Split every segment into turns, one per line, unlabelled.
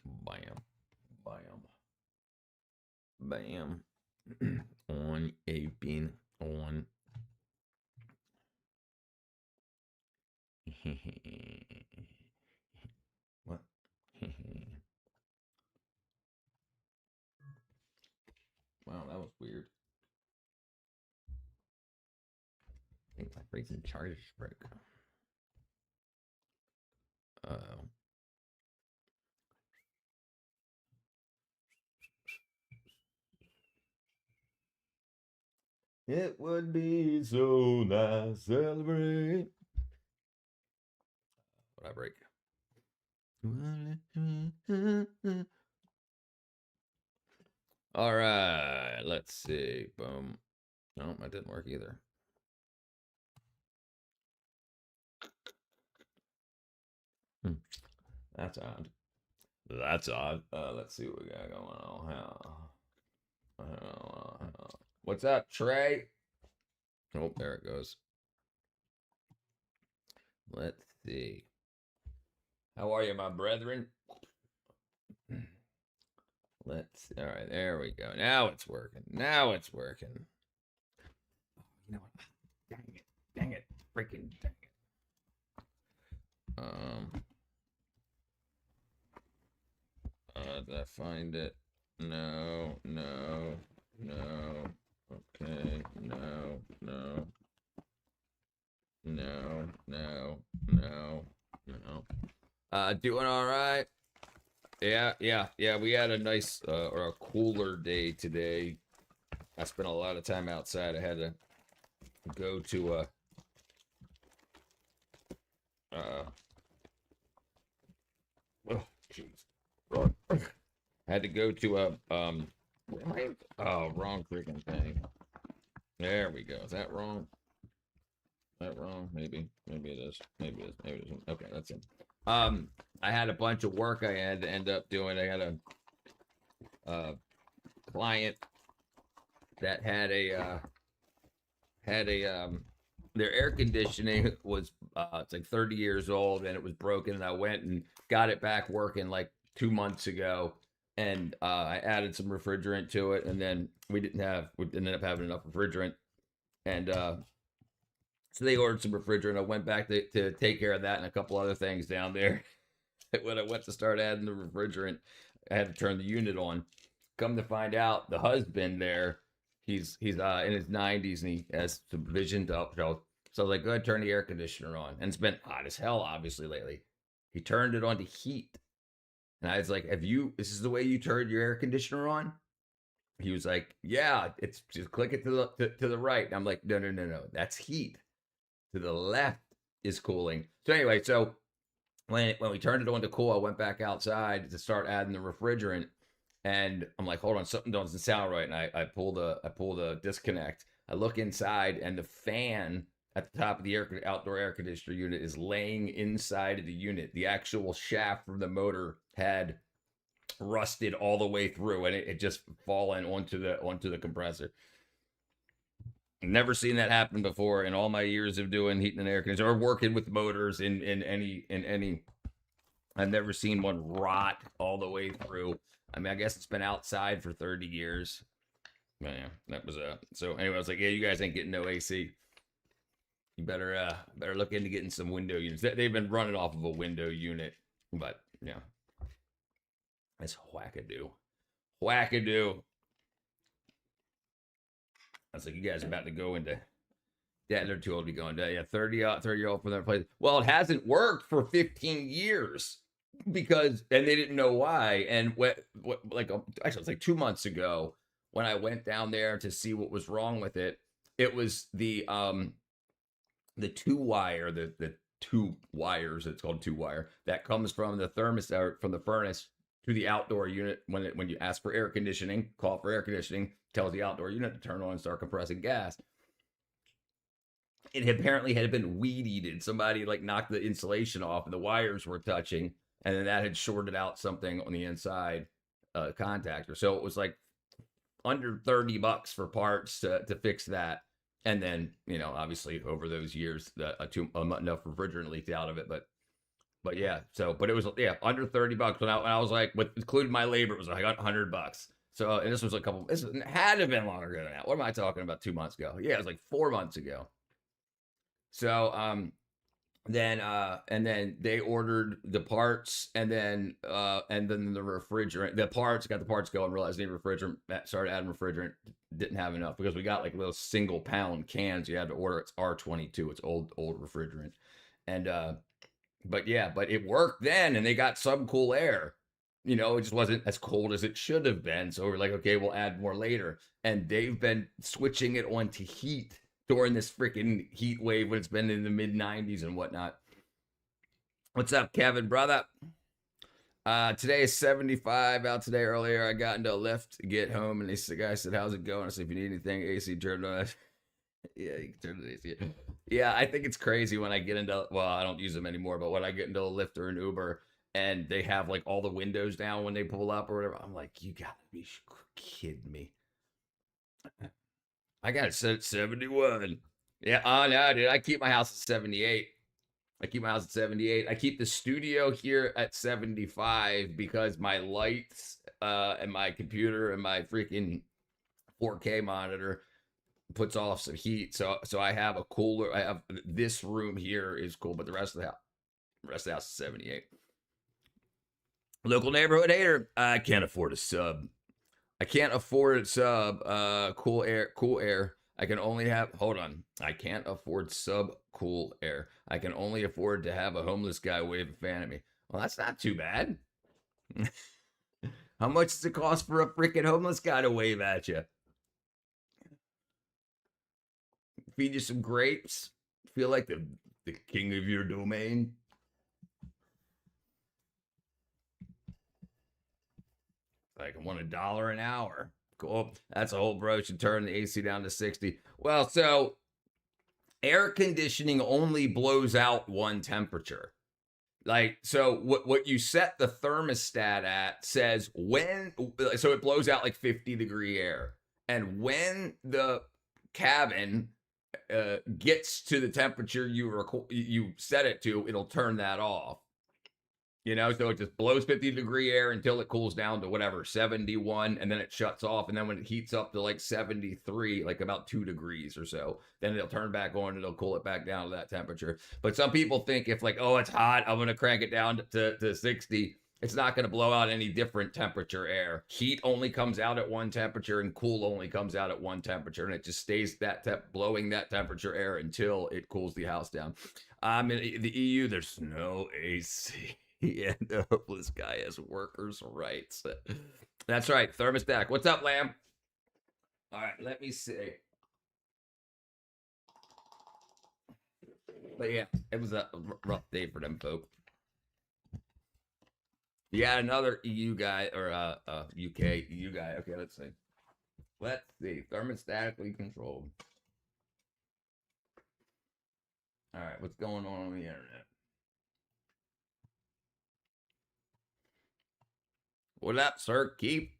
Bam. Bam. Bam. On a pin. On. What? Wow, that was weird. I think my freaking charger's broke. Oh. It would be so nice to celebrate. What I break? All right, let's see. Boom. No, that didn't work either. That's odd. That's odd. Let's see what we got going on. What's up, Trey? Oh, there it goes. Let's see. How are you, my brethren? Let's. All right, there we go. Now it's working. Now it's working. You know what? Dang it! Dang it! Freaking dang it! Did I find it? No, no, no. Okay, no, no, no, no, no, no. Doing all right. Yeah. We had a nice or a cooler day today. I spent a lot of time outside. I had to go to oh jeez. Had to go to a oh, wrong freaking thing. There we go. Is that wrong? Is that wrong? Maybe it is. Maybe it is. Maybe it isn't. Okay, that's it. I had a bunch of work I had to end up doing. I had a client that had a their air conditioning was it's like 30 years old and it was broken, and I went and got it back working like 2 months ago, and I added some refrigerant to it, and then we didn't end up having enough refrigerant, and so they ordered some refrigerant. I went back to take care of that and a couple other things down there. When I went to start adding the refrigerant, I had to turn the unit on. Come to find out, the husband there, he's in his 90s and he has some vision to so I was like, go ahead, turn the air conditioner on. And it's been hot as hell, obviously, lately. He turned it on to heat. And I was like, this is the way you turned your air conditioner on? He was like, yeah, it's just click it to the right. And I'm like, no, that's heat. To the left is cooling. So anyway, when we turned it on to cool, I went back outside to start adding the refrigerant, and I'm like, hold on, something doesn't sound right. And I pull the disconnect. I look inside, and the fan at the top of the outdoor air conditioner unit is laying inside of the unit. The actual shaft from the motor had rusted all the way through, and it just fallen onto the compressor. Never seen that happen before in all my years of doing heating and air conditioning or working with motors in any. I've never seen one rot all the way through. I mean, I guess it's been outside for 30 years. But yeah, that was so anyway, I was like, yeah, you guys ain't getting no AC. You better look into getting some window units. They've been running off of a window unit, but yeah. That's wackadoo. Wackadoo. I was like, you guys are about to go into. Yeah, they're too old to be going. Yeah, 30-year-old for their place. Well, it hasn't worked for 15 years because, and they didn't know why. And actually, it was like 2 months ago when I went down there to see what was wrong with it. It was the 2-wire, the 2 wires. It's called 2-wire that comes from the thermostat from the furnace to the outdoor unit. When you ask for air conditioning, call for air conditioning, tells the outdoor unit to turn on and start compressing gas. It apparently had been weed eated. Somebody like knocked the insulation off and the wires were touching, and then that had shorted out something on the inside contactor. So it was like under $30 for parts to fix that. And then, obviously over those years, enough refrigerant leaked out of it. But But yeah, but it was under $30 when I was like, with including my labor, it was like $100. So and this was a couple. This had to have been longer than that. What am I talking about? 2 months ago? Yeah, it was like 4 months ago. So then and then they ordered the parts and then the refrigerant, the parts, got the parts going, realized the refrigerant, started adding refrigerant, didn't have enough because we got like little single pound cans you had to order. It's R22, it's old refrigerant. And but it worked then, and they got some cool air. It just wasn't as cold as it should have been. So we're like, okay, we'll add more later. And they've been switching it on to heat during this freaking heat wave when it's been in the mid 90s and whatnot. What's up, Kevin, brother? Today is 75 out today. Earlier, I got into a lift to get home, and the guy said, "How's it going?" I said, "If you need anything, AC turned on." Yeah, you can turn the AC. Yeah, I think it's crazy when I get into, well, I don't use them anymore, but when I get into a Lyft or an Uber and they have like all the windows down when they pull up or whatever, I'm like, you gotta be kidding me. I got it set at 71. Yeah, oh no, dude. I keep my house at 78. I keep my house at 78. I keep the studio here at 75 because my lights and my computer and my freaking 4K monitor puts off some heat. So I have a cooler. I have this room here is cool, but the rest of the house is 78. Local neighborhood hater. I can't afford a sub. I can't afford a sub. Cool air. I can only have. Hold on. I can't afford sub cool air. I can only afford to have a homeless guy wave a fan at me. Well, that's not too bad. How much does it cost for a freaking homeless guy to wave at you? Feed you some grapes. Feel like the king of your domain. Like I want $1 an hour. Cool. That's a whole bro. Should turn the AC down to 60. Well, so air conditioning only blows out one temperature. Like, so what you set the thermostat at says so it blows out like 50-degree air. And when the cabin gets to the temperature you set it to, it'll turn that off. So it just blows 50-degree air until it cools down to whatever, 71, and then it shuts off. And then when it heats up to like 73, like about 2 degrees or so, then it'll turn back on and it'll cool it back down to that temperature. But some people think if like, oh, it's hot, I'm going to crank it down to 60. It's not going to blow out any different temperature air. Heat only comes out at one temperature and cool only comes out at one temperature. And it just stays blowing that temperature air until it cools the house down. In the EU, there's no AC. Yeah, the hopeless guy has workers' rights. That's right. Thermostat. What's up, Lamb? All right, let me see. But yeah, it was a rough day for them folk. You got another EU guy or UK EU guy. Okay, let's see. Let's see. Thermostatically controlled. All right, what's going on the internet? What up, sir? Keep.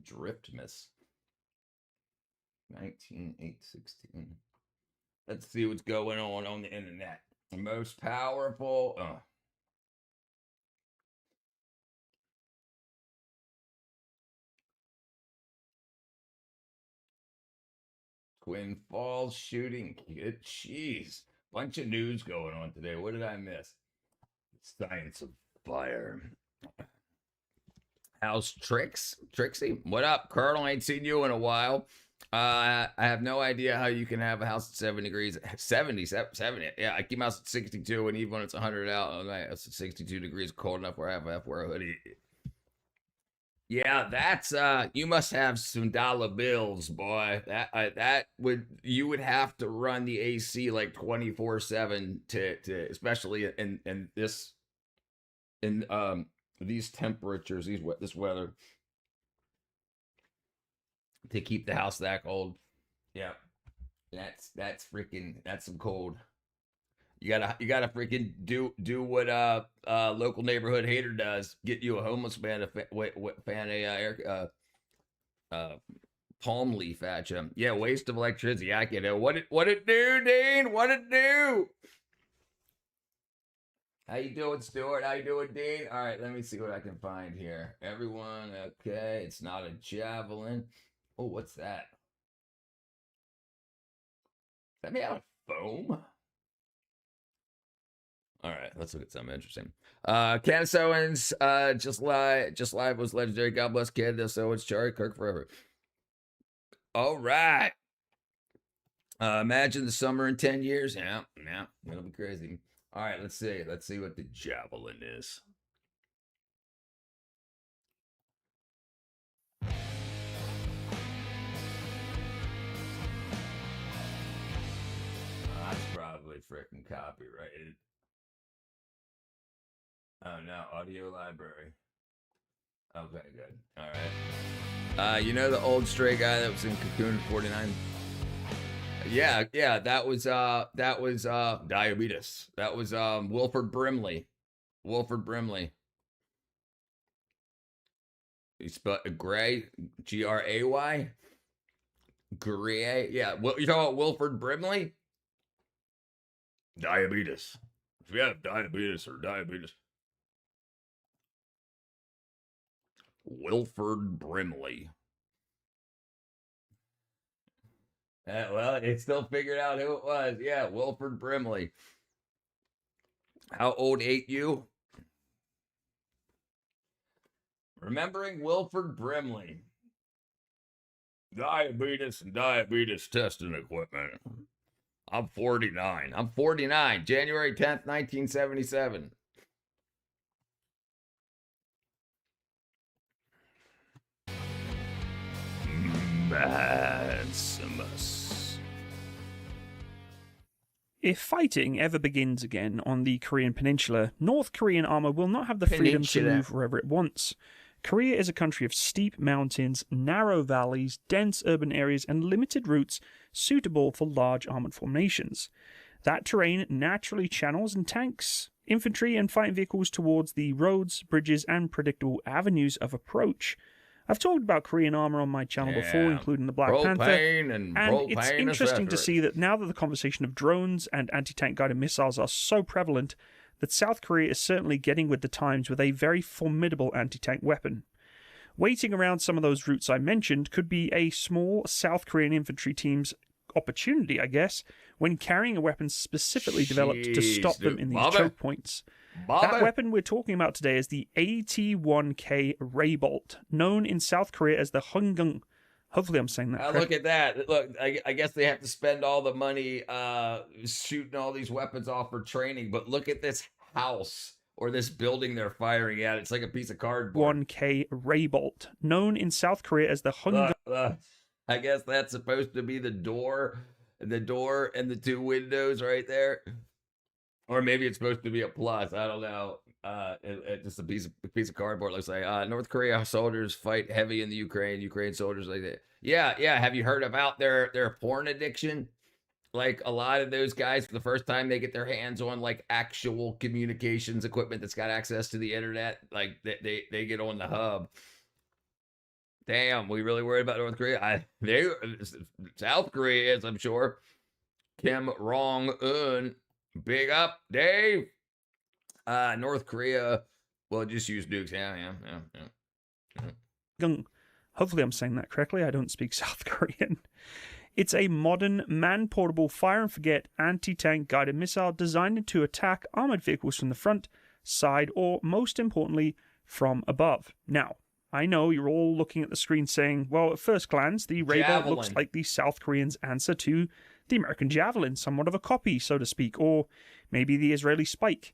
Drift miss. 19816. Let's see what's going on the internet. The most powerful. Twin Falls shooting. Jeez. Bunch of news going on today. What did I miss? Science of fire. How's Trixie? What up, Colonel? Ain't seen you in a while. I have no idea how you can have a house at 7 degrees. 70. Yeah, I keep my house at 62, and even when it's 100 out, it's 62 degrees, cold enough where I have to wear a hoodie. Yeah, that's you must have some dollar bills, boy. You would have to run the AC like 24/7 to especially in these temperatures, this weather, to keep the house that cold. Yeah. That's some cold. You gotta freaking do what local neighborhood hater does. Get you a homeless man to fan a palm leaf at you. Yeah, waste of electricity. I get it. What it do, Dean? What it do? How you doing, Stuart? How you doing, Dean? All right, let me see what I can find here. Everyone, okay. It's not a javelin. Oh, what's that? Is that made out of foam? All right, let's look at something interesting. Candace Owens, just live was legendary. God bless Candace Owens, Charlie Kirk forever. All right. Imagine the summer in 10 years. Yeah, it'll be crazy. All right, let's see. Let's see what the javelin is. That's probably freaking copyrighted. Oh no, audio library. Okay, good. All right. You know the old stray guy that was in Cocoon 49? Yeah, that was diabetes. That was Wilford Brimley. Wilford Brimley. You spell Gray, Gray. Gray. Yeah, what you talking about? Wilford Brimley? Diabetes. If you have diabetes or diabetes. Wilford Brimley. Well, it still figured out who it was. Yeah, Wilford Brimley. How old ate you? Remembering Wilford Brimley. Diabetes and diabetes testing equipment. I'm 49. I'm 49. January 10th, 1977. Maximus.
If fighting ever begins again on the Korean peninsula, North Korean armor will not have the freedom to move wherever it wants. Korea is a country of steep mountains, narrow valleys, dense urban areas, and limited routes suitable for large armored formations. That terrain naturally channels and tanks, infantry, and fighting vehicles towards the roads, bridges, and predictable avenues of approach. I've talked about Korean armor on my channel before, including the Black Panther, and it's interesting to see that now that the conversation of drones and anti-tank guided missiles are so prevalent, that South Korea is certainly getting with the times with a very formidable anti-tank weapon. Waiting around some of those routes I mentioned could be a small South Korean infantry team's opportunity, I guess, when carrying a weapon specifically developed to stop them in these choke points. That weapon we're talking about today is the AT-1K Ray Bolt, known in South Korea as the Hungung. Hopefully I'm saying that correctly.
Look at that. Look, I guess they have to spend all the money shooting all these weapons off for training, but look at this house or this building they're firing at. It's like a piece of cardboard.
1K Ray Bolt, known in South Korea as the Hungung.
I guess that's supposed to be the door and the two windows right there. Or maybe it's supposed to be a plus. I don't know. Just a piece of cardboard. Looks like North Korea soldiers fight heavy in the Ukraine. Ukraine soldiers like that. Yeah. Have you heard about their porn addiction? Like a lot of those guys, for the first time they get their hands on like actual communications equipment that's got access to the internet, like they get on the hub. Damn, we really worried about North Korea? South Korea is, I'm sure. Kim Jong-un. Big up, Dave. North Korea. Well, just use nukes. Yeah.
Hopefully I'm saying that correctly. I don't speak South Korean. It's a modern, man-portable, fire-and-forget anti-tank guided missile designed to attack armored vehicles from the front, side, or, most importantly, from above. Now, I know you're all looking at the screen saying, well, at first glance, the Ray Bolt looks like the South Koreans' answer to the American Javelin, somewhat of a copy, so to speak, or maybe the Israeli Spike.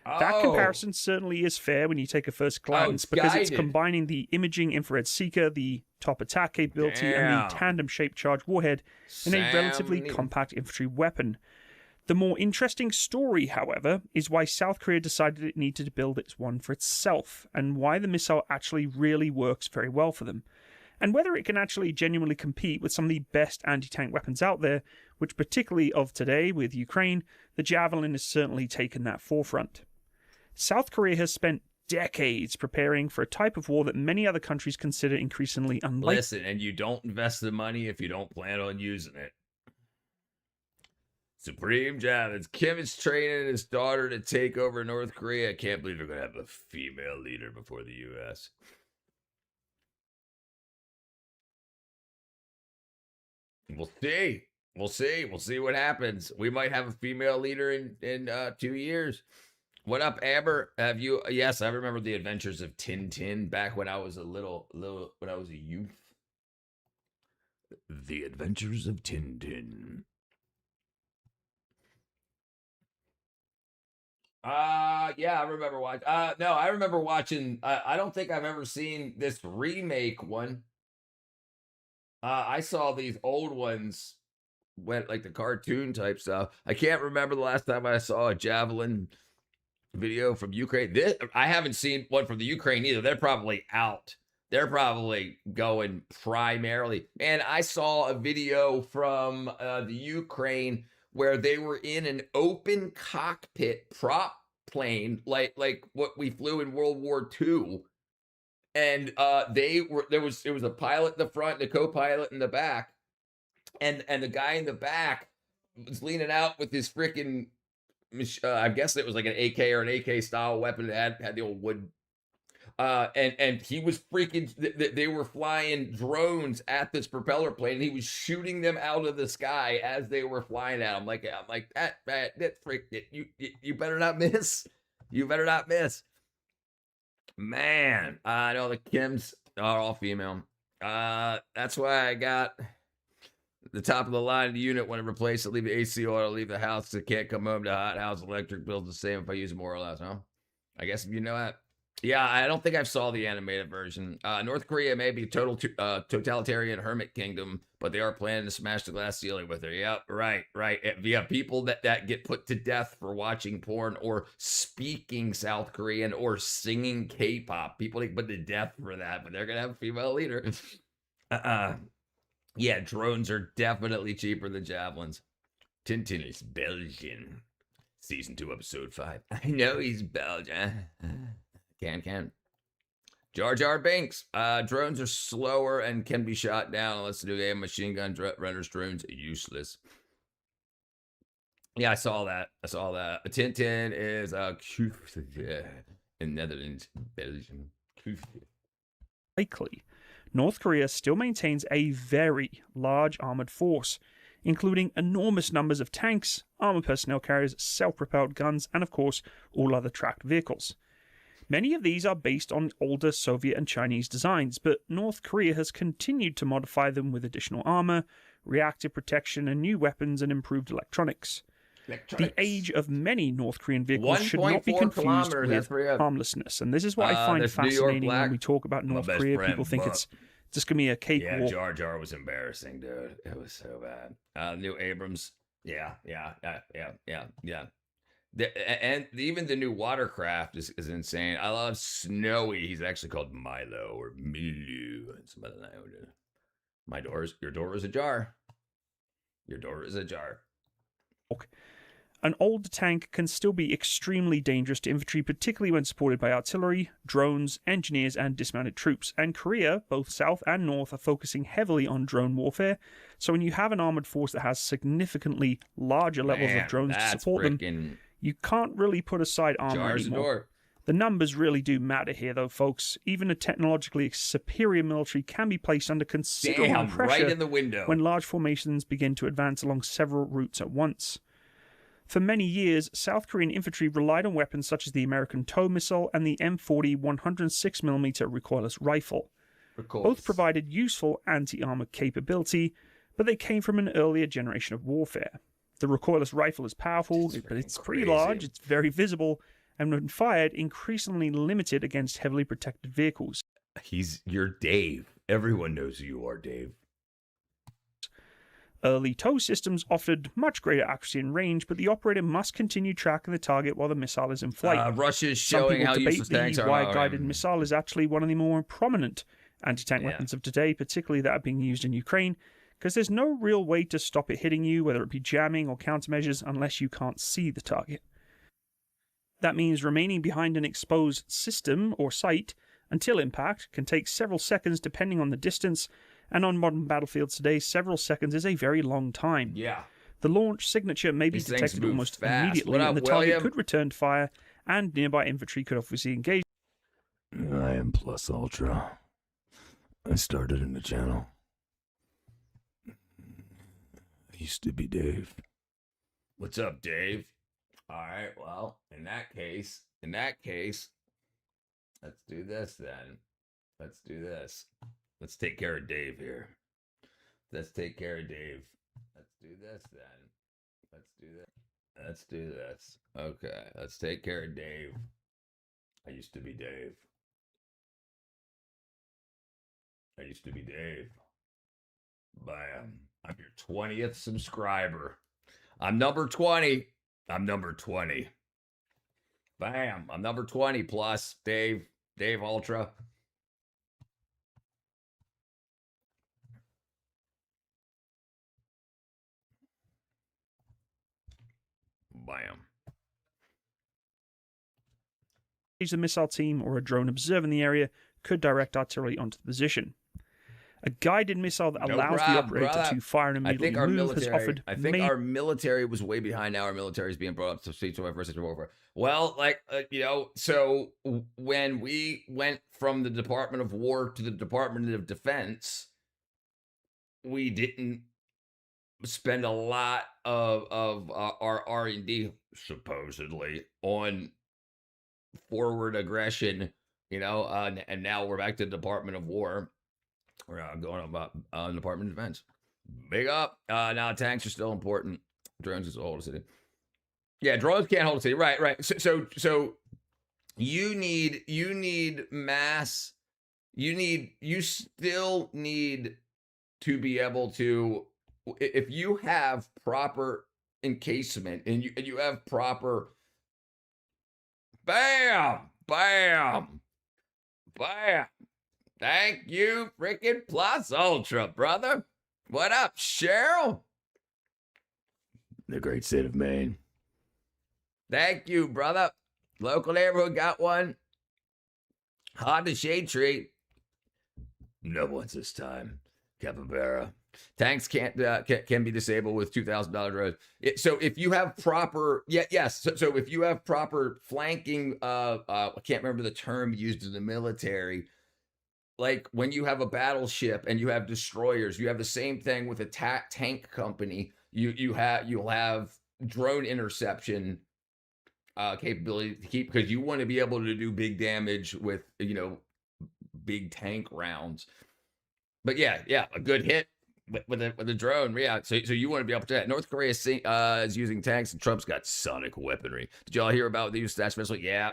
That comparison certainly is fair when you take a first glance, because it's combining the imaging infrared seeker, the top attack capability, and the tandem-shaped charge warhead in a relatively compact infantry weapon. The more interesting story, however, is why South Korea decided it needed to build its one for itself, and why the missile actually really works very well for them. And whether it can actually genuinely compete with some of the best anti-tank weapons out there, which particularly of today with Ukraine, the Javelin has certainly taken that forefront. South Korea has spent decades preparing for a type of war that many other countries consider increasingly unlikely.
Listen, and you don't invest the money if you don't plan on using it. Supreme Javits. Kim is training his daughter to take over North Korea. I can't believe they're going to have a female leader before the U.S. We'll see. We'll see. We'll see what happens. We might have a female leader in 2 years. What up, Amber? Have you? Yes, I remember the adventures of Tintin back when I was a little when I was a youth. The Adventures of Tintin. Yeah, I remember watching. No, I remember watching. I don't think I've ever seen this remake one. I saw these old ones, went like the cartoon type stuff. I can't remember the last time I saw a Javelin video from Ukraine. I haven't seen one from the Ukraine either. They're probably out. They're probably going primarily. And I saw a video from the Ukraine where they were in an open cockpit prop plane, like what we flew in World War II. And it was a pilot in the front, and a co-pilot in the back, and the guy in the back was leaning out with his freaking, I guess it was like an AK or an AK style weapon that had the old wood. And he was freaking. They were flying drones at this propeller plane, and he was shooting them out of the sky as they were flying at him. I'm like that freak. You better not miss. You better not miss. Man, I know the Kims are all female. That's why I got the top of the line of the unit when I replace it. Leave the AC on, leave the house. I can't come home to a hot house. Electric bill's the same if I use more or less, huh? I guess if you know that. Yeah, I don't think I saw the animated version. North Korea may be a totalitarian hermit kingdom, but they are planning to smash the glass ceiling with her. Yep, right. Yeah, people that get put to death for watching porn or speaking South Korean or singing K-pop. People get put to death for that, but they're going to have a female leader. Yeah, drones are definitely cheaper than javelins. Tintin is Belgian. Season 2, episode 5. I know he's Belgian. Can. Jar Jar Binks. Drones are slower and can be shot down unless the new game machine gun renders drones useless. Yeah, I saw that. Tintin is in Netherlands, Belgium.
Likely, North Korea still maintains a very large armored force, including enormous numbers of tanks, armored personnel carriers, self-propelled guns, and of course, all other tracked vehicles. Many of these are based on older Soviet and Chinese designs, but North Korea has continued to modify them with additional armor, reactive protection, and new weapons and improved electronics. The age of many North Korean vehicles should not be confused with harmlessness, and this is what I find fascinating when we talk about North Korea. People think it's just going to be a cakewalk.
Yeah, Jar Jar was embarrassing, dude. It was so bad. New Abrams. Yeah. And even the new watercraft is insane. I love Snowy. He's actually called Milo or Milu. Your door is ajar. Your door is ajar.
An old tank can still be extremely dangerous to infantry, particularly when supported by artillery, drones, engineers, and dismounted troops. And Korea, both south and north, are focusing heavily on drone warfare. So when you have an armored force that has significantly larger levels of drones to support them, you can't really put aside armor anymore. The numbers really do matter here, though, folks. Even a technologically superior military can be placed under considerable pressure
right in the window
when large formations begin to advance along several routes at once. For many years, South Korean infantry relied on weapons such as the American TOW missile and the M40 106mm recoilless rifle. Both provided useful anti-armor capability, but they came from an earlier generation of warfare. The recoilless rifle is powerful, but it's pretty large, it's very visible, and when fired, increasingly limited against heavily protected vehicles.
You're Dave. Everyone knows who you are, Dave.
Early TOW systems offered much greater accuracy and range, but the operator must continue tracking the target while the missile is in flight.
Russia's showing how useless tanks are.
The wire-guided missile is actually one of the more prominent anti-tank weapons of today, particularly that are being used in Ukraine, because there's no real way to stop it hitting you, whether it be jamming or countermeasures, unless you can't see the target. That means remaining behind an exposed system or site until impact can take several seconds depending on the distance, and on modern battlefields today, several seconds is a very long time.
Yeah.
The launch signature may be
These things
detected
move
almost
fast.
immediately,
What up,
and the target
William?
could return to fire, and nearby infantry could obviously engage.
I am Plus Ultra. I started in the channel. I used to be Dave.
What's up, Dave? All right, well, in that case, let's do this then. Let's do this. Let's take care of Dave here. Let's take care of Dave. Let's do this then. Let's do this. Let's do this. Okay, let's take care of Dave. I used to be Dave. I used to be Dave. Bam. I'm your 20th subscriber. I'm number 20. I'm number 20. Bam. I'm number 20 plus. Dave Ultra. Bam.
A missile team or a drone observing the area could direct artillery onto the position. A guided missile that allows the operator to fire and immediately move has offered.
I think our military was way behind. Now our military is being brought up to speed. So versus warfare. Well, like so when we went from the Department of War to the Department of Defense, we didn't spend a lot of our R&D supposedly on forward aggression. And now we're back to the Department of War. We're going about Department of Defense. Big up. Now tanks are still important. Drones is hold a city. Yeah, drones can't hold a city. Right. So you need mass. You still need to be able to, if you have proper encasement and you have proper bam. Thank you, freaking Plus Ultra, brother. What up, Cheryl?
The great state of Maine.
Thank you, brother. Local neighborhood got one. Honda shade tree. No one's this time. Capybara. Tanks can be disabled with $2,000 drones. So if you have proper, So if you have proper flanking, I can't remember the term used in the military. Like when you have a battleship and you have destroyers, you have the same thing with a tank company. You'll have drone interception capability to keep, because you want to be able to do big damage with big tank rounds. But yeah, a good hit with a drone. Yeah, so you want to be able to do that. North Korea is using tanks, and Trump's got sonic weaponry. Did y'all hear about the use of that missile? Yeah.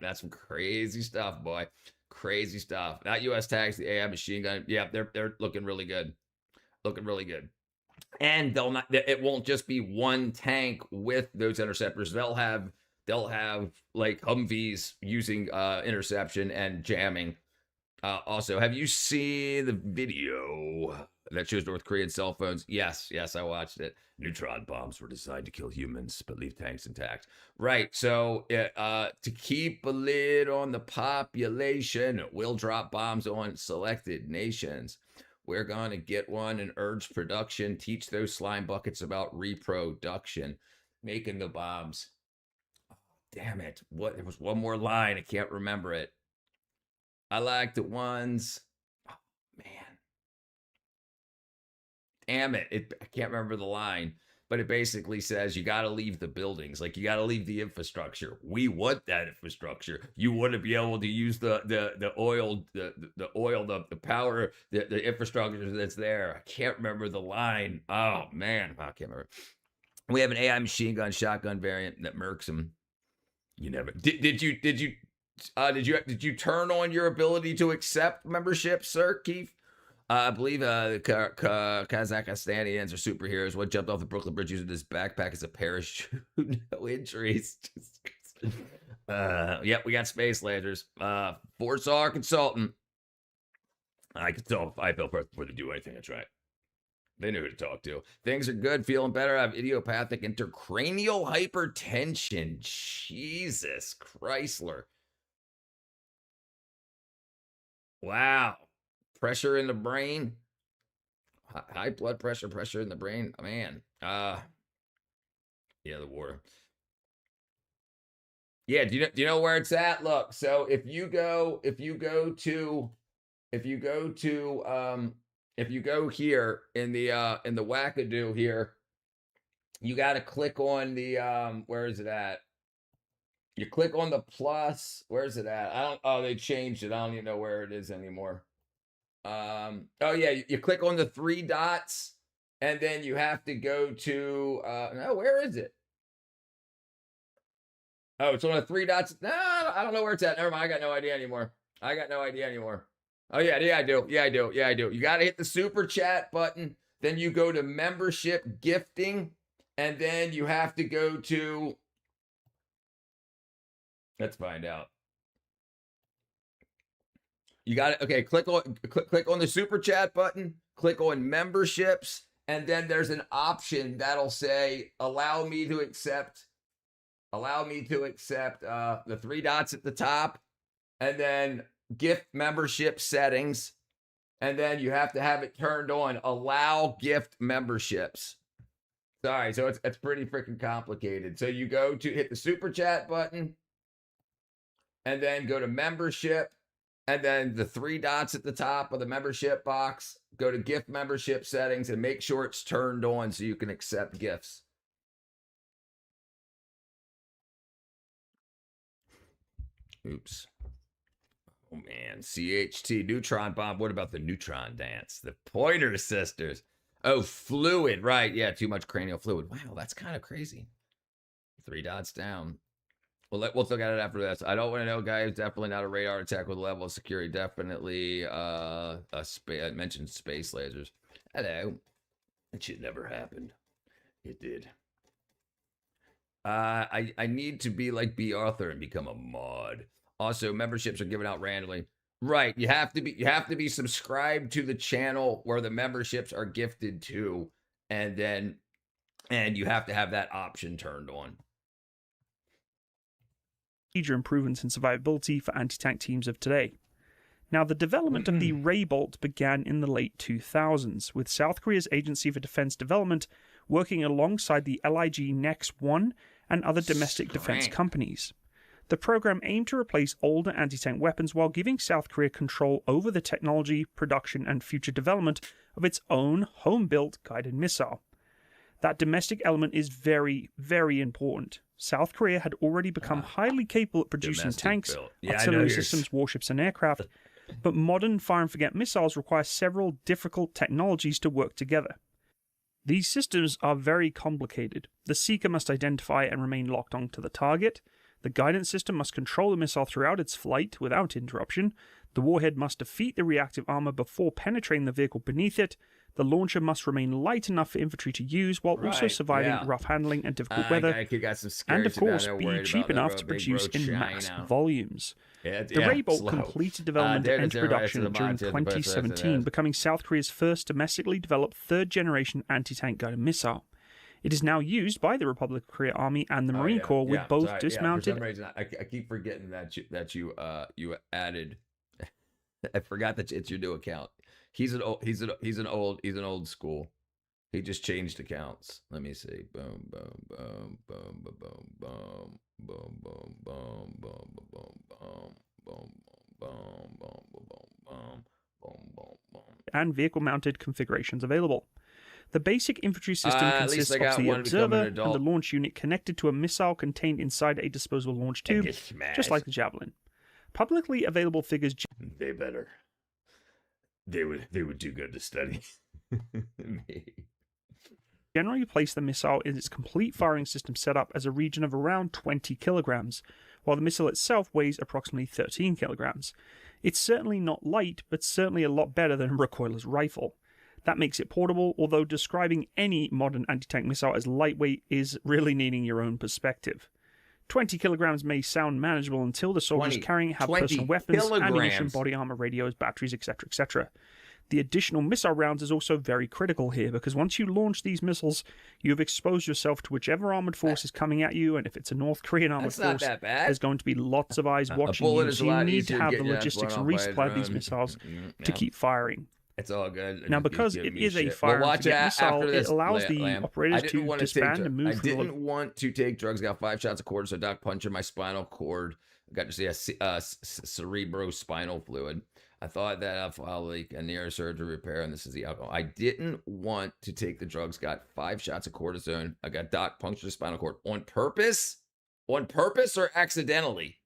That's some crazy stuff, boy. Crazy stuff. Not U.S. tanks, the AI machine gun. Yeah, they're looking really good. And it won't just be one tank with those interceptors. They'll have like Humvees using interception and jamming. Also, have you seen the video that shows North Korean cell phones? Yes, I watched it. Neutron bombs were designed to kill humans, but leave tanks intact. Right, so to keep a lid on the population, we'll drop bombs on selected nations. We're going to get one and urge production, teach those slime buckets about reproduction, making the bombs. Oh, damn it. There was one more line. I can't remember it. I like the ones. Oh, man. Damn it. I can't remember the line, but it basically says you got to leave the buildings. Like you got to leave the infrastructure. We want that infrastructure. You want to be able to use the oil, the power, the infrastructure that's there. I can't remember the line. Oh man, I can't remember. We have an AI machine gun shotgun variant that murks them. You never did you turn on your ability to accept membership, Sir Keith? I believe the Kazakhstanians are superheroes. One jumped off the Brooklyn Bridge using his backpack as a parachute. No injuries. Yeah, we got space lasers. Force our consultant. I can tell if I fell first before they do anything. That's right. They knew who to talk to. Things are good, feeling better. I have idiopathic intracranial hypertension. Jesus Chrysler. Wow. Pressure in the brain. High blood pressure, pressure in the brain. Oh, man. Yeah, the water. Yeah, do you know where it's at? Look, so if you go here in the wackadoo here, you got to click on the where is it at? You click on the plus. Where's it at? They changed it. I don't even know where it is anymore. Oh yeah, you click on the 3 dots and then you have to go to no, where is it? Oh, it's on the 3 dots. No, I don't know where it's at. Never mind. I got no idea anymore. Oh yeah, I do. You got to hit the super chat button. Then you go to membership gifting, and then you have to go to. Let's find out. You got it. Okay, click on the super chat button. Click on memberships, and then there's an option that'll say allow me to accept the 3 dots at the top, and then gift membership settings, and then you have to have it turned on. Allow gift memberships. Sorry, so it's pretty freaking complicated. So you go to hit the super chat button, and then go to membership, and then the 3 dots at the top of the membership box. Go to gift membership settings and make sure it's turned on so you can accept gifts. Oops. Oh man, CHT Neutron Bomb. What about the Neutron Dance? The Pointer Sisters. Oh, fluid, right? Yeah, too much cranial fluid. Wow, that's kind of crazy. 3 dots down. We'll look at it after this. I don't want to know, guys. Definitely not a radar attack with a level of security. Definitely I mentioned space lasers. Hello. That shit never happened. It did. I need to be like B. Arthur and become a mod. Also, memberships are given out randomly. Right. You have to be subscribed to the channel where the memberships are gifted to, and you have to have that option turned on.
Major improvements in survivability for anti-tank teams of today. Now, the development of the Ray Bolt began in the late 2000s, with South Korea's Agency for Defense Development working alongside the LIG NEX-1 and other domestic defense companies. The program aimed to replace older anti-tank weapons while giving South Korea control over the technology, production, and future development of its own home-built guided missile. That domestic element is very, very important. South Korea had already become highly capable at producing tanks, artillery systems, warships, and aircraft, but modern fire-and-forget missiles require several difficult technologies to work together. These systems are very complicated. The seeker must identify and remain locked onto the target. The guidance system must control the missile throughout its flight without interruption. The warhead must defeat the reactive armor before penetrating the vehicle beneath it. The launcher must remain light enough for infantry to use while also surviving rough handling and difficult weather. And of course, be cheap enough to produce in mass volumes. The Ray Bolt completed development and entered production during 2017, becoming South Korea's first domestically developed third-generation anti-tank guided missile. It is now used by the Republic of Korea Army and the Marine Corps with both dismounted.
For some reason, I keep forgetting that you added. I forgot that it's your new account. He's an old school. He just changed accounts. Let me see. Boom, boom, boom, boom, boom, boom, boom, boom, boom, boom, boom, boom, boom, boom, boom, boom, boom,
and vehicle-mounted configurations available. The basic infantry system consists of the observer and the launch unit connected to a missile contained inside a disposable launch tube, just like the Javelin. Publicly available figures...
They better. They would do good to study.
Generally place the missile in its complete firing system setup as a region of around 20 kilograms, while the missile itself weighs approximately 13 kilograms. It's certainly not light, but certainly a lot better than a recoilless rifle. That makes it portable, although describing any modern anti-tank missile as lightweight is really needing your own perspective. 20 kilograms may sound manageable until the soldiers carrying have personal weapons, ammunition, body armor, radios, batteries, etc., etc. The additional missile rounds is also very critical here, because once you launch these missiles, you have exposed yourself to whichever armored force is coming at you, and if it's a North Korean armored force, there's going to be lots of eyes watching you, so you need to have the logistics and resupply of these missiles to keep firing.
It's all good.
Now, because it is a fire-and-forget missile, it allows the operators to disband and move from the...
I didn't want to take drugs. Got 5 shots of cortisone, so Doc punctured my spinal cord. I got to see a cerebrospinal fluid. I thought that I'll file leak and neurosurgery repair, and this is the outcome. I didn't want to take the drugs. Got 5 shots of cortisone. I got Doc punctured the spinal cord on purpose. On purpose or accidentally?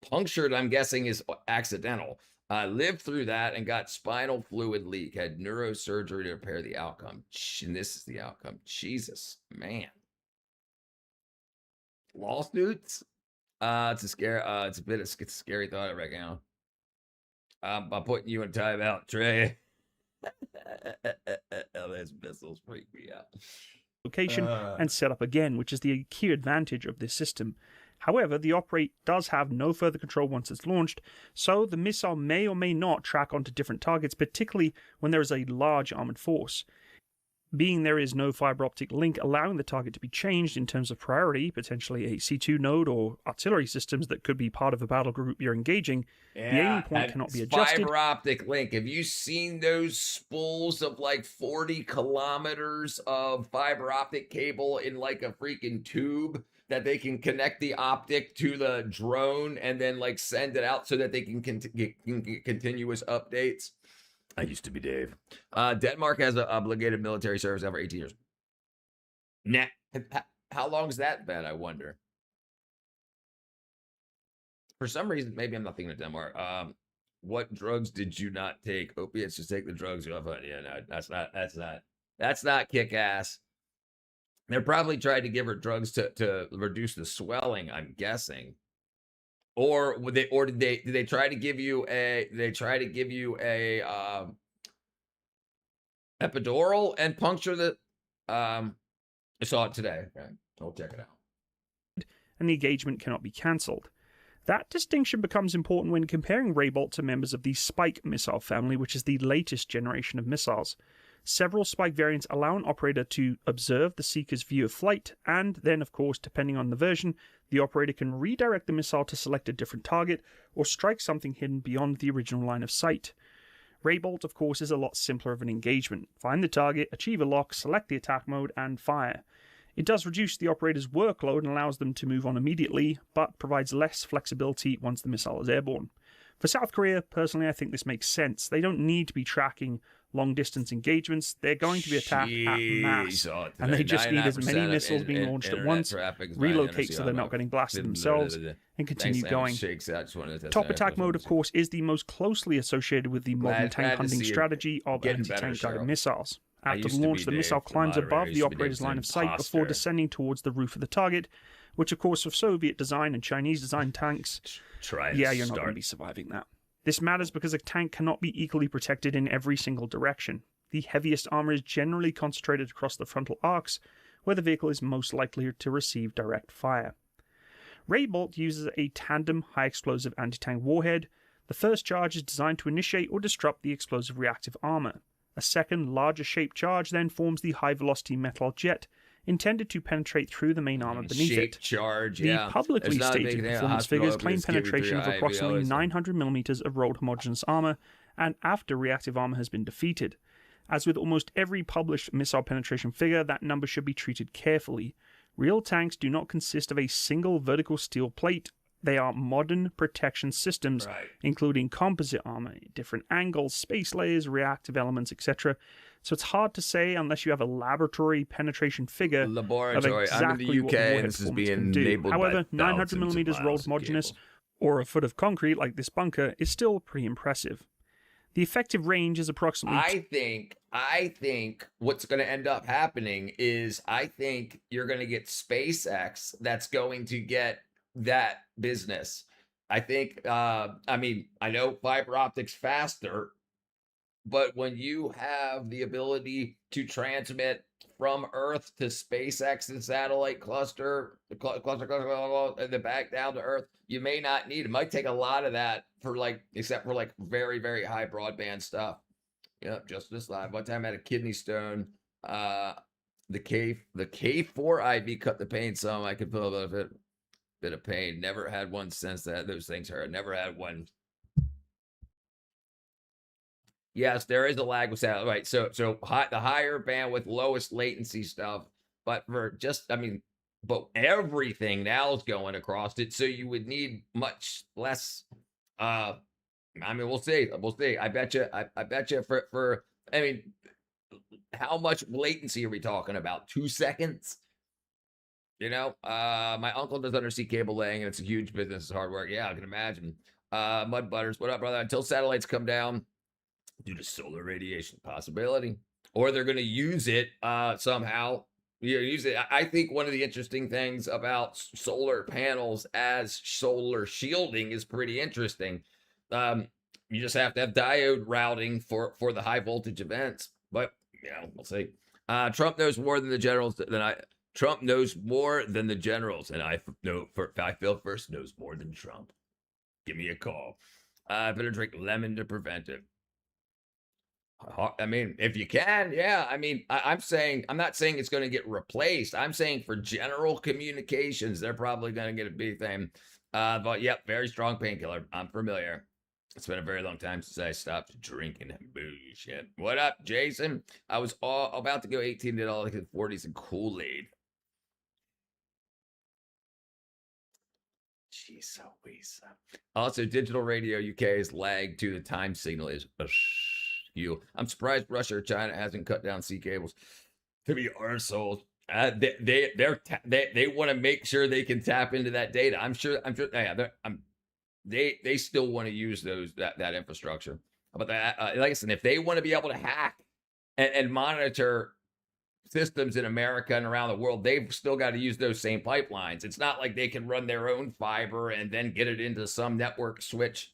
Punctured, I'm guessing, is accidental. I lived through that and got spinal fluid leak. Had neurosurgery to repair the outcome. And this is the outcome. Jesus, man. Lawsuits? It's a scary. It's a scary thought right now. I'm putting you in timeout, Trey. Those missiles freak me out.
Location and set up again, which is the key advantage of this system. However, the operator does have no further control once it's launched, so the missile may or may not track onto different targets, particularly when there is a large armored force. Being there is no fiber optic link allowing the target to be changed in terms of priority, potentially a C2 node or artillery systems that could be part of a battle group you're engaging, the aiming point cannot be adjusted.
Fiber optic link. Have you seen those spools of like 40 kilometers of fiber optic cable in like a freaking tube that they can connect the optic to the drone and then like send it out so that they can get continuous updates? I used to be Dave. Denmark has an obligated military service over 18 years. Nah, how long has that been, I wonder? For some reason, maybe I'm not thinking of Denmark. What drugs did you not take? Opiates, just take the drugs. Yeah, no, that's not kick ass. They probably tried to give her drugs to reduce the swelling, I'm guessing. Or did they try to give you a epidural and puncture the I saw it today. Okay, I'll check it out.
And the engagement cannot be cancelled. That distinction becomes important when comparing Raybolt to members of the Spike missile family, which is the latest generation of missiles. Several Spike variants allow an operator to observe the seeker's view of flight, and then, of course, depending on the version, the operator can redirect the missile to select a different target or strike something hidden beyond the original line of sight. Raybolt, of course, is a lot simpler of an engagement. Find the target, achieve a lock, select the attack mode, and fire. It does reduce the operator's workload and allows them to move on immediately, but provides less flexibility once the missile is airborne. For South Korea, personally, I think this makes sense. They don't need to be tracking long-distance engagements. They're going to be attacked at mass, and they just need as many missiles being launched at once, relocate so they're not getting blasted themselves, and continue going. Top attack mode, of course, is the most closely associated with the modern tank hunting strategy of anti-tank guided missiles. After the launch, the missile climbs above the operator's line of sight before descending towards the roof of the target, which, of course, for Soviet design and Chinese design tanks, you're not going to be surviving that. This matters because a tank cannot be equally protected in every single direction. The heaviest armor is generally concentrated across the frontal arcs, where the vehicle is most likely to receive direct fire. Raybolt uses a tandem high-explosive anti-tank warhead. The first charge is designed to initiate or disrupt the explosive reactive armor. A second, larger-shaped charge then forms the high-velocity metal jet, intended to penetrate through the main armor beneath it.
Charge,
the publicly stated performance figures claim penetration of approximately 900mm of rolled homogeneous armor, and after reactive armor has been defeated. As with almost every published missile penetration figure, that number should be treated carefully. Real tanks do not consist of a single vertical steel plate. They are modern protection systems, including composite armor, different angles, space layers, reactive elements, etc. So it's hard to say unless you have a laboratory penetration figure of exactly what the warhead performance can do. However, 900mm rolled homogeneous or a foot of concrete like this bunker is still pretty impressive. The effective range is approximately...
I think what's going to end up happening is I think you're going to get SpaceX that's going to get that business. I think, I know fiber optics faster, but when you have the ability to transmit from Earth to SpaceX's satellite cluster, and then back down to Earth, you may not need it. Might take a lot of that for except for very, very high broadband stuff. Yep, just this live. One time I had a kidney stone. The K4 IV cut the pain some. I could feel a bit of pain. Never had one since that. Those things hurt. Never had one. Yes, there is a lag with that. Right. So the higher bandwidth, lowest latency stuff. But for just, I mean, but everything now is going across it. So you would need much less. I mean, we'll see. We'll see. I bet you. I bet you for. I mean, how much latency are we talking about? 2 seconds? You know, my uncle does undersea cable laying, and it's a huge business. It's hard work. Yeah, I can imagine. Mud Butters, what up, brother? Until satellites come down due to solar radiation, possibility, or they're going to use it somehow. Use it. I think one of the interesting things about solar panels as solar shielding is pretty interesting. You just have to have diode routing for the high voltage events, but we'll see. Trump knows more than the generals Trump knows more than the generals, and I feel first knows more than Trump. Give me a call. I better drink lemon to prevent it. I mean, if you can, yeah. I mean, I'm not saying it's going to get replaced. I'm saying for general communications, they're probably going to get a big thing. But yep, very strong painkiller. I'm familiar. It's been a very long time since I stopped drinking bullshit. What up, Jason? I was about to go 18, did all like the 40s and Kool-Aid. Jeez, Louise. Also, digital radio UK's lag to the time signal is you. I'm surprised Russia or China hasn't cut down sea cables to be arseholes. They want to make sure they can tap into that data. I'm sure. Yeah, they still want to use that infrastructure. But like I said, if they want to be able to hack and monitor systems in America and around the world, they've still got to use those same pipelines. It's not like they can run their own fiber and then get it into some network switch.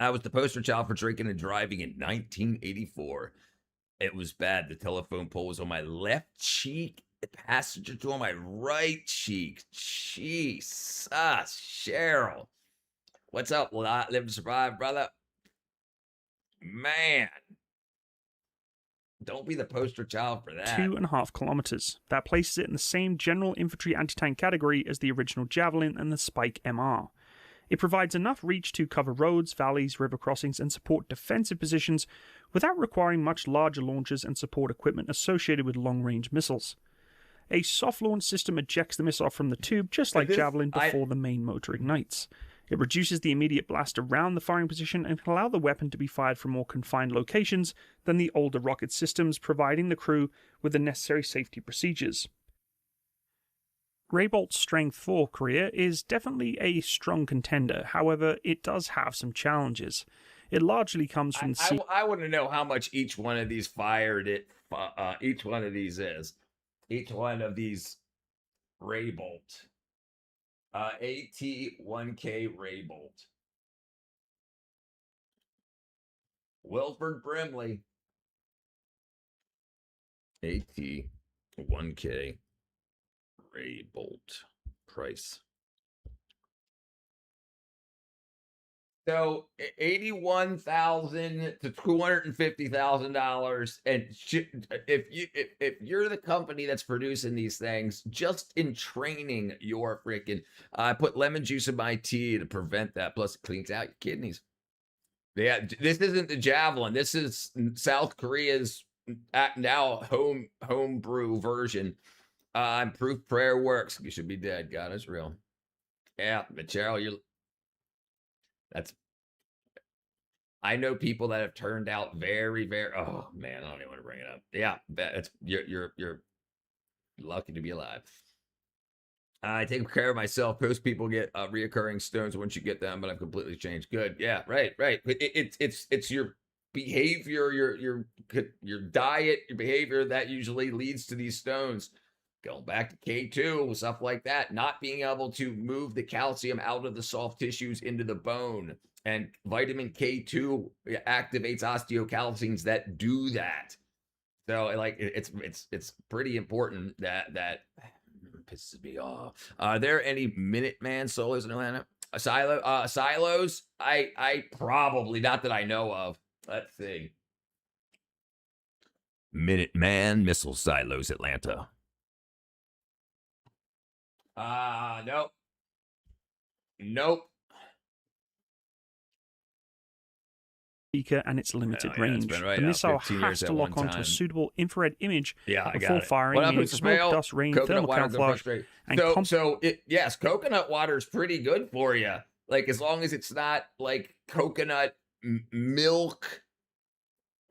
I was the poster child for drinking and driving in 1984. It was bad. The telephone pole was on my left cheek, the passenger door on my right cheek. Jesus, Cheryl. What's up, Live to Survive, brother? Man. Don't be the poster child for that.
2.5 kilometers. That places it in the same general infantry anti-tank category as the original Javelin and the Spike MR. It provides enough reach to cover roads, valleys, river crossings, and support defensive positions without requiring much larger launchers and support equipment associated with long-range missiles. A soft launch system ejects the missile from the tube, just like Javelin, before the main motor ignites. It reduces the immediate blast around the firing position and can allow the weapon to be fired from more confined locations than the older rocket systems, providing the crew with the necessary safety procedures. Greybolt's strength for Korea is
definitely
a strong contender, however, it does have some challenges. It largely comes from
I want to know how much each one of these each one of these is. Each one of these Greybolt. AT-1K Raybolt. Wilford Brimley. AT-1K Raybolt price. So $81,000 to $250,000, and if you're the company that's producing these things, just in training your freaking, I put lemon juice in my tea to prevent that. Plus, it cleans out your kidneys. Yeah, this isn't the Javelin. This is South Korea's now homebrew version. Proof prayer works. You should be dead. God is real. Yeah, but Cheryl, I know people that have turned out very, very. Oh man, I don't even want to bring it up. Yeah, you're lucky to be alive. I take care of myself. Most people get reoccurring stones once you get them, but I've completely changed. Good. Yeah. Right. It's your behavior, your diet, your behavior that usually leads to these stones. Going back to K2, stuff like that, not being able to move the calcium out of the soft tissues into the bone. And vitamin K2 activates osteocalcines that do that. So like it's pretty important that pisses me off. Are there any Minuteman solos in Atlanta? Silos? I probably, not that I know of. Let's see.
Minuteman Missile Silos, Atlanta.
Nope. Nope.
Speaker and its limited
Oh, yeah, it's
range.
been right
The
now,
missile
15
has
years
to
at
lock
one
onto a
time.
suitable infrared image
Yeah, I
before
got it.
firing,
What up,
meaning
Mr.
smoke,
Fail?
dust, rain,
Coconut
thermal
water,
camouflage, and
yes, coconut water is pretty good for you. Like, as long as it's not like coconut milk,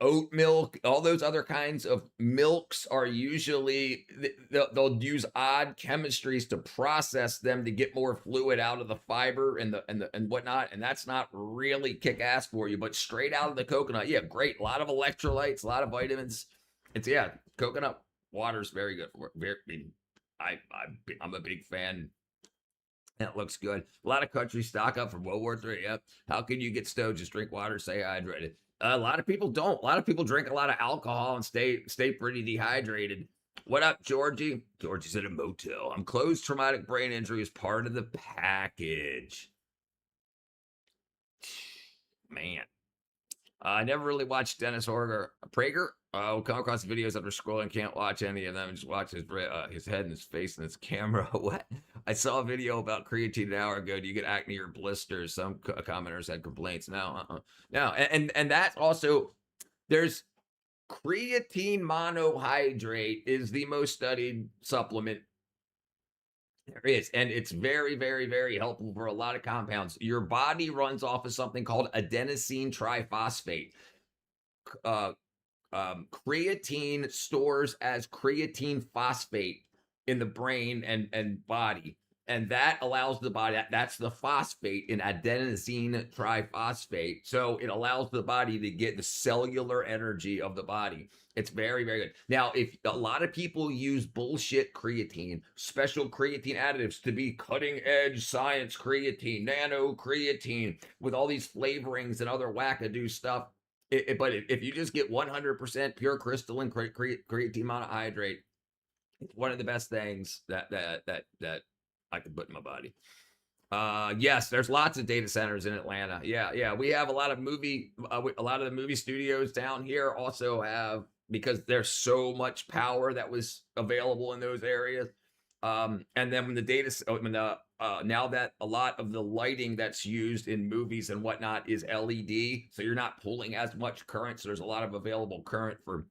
oat milk, all those other kinds of milks are usually they'll use odd chemistries to process them to get more fluid out of the fiber and whatnot, and that's not really kick ass for you. But straight out of the coconut, yeah, great, a lot of electrolytes, a lot of vitamins. It's coconut water is very good for it. I'm a big fan. That looks good. A lot of countries stock up for World War III. Yep. How can you get stoned? Just drink water, stay hydrated. A lot of people don't. A lot of people drink a lot of alcohol and stay pretty dehydrated. What up, Georgie? Georgie's at a motel. I'm closed. Traumatic brain injury is part of the package. Man. I never really watched Dennis Prager. I'll come across videos after scrolling. Can't watch any of them. Just watch his head and his face and his camera. What? I saw a video about creatine an hour ago. Do you get acne or blisters? Some commenters had complaints. No, no. And that's also, there's creatine monohydrate is the most studied supplement there is, and it's very, very, very helpful for a lot of compounds. Your body runs off of something called adenosine triphosphate. Creatine stores as creatine phosphate in the brain and body, and that allows the body, that's the phosphate in adenosine triphosphate, so it allows the body to get the cellular energy of the body. It's very, very good. Now, if a lot of people use bullshit creatine, special creatine additives to be cutting edge science creatine, nano creatine with all these flavorings and other wackadoo stuff, but if you just get 100% pure crystalline creatine monohydrate, it's one of the best things that I could put in my body. Yes, there's lots of data centers in Atlanta. Yeah, we have a lot of the movie studios down here also have, because there's so much power that was available in those areas. And then now that a lot of the lighting that's used in movies and whatnot is LED, so you're not pulling as much current. So there's a lot of available current for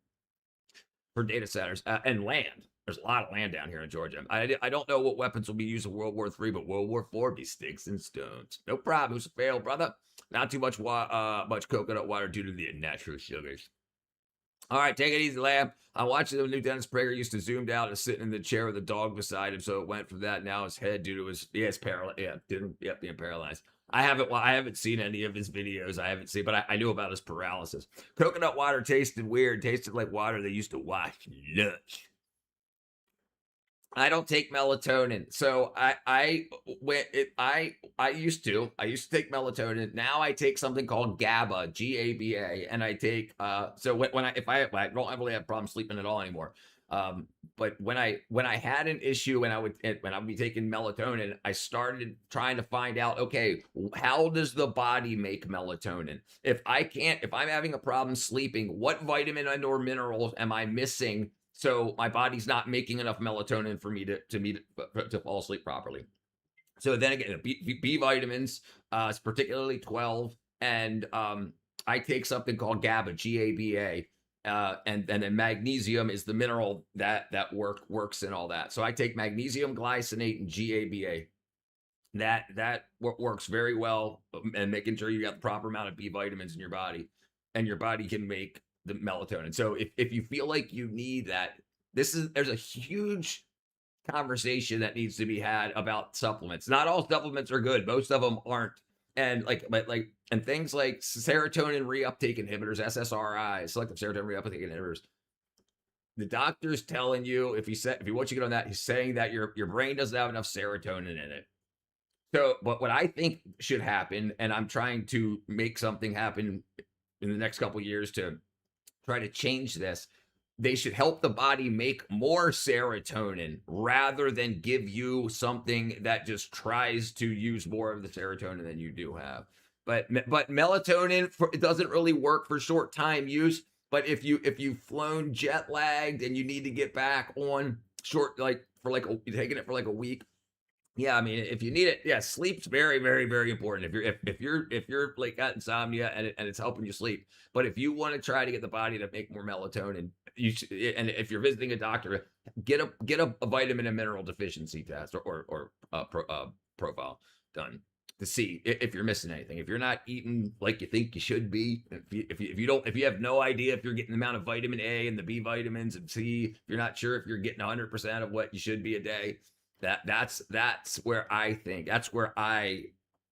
data centers and land. There's a lot of land down here in Georgia. I don't know what weapons will be used in World War III, but World War IV be sticks and stones. No problem. It was a fail, brother. Not too much much coconut water due to the natural sugars. All right, take it easy, lab. I'm watching the new Dennis Prager used to zoomed out and sitting in the chair with a dog beside him, so it went from that. Now his head due to his paralyzed. Yeah, being paralyzed. I haven't seen any of his videos. I haven't seen, but I knew about his paralysis. Coconut water tasted weird. Tasted like water they used to wash lunch. I don't take melatonin, so I used to take melatonin. Now I take something called GABA, GABA, and I take so when I don't really have problems sleeping at all anymore. But when I had an issue when I would be taking melatonin, I started trying to find out, okay, how does the body make melatonin? If I'm having a problem sleeping, what vitamin and or minerals am I missing? So my body's not making enough melatonin for me to fall asleep properly. So then again, B vitamins, particularly 12, and I take something called GABA, GABA, and then magnesium is the mineral that works in all that. So I take magnesium glycinate and GABA. That works very well, and making sure you got the proper amount of B vitamins in your body, and your body can make the melatonin. So if you feel like you need that, there's a huge conversation that needs to be had about supplements. Not all supplements are good. Most of them aren't. And and things like serotonin reuptake inhibitors, SSRIs, selective serotonin reuptake inhibitors. The doctor's telling you, if he wants you to get on that, he's saying that your brain doesn't have enough serotonin in it. So, but what I think should happen, and I'm trying to make something happen in the next couple of years to try to change this, they should help the body make more serotonin rather than give you something that just tries to use more of the serotonin than you do have. But melatonin, it doesn't really work for short time use. But if you've flown jet lagged and you need to get back on short, like for like you're taking it for like a week, yeah, I mean, if you need it, yeah, sleep's very, very, very important. If you're like got insomnia and it's helping you sleep, but if you want to try to get the body to make more melatonin, and if you're visiting a doctor, get a vitamin and mineral deficiency test or profile done to see if you're missing anything. If you're not eating like you think you should be, if you have no idea if you're getting the amount of vitamin A and the B vitamins and C, if you're not sure if you're getting 100% of what you should be a day, that's where I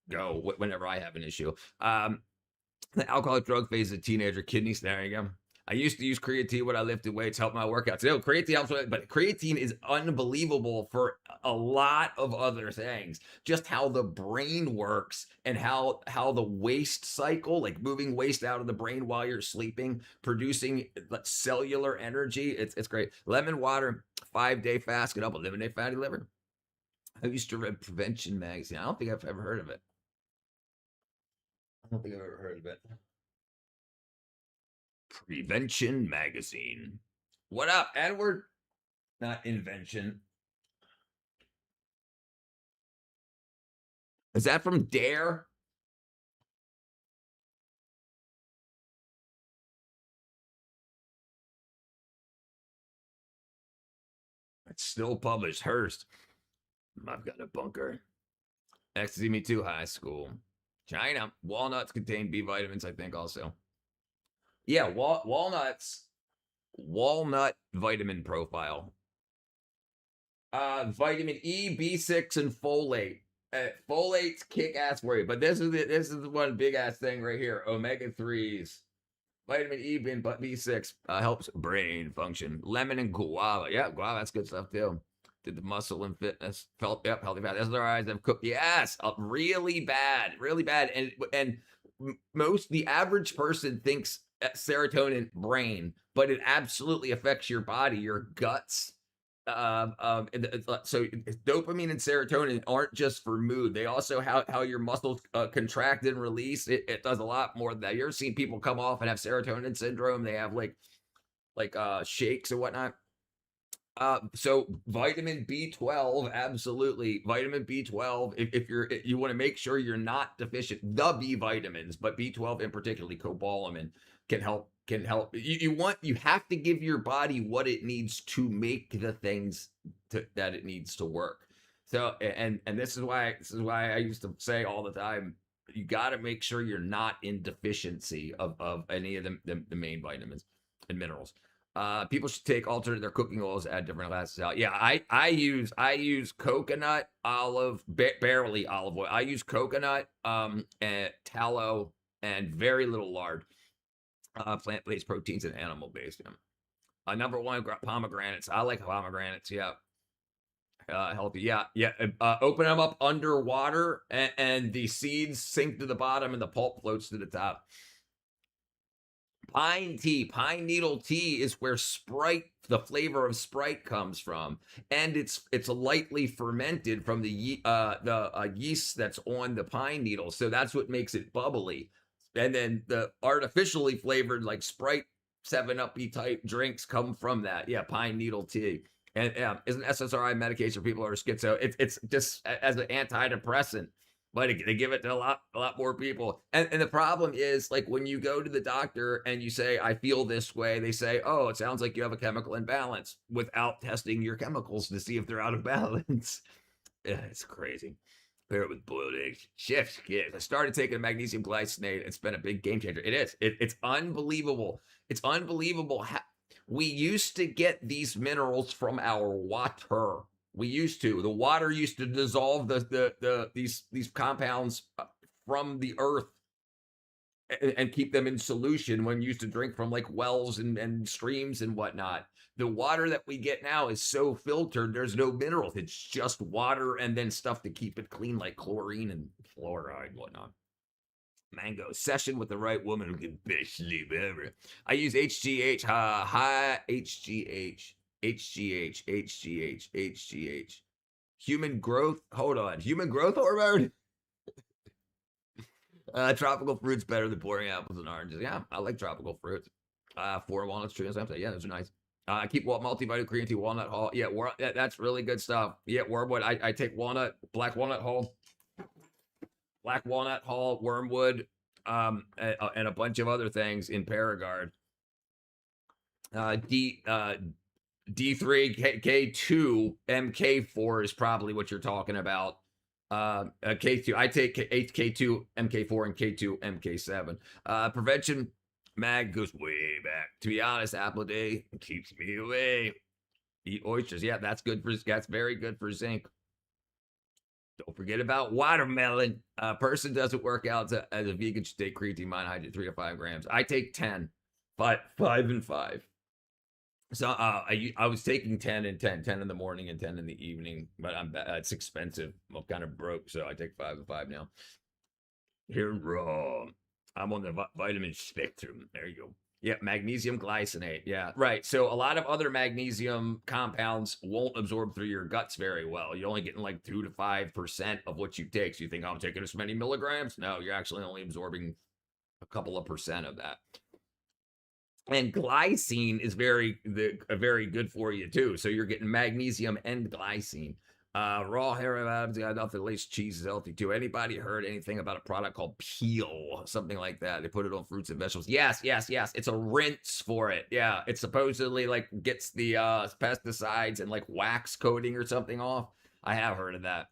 go whenever I have an issue. The alcoholic drug phase as a teenager, kidneys. There you go. I used to use creatine when I lifted weights, help my workouts. No, creatine helps, but creatine is unbelievable for a lot of other things. Just how the brain works and how the waste cycle, like moving waste out of the brain while you're sleeping, producing cellular energy. It's great. Lemon water, 5-day fast can help eliminate fatty liver. I used to read Prevention magazine. I don't think I've ever heard of it. Prevention magazine. What up, Edward? Not invention. Is that from Dare? It's still published. Hearst. I've got a bunker. Ecstasy, me too. High school. China. Walnuts contain B vitamins, I think, also. Yeah, walnuts. Walnut vitamin profile. Vitamin E, B6, and folate. Folate's kick-ass for you. But this is the one big-ass thing right here. Omega-3s. Vitamin E and B6 helps brain function. Lemon and guava. Yeah, guava, that's good stuff, too. Did the muscle and fitness. Healthy fat. SRIs have cooked. Yes, really bad. And the average person thinks serotonin brain, but it absolutely affects your body, your guts. So dopamine and serotonin aren't just for mood. They also how your muscles contract and release. It does a lot more than that. You ever seen people come off and have serotonin syndrome? They have like shakes and whatnot. So vitamin B12, absolutely. Vitamin B12, if you want to make sure you're not deficient, the B vitamins, but B12 in particularly, cobalamin can help. You have to give your body what it needs to make the things that it needs to work. So and this is why I used to say all the time, you got to make sure you're not in deficiency of any of the main vitamins and minerals. People should alternate their cooking oils, add different classes out. Yeah, I use coconut, olive, barely olive oil. I use coconut, and tallow, and very little lard. Plant-based proteins and animal-based. Number one, pomegranates. I like pomegranates. Yeah. Healthy. Yeah. Open them up underwater, and the seeds sink to the bottom, and the pulp floats to the top. Pine tea, pine needle tea is where Sprite, the flavor of Sprite, comes from, and it's lightly fermented from the yeast that's on the pine needle, so that's what makes it bubbly. And then the artificially flavored like Sprite, 7-Up-y type drinks come from that. Yeah, pine needle tea, and is an SSRI medication for people who are schizo. It's just as an antidepressant. But they give it to a lot more people. And the problem is, like, when you go to the doctor and you say, I feel this way, they say, oh, it sounds like you have a chemical imbalance, without testing your chemicals to see if they're out of balance. Yeah, it's crazy. Pair it with boiled eggs. Chef's kiss. I started taking magnesium glycinate. It's been a big game changer. It is. It's unbelievable. It's unbelievable how we used to get these minerals from our water. We used to. The water used to dissolve these compounds from the earth and keep them in solution when used to drink from like wells and streams and whatnot. The water that we get now is so filtered, there's no minerals. It's just water and then stuff to keep it clean, like chlorine and fluoride and whatnot. Mango. Session with the right woman who can best sleep ever. I use HGH, high HGH. HGH. Human growth. Hold on. Human growth hormone? Tropical fruits better than boring apples and oranges. Yeah, I like tropical fruits. 4 walnuts, true. Yeah, those are nice. I keep multivitamin creatine, walnut hull. Yeah, that's really good stuff. Yeah, wormwood. I take black walnut hull, wormwood, and a bunch of other things in Paragard. D3, K2, MK4 is probably what you're talking about. K2, I take K2, MK4, and K2, MK7. Prevention mag goes way back. To be honest, apple a day keeps me away. Eat oysters. Yeah, that's very good for zinc. Don't forget about watermelon. A person doesn't work out as a vegan should take creatine monohydrate 3 to 5 grams. I take 10, 5 and 5. So I was taking 10 and 10 in the morning and 10 in the evening, but it's expensive. I'm kind of broke, so I take 5 and 5 now. Here raw. I'm on the vitamin spectrum. There you go. Yeah, magnesium glycinate. Yeah, right. So a lot of other magnesium compounds won't absorb through your guts very well. You're only getting like 2 to 5% of what you take. So you think, oh, I'm taking this many milligrams? No, you're actually only absorbing a couple of percent of that. And glycine is very good for you too. So you're getting magnesium and glycine. Raw hair atoms, got nothing. At least cheese is healthy too. Anybody heard anything about a product called Peel? Something like that. They put it on fruits and vegetables. Yes. It's a rinse for it. Yeah. It supposedly like gets the pesticides and like wax coating or something off. I have heard of that.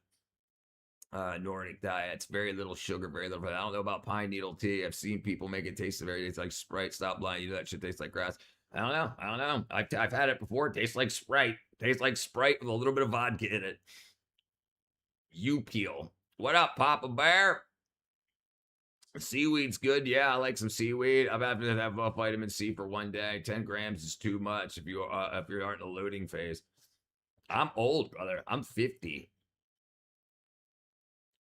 Nordic diets, very little sugar, very little. I don't know about pine needle tea. I've seen people make it taste tastes like Sprite. Stop lying. You know that shit tastes like grass. I don't know. I've had it before. It tastes like Sprite. Tastes like Sprite with a little bit of vodka in it. You Peel. What up, Papa Bear? Seaweed's good. Yeah, I like some seaweed. I'm having to have vitamin C for one day. 10 grams is too much if you aren't in a loading phase. I'm old, brother. I'm 50.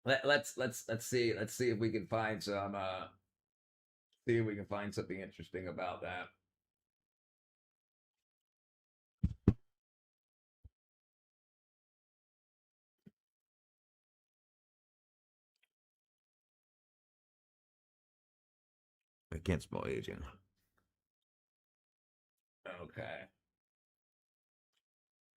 Let's see if we can find some something interesting about that. I can't smell aging.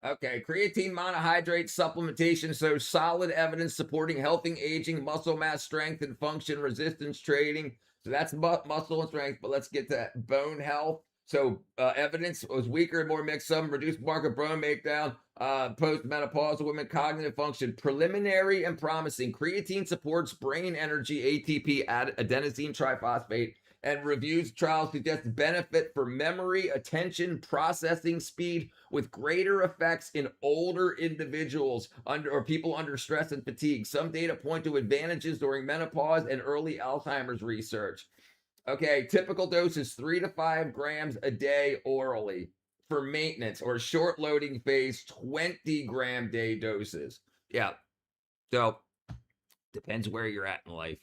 Okay, creatine monohydrate supplementation shows solid evidence supporting healthy aging, muscle mass strength and function, resistance training. So that's muscle and strength, but let's get to bone health. So evidence was weaker and more mixed, some reduced marker bone breakdown, post-menopausal women, cognitive function, preliminary and promising. Creatine supports brain energy, ATP, adenosine triphosphate, and reviews trials suggest benefit for memory, attention, processing speed, with greater effects in older individuals or people under stress and fatigue. Some data point to advantages during menopause and early Alzheimer's research. Okay, typical dose is 3 to 5 grams a day orally. For maintenance or short loading phase, 20-gram day doses. Yeah. So depends where you're at in life.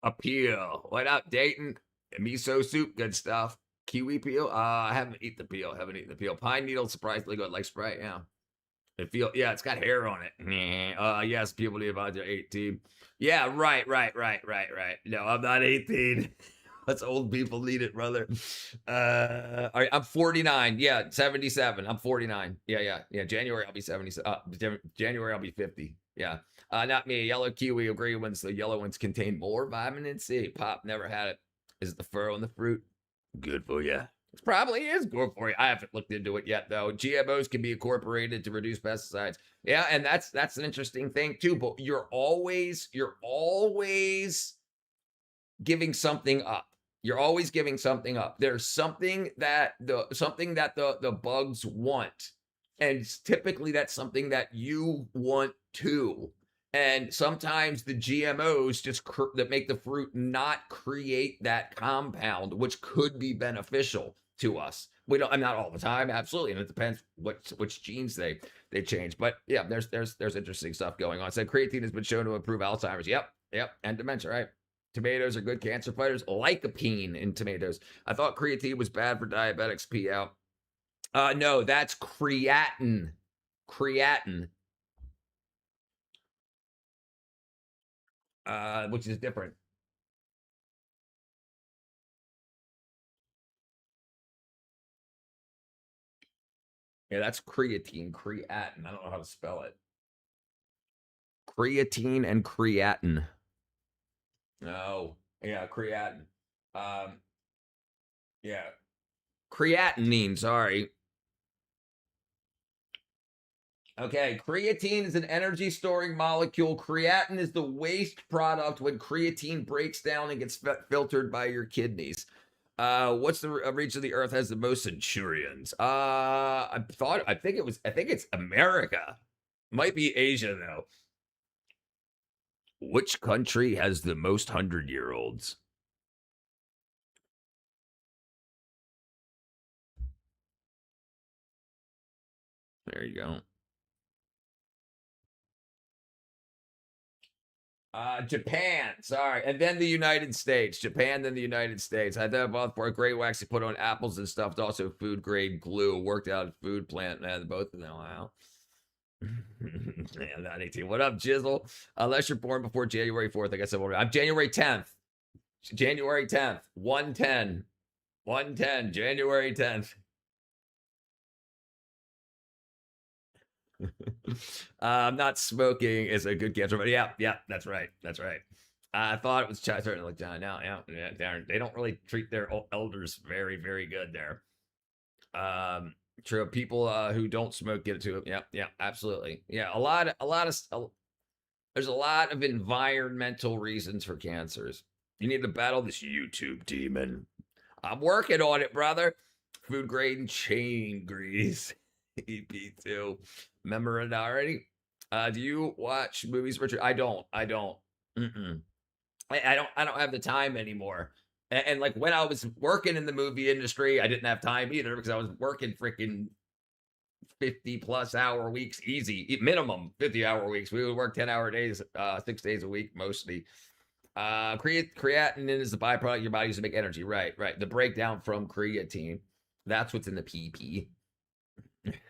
Appeal. What up, Dayton? Miso soup, good stuff. Kiwi peel. I haven't eaten the peel. Pine needle, surprisingly good, like Sprite. Yeah. It's got hair on it. Yes, people need about 18. Yeah, right. No, I'm not 18. That's old people need it, brother. All right, I'm 49. Yeah, 77. I'm 49. Yeah. January I'll be 70. January I'll be 50. Yeah. Not me. Yellow kiwi agree ones. The yellow ones contain more vitamin C. Pop never had it. Is it the fur on the fruit? Good for you. It probably is good for you. I haven't looked into it yet, though. GMOs can be incorporated to reduce pesticides. Yeah, and that's an interesting thing too. But you're always giving something up. You're always giving something up. There's something that the bugs want, and typically that's something that you want too. And sometimes the GMOs that make the fruit not create that compound, which could be beneficial to us. We don't. I'm not all the time, absolutely, and it depends which genes they change. But yeah, there's interesting stuff going on. So creatine has been shown to improve Alzheimer's. Yep, and dementia. Right. Tomatoes are good cancer fighters. Lycopene in tomatoes. I thought creatine was bad for diabetics. Pee out. No, that's creatine. Which is different. Yeah, that's creatine. Creatine. I don't know how to spell it. Creatine and creatine. No. Yeah, creatine. Um, yeah. Creatinine, sorry. Okay, creatine is an energy storing molecule. Creatine is the waste product when creatine breaks down and gets filtered by your kidneys. What's the region of the earth has the most centurions? I think it's America. Might be Asia though. Which country has the most 100-year-olds? There you go. Japan, sorry, and then the United States. Japan, then the United States. I thought both for gray wax they put on apples and stuff. Also, food grade glue worked out at food plant. Man, both of them. Wow. Yeah, not 18. What up, Jizzle? Unless you're born before January 4th, I guess I'm January 10th. January 10th. 110. 110. January 10th. Not smoking is a good cancer, but yeah, that's right. That's right. I thought it was certainly like John. Now, yeah, they don't really treat their elders very, very good there. True. People who don't smoke get it too. Yeah, absolutely. Yeah, there's a lot of environmental reasons for cancers. You need to battle this YouTube demon. I'm working on it, brother. Food grade and chain grease. EP2. Remember it already? Do you watch movies, Richard? I don't. Mm-mm. I don't have the time anymore. And like when I was working in the movie industry, I didn't have time either because I was working freaking 50+ hour weeks, easy, minimum 50-hour weeks. We would work 10-hour days, 6 days a week mostly. Creatinine is the byproduct your body uses to make energy. Right. The breakdown from creatine. That's what's in the PP.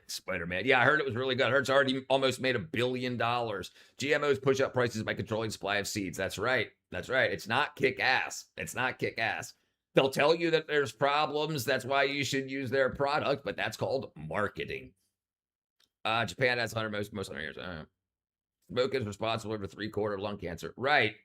Spider-Man. Yeah, I heard it was really good. I heard it's already almost made $1 billion. GMOs push up prices by controlling supply of seeds. That's right. It's not kick ass. They'll tell you that there's problems. That's why you should use their product, but that's called marketing. Japan has 100 most 100 years. Smoke is responsible for 3/4 of lung cancer. Right.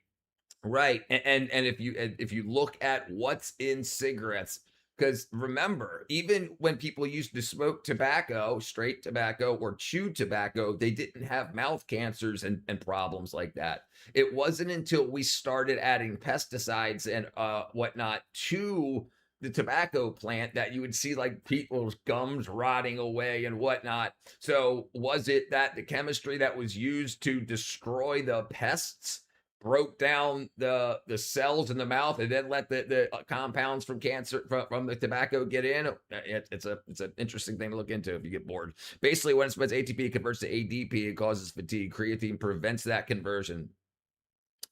And if you look at what's in cigarettes, because remember, even when people used to smoke tobacco, straight tobacco or chew tobacco, they didn't have mouth cancers and problems like that. It wasn't until we started adding pesticides and whatnot to the tobacco plant that you would see like people's gums rotting away and whatnot. So was it that the chemistry that was used to destroy the pests broke down the cells in the mouth and then let the compounds from cancer from the tobacco get in? It's an interesting thing to look into if you get bored. Basically, when it spreads ATP, it converts to ADP. It causes fatigue. Creatine prevents that conversion.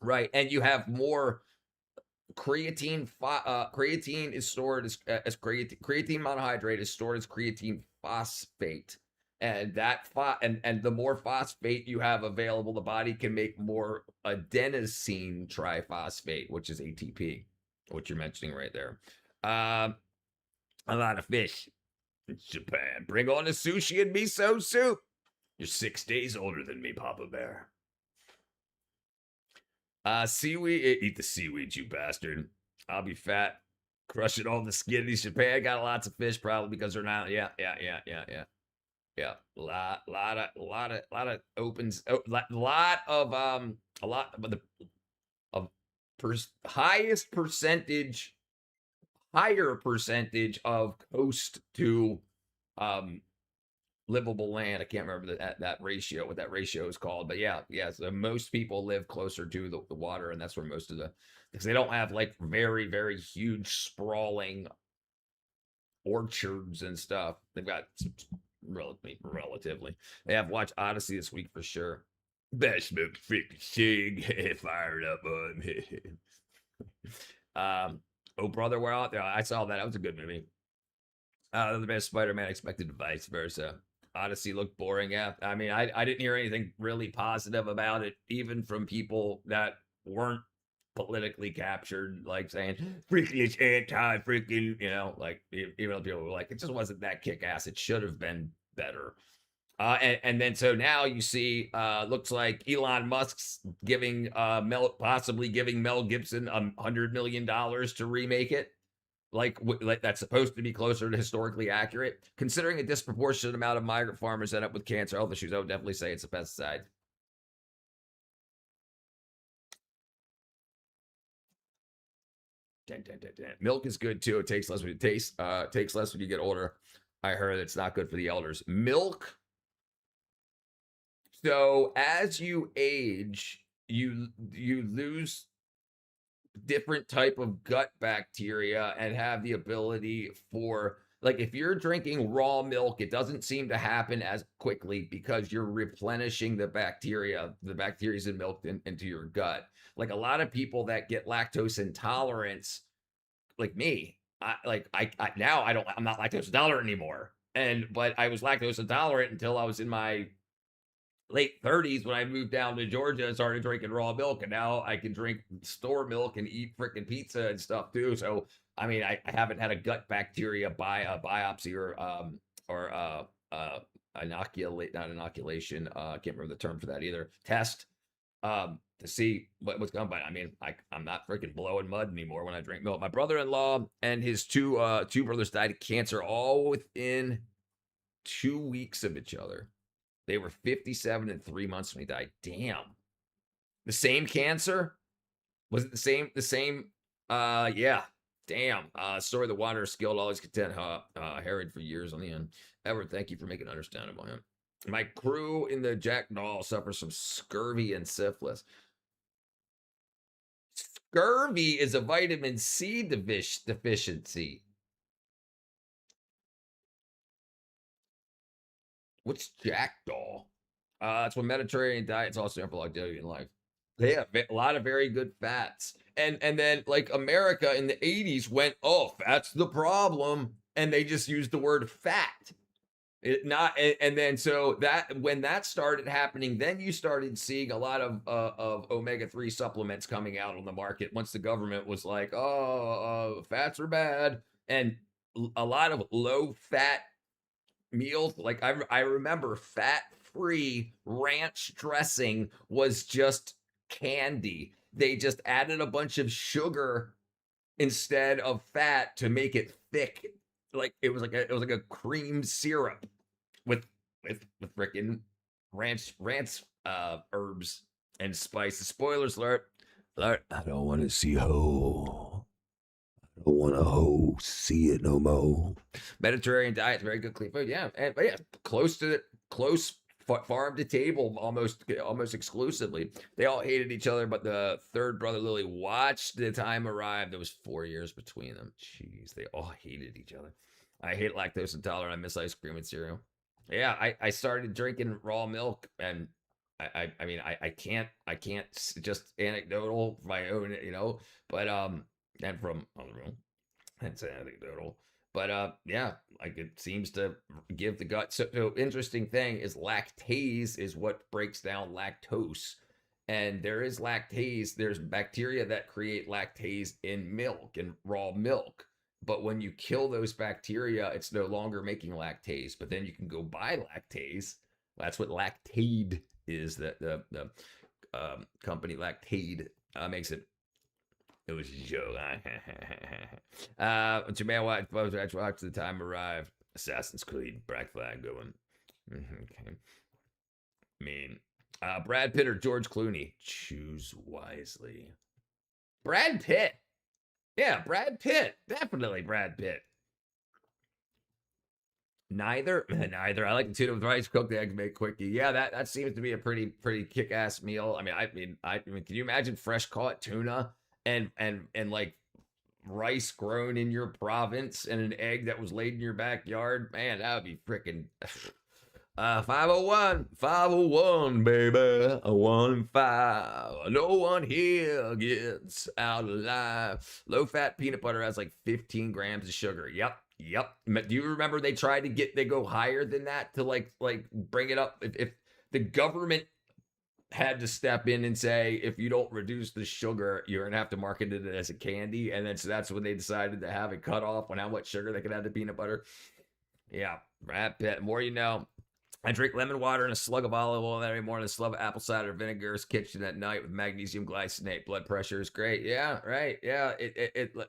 Right, and you have more creatine. Creatine is stored as creatine monohydrate is stored as creatine phosphate. And that and the more phosphate you have available, the body can make more adenosine triphosphate, which is ATP, what you're mentioning right there. A lot of fish. It's Japan. Bring on the sushi and miso soup. You're 6 days older than me, Papa Bear. Seaweed. Eat the seaweed, you bastard. I'll be fat. Crushing all the skinnies. Japan got lots of fish, probably because they're not. Yeah. Yeah, a lot of opens, a lot of higher percentage of coast to livable land. I can't remember that ratio, what that ratio is called, but yeah, so most people live closer to the water, and that's where most of because they don't have like very, very huge sprawling orchards and stuff. They've got relatively. They have watched Odyssey this week for sure. Best smoked freaking cig. Fired up on. Oh brother, we're out there. I saw that. That was a good movie. The best Spider-Man expected vice versa. Odyssey looked boring. Yeah, I mean, I didn't hear anything really positive about it, even from people that weren't politically captured, like saying freaking it's anti freaking, like even though people were like, it just wasn't that kick ass. It should have been better. And then so now you see, looks like Elon Musk's giving possibly giving Mel Gibson $100 million to remake it. Like that's supposed to be closer to historically accurate. Considering a disproportionate amount of migrant farmers end up with cancer, health issues, I would definitely say it's a pesticide. Milk is good too. It takes less when it takes less when you get older. I heard it's not good for the elders. Milk. So as you age, you lose different type of gut bacteria and have the ability for, like, if you're drinking raw milk, it doesn't seem to happen as quickly because you're replenishing the bacteria's in milk into your gut. Like a lot of people that get lactose intolerance, like me, I'm not lactose intolerant anymore. But I was lactose intolerant until I was in my late 30s when I moved down to Georgia and started drinking raw milk, and now I can drink store milk and eat freaking pizza and stuff too. So I mean, I haven't had a gut bacteria biopsy or inoculate, not inoculation. I can't remember the term for that either. Test to see what's going on. I mean, I'm not freaking blowing mud anymore when I drink milk. My brother-in-law and his two brothers died of cancer all within 2 weeks of each other. They were 57 and 3 months when he died. Damn. The same cancer? Was it the same? Yeah. Damn. Story of the water skilled, always content. Herod for years on the end. Edward, thank you for making it understandable. Him. My crew in the Jackdaw suffers from scurvy and syphilis. Scurvy is a vitamin C deficiency. What's Jackdaw? It's when Mediterranean diet's also for longevity in life. They have a lot of very good fats. And then like America in the 80s went, oh, fat's the problem. And they just used the word fat. And then so that when that started happening, then you started seeing a lot of omega-3 supplements coming out on the market once the government was like, fats are bad. And a lot of low-fat meals, like I remember fat-free ranch dressing was just candy. They just added a bunch of sugar instead of fat to make it thick. Like it was like a cream syrup with freaking ranch herbs and spices. Spoilers alert.
I don't want to see hoe. I don't want to hoe see it no more.
Mediterranean diet, very good clean food. Yeah, but yeah, close farm to table almost exclusively. They all hated each other, but the third brother Lily watched the time arrive. There was 4 years between them. Jeez, they all hated each other. I hate lactose intolerant. I miss ice cream and cereal. Yeah, I started drinking raw milk, and I mean I can't just anecdotal my own, but and from other room. That's anecdotal. But yeah, like it seems to give the gut. So interesting thing is lactase is what breaks down lactose. And there is lactase, there's bacteria that create lactase in milk and raw milk. But when you kill those bacteria, it's no longer making lactase. But then you can go buy lactase. That's what Lactaid is. That the company Lactaid makes it. It was a joke. Jermaine watch the time arrive. Assassin's Creed, Black Flag going. Okay. I mean, Brad Pitt or George Clooney? Choose wisely. Brad Pitt. Yeah, Brad Pitt. Definitely Brad Pitt. Neither. I like the tuna with rice, cooked eggs, make quickie. Yeah, that seems to be a pretty kick-ass meal. I mean, can you imagine fresh caught tuna and like rice grown in your province and an egg that was laid in your backyard? Man, that would be freaking 501, baby. 1 and 5. No one here gets out alive. Low-fat peanut butter has like 15 grams of sugar. Yep. Do you remember they tried to they go higher than that to like bring it up? If the government had to step in and say, if you don't reduce the sugar, you're gonna have to market it as a candy, and then so that's when they decided to have it cut off on how much sugar they could add to peanut butter. Yeah, Right, more you know. I drink lemon water and a slug of olive oil every morning, a slug of apple cider vinegar, kitchen at night with magnesium glycinate. Blood pressure is great. Yeah, right. Yeah.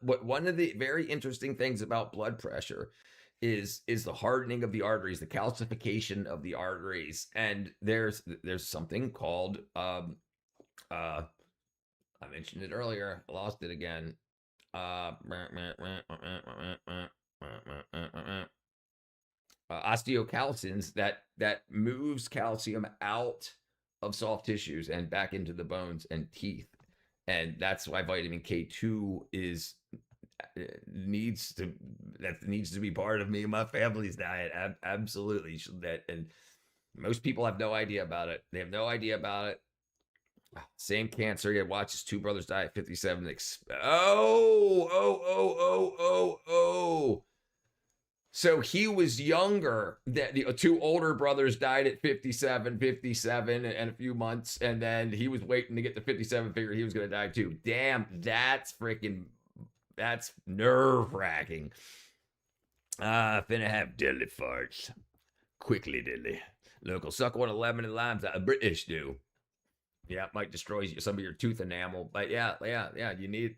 One of the very interesting things about blood pressure is the hardening of the arteries, the calcification of the arteries. And there's something called I mentioned it earlier, I lost it again. Osteocalcins that moves calcium out of soft tissues and back into the bones and teeth, and that's why vitamin K2 is needs to be part of me and my family's diet. Absolutely, that, and most people have no idea about it. They have no idea about it. Same cancer. He had watched his two brothers die at 57. Oh. So he was younger. The two older brothers died at 57 and a few months. And then he was waiting to get to 57, figured he was going to die too. Damn, that's nerve wracking. Finna have deadly farts. Quickly deadly. Local suck one of lemon and limes that a British do. Yeah, it might destroy some of your tooth enamel, but yeah. You need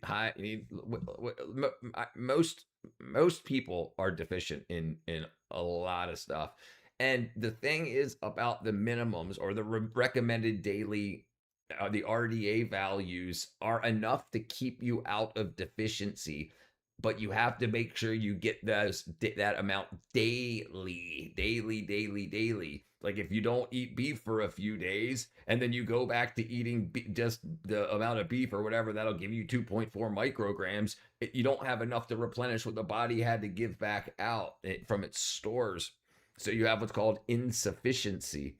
most people are deficient in a lot of stuff, and the thing is about the minimums or the recommended daily, the RDA values are enough to keep you out of deficiency, but you have to make sure you get that amount daily. Like if you don't eat beef for a few days and then you go back to eating just the amount of beef or whatever, that'll give you 2.4 micrograms. You don't have enough to replenish what the body had to give back out from its stores. So you have what's called insufficiency.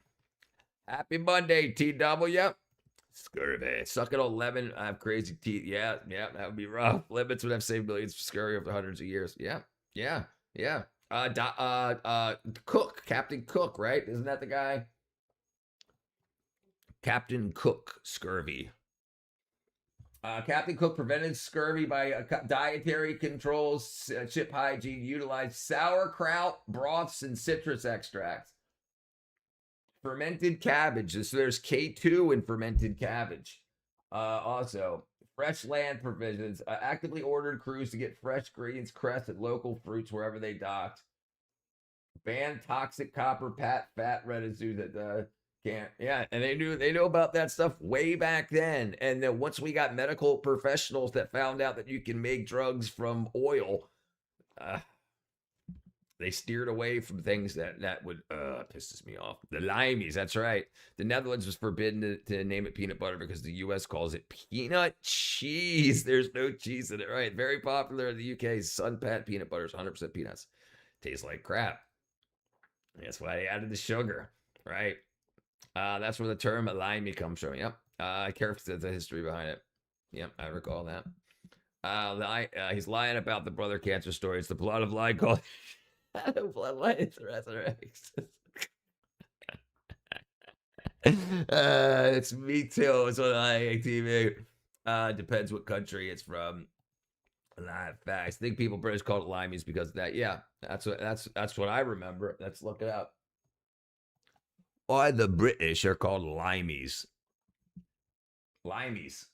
Happy Monday, TW. Scurvy. Sucking on lemon. I have crazy teeth. Yeah, that would be rough. Lemons would have saved millions for scurvy over hundreds of years. Yeah. Cook, Captain Cook, right? Isn't that the guy? Captain Cook, scurvy. Captain Cook prevented scurvy by dietary controls, ship hygiene, utilized sauerkraut, broths, and citrus extracts. Fermented cabbage. So there's K2 in fermented cabbage. Also, fresh land provisions. Actively ordered crews to get fresh greens, cress, and local fruits wherever they docked. Banned toxic copper fat residues that can't. Yeah, and they knew about that stuff way back then. And then once we got medical professionals that found out that you can make drugs from oil, they steered away from things that would pisses me off. The limeys, that's right. The Netherlands was forbidden to name it peanut butter because the U.S. calls it peanut cheese. There's no cheese in it, right? Very popular in the U.K. Sunpat peanut butter is 100% peanuts. Tastes like crap. That's why they added the sugar, right? That's where the term limey comes from. Yep. I care for the history behind it. Yep, I recall that. He's lying about the brother cancer story. It's the plot of lie called Bloodlight Resurrects. It's me too. It's on IATV. Depends what country it's from. Live facts. I think people British call it limeys because of that. Yeah, that's what I remember. Let's look it up. Why the British are called limeys. Limeys.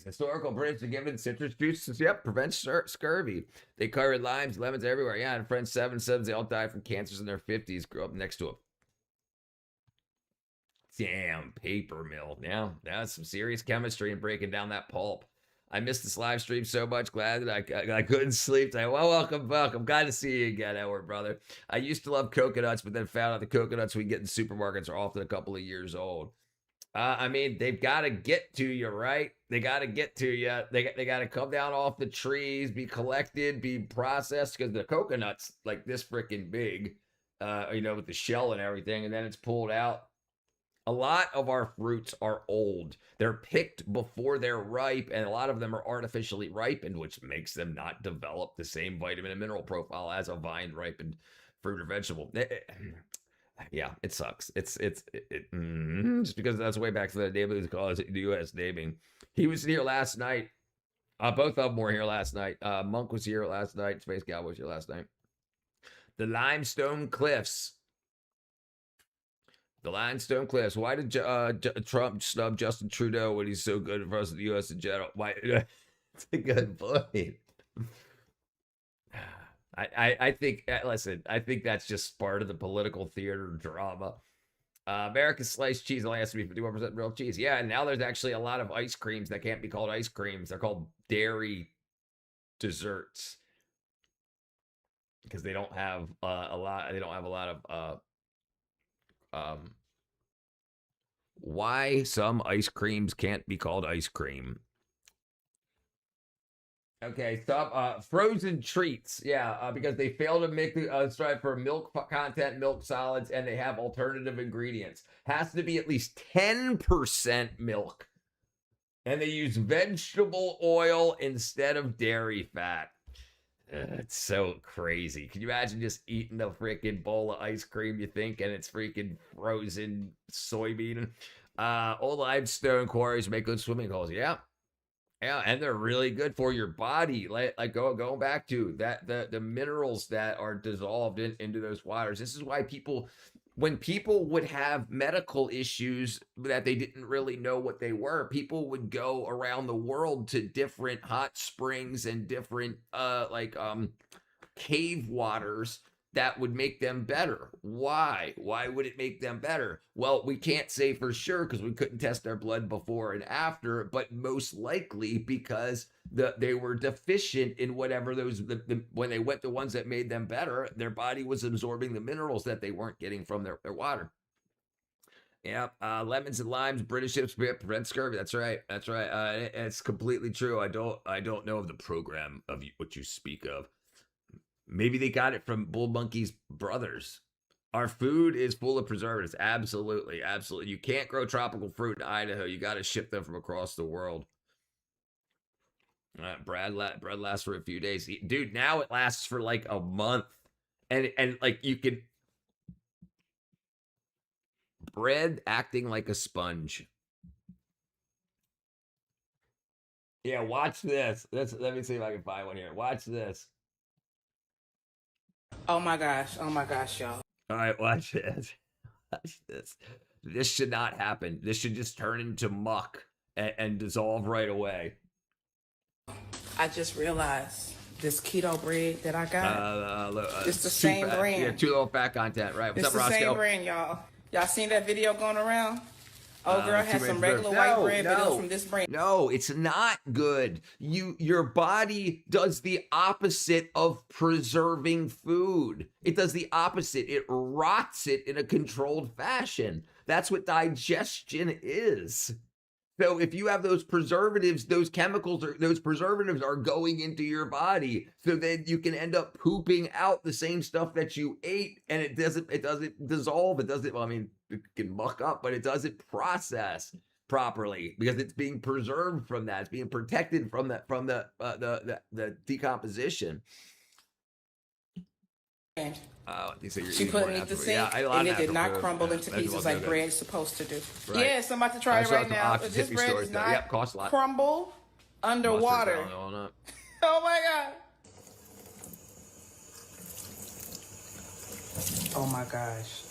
Historical British are given citrus juices. Yep, prevents scurvy. They covered limes, lemons everywhere. Yeah, and French 7 they all died from cancers in their 50s. Grew up next to a damn paper mill. Yeah, that's some serious chemistry and breaking down that pulp. I missed this live stream so much. Glad that I couldn't sleep. Welcome. Glad to see you again, Edward, brother. I used to love coconuts, but then found out the coconuts we get in supermarkets are often a couple of years old. I mean, they've got to get to you, right? They got to get to you. They got to come down off the trees, be collected, be processed, because the coconut's like this freaking big, with the shell and everything, and then it's pulled out. A lot of our fruits are old. They're picked before they're ripe, and a lot of them are artificially ripened, which makes them not develop the same vitamin and mineral profile as a vine-ripened fruit or vegetable. Yeah, it sucks. It's just because that's way back to the neighborhood college, the U.S. naming. He was here last night Both of them were here last night. Monk was here last night. Space Cowboy was here last night. The Limestone Cliffs. The Limestone Cliffs. Why did Trump snub Justin Trudeau when he's so good for us in the U.S. in general? Why? It's a good point. I think, listen, I think that's just part of the political theater drama. America's sliced cheese only has to be 51% real cheese. Yeah, and now there's actually a lot of ice creams that can't be called ice creams. They're called dairy desserts because they don't have a lot. They don't have a lot of why some ice creams can't be called ice cream. Okay, stop. Frozen treats. Yeah, because they fail to make the strive for milk content, milk solids, and they have alternative ingredients. Has to be at least 10% milk. And they use vegetable oil instead of dairy fat. It's so crazy. Can you imagine just eating a freaking bowl of ice cream, you think, and it's freaking frozen soybean? Old limestone quarries make good swimming holes. Yeah. Yeah, and they're really good for your body. Like going back to that, the minerals that are dissolved into those waters. This is why people, when people would have medical issues that they didn't really know what they were, people would go around the world to different hot springs and different cave waters that would make them better. Why? Why would it make them better? Well, we can't say for sure because we couldn't test their blood before and after, but most likely because they were deficient in whatever those, when they went to ones that made them better, their body was absorbing the minerals that they weren't getting from their water. Yeah, lemons and limes, British hips prevent scurvy. That's right. That's right. It's completely true. I don't know of the program of what you speak of. Maybe they got it from Bull Monkey's brothers. Our food is full of preservatives. Absolutely. Absolutely. You can't grow tropical fruit in Idaho. You got to ship them from across the world. Bread lasts for a few days. Dude, now it lasts for like a month. And like you can... Bread acting like a sponge. Yeah, watch this. Let me see if I can find one here. Watch this.
Oh my gosh, y'all.
All right, watch this. Watch this. This should not happen. This should just turn into muck and dissolve right away.
I just realized this keto bread that I got. It's the same brand.
Yeah, too low fat content, right? What's
it's
up, Roscoe?
It's the same brand, y'all. Y'all seen that video going around? Oh, girl has some regular white bread, but it was from this brand.
No, it's not good. Your body does the opposite of preserving food. It does the opposite. It rots it in a controlled fashion. That's what digestion is. So if you have those preservatives, those chemicals, those preservatives are going into your body. So then you can end up pooping out the same stuff that you ate, and it doesn't dissolve. It doesn't, well, I mean, it can muck up, but it doesn't process properly because it's being preserved from that. It's being protected from that, from the decomposition.
She put it in the sink, and it did not crumble into pieces like bread is supposed to do. Right. Yes, I'm about to try it right now. This bread does not crumble underwater. Oh my God. Oh my gosh.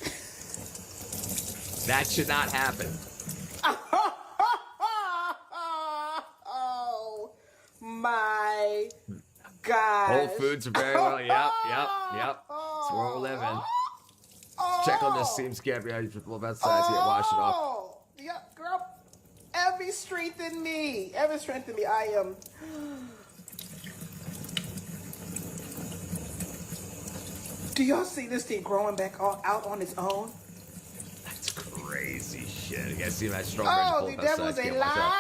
That should not happen.
Oh my God.
Whole Foods are very well. Yep. That's where we're living. Check on this seam scab. Yeah, you just love that size here. Wash it off.
Yeah, girl. Every strength in me. I am. Do y'all see this thing growing back out on its own?
That's crazy shit. You guys see that strong?
Oh, the devil's a liar.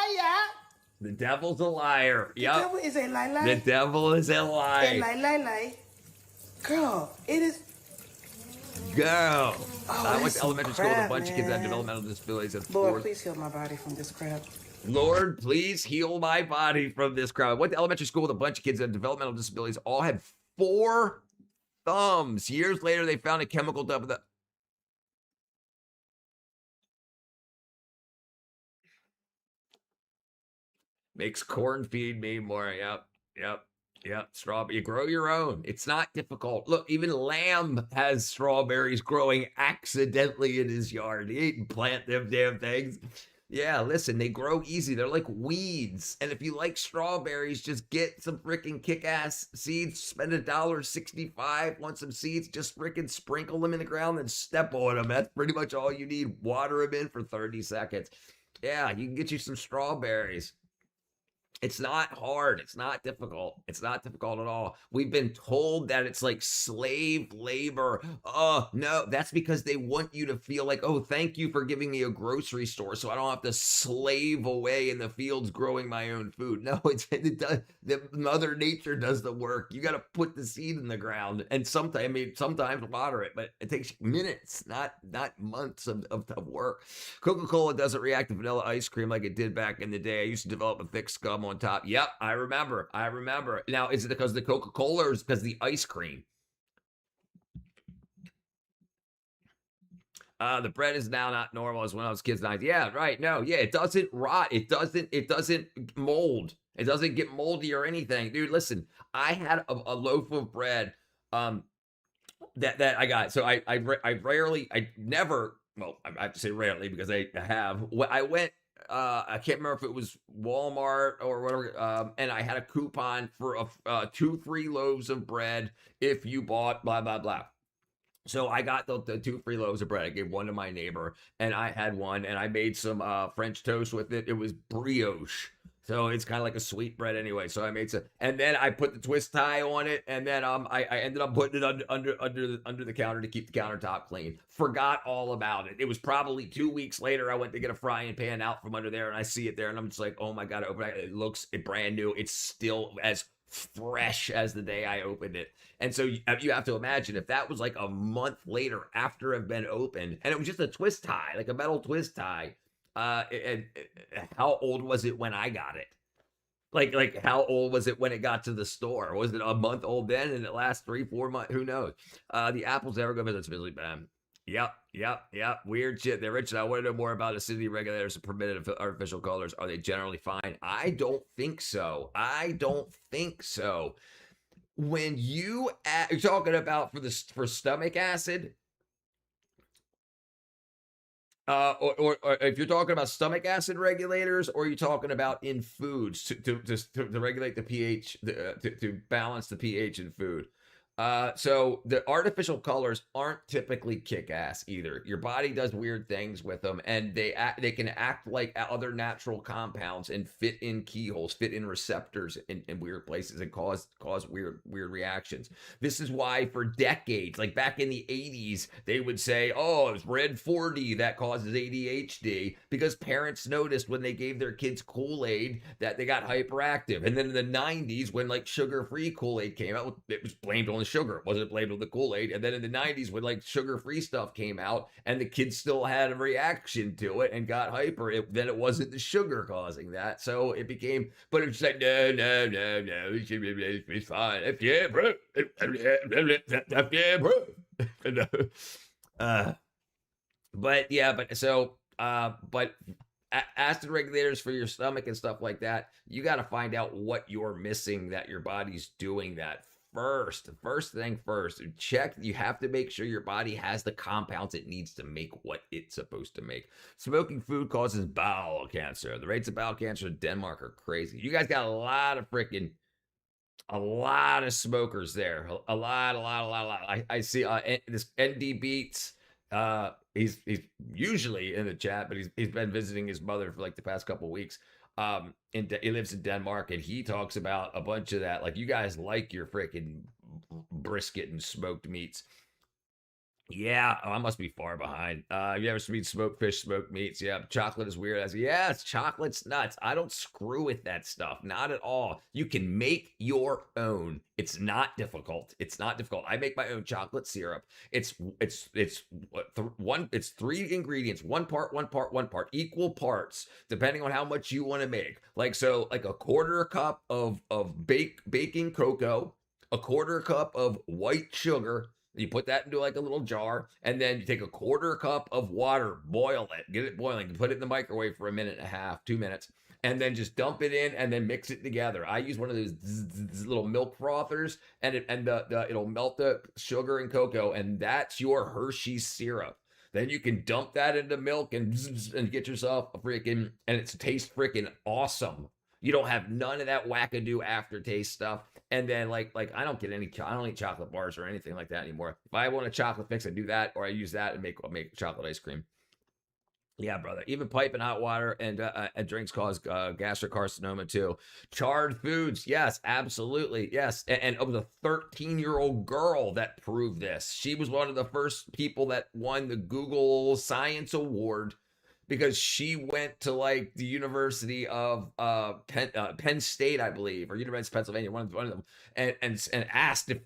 The devil's a liar. Yep.
The devil is a lie.
The devil is a lie.
A lie. Girl, it is.
Girl. I went to elementary school with a bunch of kids that had developmental disabilities.
Lord, please heal my body from this crap.
Lord, please heal my body from this crap. I went to elementary school with a bunch of kids that had developmental disabilities. All had 4 thumbs. Years later, they found a chemical dump that. Makes corn feed me more. Yep. Strawberry. You grow your own. It's not difficult. Look, even Lamb has strawberries growing accidentally in his yard. He ain't plant them damn things. Yeah, listen, they grow easy. They're like weeds. And if you like strawberries, just get some freaking kick-ass seeds. Spend $1.65. Want some seeds? Just freaking sprinkle them in the ground and step on them. That's pretty much all you need. Water them in for 30 seconds. Yeah, you can get you some strawberries. It's not hard. It's not difficult. It's not difficult at all. We've been told that it's like slave labor. Oh, no, that's because they want you to feel like, oh, thank you for giving me a grocery store so I don't have to slave away in the fields growing my own food. No, it does. The Mother Nature does the work. You got to put the seed in the ground and sometimes water it, but it takes minutes, not months of work. Coca-Cola doesn't react to vanilla ice cream like it did back in the day. I used to develop a thick scum on top. Yep, I remember. Now, is it because of the Coca-Cola or is it because of the ice cream? The bread is now not normal as when I was kids. Yeah, right. No, yeah, it doesn't rot. It doesn't mold. It doesn't get moldy or anything. Dude, listen, I had a loaf of bread that I got. So I never, well, I have to say rarely because I have. I went, I can't remember if it was Walmart or whatever, and I had a coupon for 2 free loaves of bread if you bought blah, blah, blah. So I got the 2 free loaves of bread. I gave one to my neighbor, and I had one, and I made some French toast with it. It was brioche. So it's kind of like a sweet bread anyway. So I made some, and then I put the twist tie on it, and then I ended up putting it under the counter to keep the countertop clean. Forgot all about it. It was probably 2 weeks later. I went to get a frying pan out from under there, and I see it there, and I'm just like, oh my god! It looks brand new. It's still as fresh as the day I opened it. And so you have to imagine if that was like a month later after it had been opened, and it was just a twist tie, like a metal twist tie. How old was it when I got it? Like how old was it when it got to the store? Was it a month old then and it lasts 3-4 months? Who knows? The apples ever go visit Fizzly Bam. Yep. Weird shit. They're rich. I want to know more about acidity regulators and permitted artificial colors. Are they generally fine? I don't think so. When you're talking about for stomach acid, or if you're talking about stomach acid regulators, or you're talking about in foods to regulate the pH, to balance the pH in food. So the artificial colors aren't typically kick-ass either. Your body does weird things with them, and they can act like other natural compounds and fit in keyholes, fit in receptors in weird places and cause weird reactions. This is why for decades, like back in the 80s, they would say, oh, it's red 40 that causes ADHD, because parents noticed when they gave their kids Kool-Aid that they got hyperactive. And then in the 90s, when like sugar-free Kool-Aid came out, it was blamed on the sugar. It wasn't blamed on the Kool-Aid. And then in the 90s, when like sugar-free stuff came out and the kids still had a reaction to it and got hyper, then it wasn't the sugar causing that. So it became, but it's like, no, it's fine. Yeah, bro. Yeah, bro. But acid regulators for your stomach and stuff like that, you got to find out what you're missing that your body's doing that. First thing first, check. You have to make sure your body has the compounds it needs to make what it's supposed to make. Smoking food causes bowel cancer. The rates of bowel cancer in Denmark are crazy. You guys got a lot of smokers there. A lot. I see this ND Beats. He's usually in the chat, but he's been visiting his mother for like the past couple weeks. He lives in Denmark, and he talks about a bunch of that. Like, you guys like your freaking brisket and smoked meats. Yeah, I must be far behind. You ever seen smoked fish, smoked meats? Yeah, chocolate is weird. Yes, chocolate's nuts. I don't screw with that stuff. Not at all. You can make your own. It's not difficult. I make my own chocolate syrup. It's 3 ingredients, one part, equal parts, depending on how much you want to make. Like, so like a 1/4 cup of baking cocoa, a 1/4 cup of white sugar. You put that into like a little jar, and then you take a 1/4 cup of water, boil it, get it boiling, put it in the microwave for 1.5 minutes, 2 minutes. and then just dump it in and then mix it together. I use one of those little milk frothers, and it'll melt the sugar and cocoa, and that's your Hershey's syrup. Then you can dump that into milk and get yourself a freaking, and it tastes freaking awesome. You don't have none of that wackadoo aftertaste stuff. And then I don't eat chocolate bars or anything like that anymore. If I want a chocolate fix, I do that, or I use that and make chocolate ice cream. Yeah, brother. Even piping hot water and drinks cause gastric carcinoma too. Charred foods, yes, absolutely, yes. And it was a 13-year-old girl that proved this. She was one of the first people that won the Google Science Award because she went to the University of Penn State, I believe, or University of Pennsylvania, one of them, and asked if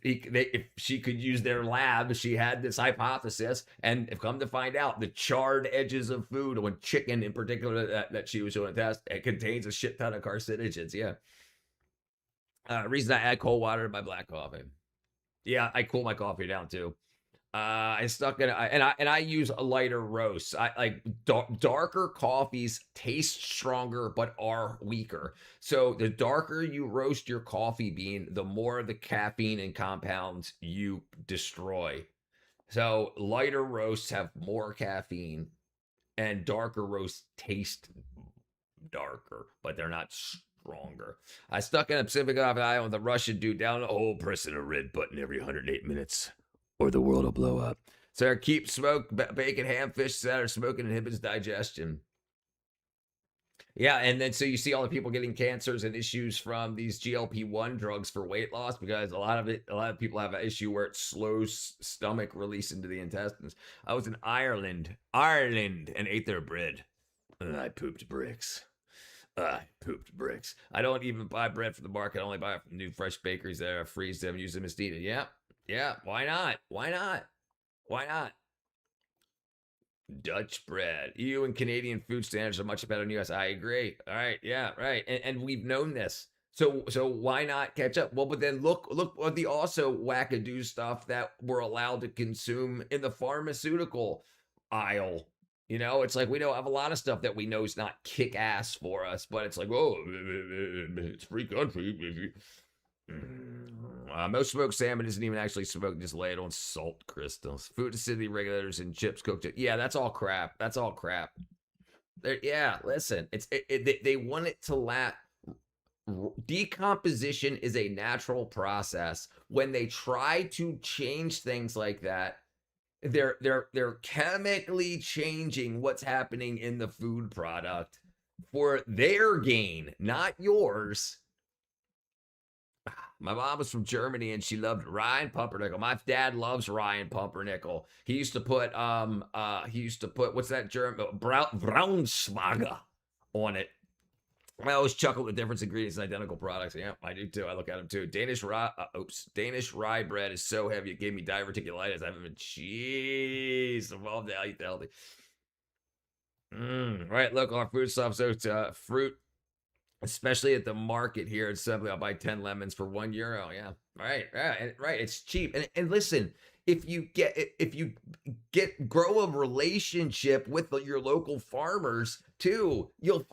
she could use their lab. She had this hypothesis, and come to find out, the charred edges of food, when chicken in particular that she was doing a test, it contains a shit ton of carcinogens. Yeah. Reason I add cold water to my black coffee. Yeah, I cool my coffee down too. I stuck in, and I use a lighter roast. I like darker coffees taste stronger but are weaker. So the darker you roast your coffee bean, the more the caffeine and compounds you destroy. So lighter roasts have more caffeine, and darker roasts taste darker, but they're not stronger. I stuck in a Pacific Island with a Russian dude down the hole, pressing a red button every 108 minutes. Or the world will blow up. So keep smoke, bacon, ham, fish, etc. Smoking inhibits digestion. Yeah, and then so you see all the people getting cancers and issues from these GLP-1 drugs for weight loss, because a lot of people have an issue where it slows stomach release into the intestines. I was in Ireland, and ate their bread. And I pooped bricks. I don't even buy bread from the market. I only buy it from new fresh bakeries that freeze them and use them as needed. Yeah, why not? Dutch bread. EU and Canadian food standards are much better than US. I agree. All right, yeah, right. And we've known this. So why not catch up? Well, but then look at the also wackadoo stuff that we're allowed to consume in the pharmaceutical aisle. It's like we don't have a lot of stuff that we know is not kick ass for us, but it's like, oh, it's free country. Most smoked salmon isn't even actually smoked, just lay it on salt crystals. Food acidity regulators and chips cooked it. Yeah, that's all crap. Yeah, listen, they want it to last. Decomposition is a natural process. When they try to change things like that, they're chemically changing what's happening in the food product for their gain, not yours. My mom was from Germany and she loved rye and pumpernickel. My dad loves rye and pumpernickel. He used to put what's that German Braunschweiger on it. I always chuckle at the different ingredients and identical products. Yeah, I do too. I look at them too. Danish rye bread is so heavy it gave me diverticulitis. I haven't been evolved to eat healthy. Right, look, our food stuff. So fruit. Especially at the market here, it's simply I'll buy 10 lemons for €1. Yeah, right. It's cheap. And listen, if you grow a relationship with your local farmers too, you'll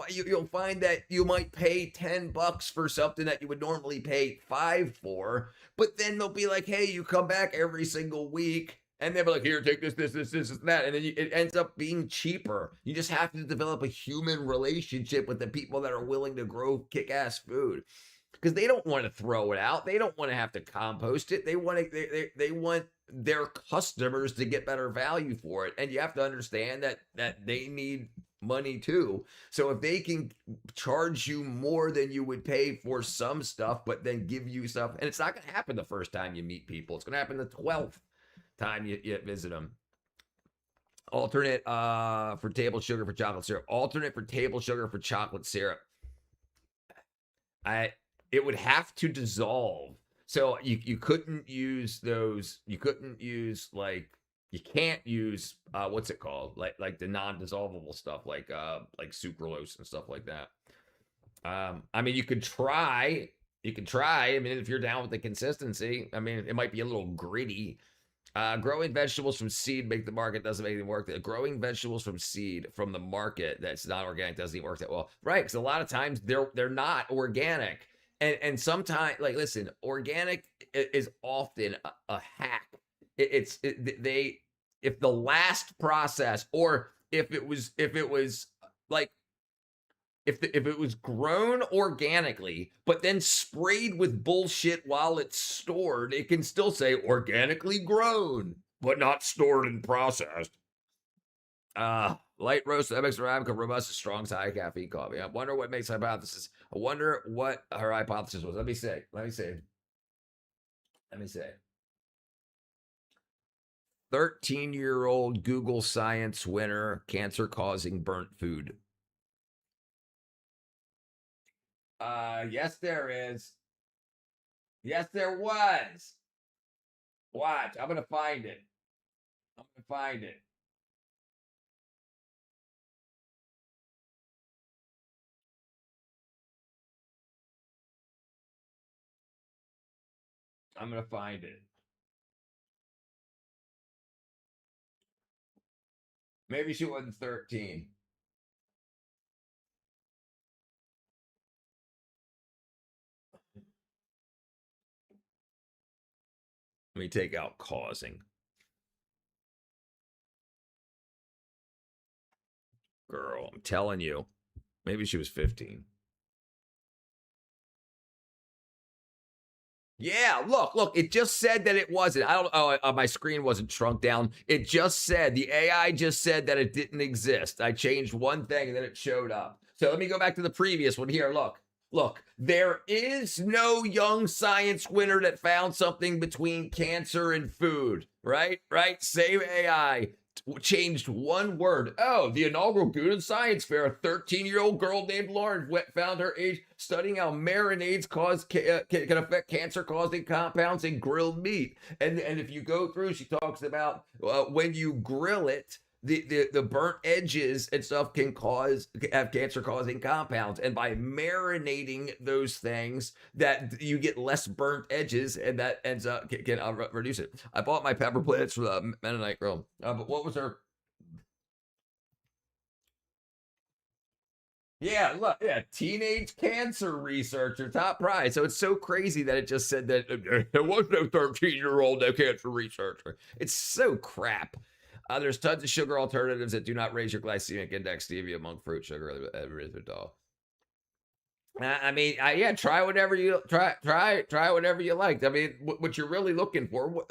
find that you might pay $10 for something that you would normally pay $5 for, but then they'll be like, hey, you come back every single week. And they'll be like, here, take this, and that. And then it ends up being cheaper. You just have to develop a human relationship with the people that are willing to grow kick-ass food. Because they don't want to throw it out. They don't want to have to compost it. They want their customers to get better value for it. And you have to understand that they need money too. So if they can charge you more than you would pay for some stuff, but then give you stuff, and it's not going to happen the first time you meet people. It's going to happen the 12th time you visit them. Alternate for table sugar for chocolate syrup. Alternate for table sugar for chocolate syrup. It would have to dissolve. So you couldn't use those. You couldn't use you can't use what's it called? Like the non-dissolvable stuff like sucralose and stuff like that. I mean, you could try. I mean, if you're down with the consistency, I mean, it might be a little gritty. Growing vegetables from seed make the market doesn't make anything work. Growing vegetables from seed from the market that's not organic doesn't even work that well, right? Because a lot of times they're not organic, and sometimes like listen, organic is often a hack. They if the last process or if it was like if it was grown organically, but then sprayed with bullshit while it's stored, it can still say organically grown, but not stored and processed. Light roast that makes Arabica robust, strong, high caffeine coffee. I wonder what makes hypothesis. I wonder what her hypothesis was. Let me see. 13-year-old Google Science winner, cancer-causing burnt food. Yes, there is. Yes, there was. Watch. I'm going to find it. I'm going to find it. Maybe she wasn't 13. Let me take out causing. Girl, I'm telling you. Maybe she was 15. Yeah, look, it just said that it wasn't. My screen wasn't shrunk down. It just said, the AI just said that it didn't exist. I changed one thing and then it showed up. So let me go back to the previous one here. Look, there is no young science winner that found something between cancer and food, right? Same AI. Changed one word. Oh, the inaugural Good in Science Fair, a 13-year-old girl named Lauren found her age studying how marinades can affect cancer-causing compounds in grilled meat. And if you go through, she talks about when you grill it, the burnt edges and stuff can have cancer-causing compounds, and by marinating those things, that you get less burnt edges, and that ends up can reduce it. I bought my pepper plants for the Mennonite Grill, but what was her? Yeah, look, teenage cancer researcher, top prize. So it's so crazy that it just said that there was no 13-year-old no cancer researcher. It's so crap. There's tons of sugar alternatives that do not raise your glycemic index. Stevia, monk fruit, sugar, erythritol. Try whatever you try whatever you like. I mean, what you're really looking for,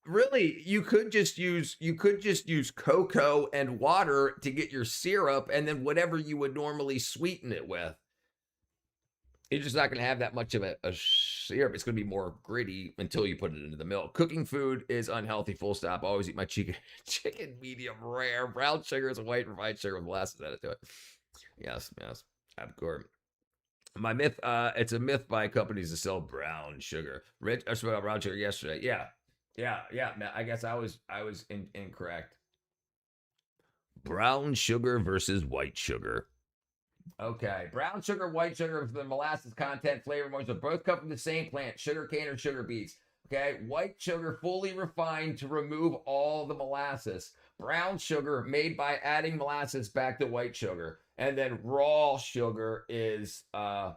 really, you could just use cocoa and water to get your syrup, and then whatever you would normally sweeten it with. You're just not going to have that much of a syrup. It's going to be more gritty until you put it into the milk. Cooking food is unhealthy, full stop. I always eat my chicken medium rare. Brown sugar is a white refined sugar with molasses added to it. Yes. Abcore. My myth, it's a myth by companies to sell brown sugar. I spoke about brown sugar yesterday. Yeah. I guess I was incorrect. Brown sugar versus white sugar. Okay, brown sugar, white sugar, the molasses content, flavor, moisture, both come from the same plant, sugar cane or sugar beets. Okay, white sugar fully refined to remove all the molasses. Brown sugar made by adding molasses back to white sugar, and then raw sugar is right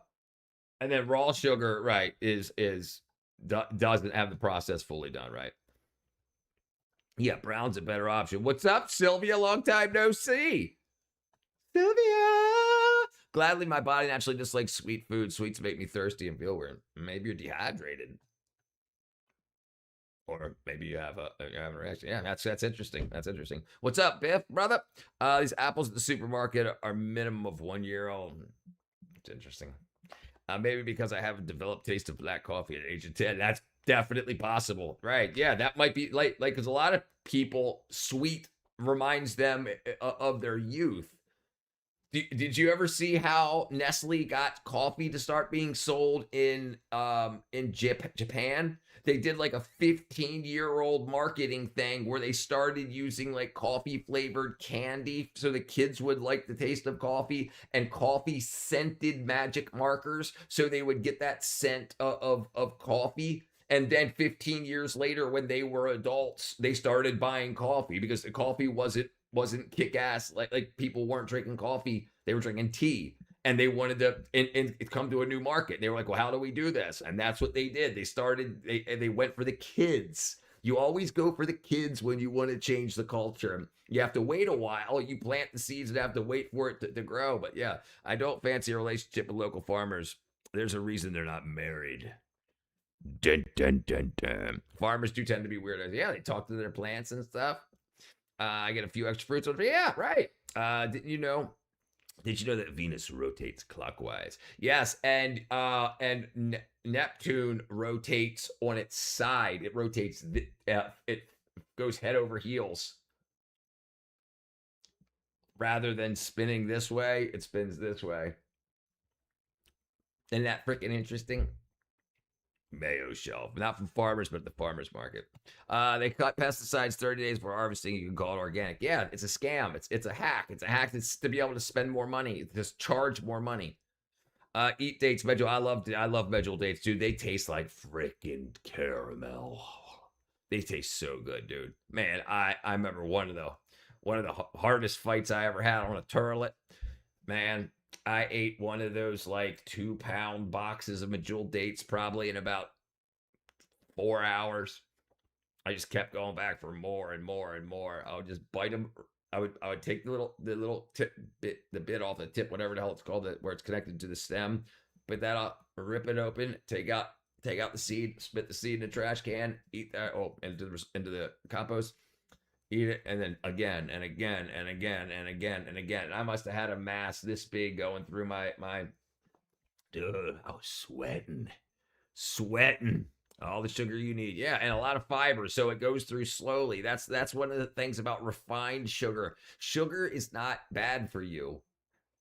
doesn't have the process fully done right. Yeah, brown's a better option. What's up, Sylvia? Long time no see. Sylvia. Gladly, my body naturally dislikes sweet food. Sweets make me thirsty and feel weird. Maybe you're dehydrated. Or maybe you have a reaction. Yeah, that's interesting. That's interesting. What's up, Biff, brother? These apples at the supermarket are minimum of 1 year old. It's interesting. Maybe because I have a developed taste of black coffee at age of 10. That's definitely possible. Right. Yeah, that might be like because a lot of people, sweet reminds them of their youth. Did you ever see how Nestle got coffee to start being sold in Japan? They did like a 15-year-old marketing thing where they started using like coffee flavored candy so the kids would like the taste of coffee, and coffee scented magic markers so they would get that scent of coffee. And then 15 years later, when they were adults, they started buying coffee because the coffee wasn't kick-ass. Like people weren't drinking coffee, they were drinking tea. And they wanted to and come to a new market. They were like, well, how do we do this? And that's what they did. They went for the kids. You always go for the kids when you want to change the culture. You have to wait a while. You plant the seeds and have to wait for it to grow. But yeah, I don't fancy a relationship with local farmers. There's a reason they're not married. Dun, dun, dun, dun. Farmers do tend to be weird. Yeah, they talk to their plants and stuff. I get a few extra fruits. Yeah, right. Did you know that Venus rotates clockwise? Yes, and Neptune rotates on its side. It rotates. It goes head over heels. Rather than spinning this way, it spins this way. Isn't that freaking interesting? Mayo shelf, not from farmers, but the farmers market. They cut pesticides 30 days before harvesting. You can call it organic. Yeah, it's a scam. It's a hack. It's a hack that's to be able to spend more money, just charge more money. Eat dates, medjool. I love medjool dates, dude. They taste like freaking caramel. They taste so good, dude. Man, I remember one of the hardest fights I ever had on a turlet. Man, I ate one of those like 2-pound boxes of medjool dates probably in about 4 hours. I just kept going back for more and more and more. I would just bite them. I would take the little bit off the tip, whatever the hell it's called, where it's connected to the stem. Put that up, rip it open, take out the seed, spit the seed in the trash can, eat that. Into the compost. Eat it, and then again and again and again and again and again. And I must have had a mass this big going through my. Dude, I was sweating. All the sugar you need, yeah, and a lot of fiber, so it goes through slowly. That's one of the things about refined sugar. Sugar is not bad for you.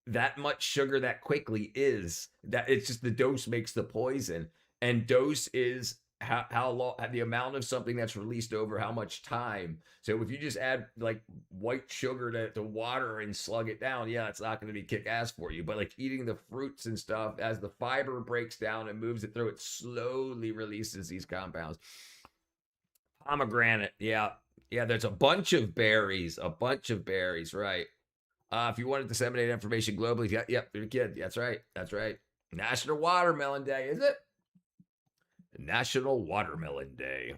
That much sugar that quickly is that it's just the dose makes the poison, and dose is how long, the amount of something that's released over how much time. So if you just add like white sugar to water and slug it down, yeah, it's not going to be kick ass for you. But like eating the fruits and stuff, as the fiber breaks down and moves it through, it slowly releases these compounds. Pomegranate, yeah, there's a bunch of berries, right? If you want to disseminate information globally, yep, you're a kid. That's right. National Watermelon Day, is it? National Watermelon Day.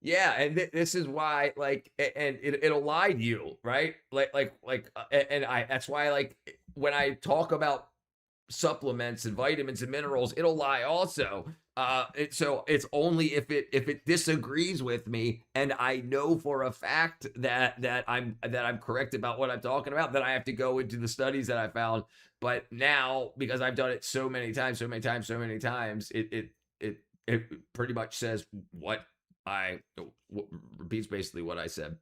Yeah, and this is why, like, and it'll lie to you, right? That's why, like, when I talk about supplements and vitamins and minerals, it'll lie also. So it's only if it disagrees with me, and I know for a fact that I'm correct about what I'm talking about, that I have to go into the studies that I found. But now, because I've done it so many times, it pretty much says what repeats basically what I said.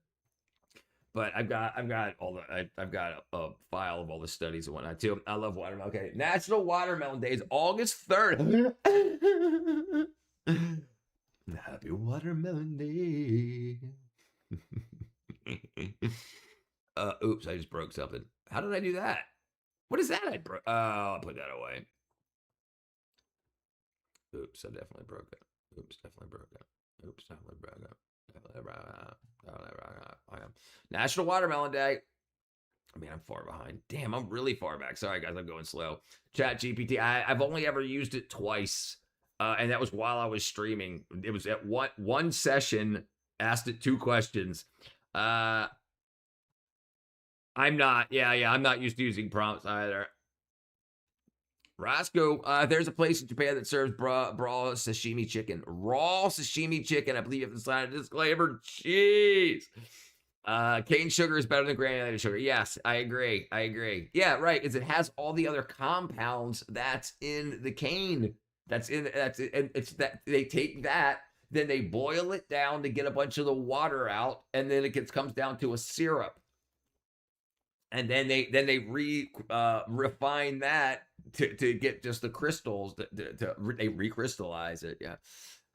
But I've got a file of all the studies and whatnot too. I love watermelon. Okay, National Watermelon Day is August 3rd. Happy Watermelon Day. Oops, I just broke something. How did I do that? What is that? I'll put that away. Oops, I definitely broke it. National Watermelon Day. I mean, I'm far behind. Damn, I'm really far back. Sorry, guys, I'm going slow. Chat GPT. I've only ever used it twice, and that was while I was streaming. It was at one session. Asked it 2 questions. I'm not. I'm not used to using prompts either. Roscoe, there's a place in Japan that serves raw sashimi chicken. Raw sashimi chicken. I believe you have to sign a disclaimer. Jeez. Cane sugar is better than granulated sugar. Yes, I agree. Yeah, right. It has all the other compounds that's in the cane. It's that they take that, then they boil it down to get a bunch of the water out, and then it comes down to a syrup. And then they refine that to get just the crystals. They recrystallize it. Yeah.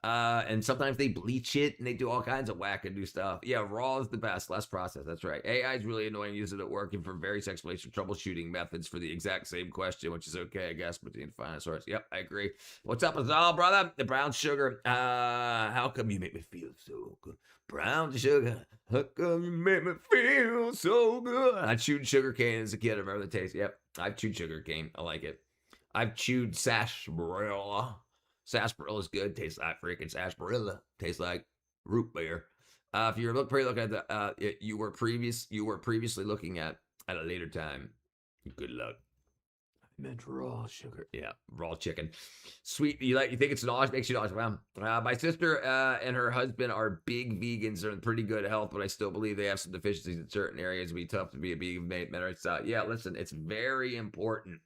And sometimes they bleach it and they do all kinds of wackadoo stuff. Yeah, raw is the best, less processed. That's right. AI is really annoying. Use it at work and for various explanation troubleshooting methods for the exact same question, which is okay, I guess, between the finest source. Yep, I agree. What's up, Azal, brother? The brown sugar. How come you make me feel so good? Brown sugar. How come you make me feel so good? I chewed sugar cane as a kid. I remember the taste. Yep, I've chewed sugar cane. I like it. I've chewed sarsaparilla. Sarsaparilla is good. Tastes like freaking sarsaparilla. Tastes like root beer. If you're looking at the, you were previously looking at a later time. Good luck. I meant raw sugar. Yeah, raw chicken. Sweet. You think it's nauseous? Makes you nauseous. Well, my sister and her husband are big vegans. They're in pretty good health, but I still believe they have some deficiencies in certain areas. It'd be tough to be a vegan. Yeah, listen, it's very important.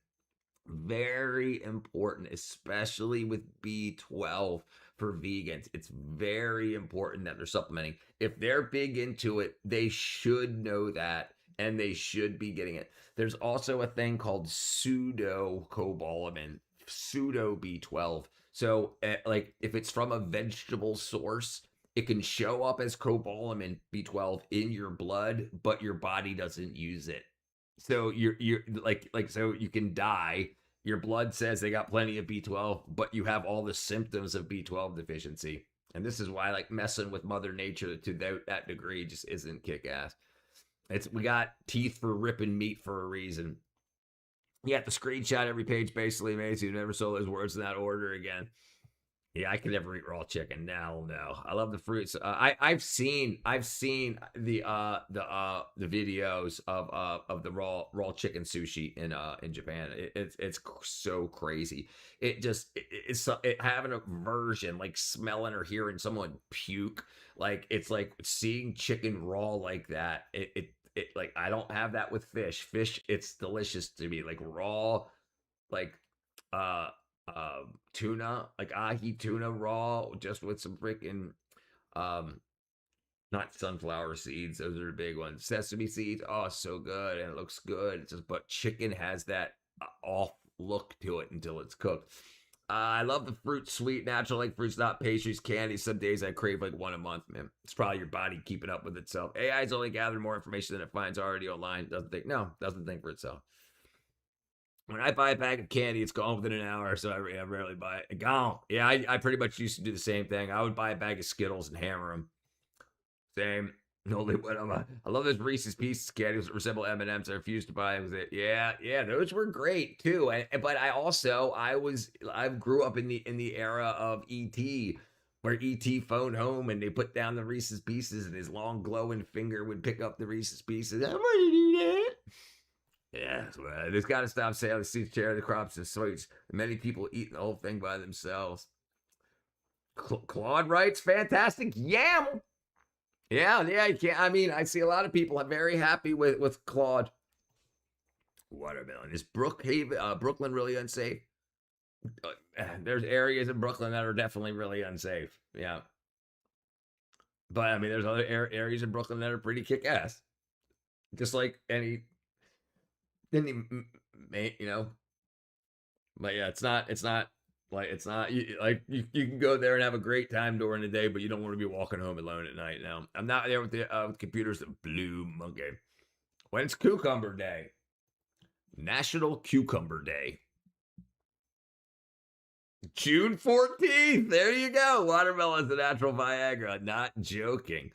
Very important, especially with B12 for vegans. It's very important that they're supplementing. If they're big into it, they should know that, and they should be getting it. There's also a thing called pseudo-cobalamin, pseudo B12. So, like, if it's from a vegetable source, it can show up as cobalamin B12 in your blood, but your body doesn't use it. So you're like so you can die. Your blood says they got plenty of B12, but you have all the symptoms of B12 deficiency. And this is why like messing with Mother Nature to that degree just isn't kick-ass. We got teeth for ripping meat for a reason. You have to screenshot every page basically, mate. So you never saw those words in that order again. Yeah, I could never eat raw chicken. No. I love the fruits. I've seen the videos of the raw chicken sushi in Japan. It's so crazy. It's having a version like smelling or hearing someone puke. Like it's like seeing chicken raw like that. It like I don't have that with fish. Fish, it's delicious to me. Like raw, like tuna, like ahi tuna raw, just with some freaking not sunflower seeds, those are the big ones. Sesame seeds, oh, so good, and it looks good. It's just, but chicken has that off look to it until it's cooked. I love the fruit, sweet, natural, like fruits, not pastries, candy. Some days I crave like one a month, man. It's probably your body keeping up with itself. AI's only gathering more information than it finds already online. Doesn't think for itself. When I buy a bag of candy, it's gone within an hour, so I rarely buy it. Gone. Yeah, I pretty much used to do the same thing. I would buy a bag of Skittles and hammer them. Same. Only when I love those Reese's Pieces candies that resemble M&Ms. I refuse to buy them. Yeah, those were great too. But I grew up in the era of E.T., where E.T. phoned home and they put down the Reese's Pieces and his long glowing finger would pick up the Reese's Pieces. I'm going to do that. Yeah, well, there's got to stop selling seeds, charity crops, and sweets. Many people eating the whole thing by themselves. Claude writes, fantastic yam. Yeah, you can't. I mean, I see a lot of people very happy with Claude. Watermelon. Is Brooklyn really unsafe? There's areas in Brooklyn that are definitely really unsafe. Yeah. But, I mean, there's other areas in Brooklyn that are pretty kick-ass. Just like any... But yeah, it's not you can go there and have a great time during the day, but you don't want to be walking home alone at night. Now, I'm not there with the computers that blue monkey. When's Cucumber Day? National Cucumber Day. June 14th. There you go. Watermelon's the natural Viagra. Not joking.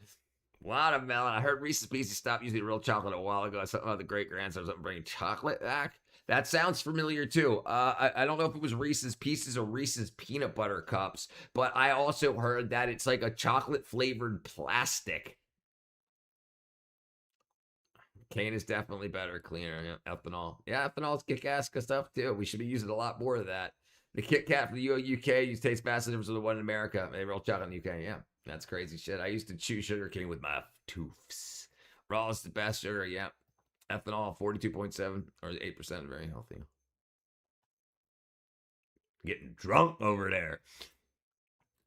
Watermelon. I heard Reese's Pieces stopped using real chocolate a while ago. Something about the great grandson, something bringing chocolate back. That sounds familiar too. I don't know if it was Reese's Pieces or Reese's Peanut Butter Cups, but I also heard that it's like a chocolate flavored plastic. Cane is definitely better, cleaner. Yeah, ethanol. Yeah, ethanol's kick-ass stuff too. We should be using a lot more of that. The Kit Kat from the UK tastes vastly different from the one in America. Maybe real chocolate in the UK. Yeah. That's crazy shit. I used to chew sugar cane with my tooths. Raw is the best sugar, yeah. Ethanol, 42.7 or 8%, very healthy. Getting drunk over there.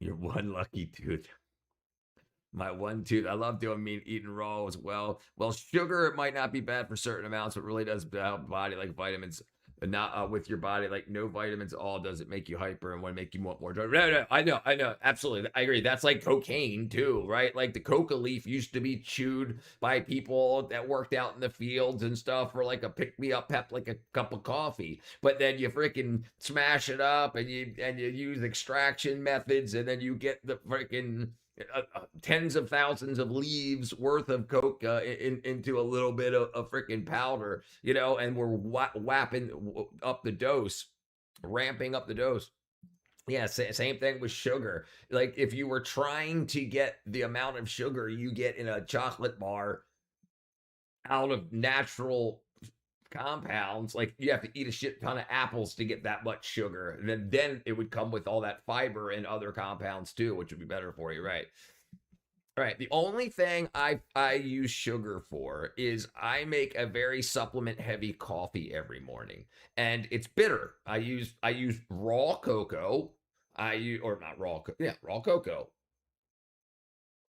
Your one lucky tooth. My one tooth. I love doing eating raw as well. Well, sugar, it might not be bad for certain amounts, but really does help the body, like vitamins. not with your body. Like no vitamins all does it make you hyper and want to make you want more drugs. No, I know, absolutely, I agree. That's like cocaine too, right? Like the coca leaf used to be chewed by people that worked out in the fields and stuff for like a pick me up pep, like a cup of coffee. But then you freaking smash it up and you use extraction methods, and then you get the freaking tens of thousands of leaves worth of coca into a little bit of freaking powder, and we're whapping up the dose, ramping up the dose. Yeah, same thing with sugar. Like if you were trying to get the amount of sugar you get in a chocolate bar out of natural compounds, like you have to eat a shit ton of apples to get that much sugar. And then it would come with all that fiber and other compounds too, which would be better for you, right? All right. The only thing I use sugar for is I make a very supplement heavy coffee every morning, and it's bitter. I use raw cocoa. Raw cocoa.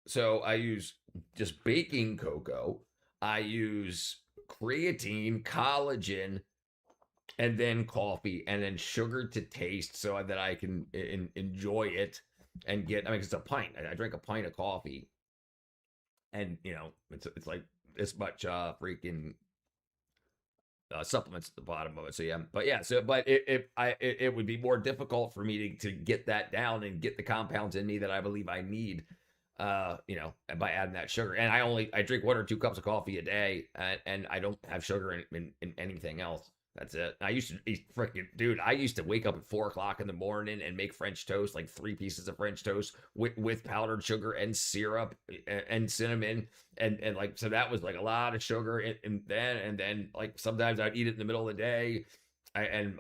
So I use just baking cocoa. I use creatine, collagen, and then coffee, and then sugar to taste so that I can enjoy it and get. I mean, it's a pint. I drink a pint of coffee, and it's like this much freaking supplements at the bottom of it. So yeah, but it would be more difficult for me to get that down and get the compounds in me that I believe I need. By adding that sugar. And I drink 1 or 2 cups of coffee a day, and I don't have sugar in anything else. That's it. I used to eat I used to wake up at 4:00 in the morning and make French toast, like 3 pieces of French toast with powdered sugar and syrup and cinnamon. And like, so that was like a lot of sugar. And then like sometimes I'd eat it in the middle of the day. I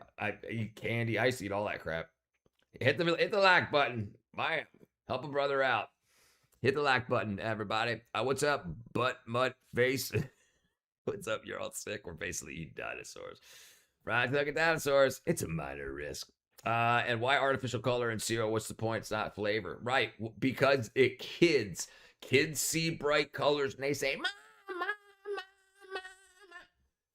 eat candy. I used to eat all that crap. Hit the like button. Help a brother out. Hit the like button, everybody. What's up, butt, mud, face? What's up? You're all sick. We're basically eating dinosaurs. Fried nugget dinosaurs. It's a minor risk. And why artificial color in cereal? What's the point? It's not flavor. Right. Because kids see bright colors and they say, "Mom, mom, mom, mom."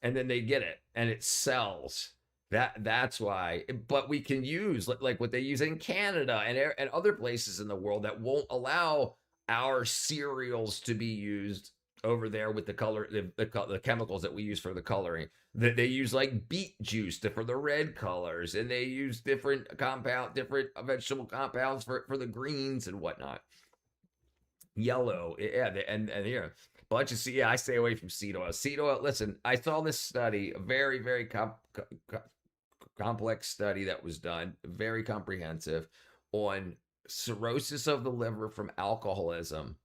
And then they get it and it sells. That's why. But we can use like what they use in Canada and other places in the world that won't allow our cereals to be used over there with the color, the chemicals that we use for the coloring. That they use like beet juice for the red colors, and they use different vegetable compounds for the greens and whatnot. Yellow, yeah, and here bunch of I stay away from seed oil. Seed oil. Listen, I saw this study, a very very complex study that was done, very comprehensive, on cirrhosis of the liver from alcoholism.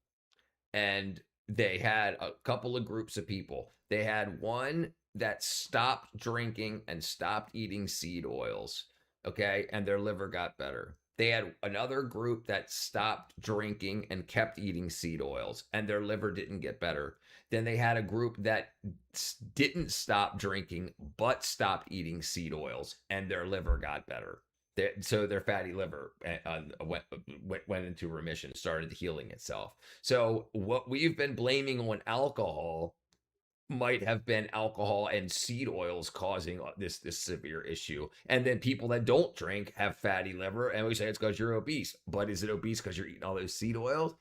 And they had a couple of groups of people. They had one that stopped drinking and stopped eating seed oils, okay, and their liver got better. They had another group that stopped drinking and kept eating seed oils, and their liver didn't get better. Then they had a group that didn't stop drinking but stopped eating seed oils, and their liver got better. So their fatty liver went into remission, started healing itself. So what we've been blaming on alcohol might have been alcohol and seed oils causing this severe issue. And then people that don't drink have fatty liver, and we say it's because you're obese. But is it obese because you're eating all those seed oils?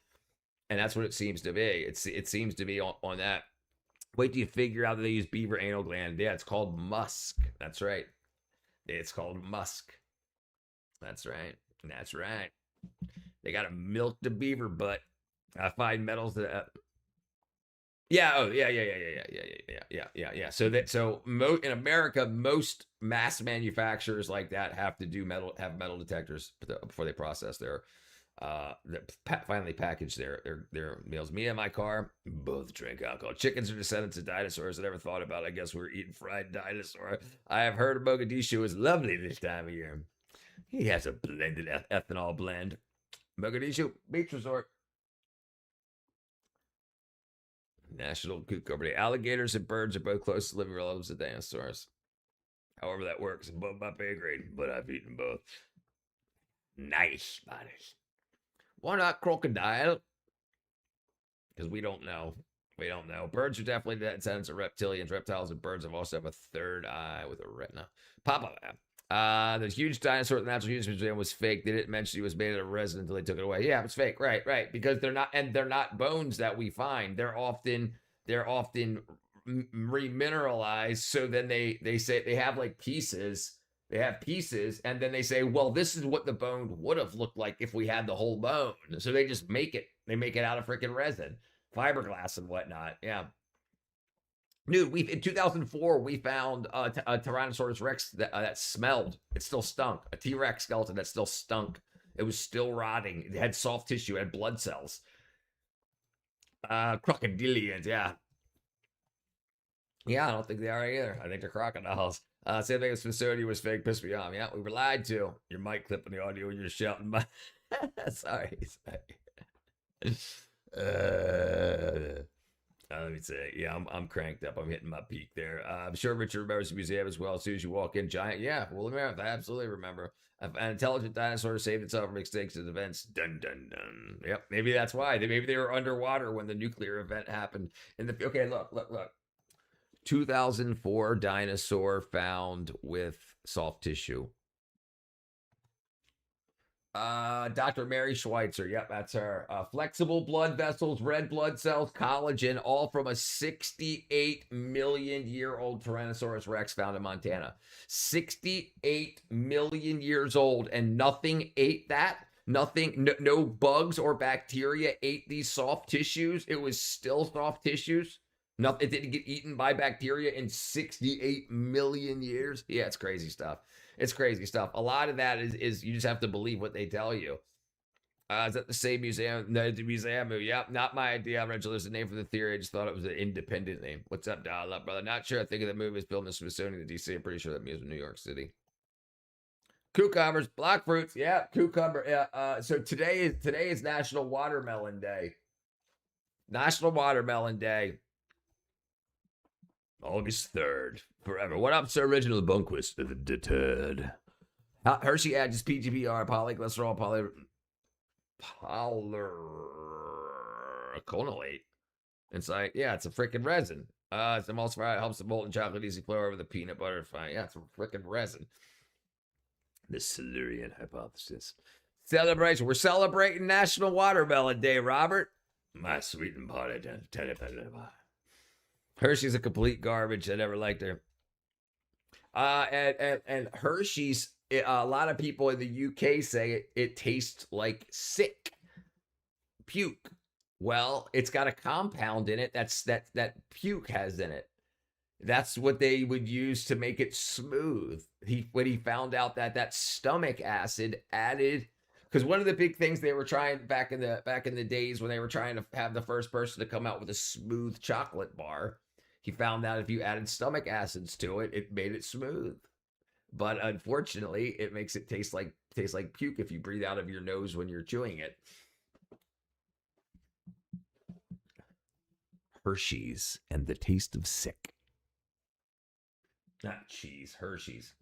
And that's what it seems to be. It seems to be on that. Wait till you figure out that they use beaver anal gland. Yeah, it's called musk. That's right. It's called musk. That's right. That's right. They got to milk the beaver butt. I find metals that. Yeah. Oh, yeah. So in America, most mass manufacturers like that have metal detectors before they process their finally package their meals. Me and my car both drink alcohol. Chickens are descendants of dinosaurs. I never thought about it. I guess we're eating fried dinosaur. I have heard Mogadishu is lovely this time of year. He has a blended ethanol blend. Mogadishu Beach Resort. National Cucumber Day. Alligators and birds are both close to living relatives of dinosaurs. However that works, above my pay grade, but I've eaten both. Nice bodies. Why not crocodile? Because we don't know. We don't know. Birds are definitely descendants of reptilians. Reptiles and birds have also have a third eye with a retina. Papa. The huge dinosaur at the Natural History Museum was fake. They didn't mention he was made out of resin until they took it away. Yeah, it's fake. Right. Because they're not bones that we find. They're often remineralized. So then they say they have like pieces. They have pieces, and then they say, well, this is what the bone would have looked like if we had the whole bone. So they just make it. They make it out of freaking resin, fiberglass, and whatnot. Yeah. Dude, in 2004, we found a Tyrannosaurus Rex that smelled. It still stunk. A T-Rex skeleton that still stunk. It was still rotting. It had soft tissue. It had blood cells. Crocodilians, yeah. Yeah, I don't think they are either. I think they're crocodiles. Same thing as facility was fake. Pissed me off. Yeah, we were lied to. Your mic clipping the audio and you're shouting. Sorry. Let me say, yeah, I'm cranked up. I'm hitting my peak there. I'm sure Richard remembers the museum as well. As soon as you walk in, giant. Yeah, well, I absolutely remember. An intelligent dinosaur saved itself from extinction events. Dun dun dun. Yep, maybe that's why. Maybe they were underwater when the nuclear event happened. Okay, look. 2004 dinosaur found with soft tissue. Dr. Mary Schweitzer. Yep, that's her. Flexible blood vessels, red blood cells, collagen, all from a 68 million year old Tyrannosaurus Rex found in Montana. 68 million years old, and nothing ate that. Nothing, no bugs or bacteria ate these soft tissues. It was still soft tissues. Nothing, it didn't get eaten by bacteria in 68 million years. Yeah, it's crazy stuff. It's crazy stuff. A lot of that is you just have to believe what they tell you. Is that the same museum? No, the museum movie. Yep, not my idea. Originally, there's a name for the theory. I just thought it was an independent name. What's up, dial up, brother? Not sure. I think of the movie was filmed in Smithsonian, the DC. I'm pretty sure that movie was in New York City. Cucumbers, black fruits. Yeah, cucumber. Yeah. So today is National Watermelon Day. National Watermelon Day. August 3rd. Forever. What up, Sir Original Bunquist? The deterred. Hershey adds PGPR, polyglycerol, polyconolate. It's like, yeah, it's a freaking resin. It's emulsifier. It helps the molten chocolate easy flow over the peanut butter. Fine. Yeah, it's a freaking resin. The Silurian hypothesis. Celebration. We're celebrating National Watermelon Day, Robert. My sweet and potted. Hershey's a complete garbage. I never liked her. And Hershey's, a lot of people in the UK say it tastes like sick puke. Well, it's got a compound in it that puke has in it. That's what they would use to make it smooth. When he found out that stomach acid added, because one of the big things they were trying back in the days when they were trying to have the first person to come out with a smooth chocolate bar, he found out if you added stomach acids to it, it made it smooth. But unfortunately, it makes it taste like puke if you breathe out of your nose when you're chewing it. Hershey's and the taste of sick. Not cheese, Hershey's.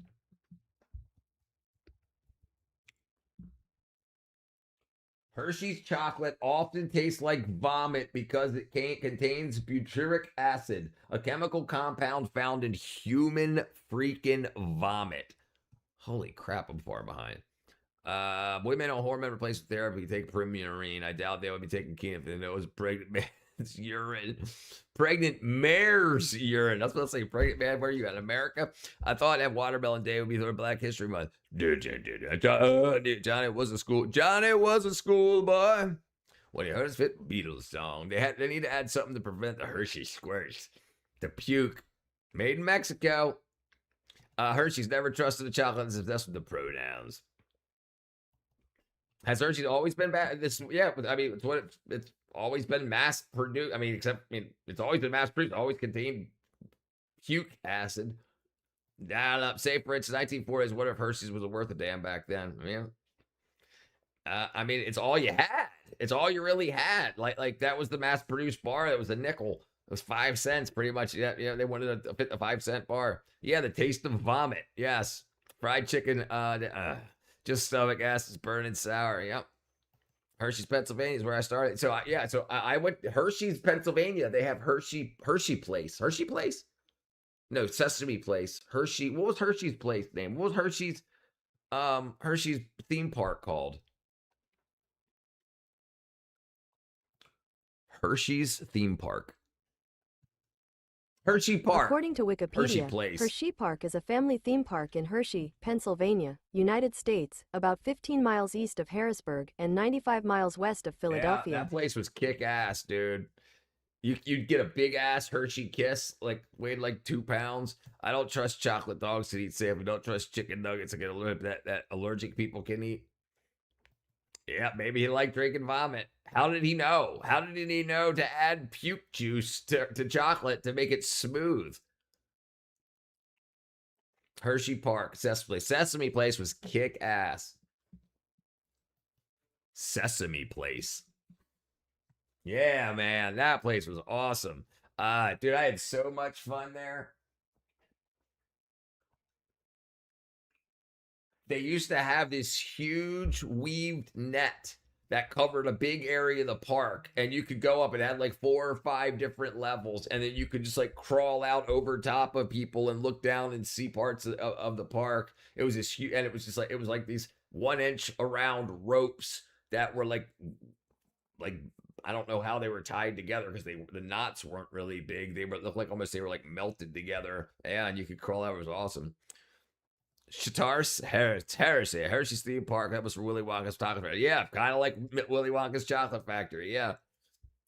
Hershey's chocolate often tastes like vomit because it contains butyric acid, a chemical compound found in human freaking vomit. Holy crap, I'm far behind. Women on hormone replacement therapy take Primurine. I doubt they would be taking Keenan if they know it was pregnant man's urine. Pregnant mare's urine. That's what I say. Pregnant man, where are you at? America? I thought that Watermelon Day would be the Black History Month. Johnny was a schoolboy. When he heard his fit Beatles song, they need to add something to prevent the Hershey squirts. The puke. Made in Mexico. Hershey's never trusted the chocolate is obsessed with the pronouns. Has Hershey's always been bad? Yeah, I mean, it's always been mass produced. I mean, it's always been mass produced. Always contained puke acid. Dial up. Say, for instance, 1940s, what if Hershey's was worth a damn back then? Yeah. I mean, it's all you had. It's all you really had. Like that was the mass produced bar. That was a nickel. It was 5 cents pretty much. Yeah, they wanted to fit the 5-cent bar. Yeah, the taste of vomit. Yes. Fried chicken. Just stomach acids, burning sour. Yep. Hershey's, Pennsylvania is where I started. So I went to Hershey's, Pennsylvania. They have Hershey Place. Hershey Place? No, Sesame Place. Hershey. What was Hershey's place name? What was Hershey's theme park called? Hershey's theme park. Hershey Park.
According to Wikipedia, Hershey Park is a family theme park in Hershey, Pennsylvania, United States, about 15 miles east of Harrisburg and 95 miles west of Philadelphia.
Yeah, that place was kick-ass, dude. You'd get a big-ass Hershey Kiss, like, weighed like 2 pounds. I don't trust chocolate dogs to eat safe. I don't trust chicken nuggets that allergic people can eat. Yeah, maybe he liked drinking vomit. How did he know? How did he know to add puke juice to chocolate to make it smooth? Hershey Park, Sesame Place. Sesame Place was kick-ass. Sesame Place. Yeah, man, that place was awesome. Dude, I had so much fun there. They used to have this huge weaved net that covered a big area of the park, and you could go up. It had like 4 or 5 different levels, and then you could just like crawl out over top of people and look down and see parts of the park. It was this huge, and it was just like, it was like these 1-inch around ropes that were like I don't know how they were tied together, because the knots weren't really big. They looked like almost they were like melted together. Yeah, and you could crawl out. It was awesome. Hershey's theme park. That was for Willy Wonka's chocolate factory. Yeah, kind of like Willy Wonka's chocolate factory. Yeah,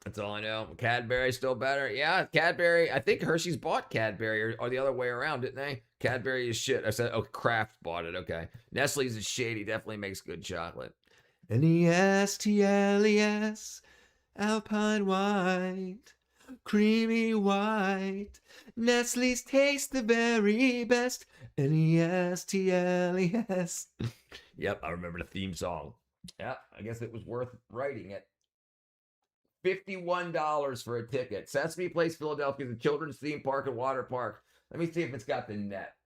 that's all I know. Cadbury still better. Yeah, Cadbury. I think Hershey's bought Cadbury, or the other way around, didn't they? Cadbury is shit. I said, oh, Kraft bought it. Okay, Nestle's is shady. Definitely makes good chocolate.
Nestles, Alpine White, creamy white. Nestle's taste the very best. Nestles.
Yep, I remember the theme song. Yeah, I guess it was worth writing it. $51 for a ticket. Sesame Place, Philadelphia, the children's theme park and water park. Let me see if it's got the net.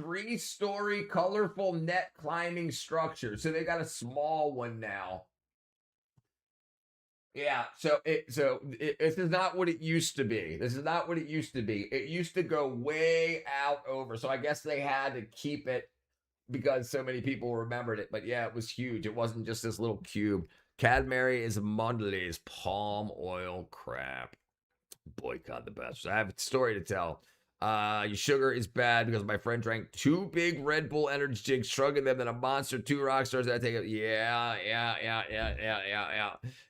3-story colorful net climbing structure. So they got a small one now. Yeah, so this is not what it used to be. This is not what it used to be. It used to go way out over. So I guess they had to keep it because so many people remembered it. But yeah, it was huge. It wasn't just this little cube. Cadbury is Mondelez palm oil crap. Boycott the best. I have a story to tell. Your sugar is bad because my friend drank 2 big Red Bull energy drinks, shrugging them, then a monster, 2 rock stars. That take it. Yeah.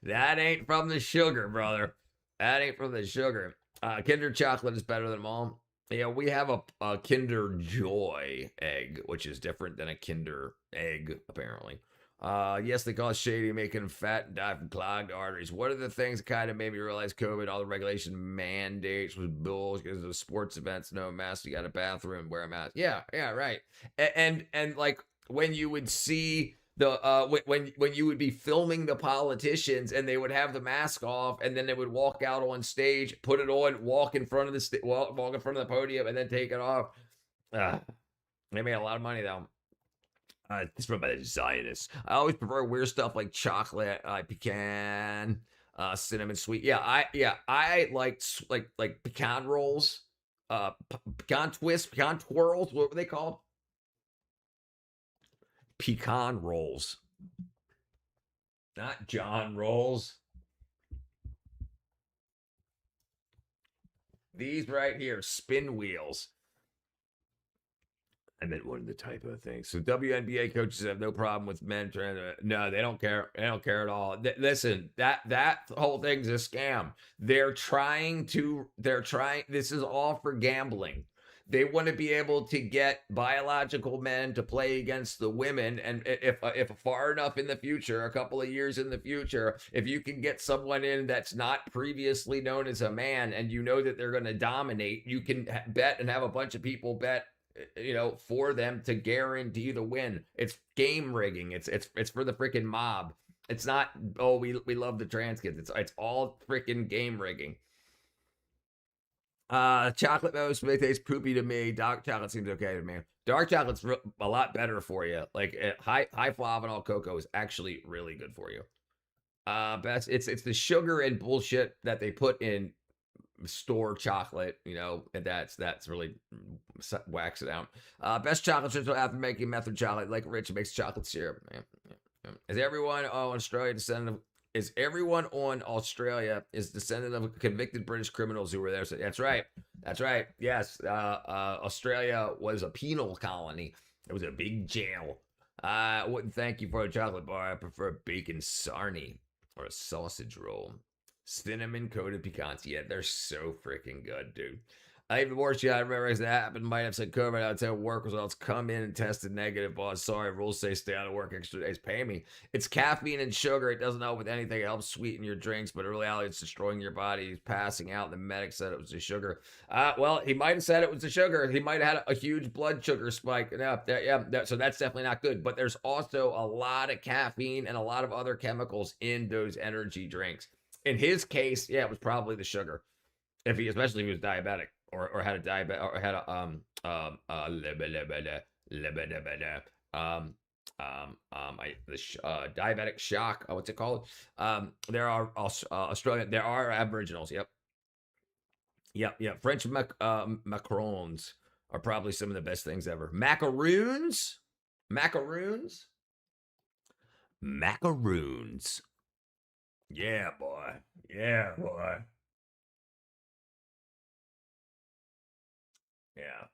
That ain't from the sugar, brother. That ain't from the sugar. Kinder chocolate is better than them all. Yeah, we have a Kinder Joy egg, which is different than a Kinder egg, apparently. Yes, they call it shady, making them fat and die from clogged arteries. What are the things that kind of made me realize COVID, all the regulation mandates was bull because of sports events, no mask, you got a bathroom, wear a mask. Yeah, right. And like when you would see the when you would be filming the politicians and they would have the mask off and then they would walk out on stage, put it on, walk in front of the podium and then take it off. They made a lot of money though. It's run by the Zionists. I always prefer weird stuff like chocolate, pecan, cinnamon sweet. I like pecan rolls, pecan twists, pecan twirls. What were they called? Pecan rolls, not John rolls. These right here, spin wheels. I meant one of the typo things. So WNBA coaches have no problem with men trying to. No, they don't care. They don't care at all. Listen, that whole thing's a scam. They're trying. This is all for gambling. They want to be able to get biological men to play against the women. And if far enough in the future, a couple of years in the future, if you can get someone in that's not previously known as a man and you know that they're going to dominate, you can bet and have a bunch of people bet, for them to guarantee the win. It's game rigging. It's for the freaking mob. It's not, we love the trans kids. It's all freaking game rigging. Chocolate most may taste poopy to me. Dark chocolate seems okay to me. Dark chocolate's a lot better for you. Like high flavanol cocoa is actually really good for you. Best it's the sugar and bullshit that they put in store chocolate, you know, and that's really wax it out. Best chocolate chips after making method chocolate, like Rich makes chocolate syrup. Is everyone on Australia descendant of? Is everyone on Australia is descendant of convicted British criminals who were there? So that's right. That's right. Yes, Australia was a penal colony. It was a big jail. I wouldn't thank you for a chocolate bar. I prefer a bacon sarnie or a sausage roll. Cinnamon coated pecans. Yeah, they're so freaking good, dude. Even more shit I remember as it happened. Might have said COVID. I'd tell work results come in and tested negative. Boss, sorry. Rules say stay out of work extra days. Pay me. It's caffeine and sugar. It doesn't help with anything. It helps sweeten your drinks, but in reality, it's destroying your body. He's passing out. The medic said it was the sugar. Well, he might have said it was the sugar. He might have had a huge blood sugar spike. So that's definitely not good. But there's also a lot of caffeine and a lot of other chemicals in those energy drinks. In his case, yeah, it was probably the sugar. Especially if he was diabetic. Or had a diabetic, or had a diabetic shock. What's it called? There are Australian. There are Aboriginals. Yep. French macarons are probably some of the best things ever. Macaroons. Yeah, boy. Yeah.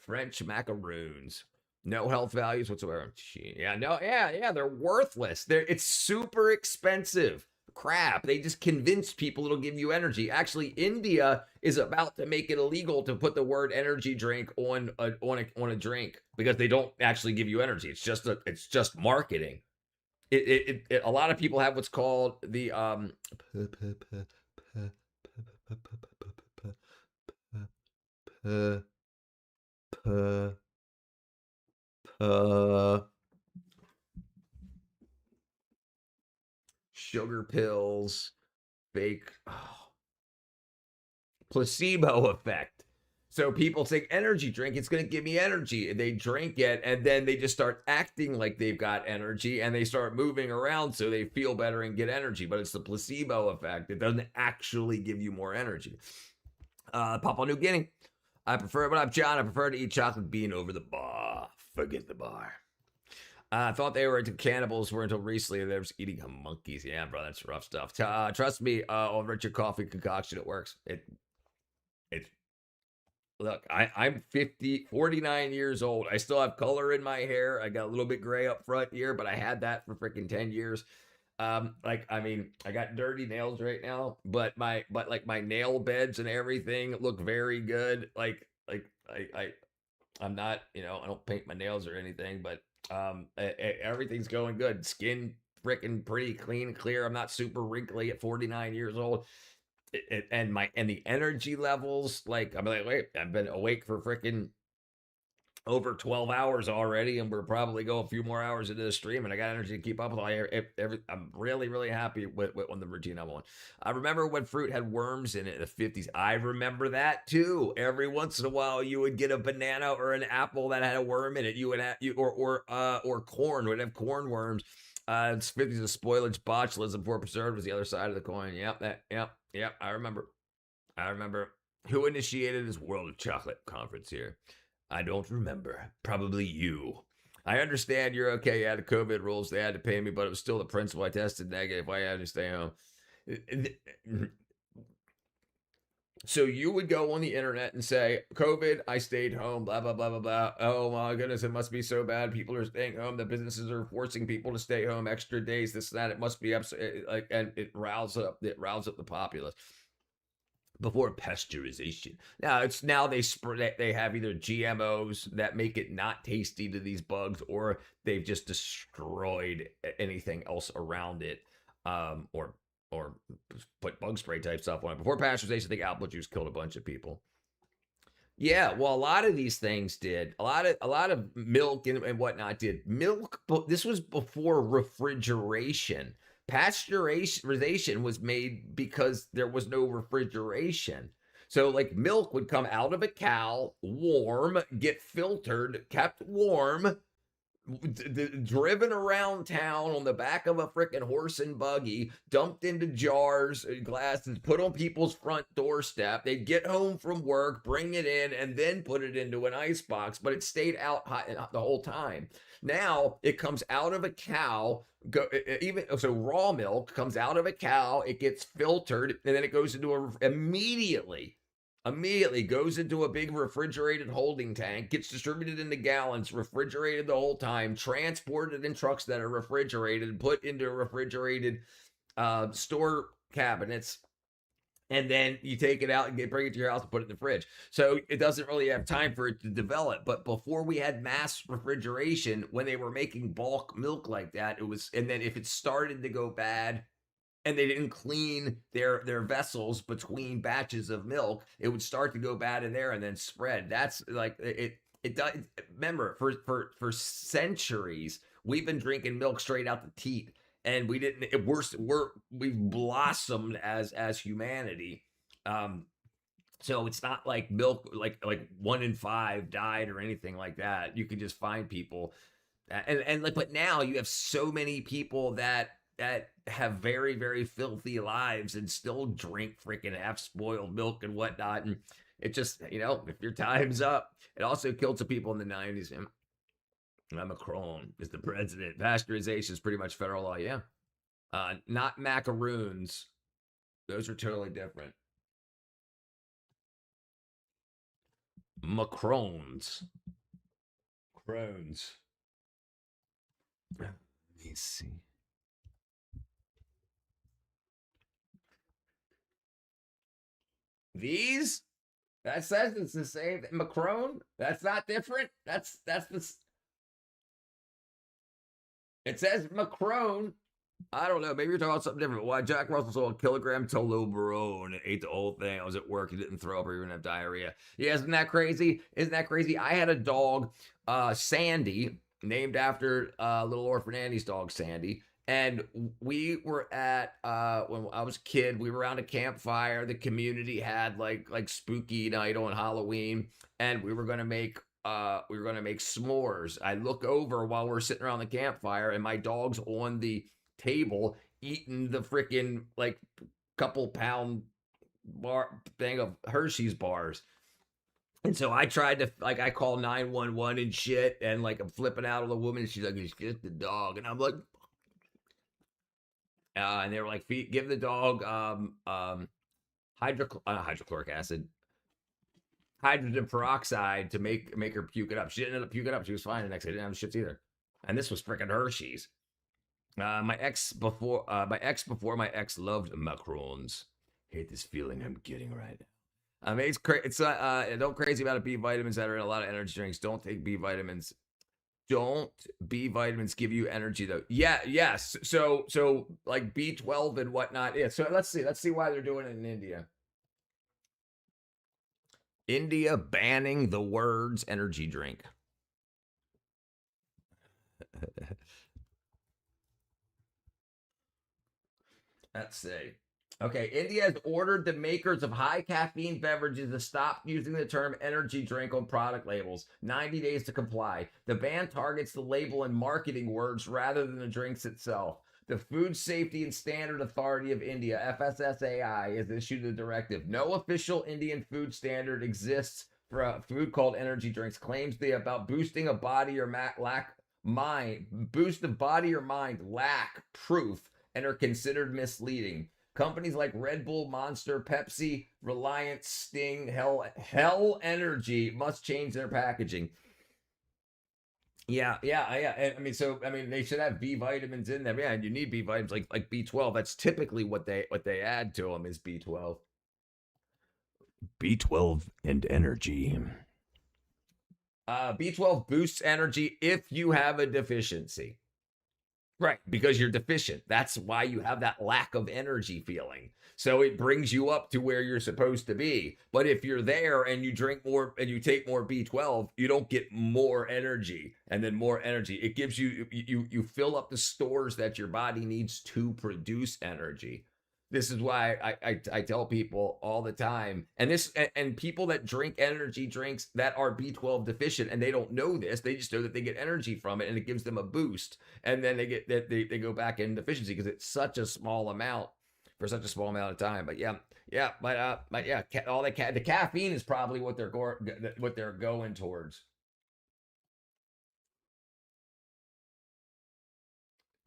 French macaroons. No health values whatsoever. They're worthless. It's super expensive. Crap. They just convince people it'll give you energy. Actually, India is about to make it illegal to put the word energy drink on a drink because they don't actually give you energy. It's just marketing. A lot of people have what's called the sugar pills, fake placebo effect. So people think energy drink, it's going to give me energy. And they drink it and then they just start acting like they've got energy and they start moving around so they feel better and get energy. But it's the placebo effect. It doesn't actually give you more energy. Papua New Guinea. I prefer, but I'm John. I prefer to eat chocolate bean over the bar. Forget the bar. I thought they were into cannibals were until recently. They were just eating monkeys. Yeah, bro, that's rough stuff. Trust me, on Richard Coffee concoction, it works. Look, I'm 49 years old. I still have color in my hair. I got a little bit gray up front here, but I had that for freaking 10 years. I got dirty nails right now, but my nail beds and everything look very good. I'm not, I don't paint my nails or anything, but everything's going good. Skin freaking pretty clean, clear. I'm not super wrinkly at 49 years old. And the energy levels, I'm like, wait, I've been awake for freaking over 12 hours already, and we're probably go a few more hours into the stream, and I got energy to keep up with I'm really, really happy with on the routine I'm on. I remember when fruit had worms in it in the 50s. I remember that too. Every once in a while, you would get a banana or an apple that had a worm in it. You would have, or corn would have corn worms. It's 50s of spoilage, botulism, poor preserved was the other side of the coin. Yep. I remember. Who initiated this World of Chocolate conference here? I don't remember. Probably you. I understand you're okay. You had the COVID rules. They had to pay me, but it was still the principle. I tested negative. I had to stay home. So you would go on the internet and say, COVID, I stayed home, blah, blah, blah, blah, blah. Oh my goodness, it must be so bad. People are staying home. The businesses are forcing people to stay home extra days, this, that. It must be and it riles up the populace. Before pasteurization. Now they have either GMOs that make it not tasty to these bugs, or they've just destroyed anything else around it, or put bug spray type stuff on it. Before pasteurization, I think apple juice killed a bunch of people. Yeah, well, a lot of these things did. A lot of milk and whatnot did. Milk, this was before refrigeration. Pasteurization was made because there was no refrigeration. So like milk would come out of a cow, warm, get filtered, kept warm, driven around town on the back of a freaking horse and buggy, dumped into jars and glasses, put on people's front doorstep. They'd get home from work, bring it in, and then put it into an icebox, but it stayed out hot the whole time. Now it comes out of a cow, so raw milk comes out of a cow, it gets filtered, and then it goes into immediately goes into a big refrigerated holding tank, gets distributed into gallons, refrigerated the whole time, transported in trucks that are refrigerated, put into refrigerated store cabinets, and then you take it out and bring it to your house and put it in the fridge. So it doesn't really have time for it to develop. But before we had mass refrigeration, when they were making bulk milk like that, it was, and then if it started to go bad, and they didn't clean their vessels between batches of milk, it would start to go bad in there and then spread. That's like it does. Remember, for centuries we've been drinking milk straight out the teat, and we didn't. We've blossomed as humanity. So it's not like milk, like 1 in 5 died or anything like that. You can just find people, and like, but now you have so many people that have very, very filthy lives and still drink freaking half-spoiled milk and whatnot. And it just, if your time's up. It also killed some people in the 90s. Macron is the president. Pasteurization is pretty much federal law, yeah. Not macaroons. Those are totally different. Macrons. Crones. Let me see. These? That says it's the same. Macron? That's not different. That's the. It says Macron. I don't know. Maybe you're talking about something different. Why Jack Russell sold a kilogram Tolobro and ate the whole thing. I was at work. He didn't throw up or even have diarrhea. Yeah, isn't that crazy? Isn't that crazy? I had a dog, Sandy, named after little orphan Annie's dog, Sandy. And we were at when I was a kid, we were around a campfire. The community had like spooky night on Halloween, and we were gonna make s'mores. I look over while we're sitting around the campfire, and my dog's on the table eating the freaking like couple pound bar thing of Hershey's bars. And so I tried to, I call 911 and shit, and like I'm flipping out on the woman, and she's like, it's just the dog. And I'm like, and they were like, give the dog hydrochloric acid, hydrogen peroxide to make her puke it up. She didn't end up puking it up. She was fine the next day. Didn't have the shits either. And this was freaking Hershey's. My ex before my ex loved macarons. Hate this feeling I'm getting right now. I mean, it's don't crazy about it. B vitamins that are in a lot of energy drinks. Don't take B vitamins. Don't B vitamins give you energy though? Yeah, yes. So like B12 and whatnot. Yeah. So let's see why they're doing it in India. India banning the words energy drink. Let's see. Okay, India has ordered the makers of high caffeine beverages to stop using the term energy drink on product labels. 90 days to comply. The ban targets the label and marketing words rather than the drinks itself. The Food Safety and Standard Authority of India, FSSAI, has issued a directive. No official Indian food standard exists for a food called energy drinks. Claims they about boosting a body or boost the body or mind lack proof and are considered misleading. Companies like Red Bull, Monster, Pepsi, Reliance, Sting, Hell Energy must change their packaging. Yeah. I mean, they should have B vitamins in them. Yeah, and you need B vitamins like B12. That's typically what they add to them is B12.
B12 and energy.
B12 boosts energy if you have a deficiency. Right, because you're deficient. That's why you have that lack of energy feeling. So it brings you up to where you're supposed to be. But if you're there and you drink more and you take more B12, you don't get more energy and then more energy. It gives you fill up the stores that your body needs to produce energy. This is why I tell people all the time, and people that drink energy drinks that are B12 deficient, and they don't know this, they just know that they get energy from it and it gives them a boost, and then they go back in deficiency because it's such a small amount for such a small amount of time. But all the caffeine is probably what they're going towards.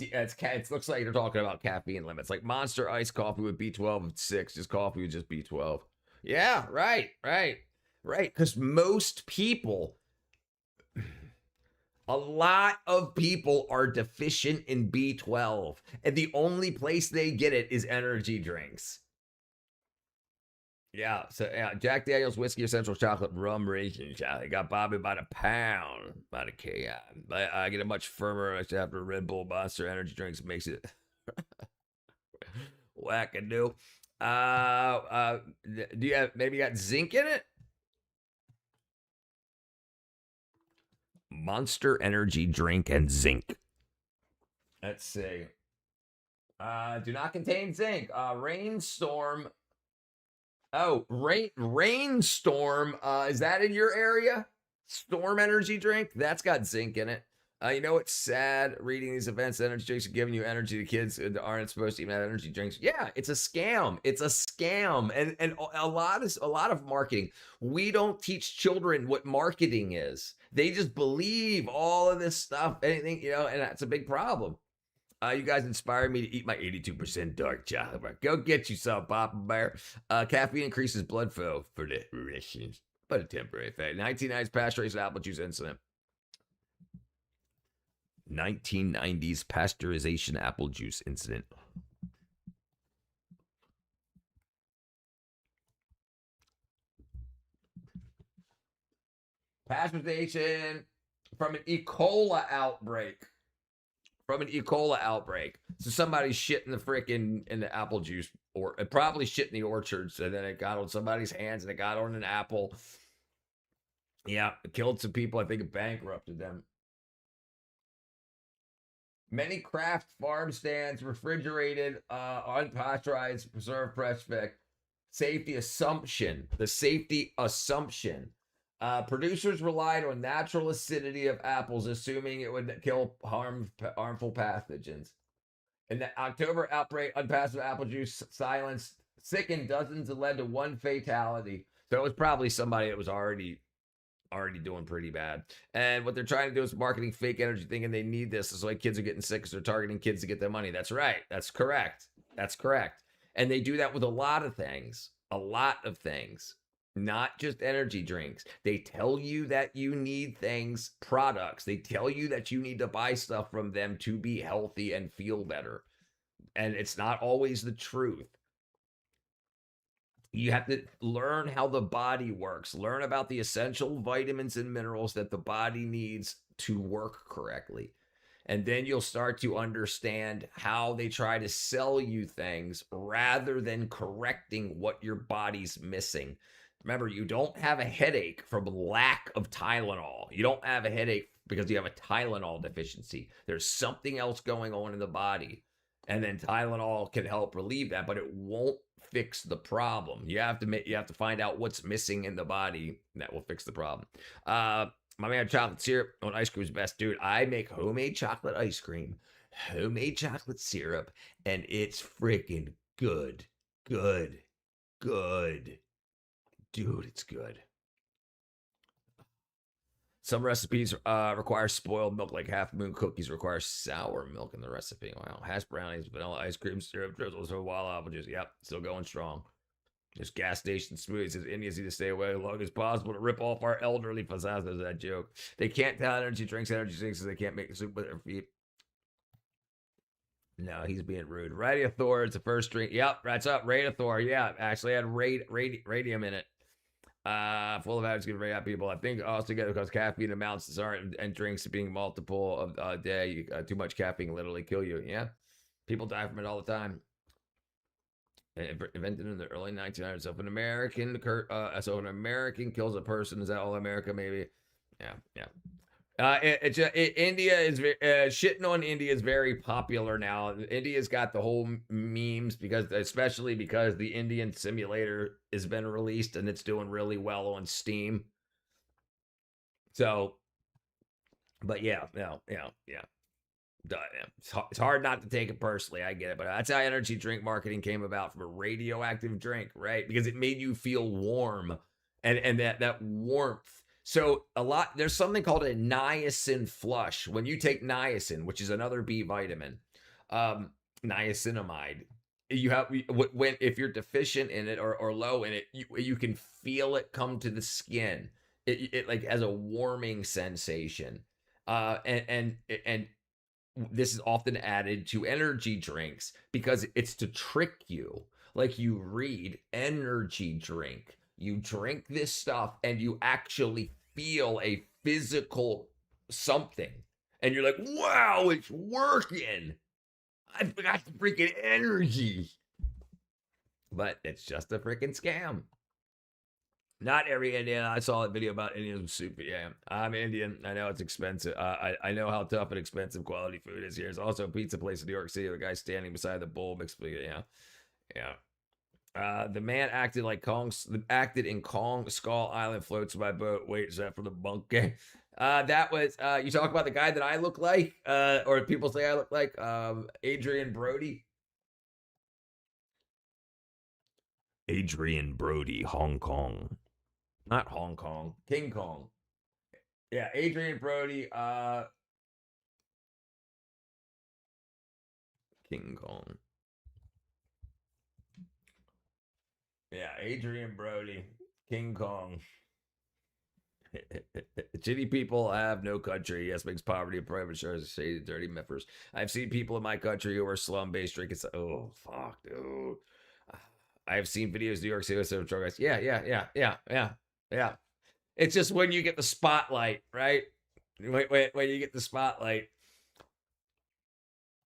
It looks like you're talking about caffeine limits, like Monster iced coffee with B12 6, just coffee with just B12. Yeah, right. Because most people, a lot of people are deficient in B12, and the only place they get it is energy drinks. Yeah, so Jack Daniels whiskey, essential chocolate, rum, raisin chocolate. Got Bobby about a pound, about a K. I get a much firmer after Red Bull Monster energy drinks. Makes it wackadoo. Do you have maybe got zinc in it? Monster energy drink and zinc. Let's see. Do not contain zinc. Rainstorm. Oh, Rainstorm. Is that in your area? Storm energy drink? That's got zinc in it. You know what's sad? Reading these events, energy drinks are giving you energy to kids that aren't supposed to even have energy drinks. Yeah, it's a scam. It's a scam. And a lot of marketing. We don't teach children what marketing is. They just believe all of this stuff, anything, and that's a big problem. You guys inspired me to eat my 82% dark chocolate. Go get you some, Papa Bear. Caffeine increases blood flow for the rations, but a temporary effect. 1990s pasteurized apple juice incident. 1990s pasteurization apple juice incident. Pasteurization from an E. coli outbreak. So somebody shit in the apple juice, or probably shit in the orchards, and then it got on somebody's hands and it got on an apple. Yeah, it killed some people. I think it bankrupted them. Many craft farm stands, refrigerated, unpasteurized, preserved fresh fish. Safety assumption. The safety assumption. Producers relied on natural acidity of apples, assuming it would kill harmful pathogens. In the October outbreak, unpasteurized apple juice sickened dozens and led to one fatality. So it was probably somebody that was already doing pretty bad. And what they're trying to do is marketing fake energy, thinking they need this. That's why kids are getting sick, because they're targeting kids to get their money. That's right. That's correct. And they do that with a lot of things. Not just energy drinks. They tell you that you need products. They tell you that you need to buy stuff from them to be healthy and feel better. And it's not always the truth. You have to learn how the body works. Learn about the essential vitamins and minerals that the body needs to work correctly. And then you'll start to understand how they try to sell you things rather than correcting what your body's missing. Remember, you don't have a headache from lack of Tylenol. You don't have a headache because you have a Tylenol deficiency. There's something else going on in the body. And then Tylenol can help relieve that, but it won't fix the problem. You have to find out what's missing in the body, and that will fix the problem. My man, chocolate syrup on ice cream is best. Dude, I make homemade chocolate ice cream, homemade chocolate syrup, and it's freaking good. Dude, it's good. Some recipes require spoiled milk, like Half Moon cookies require sour milk in the recipe. Wow. Hash brownies, vanilla ice cream, syrup, drizzles, or wild apple juice. Yep, still going strong. There's gas station smoothies. Says Indians need to stay away as long as possible to rip off our elderly facades. That joke. They can't tell energy drinks because they can't make soup with their feet. No, he's being rude. Radiator is the first drink. Yep, that's up. Radiator. Yeah, actually had radium in it. Full of additives give very happy people. I think also because caffeine amounts and drinks being multiple of a day. Too much caffeine literally kill you. Yeah, people die from it all the time. Invented in the early 1900s. So if an American kills a person, is that all America? Maybe. Yeah. India is shitting on India is very popular now. India's got the whole memes especially because the Indian simulator has been released and it's doing really well on Steam. So, but yeah. It's hard not to take it personally. I get it, but that's how energy drink marketing came about, from a radioactive drink, right? Because it made you feel warm, and that warmth. So there's something called a niacin flush. When you take niacin, which is another B vitamin, niacinamide, if you're deficient in it or low in it, you can feel it come to the skin. It like has a warming sensation, and this is often added to energy drinks because it's to trick you. Like, you read energy drink, you drink this stuff, and you actually feel a physical something. And you're like, wow, it's working. I forgot the freaking energy. But it's just a freaking scam. Not every Indian. I saw a video about Indians super. Yeah, I'm Indian. I know it's expensive. I know how tough and expensive quality food is here. There's also a pizza place in New York City. The guy standing beside the bowl makes me. Yeah. The man acted in Kong Skull Island floats my boat. Wait, is that from the bunk game? That was you talk about the guy that I look like, or people say I look like, Adrian Brody. Adrian Brody, Hong Kong. Not Hong Kong, King Kong. Yeah, Adrian Brody, King Kong. Yeah, Adrian Brody, King Kong. Shitty people have no country. Yes, makes poverty and private shares shady, dirty members. I've seen people in my country who are slum-based drinking. Oh, fuck, dude. I've seen videos of New York City with drug guys. Yeah. It's just when you get the spotlight, right? When you get the spotlight.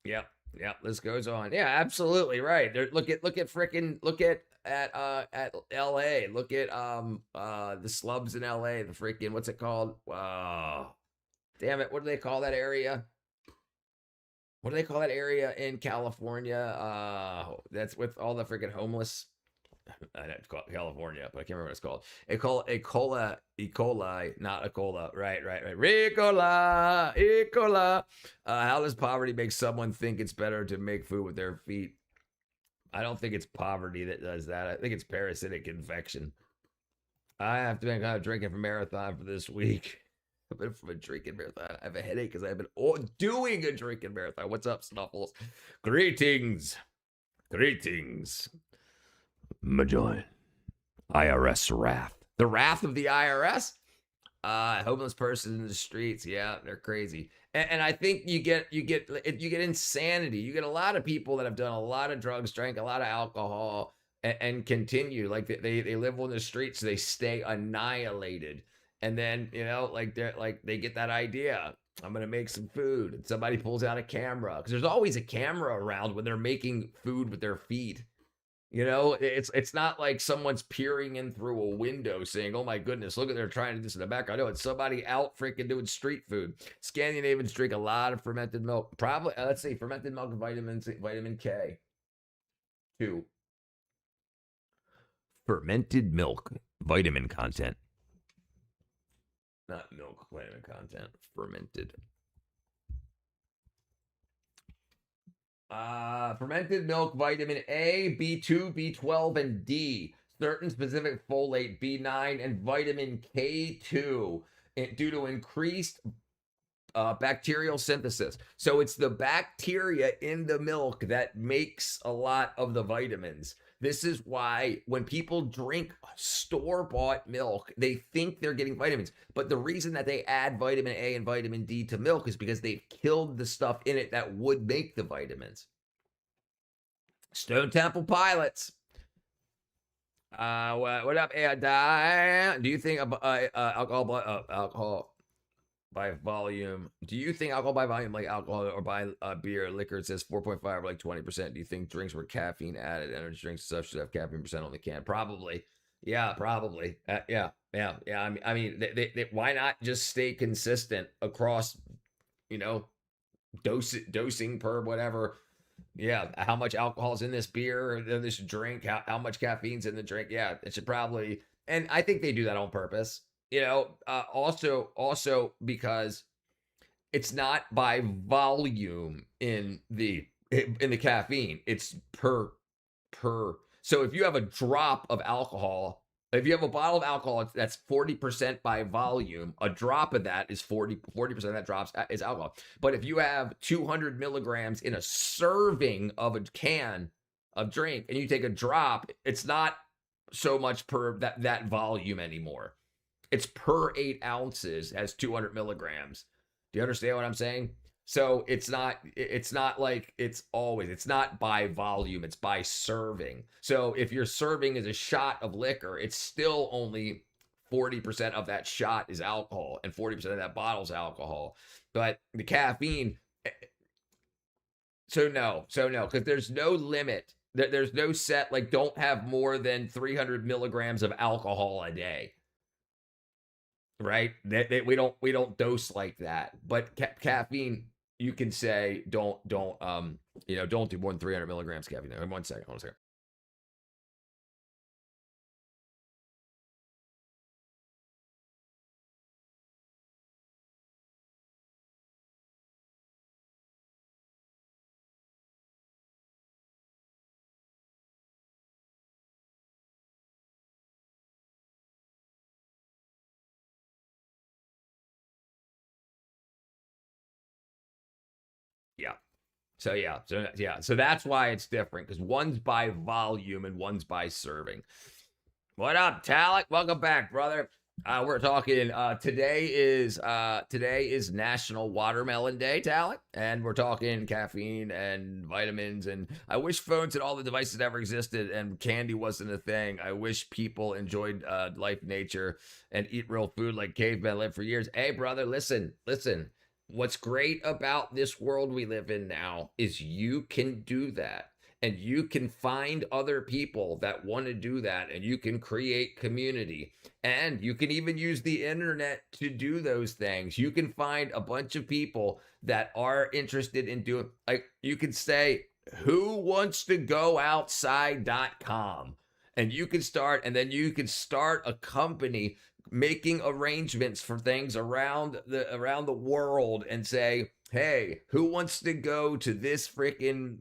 Yep. This goes on. Yeah, absolutely right. Look at LA. Look at the slums in LA. The freaking, what's it called? Damn it! What do they call that area? What do they call that area in California? That's with all the freaking homeless. I know it's called California, but I can't remember what it's called. It's called E. coli, not a cola. Right. E. coli. How does poverty make someone think it's better to make food with their feet? I don't think it's poverty that does that. I think it's parasitic infection. I have to make a drinking for marathon for this week. I've been from a drinking marathon. I have a headache because I've been doing a drinking marathon. What's up, Snuffles? Greetings. Majoy. IRS wrath. The wrath of the IRS? Homeless person in the streets. Yeah, they're crazy. And I think you get insanity. You get a lot of people that have done a lot of drugs, drank a lot of alcohol, and continue. Like they live on the streets, so they stay annihilated. And then, they get that idea. I'm going to make some food. And somebody pulls out a camera. Because there's always a camera around when they're making food with their feet. It's not like someone's peering in through a window saying, oh my goodness, look at they're trying to do this in the background. No, it's somebody out freaking doing street food. Scandinavians drink a lot of fermented milk. Probably, let's see, fermented milk and vitamin K. 2. Fermented milk, vitamin content. Not milk, vitamin content. Fermented. Fermented milk, vitamin A, B2, B12, and D. Certain specific folate, B9, and vitamin K2 due to increased bacterial synthesis. So it's the bacteria in the milk that makes a lot of the vitamins. This is why when people drink store-bought milk, they think they're getting vitamins. But the reason that they add vitamin A and vitamin D to milk is because they've killed the stuff in it that would make the vitamins. Stone Temple Pilots. What up, Di? Do you think alcohol by volume? Do you think alcohol by volume, like alcohol or by beer, liquor, it says 4.5 or like 20%? Do you think drinks were caffeine added? Energy drinks and stuff should have caffeine percent on the can. Probably. Yeah, probably. Yeah. I mean, why not just stay consistent across, you know, dosing per whatever. Yeah, how much alcohol's in this beer or this drink? How much caffeine's in the drink? Yeah, it should probably. And I think they do that on purpose. Also because it's not by volume in the caffeine. It's per. So if you have a drop of alcohol, if you have a bottle of alcohol that's 40% by volume, a drop of that is 40% of that drops is alcohol. But if you have 200 milligrams in a serving of a can of drink and you take a drop, it's not so much per that volume anymore. It's per 8 ounces has 200 milligrams. Do you understand what I'm saying? So it's not like it's not by volume, it's by serving. So if your serving is a shot of liquor, it's still only 40% of that shot is alcohol and 40% of that bottle is alcohol. But the caffeine, so no, because there's no limit. There's no set, like don't have more than 300 milligrams of alcohol a day. Right? We don't dose like that. But caffeine, you can say don't do more than 300 milligrams caffeine. One second. Yeah. So that's why it's different, because one's by volume and one's by serving. What up, Talek? Welcome back, brother. We're talking. Today is National Watermelon Day, Talek, and we're talking caffeine and vitamins. And I wish phones and all the devices ever existed, and candy wasn't a thing. I wish people enjoyed life, nature, and eat real food like cavemen lived for years. Hey, brother, listen. What's great about this world we live in now is you can do that. And you can find other people that want to do that, and you can create community. And you can even use the internet to do those things. You can find a bunch of people that are interested in doing, like, you can say, who wants to go outside.com, and you can start a company making arrangements for things around the world and say, hey, who wants to go to this freaking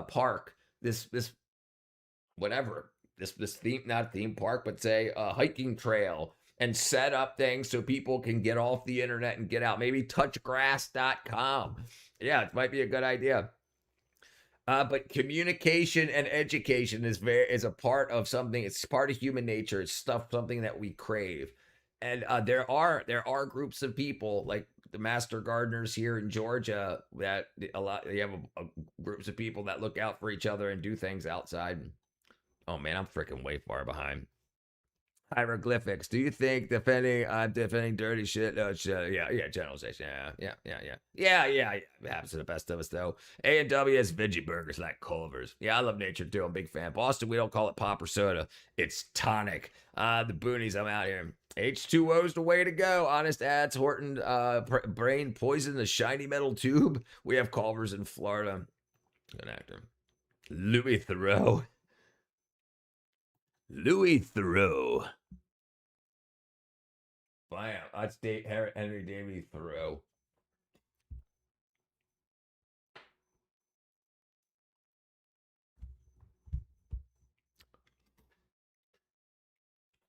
park, this whatever, this theme, not theme park, but say a hiking trail, and set up things so people can get off the internet and get out. Maybe touchgrass.com. Yeah, it might be a good idea. But communication and education is a part of something. It's part of human nature. It's something that we crave. And there are groups of people like the master gardeners here in Georgia that they have groups of people that look out for each other and do things outside. Oh man, I'm freaking way far behind. Hieroglyphics. Do you think defending dirty shit? No, yeah, generalization. Yeah. It happens to the best of us though. A&W has veggie burgers like Culver's. Yeah, I love nature too. I'm a big fan. Boston, we don't call it pop or soda. It's tonic. The boonies, I'm out here. H2O's the way to go. Honest ads, Horton, brain poison, the shiny metal tube. We have Culver's in Florida. Good actor. Louis Theroux. Bam. That's Henry David Thoreau.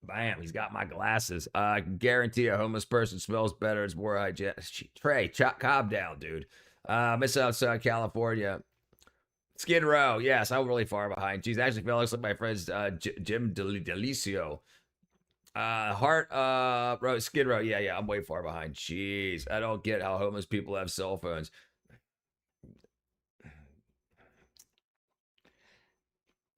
Bam. He's got my glasses. I guarantee a homeless person smells better. It's more hygienic. Trey, calm down, dude. Miss outside California. Skid Row. Yes, I'm really far behind. Jeez, actually, Felix, like my friends Jim Delicio. Skid Row. Yeah, I'm way far behind. Jeez, I don't get how homeless people have cell phones.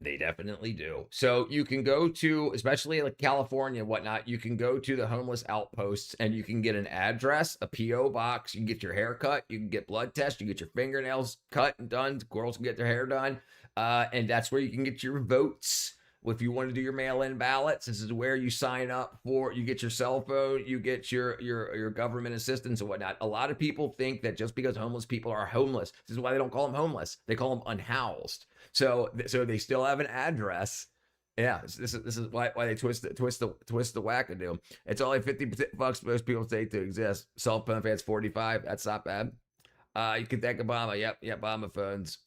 They definitely do. So you can go to, especially like California and whatnot, you can go to the homeless outposts and you can get an address, a P.O. box. You can get your hair cut. You can get blood tests. You can get your fingernails cut and done. Girls can get their hair done. And that's where you can get your votes. If you want to do your mail-in ballots, this is where you sign up for. You get your cell phone, you get your government assistance and whatnot. A lot of people think that just because homeless people are homeless, this is why they don't call them homeless. They call them unhoused. So they still have an address. Yeah, this is why they twist the wackadoo. It's only $50 most people say to exist. Cell phone fans 45. That's not bad. You can thank Obama. Yep, Obama phones.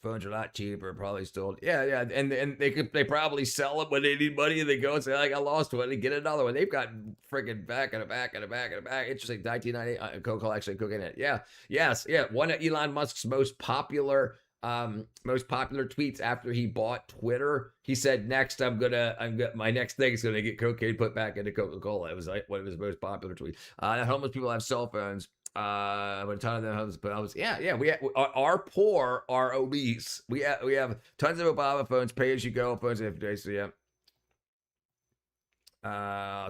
Phones are not cheaper, probably still. Yeah, and they probably sell them when they need money, and they go and say, like, I lost one, and get another one. They've got freaking back and a back and a back and a back. Interesting. 1998, Coca actually cooking it. Yeah, yes, yeah. One of Elon Musk's most popular tweets after he bought Twitter, he said, "Next, my next thing is gonna get cocaine put back into Coca-Cola." It was like one of his most popular tweets. Homeless people have cell phones. But a ton of them homeless, but our poor are obese. We have tons of Obama phones, pay as you go phones every day. So yeah.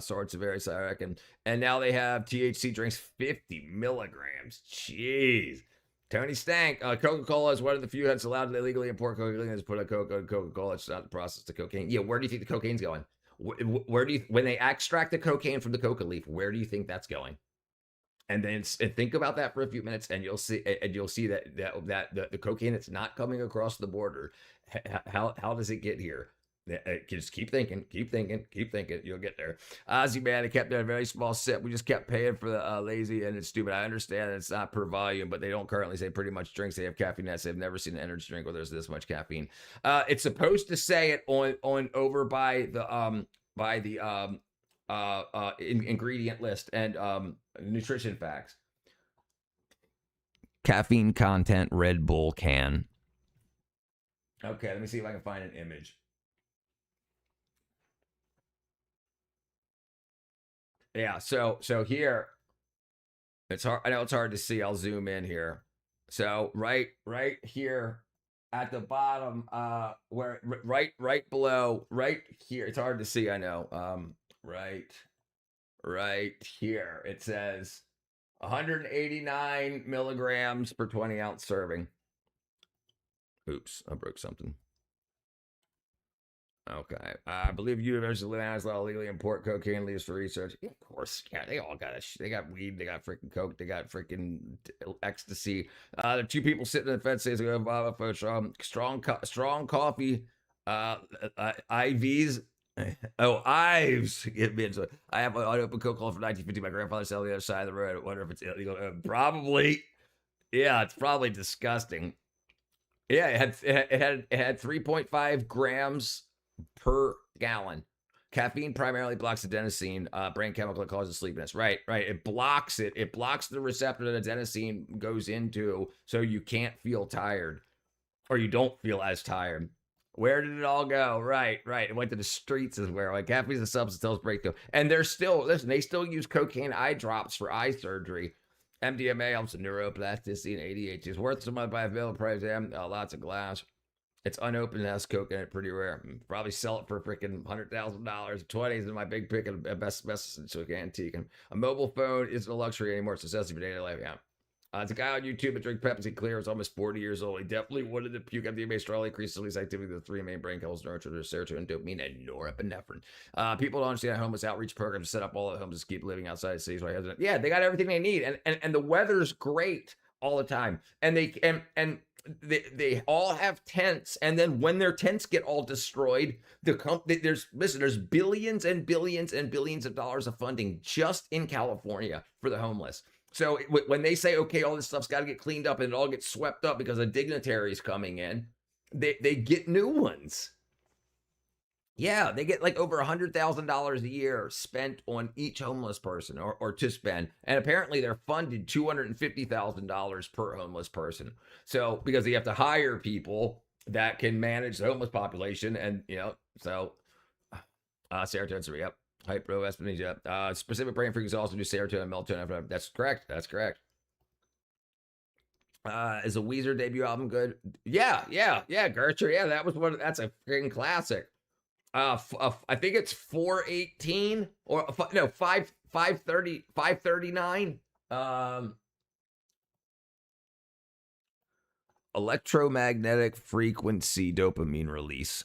Sorts of various, I reckon. And now they have THC drinks, 50 milligrams. Jeez. Tony Stank, Coca-Cola is one of the few that's allowed to illegally import cocaine. Just put a Coca-Cola. It's not the process to cocaine. Yeah, where do you think the cocaine's going? Where do you, when they extract the cocaine from the coca leaf, where do you think that's going? And then think about that for a few minutes, and you'll see that the cocaine that's not coming across the border, how does it get here? Just keep thinking. You'll get there. Ozzy, man, I kept a very small sip. We just kept paying for the lazy, and it's stupid. I understand it's not per volume, but they don't currently say pretty much drinks they have caffeine. They've never seen an energy drink where there's this much caffeine. It's supposed to say it on over by the ingredient list and nutrition facts. Caffeine content, Red Bull can. Okay, let me see if I can find an image. Yeah, so here, it's hard. I know it's hard to see. I'll zoom in here. So right here at the bottom, where right below, right here. It's hard to see. I know. Right here, it says 189 milligrams per 20-ounce serving. Oops, I broke something. Okay, I believe University of Louisiana is allowed to legally import cocaine leaves for research. Yeah, of course, yeah, they all got they got weed, they got freaking coke, they got freaking ecstasy. The two people sitting in the fence says, strong coffee, IVs. Oh, Ives. Get me into it. I have an unopened Coca-Cola from 1950. My grandfather sat on the other side of the road. I wonder if it's illegal. Probably. Yeah, it's probably disgusting. Yeah, it had 3.5 grams per gallon. Caffeine primarily blocks adenosine, brain chemical that causes sleepiness. Right. It blocks it. It blocks the receptor that adenosine goes into, so you can't feel tired, or you don't feel as tired. Where did it all go? Right. It went to the streets as well. Like caffeine is a substance that tells breakthrough. And they still use cocaine eye drops for eye surgery. MDMA helps with neuroplasticity and ADHD. It's worth some money by available price. Lots of glass. It's unopened and has coke in it. Pretty rare. Probably sell it for freaking $100,000. 20s is my big pick and best so antique. And a mobile phone isn't a luxury anymore. It's a necessity for daily life. Yeah. It's a guy on YouTube that drinks Pepsi Clear. He's almost 40 years old. He definitely wanted to puke. MDMA strongly increases release activity of the three main brain chemicals: neurotransmitters, serotonin, dopamine, and norepinephrine. People don't understand homeless outreach programs set up all the homeless to keep living outside the cities. Yeah, they got everything they need, and the weather's great all the time, and they all have tents, and then when their tents get all destroyed, there's billions and billions and billions of dollars of funding just in California for the homeless. So when they say, okay, all this stuff's got to get cleaned up and it all gets swept up because a dignitary's coming in, they get new ones. Yeah, they get like over $100,000 a year spent on each homeless person or to spend. And apparently they're funded $250,000 per homeless person. So because they have to hire people that can manage the homeless population. And, serotonin, yep. Hyperoestrogenesia. Specific brain frequencies also do serotonin and melatonin. That's correct. Is a Weezer debut album good? Yeah, Gertrude. Yeah, that's a freaking classic. I think it's 418 or no 539. Electromagnetic frequency dopamine release.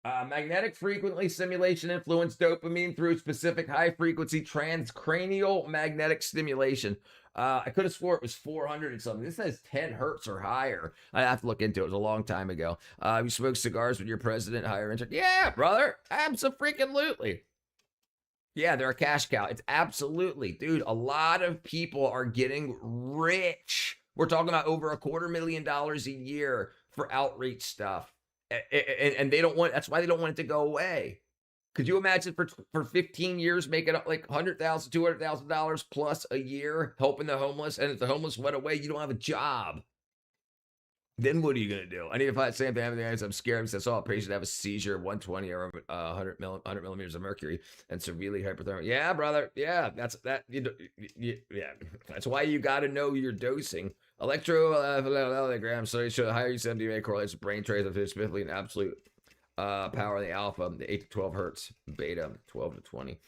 Magnetic frequency simulation influence dopamine through specific high-frequency transcranial magnetic stimulation. I could have swore it was 400 and something. This says 10 hertz or higher. I have to look into it. It was a long time ago. You smoke cigars with your president, higher interest? Yeah, brother. Absolutely. Yeah, they're a cash cow. It's absolutely. Dude, a lot of people are getting rich. We're talking about over $250,000 a year for outreach stuff. And they don't want, that's why they don't want it to go away. Could you imagine for 15 years making up like $100,000, $200,000 plus a year helping the homeless? And if the homeless went away, you don't have a job. Then what are you going to do? I need to find same thing. I'm scared. I saw a patient have a seizure, 120 or 100 millimeters of mercury, and severely hypothermic. Yeah, brother. Yeah, that's that. Yeah, that's why you got to know your dosing. Electroencephalogram studies show higher UCMDMA correlates with brain trace of specifically an absolute power of the alpha, the 8 to 12 hertz, beta 12 to 20.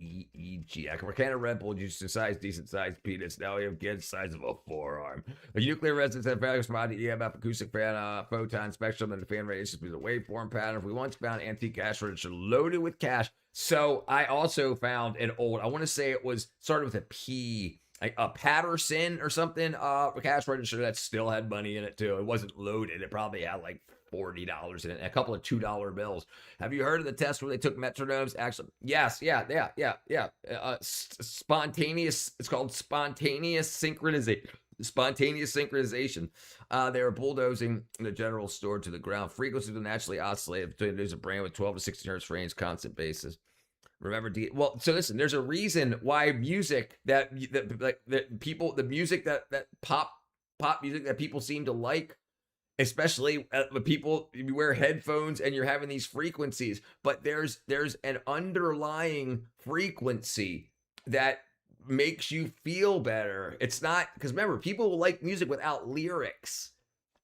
EEG. A can of Red Bull used to size decent sized peanuts. Now we have kids the size of a forearm. A nuclear resonance have value responding to EMF, acoustic fan, photon spectrum, and the fan radius is a waveform pattern. If we once found antique cash register loaded with cash. So I also found an old, I want to say it was started with a P, like a Patterson or something, a cash register that still had money in it too. It wasn't loaded. It probably had like $40 in it, and a couple of $2 bills. Have you heard of the test where they took metronomes? Actually, yes, yeah. Spontaneous. It's called spontaneous synchronization. They were bulldozing the general store to the ground. Frequencies will naturally oscillate between there's a brain with 12 to 16 hertz range, constant basis. Remember, well, so listen, there's a reason why music that people, the music that pop music that people seem to like, especially when people, you wear headphones and you're having these frequencies, but there's an underlying frequency that makes you feel better. It's not, because remember, people will like music without lyrics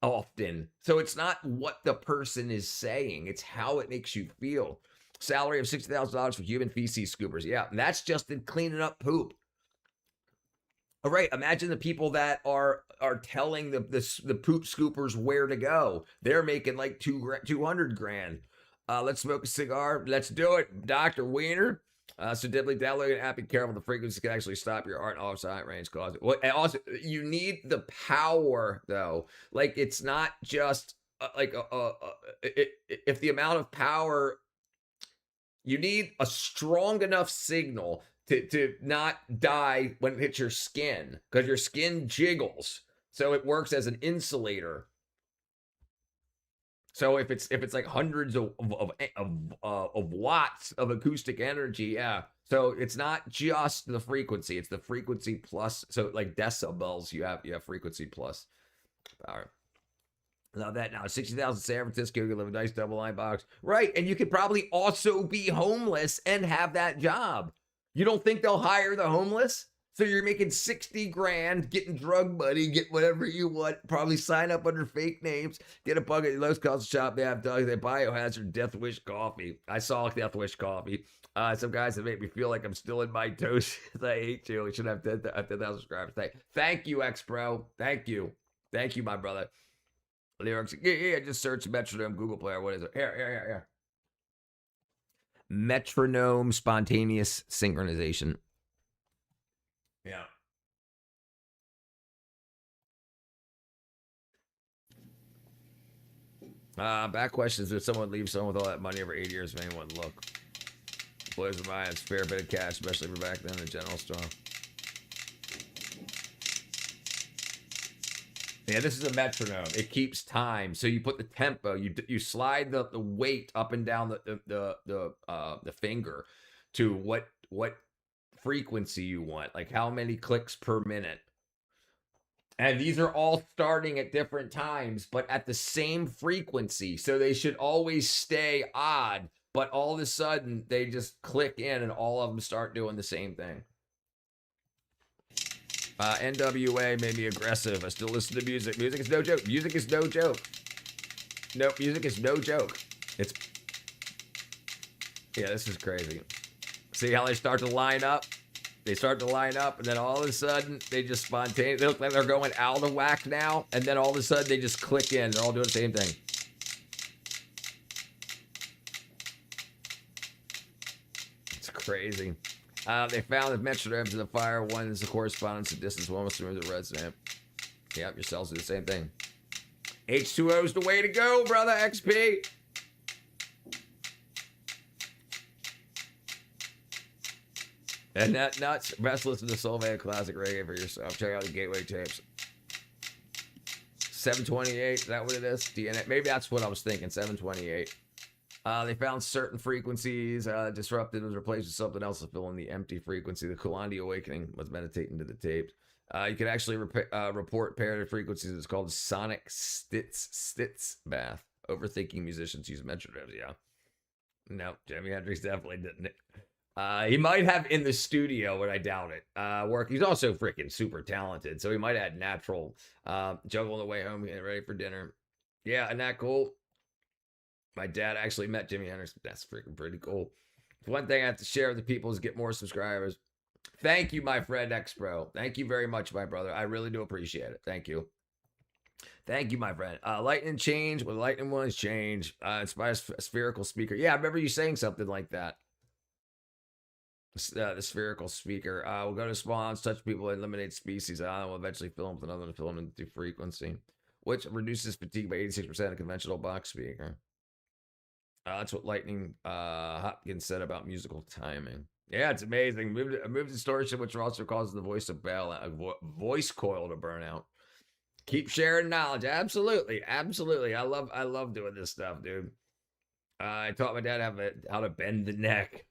often. So it's not what the person is saying, it's how it makes you feel. Salary of $60,000 for human feces scoopers. Yeah, and that's just in cleaning up poop. All right, imagine the people that are telling the poop scoopers where to go. They're making like 200 grand. Let's smoke a cigar. Let's do it, Dr. Wiener. So definitely download an app. Be careful. The frequency can actually stop your heart and offside range cause it. Well, and also you need the power though. Like it's not just if the amount of power, you need a strong enough signal to not die when it hits your skin, because your skin jiggles, so it works as an insulator. So if it's like hundreds of watts of acoustic energy, yeah. So it's not just the frequency; it's the frequency plus. So like decibels, you have frequency plus power. Love that. Now 60,000 San Francisco, you live a nice double line box, right? And you could probably also be homeless and have that job. You don't think they'll hire the homeless? So you're making 60 grand, getting drug money, get whatever you want, probably sign up under fake names, get a bug at your local coffee shop. They have dogs, they biohazard Death Wish coffee. I saw Death Wish coffee. Some guys that make me feel like I'm still in my toast. I hate you. We should have 10,000 subscribers. Thank you, X-Pro. Thank you, my brother. Lyrics. Yeah, just search metronome, Google Play, or what is it? Here. Metronome spontaneous synchronization. Yeah. Back questions. If someone leaves someone with all that money over 8 years, if anyone look. Blows my mind. Spare bit of cash, especially for back then in the general store. Yeah, this is a metronome. It keeps time. So you put the tempo. You slide the weight up and down the finger to what frequency you want, like how many clicks per minute. And these are all starting at different times, but at the same frequency. So they should always stay odd, but all of a sudden they just click in and all of them start doing the same thing. NWA made me aggressive. I still listen to music. Music is no joke. Music is no joke. No, music is no joke. It's... Yeah, this is crazy. See how they start to line up? They start to line up, and then all of a sudden, they just spontaneously... They look like they're going out of whack now, and then all of a sudden, they just click in. They're all doing the same thing. crazy. They found the metronomes in the fire. One is the correspondence to distance. One was through the resonant. Yep, your cells do the same thing. H2O is the way to go, brother. XP. And that nuts. Best listen to Soulman Classic Reggae for yourself. Check out the Gateway tapes. 728. Is that what it is? DNA. Maybe that's what I was thinking. 728. They found certain frequencies disrupted, was replaced with something else to fill in the empty frequency. The Kulandi Awakening was meditating to the tapes. You can actually report paired frequencies. It's called Sonic Stitz Bath. Overthinking musicians use metronomes. Yeah. No, Jimi Hendrix definitely didn't. He might have in the studio, but I doubt it. Work. He's also freaking super talented, so he might have had natural juggle on the way home, getting ready for dinner. Yeah, isn't that cool? My dad actually met Jimi Hendrix. That's freaking pretty cool. One thing I have to share with the people is get more subscribers. Thank you, my friend X-Pro. Thank you very much, my brother. I really do appreciate it. Thank you. Thank you, my friend. Lightning change. When lightning ones change. Inspires a spherical speaker. Yeah, I remember you saying something like that. The spherical speaker. We'll go to spawns, touch people, eliminate species. We'll eventually fill them with another fill into frequency, which reduces fatigue by 86% of conventional box speaker. That's what Lightning Hopkins said about musical timing. Yeah, it's amazing. Move distortion, which also causes the voice coil to burn out. Keep sharing knowledge. Absolutely, absolutely. I love doing this stuff, dude. I taught my dad how to bend the neck.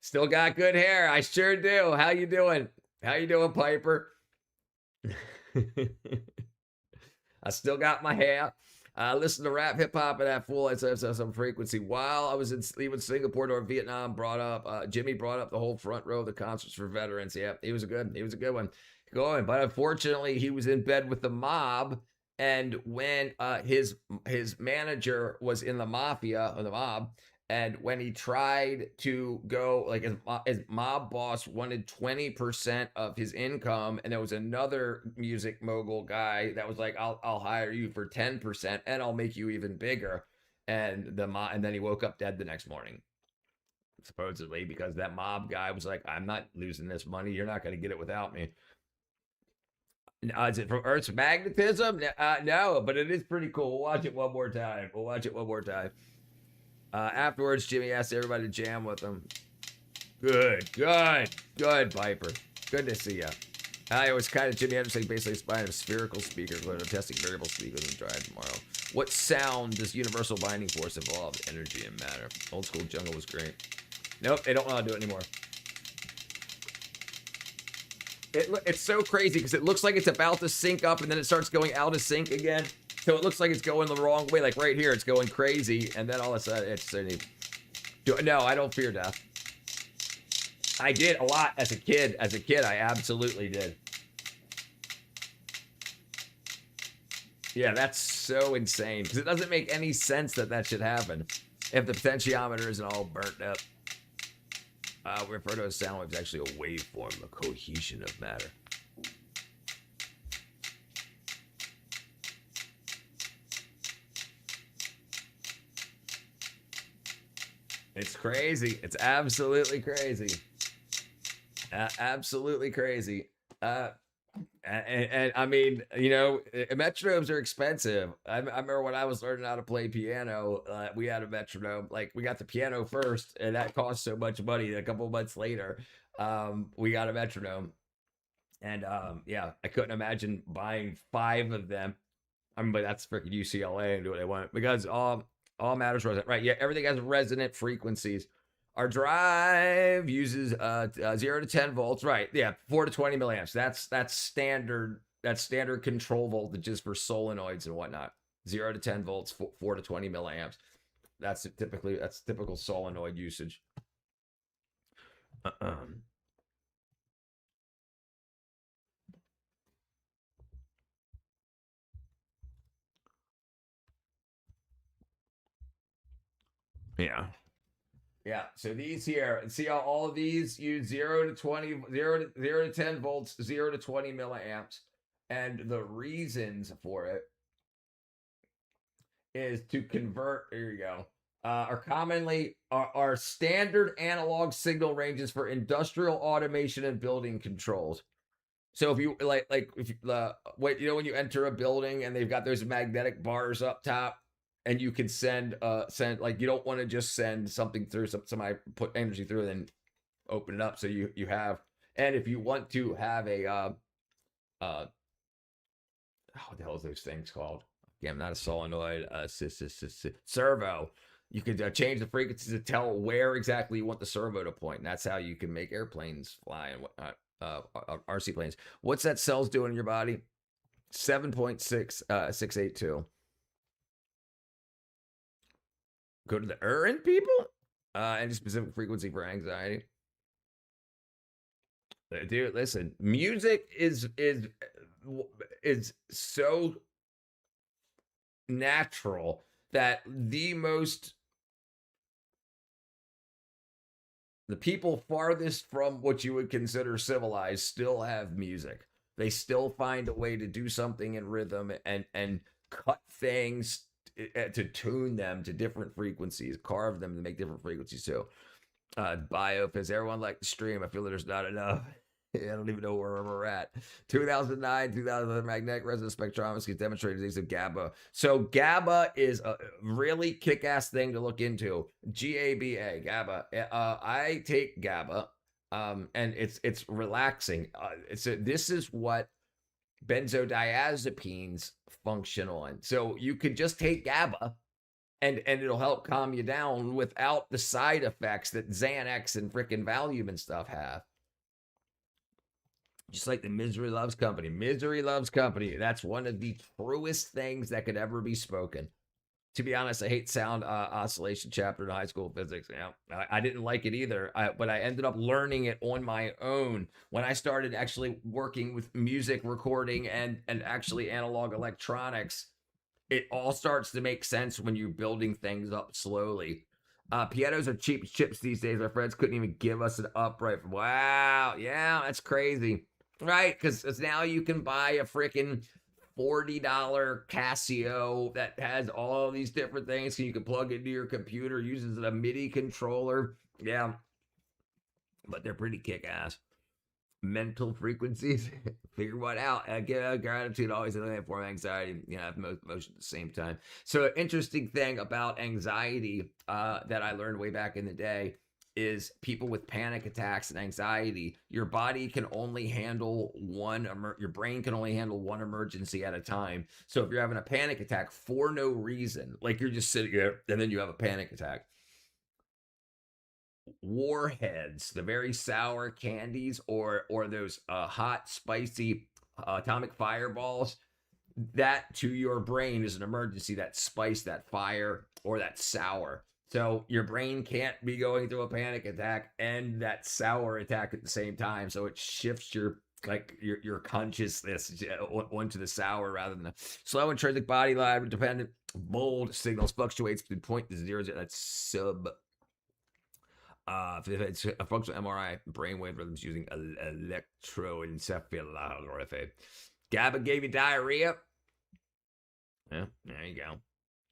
Still got good hair. I sure do. How you doing? How you doing, Piper? I still got my hair. Listen to rap, hip hop, and at full some frequency. While I was in Singapore or Vietnam, Jimmy brought up the whole front row of the concerts for veterans. Yeah, he was a good one. Going, but unfortunately, he was in bed with the mob. And when his manager was in the mafia or the mob, and when he tried to go, like his mob boss wanted 20% of his income, and there was another music mogul guy that was like, "I'll hire you for 10%, and I'll make you even bigger." And then he woke up dead the next morning, supposedly because that mob guy was like, "I'm not losing this money. You're not going to get it without me." Is it from Earth's magnetism? No, but it is pretty cool. We'll watch it one more time. Afterwards, Jimmy asked everybody to jam with him. Good, Viper. Good to see ya. I was kind of Jimmy Hendrix basically inspired a spherical speaker. I'm testing variable speakers and drive tomorrow. What sound does universal binding force evolve? Energy and matter. Old school jungle was great. Nope, they don't want to do it anymore. It's so crazy because it looks like it's about to sync up and then it starts going out of sync again. So it looks like it's going the wrong way. Like right here, it's going crazy. And then all of a sudden, no, I don't fear death. I did a lot as a kid. As a kid, I absolutely did. Yeah, that's so insane. Because it doesn't make any sense that should happen. If the potentiometer isn't all burnt up. We refer to a sound wave as actually a waveform, a cohesion of matter. It's crazy. It's absolutely crazy. Absolutely crazy. And I mean, you know, metronomes are expensive. I remember when I was learning how to play piano, we had a metronome. Like, we got the piano first, and that cost so much money. A couple of months later, we got a metronome. And yeah, I couldn't imagine buying 5 of them. I mean, but that's freaking UCLA and do what they want. Because all matters resonant. Right, yeah, everything has resonant frequencies. Our drive uses 0 to 10 volts, right? Yeah, 4 to 20 milliamps. That's standard. That's standard control voltages for solenoids and whatnot. 0 to 10 volts, 4 to 20 milliamps. That's typical solenoid usage. Yeah. Yeah, so these here, see how all of these use 0 to 10 volts, 0 to 20 milliamps. And the reasons for it is to convert, here you go, are commonly are standard analog signal ranges for industrial automation and building controls. So if you like if you, wait, when you enter a building and they've got those magnetic bars up top, and you can send like, you don't want to just send something through, somebody put energy through and then open it up. So you have, and if you want to have a what the hell is those things called? Yeah, I'm not a solenoid, servo. You could change the frequency to tell where exactly you want the servo to point, and that's how you can make airplanes fly and whatnot. RC planes. What's that cells doing in your body? 7.682. Go to the in people. Any specific frequency for anxiety? Dude, listen. Music is so natural that the people farthest from what you would consider civilized still have music. They still find a way to do something in rhythm and cut things to tune them to different frequencies, carve them to make different frequencies too. Biophys, everyone like the stream. I feel that there's not enough. I don't even know where we're at. 2009, 2000 magnetic resonance spectrometry demonstrated the use of GABA. So GABA is a really kick-ass thing to look into. GABA, GABA. I take GABA, and it's relaxing. This is what benzodiazepines function on. So you could just take GABA, and it'll help calm you down without the side effects that Xanax and frickin' Valium and stuff have. Just like the misery loves company. Misery loves company. That's one of the truest things that could ever be spoken. To be honest, I hate sound oscillation chapter in high school physics. I didn't like it either, but I ended up learning it on my own when I started actually working with music recording and actually analog electronics. It all starts to make sense when you're building things up slowly. Pianos are cheap chips these days. Our friends couldn't even give us an upright. Wow. Yeah, that's crazy. Right? Because now you can buy a freaking $40 Casio that has all these different things. So you can plug into your computer, uses a MIDI controller. Yeah. But they're pretty kick-ass. Mental frequencies. Figure what out. Gratitude always in a form of anxiety. Emotion at the same time. So an interesting thing about anxiety that I learned way back in the day is people with panic attacks and anxiety, your body can only handle your brain can only handle one emergency at a time. So if you're having a panic attack for no reason, like you're just sitting there and then you have a panic attack, warheads, the very sour candies, or those hot, spicy atomic fireballs, that to your brain is an emergency. That spice, that fire, or that sour. So your brain can't be going through a panic attack and that sour attack at the same time. So it shifts your consciousness onto the sour rather than the slow intrinsic body line dependent bold signals fluctuates between 0 to 0. That's sub. It's a functional MRI brainwave rhythms using electroencephalography. GABA gave you diarrhea. Yeah, there you go.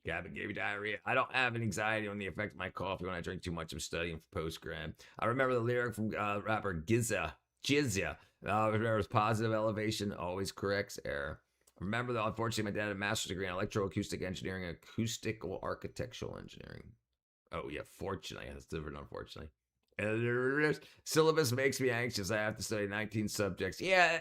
GABA gave you diarrhea. I don't have an anxiety on the effect of my coffee when I drink too much. I'm studying for post-grad. I remember the lyric from rapper Jizya. There was positive elevation, always corrects error. Remember that, unfortunately, my dad had a master's degree in electroacoustic engineering, acoustical architectural engineering. Oh, yeah, fortunately. That's different, unfortunately. Syllabus makes me anxious. I have to study 19 subjects. Yeah,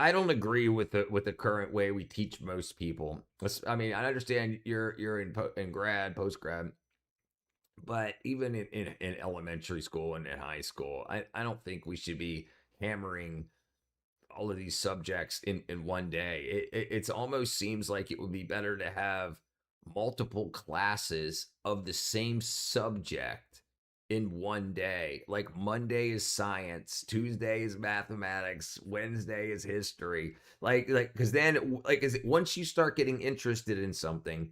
I don't agree with the current way we teach most people. I mean, I understand you're in post grad, but even in elementary school and in high school, I don't think we should be hammering all of these subjects in one day. It almost seems like it would be better to have multiple classes of the same subject in one day. Like Monday is science, Tuesday is mathematics, Wednesday is history. Because then once you start getting interested in something,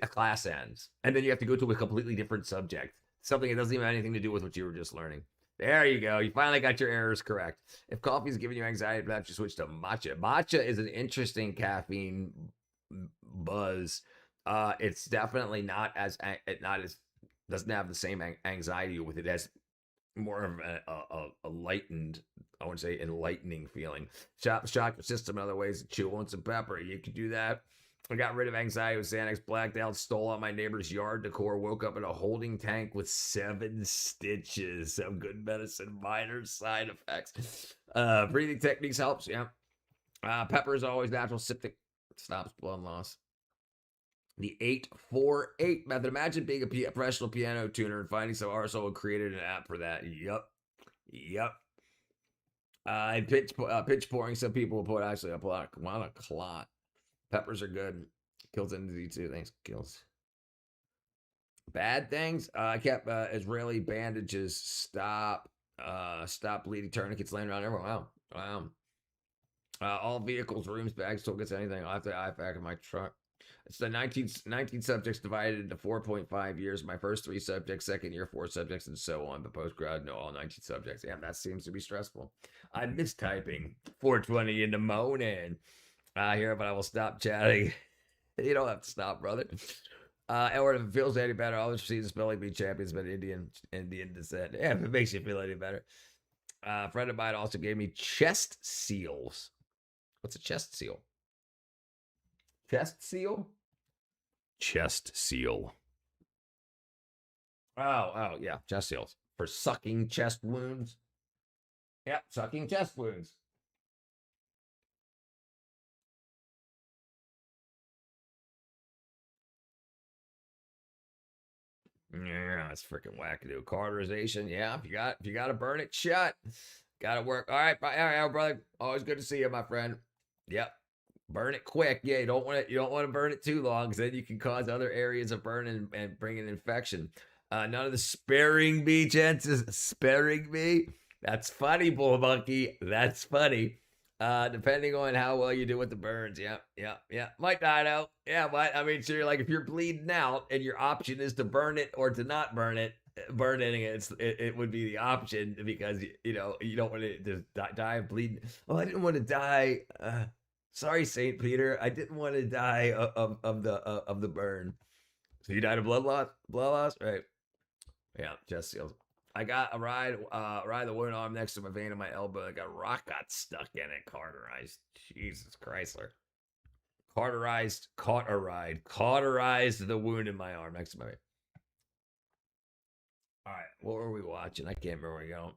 a class ends, and then you have to go to a completely different subject, something that doesn't even have anything to do with what you were just learning. There you go. You finally got your errors correct. If coffee is giving you anxiety, perhaps you switch to matcha. Matcha is an interesting caffeine buzz. It's definitely not as doesn't have the same anxiety with it. As more of a lightened, I wouldn't say enlightening feeling. Shock your system in other ways to chew on some pepper. You can do that. I got rid of anxiety with Xanax, blacked out, stole out my neighbor's yard decor, woke up in a holding tank with 7 stitches. Some good medicine, minor side effects. Breathing techniques helps, yeah. Pepper is always natural, septic, stops blood loss. The 848 method. Imagine being a professional piano tuner and finding some arsehole and created an app for that. Yep. And pitch pouring. Some people will put actually a clot. Peppers are good. Kills energy too. Thanks. Kills. Bad things. I kept Israeli bandages. Stop bleeding. Tourniquets laying around everywhere. Wow. All vehicles, rooms, bags, toolkits, anything. I'll have to IFAC in my truck. It's the 19 subjects divided into 4.5 years. My first 3 subjects, second year 4 subjects, and so on. But post-grad, no, all 19 subjects. Yeah, that seems to be stressful. I miss typing. 4:20 in the morning. Here, but I will stop chatting. You don't have to stop, brother. Or if it feels any better, I'll see the spelling bee champions, but Indian descent. Yeah, if it makes you feel any better. A friend of mine also gave me chest seals. What's a chest seal? Chest seal? Chest seal. Oh, yeah. Chest seals. For sucking chest wounds. Yep, sucking chest wounds. Yeah, that's freaking wackadoo. Cauterization. Yeah, if you got to burn it shut. Got to work. All right, brother. Always good to see you, my friend. Yep. Burn it quick. Yeah, you don't want to burn it too long, because then you can cause other areas of burn and bring an infection. None of the sparing me, gents. Sparing me. That's funny, Bull Monkey. That's funny. Depending on how well you do with the burns. Yeah. Might die though. Yeah, but I mean, so you're like, if you're bleeding out and your option is to burn it or to not burn it, burning it would be the option, because you don't want to die of bleeding. Oh, I didn't want to die. Sorry, Saint Peter. I didn't want to die of the burn. So you died of blood loss, right? Yeah, chest seals. I got a ride the one arm next to my vein in my elbow. I got a rock got stuck in it. Cauterized. Jesus Chrysler. Cauterized the wound in my arm next to my vein. All right, what were we watching? I can't remember where we go.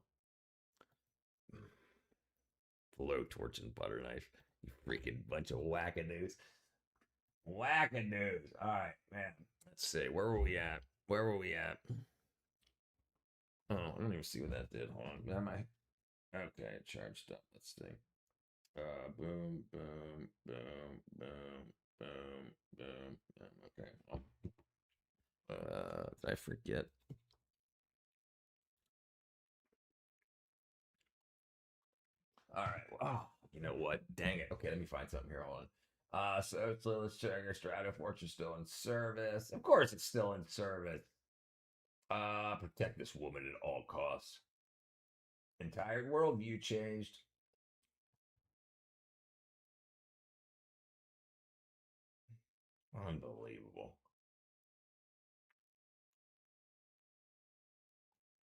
Blowtorch and butter knife. You freaking bunch of wackadoos. Wackadoos. All right, man. Let's see. Where were we at? Oh, I don't even see what that did. Hold on. Okay, it charged up. Let's see. Boom. Okay. Did I forget? All right. Oh, you know what? Dang it. Okay, let me find something here. Hold on. So let's check our Stratoforge is still in service. Of course, it's still in service. Protect this woman at all costs. Entire worldview changed. Unbelievable.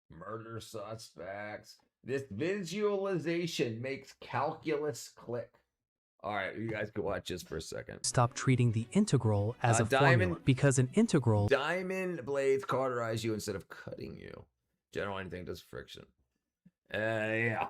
Murder suspects. This visualization makes calculus click. All right, you guys can watch this for a second.
Stop treating the integral as a formula, because an integral...
Diamond blades cauterize you instead of cutting you. General anything does friction. Yeah.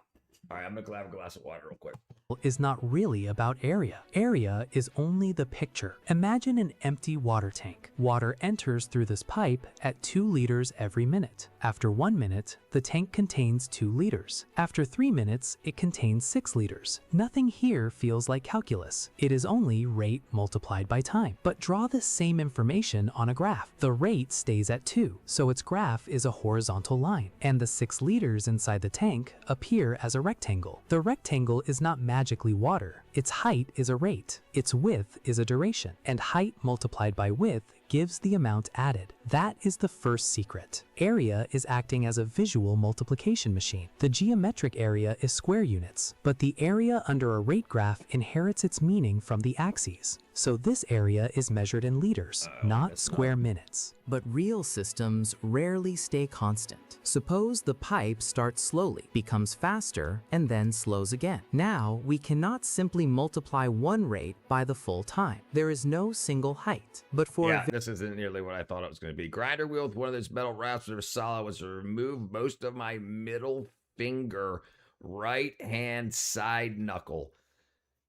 All right, I'm going to grab a glass of water real quick.
Is not really about area. Area is only the picture. Imagine an empty water tank. Water enters through this pipe at 2 liters every minute. After 1 minute, the tank contains 2 liters. After 3 minutes, it contains 6 liters. Nothing here feels like calculus. It is only rate multiplied by time. But draw the same information on a graph. The rate stays at 2, so its graph is a horizontal line, and the 6 liters inside the tank appear as a rectangle. The rectangle is not magically water. Its height is a rate. Its width is a duration. And height multiplied by width gives the amount added. That is the first secret. Area is acting as a visual multiplication machine. The geometric area is square units, but the area under a rate graph inherits its meaning from the axes. So this area is measured in liters, not square minutes.
But real systems rarely stay constant. Suppose the pipe starts slowly, becomes faster, and then slows again. Now, we cannot simply multiply one rate by the full time. There is no single height. But for
this isn't nearly what I thought it was going to be. Grinder wheel with one of those metal wraps that are solid was to remove most of my middle finger right hand side knuckle.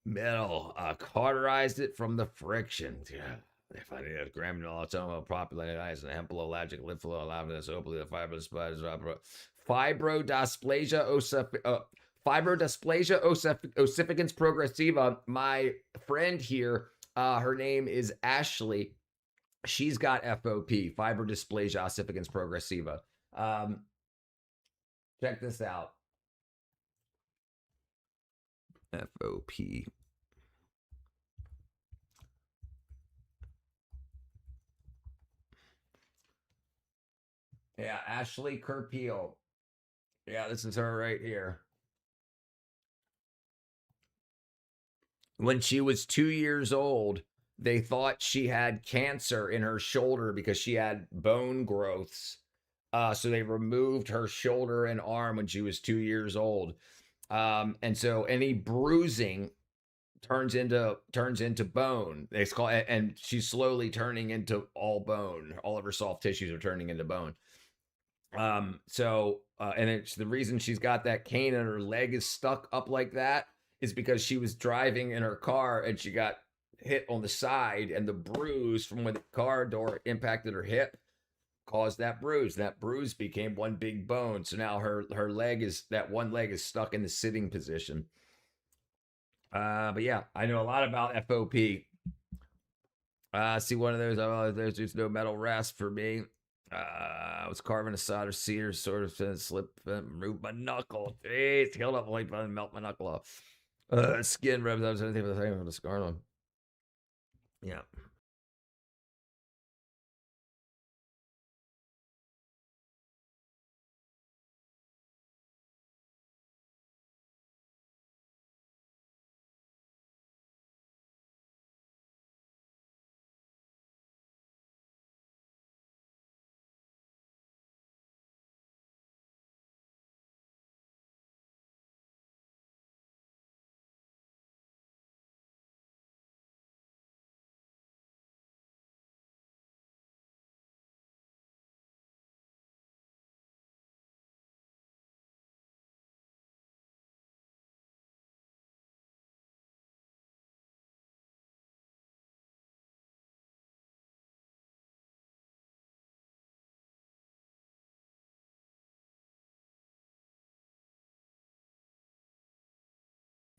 Metal, cauterized it from the friction. Yeah, if I did granular automa populated ice and hempelologic lymphola alavinus opally the fibrodysplasia ossificans progressiva. My friend here, her name is Ashley. She's got FOP, fibrodysplasia ossificans progressiva. Check this out. FOP. Yeah, Ashley Kerpeel. Yeah, this is her right here. When she was 2 years old, they thought she had cancer in her shoulder because she had bone growths. So they removed her shoulder and arm when she was 2 years old. And so any bruising turns into bone. It's called, and she's slowly turning into all bone. All of her soft tissues are turning into bone. And it's the reason she's got that cane and her leg is stuck up like that is because she was driving in her car and she got hit on the side, and the bruise from when the car door impacted her hip caused that bruise. That bruise became one big bone. So now her leg is, that one leg is stuck in the sitting position. But yeah, I know a lot about FOP. See one of those. There's just no metal rasp for me. I was carving a solder cedar, sort of slip and remove my knuckle. Jeez, healed up like melt my knuckle off. Skin rubs. I was anything but the thing with the scar on. Yeah.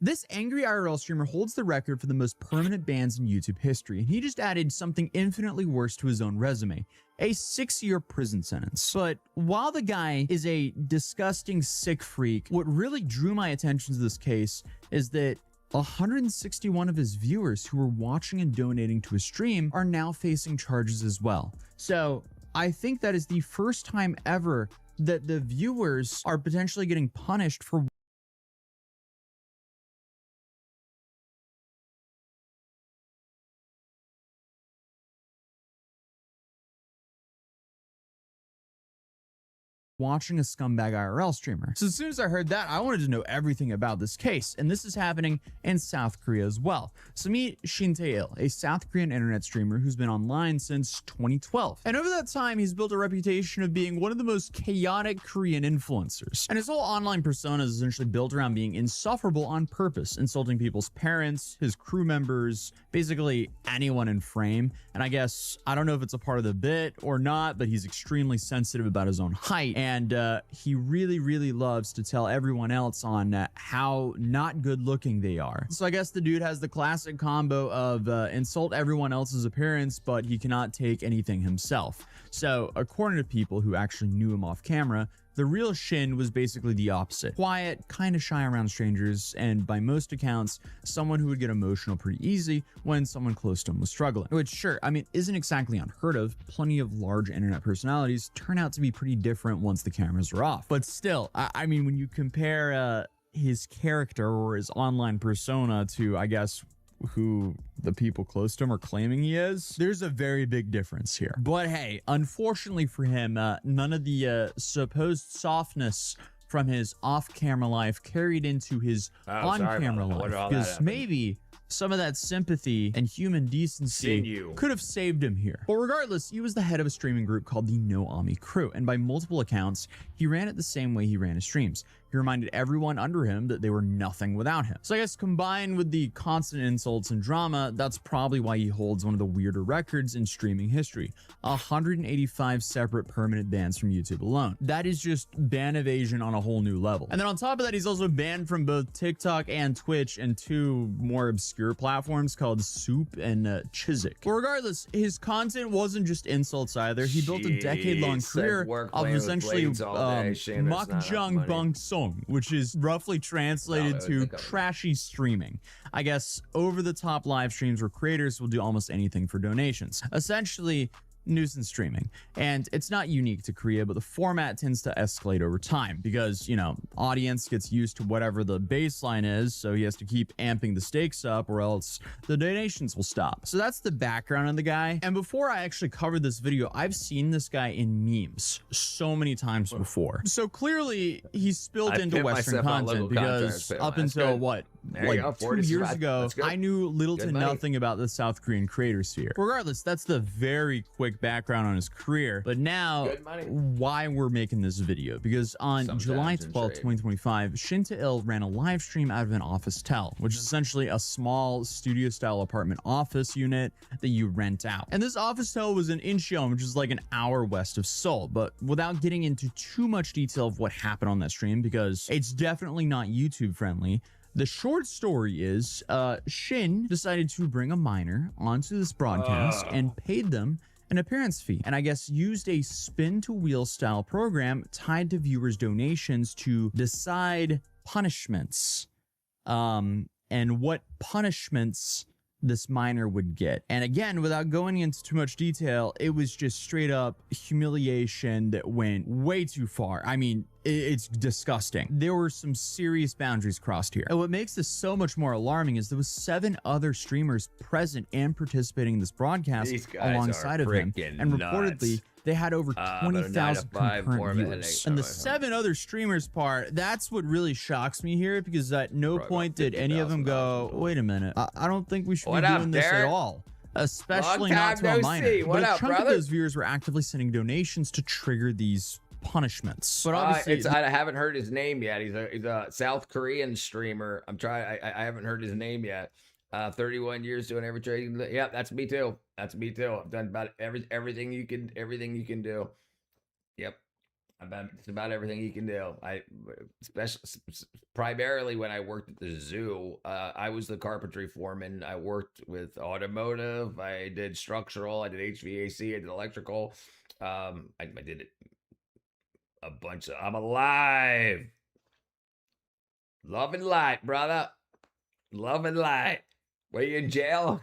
This angry IRL streamer holds the record for the most permanent bans in YouTube history, and he just added something infinitely worse to his own resume: a 6-year prison sentence. But while the guy is a disgusting sick freak, what really drew my attention to this case is that 161 of his viewers who were watching and donating to his stream are now facing charges as well. So I think that is the first time ever that the viewers are potentially getting punished for watching a scumbag IRL streamer. So as soon as I heard that, I wanted to know everything about this case, and this is happening in South Korea as well. So meet Shin Tae-il, a South Korean internet streamer who's been online since 2012. And over that time, he's built a reputation of being one of the most chaotic Korean influencers. And his whole online persona is essentially built around being insufferable on purpose, insulting people's parents, his crew members, basically anyone in frame. And I guess, I don't know if it's a part of the bit or not, but he's extremely sensitive about his own height. And he really, really loves to tell everyone else on how not good looking they are. So I guess the dude has the classic combo of insult everyone else's appearance, but he cannot take anything himself. So according to people who actually knew him off camera, The real Shin was basically the opposite. Quiet, kind of shy around strangers, and by most accounts, someone who would get emotional pretty easy when someone close to him was struggling. Which, sure, I mean, isn't exactly unheard of. Plenty of large internet personalities turn out to be pretty different once the cameras are off. But still, I mean, when you compare his character or his online persona to, I guess, who the people close to him are claiming he is, there's a very big difference here. But hey, unfortunately for him, none of the supposed softness from his off-camera life carried into his on-camera life, because maybe some of that sympathy and human decency could have saved him here. But regardless, he was the head of a streaming group called the No Ami Crew, and by multiple accounts, he ran it the same way he ran his streams. He reminded everyone under him that they were nothing without him. So I guess combined with the constant insults and drama, that's probably why he holds one of the weirder records in streaming history. 185 separate permanent bans from YouTube alone. That is just ban evasion on a whole new level. And then on top of that, he's also banned from both TikTok and Twitch and two more obscure platforms called Soup and Chiswick. But regardless, his content wasn't just insults either. He built a decade-long career of essentially Makjang Bang Song, which is roughly translated to trashy streaming. I guess over-the-top live streams where creators will do almost anything for donations. Essentially, nuisance streaming. And it's not unique to Korea, but the format tends to escalate over time because, you know, audience gets used to whatever the baseline is, so he has to keep amping the stakes up or else the donations will stop. So that's the background on the guy. And before I actually covered this video, I've seen this guy in memes so many times before. So clearly he's spilled into Western content because up until what, like 2 years ago, I knew little to nothing about the South Korean creator sphere. Regardless, that's the very quick background on his career. But now, why we're making this video, because on July 12, 2025, Shin Tae-il ran a live stream out of an office tel, which is essentially a small studio style apartment office unit that you rent out. And this office tel was in Incheon, which is like an hour west of Seoul. But without getting into too much detail of what happened on that stream, because it's definitely not YouTube friendly, the short story is Shin decided to bring a minor onto this broadcast and paid them an appearance fee, and I guess used a spin to wheel style program tied to viewers' donations to decide punishments and what punishments this minor would get. And again, without going into too much detail, it was just straight up humiliation that went way too far. I mean, it's disgusting. There were some serious boundaries crossed here. And what makes this so much more alarming is there was 7 other streamers present and participating in this broadcast alongside of him. And reportedly, they had over 20,000 concurrent viewers. And the 7 other streamers part, that's what really shocks me here, because at no point did any of them go, wait a minute, I don't think we should be doing this at all. Especially not to a minor. But a chunk of those viewers were actively sending donations to trigger these punishments. But obviously,
I haven't heard his name yet. He's a South Korean streamer. I haven't heard his name yet. 31 years doing every trading. Yeah, that's me too. That's me too. I've done about everything you can do. Yep. It's about everything you can do. Primarily when I worked at the zoo, I was the carpentry foreman. I worked with automotive. I did structural. I did HVAC. I did electrical. I did it a bunch of. I'm alive. Love and light, brother. Love and light. Were you in jail?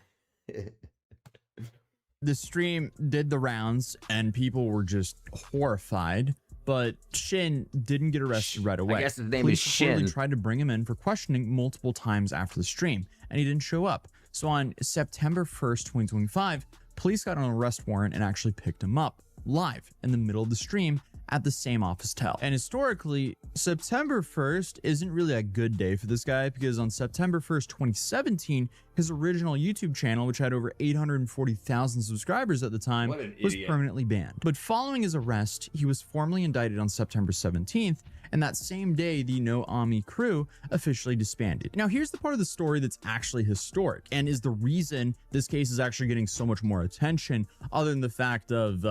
The stream did the rounds and people were just horrified, but Shin didn't get arrested right away.
I guess his name is Shin.
Police tried to bring him in for questioning multiple times after the stream, and he didn't show up. So on September 1st, 2025, police got an arrest warrant and actually picked him up live in the middle of the stream at the same office tel. And historically, September 1st isn't really a good day for this guy, because on September 1st, 2017, his original YouTube channel, which had over 840,000 subscribers at the time, was permanently banned. But following his arrest, he was formally indicted on September 17th, and that same day, the No Ami Crew officially disbanded. Now, here's the part of the story that's actually historic, and is the reason this case is actually getting so much more attention, other than the fact of,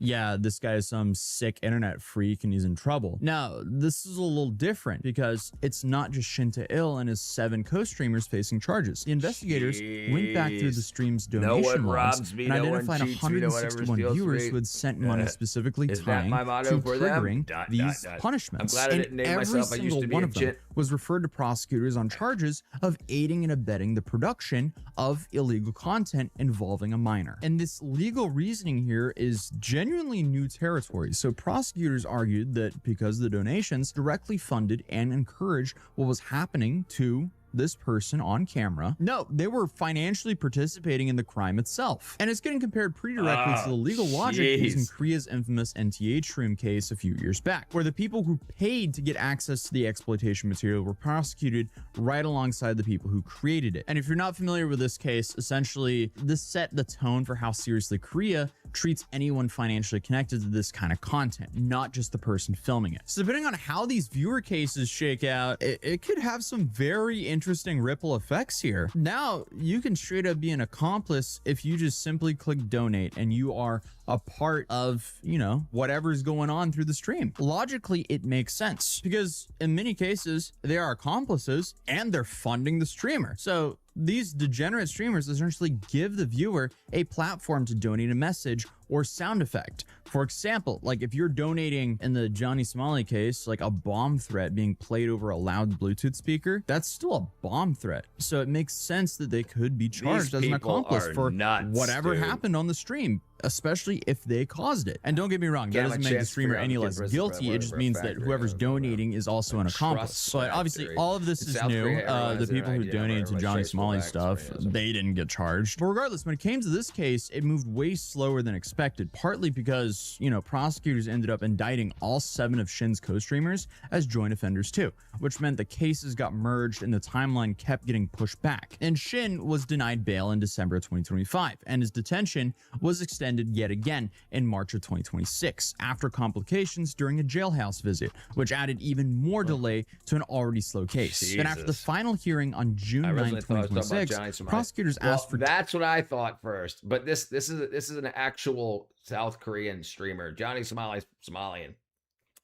yeah, this guy is some sick internet freak and he's in trouble. Now, this is a little different because it's not just Shin Tae-il and his 7 co-streamers facing charges. The investigators went back through the stream's donation logs and identified 161 viewers who had sent money specifically tying to triggering these punishments. And every single one of them was referred to prosecutors on charges of aiding and abetting the production of illegal content involving a minor. And this legal reasoning here is genuinely new territory. So prosecutors argued that because the donations directly funded and encouraged what was happening to this person on camera, no, they were financially participating in the crime itself. And it's getting compared pretty directly to the legal logic used in Korea's infamous NTH room case a few years back, where the people who paid to get access to the exploitation material were prosecuted right alongside the people who created it. And if you're not familiar with this case, essentially this set the tone for how seriously Korea treats anyone financially connected to this kind of content, not just the person filming it. So depending on how these viewer cases shake out, it could have some very interesting ripple effects here. Now, you can straight up be an accomplice if you just simply click donate and you are a part of, you know, whatever's going on through the stream. Logically, it makes sense because in many cases, they are accomplices and they're funding the streamer. So these degenerate streamers essentially give the viewer a platform to donate a message or sound effect. For example, like if you're donating in the Johnny Somali case, like a bomb threat being played over a loud Bluetooth speaker, that's still a bomb threat. So it makes sense that they could be charged as an accomplice for whatever happened on the stream, especially if they caused it. And don't get me wrong, that doesn't make the streamer any less guilty. It just means that whoever's donating is also an accomplice. But obviously, all of this is new. The people who donated to Johnny Somali stuff, they didn't get charged. But regardless, when it came to this case, it moved way slower than expected, partly because, you know, prosecutors ended up indicting all 7 of Shin's co-streamers as joint offenders too, which meant the cases got merged and the timeline kept getting pushed back. And Shin was denied bail in December of 2025, and his detention was extended yet again in March of 2026 after complications during a jailhouse visit, which added even more delay to an already slow case. Then after the final hearing on June 9, 2026, prosecutors asked for...
That's what I thought first, but this is an actual South Korean streamer. Johnny Somali's Somalian,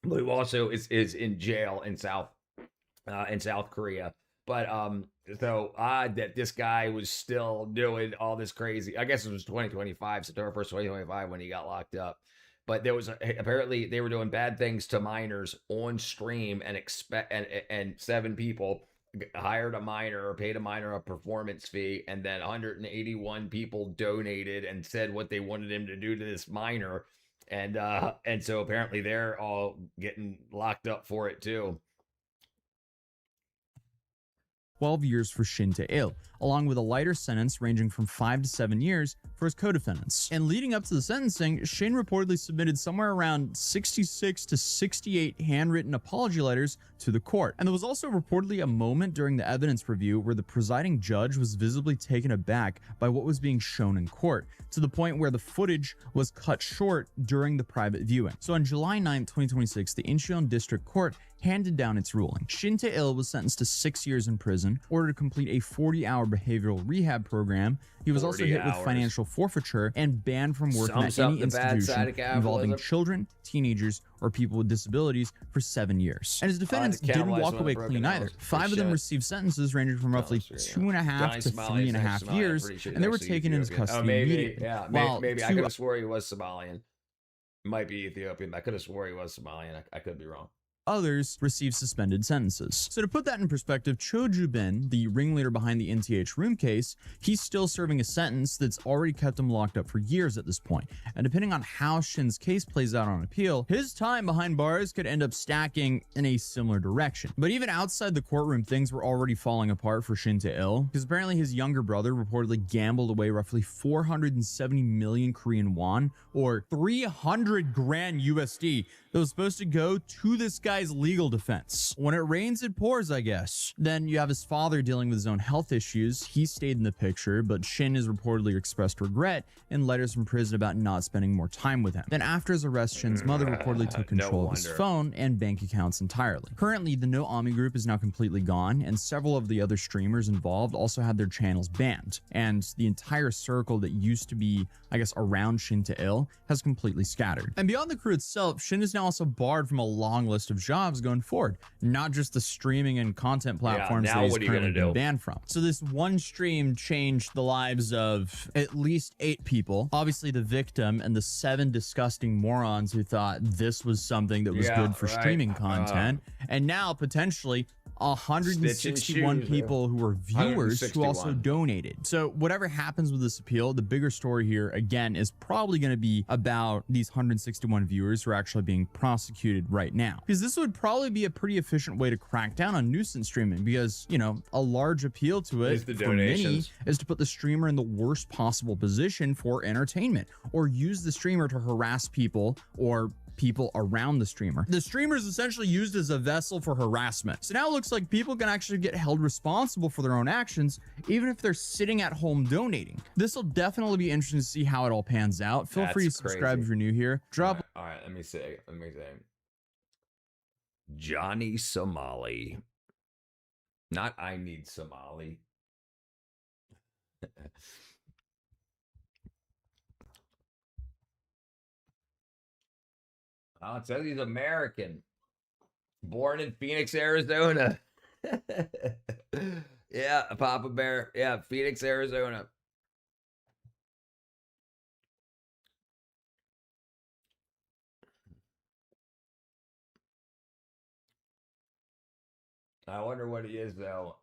who also is in jail in South Korea. But so odd that this guy was still doing all this crazy. I guess it was 2025, September 1st, 2025, when he got locked up. But there was apparently they were doing bad things to minors on stream, and 7 people hired a minor or paid a minor a performance fee, and then 181 people donated and said what they wanted him to do to this minor, and so apparently they're all getting locked up for it too.
12 years for Shin Tae-il, along with a lighter sentence ranging from 5 to 7 years for his co-defendants. And leading up to the sentencing, Shin reportedly submitted somewhere around 66 to 68 handwritten apology letters to the court. And there was also reportedly a moment during the evidence review where the presiding judge was visibly taken aback by what was being shown in court, to the point where the footage was cut short during the private viewing. So on July 9, 2026, the Incheon District Court handed down its ruling. Shin Tae-il was sentenced to 6 years in prison, ordered to complete a 40-hour behavioral rehab program. He was also hit with financial forfeiture and banned from working at any institution involving children, teenagers, or people with disabilities for 7 years. And his defendants didn't walk away clean either. 5 of them received sentences ranging from roughly 2.5 to 3.5 years, and they were taken into custody immediately.
Yeah, maybe I could have swore he was Somalian. Might be Ethiopian, but I could have swore he was Somalian. I could be wrong.
Others received suspended sentences. So to put that in perspective, Cho Ju-bin, the ringleader behind the NTH room case, he's still serving a sentence that's already kept him locked up for years at this point. And depending on how Shin's case plays out on appeal, his time behind bars could end up stacking in a similar direction. But even outside the courtroom, things were already falling apart for Shin Tae-il, because apparently his younger brother reportedly gambled away roughly 470 million Korean won, or 300 grand USD. that was supposed to go to this guy's legal defense. When it rains, it pours, I guess. Then you have his father dealing with his own health issues. He stayed in the picture, but Shin has reportedly expressed regret in letters from prison about not spending more time with him. Then after his arrest, Shin's mother reportedly took control of his phone and bank accounts entirely. Currently, the No Ami group is now completely gone, and several of the other streamers involved also had their channels banned, and the entire circle that used to be, I guess, around Shin Tail has completely scattered. And beyond the crew itself, Shin is now also barred from a long list of jobs going forward, not just the streaming and content platforms that he's currently been banned from. So this one stream changed the lives of at least 8 people, obviously the victim and the 7 disgusting morons who thought this was something that was good for streaming content, and now potentially 161 people who were viewers who also donated. So whatever happens with this appeal, the bigger story here again is probably going to be about these 161 viewers who are actually being prosecuted right now, because this would probably be a pretty efficient way to crack down on nuisance streaming, because, you know, a large appeal to it for many is to put the streamer in the worst possible position for entertainment, or use the streamer to harass people or people around the streamer. The streamer is essentially used as a vessel for harassment. So now it looks like people can actually get held responsible for their own actions, even if they're sitting at home donating. This will definitely be interesting to see how it all pans out. Feel free to subscribe if you're new here. Drop.
All right, let me say. Johnny Somali. Not I need Somali. Oh, it says he's American. Born in Phoenix, Arizona. Yeah, Papa Bear. Yeah, Phoenix, Arizona. I wonder what he is, though.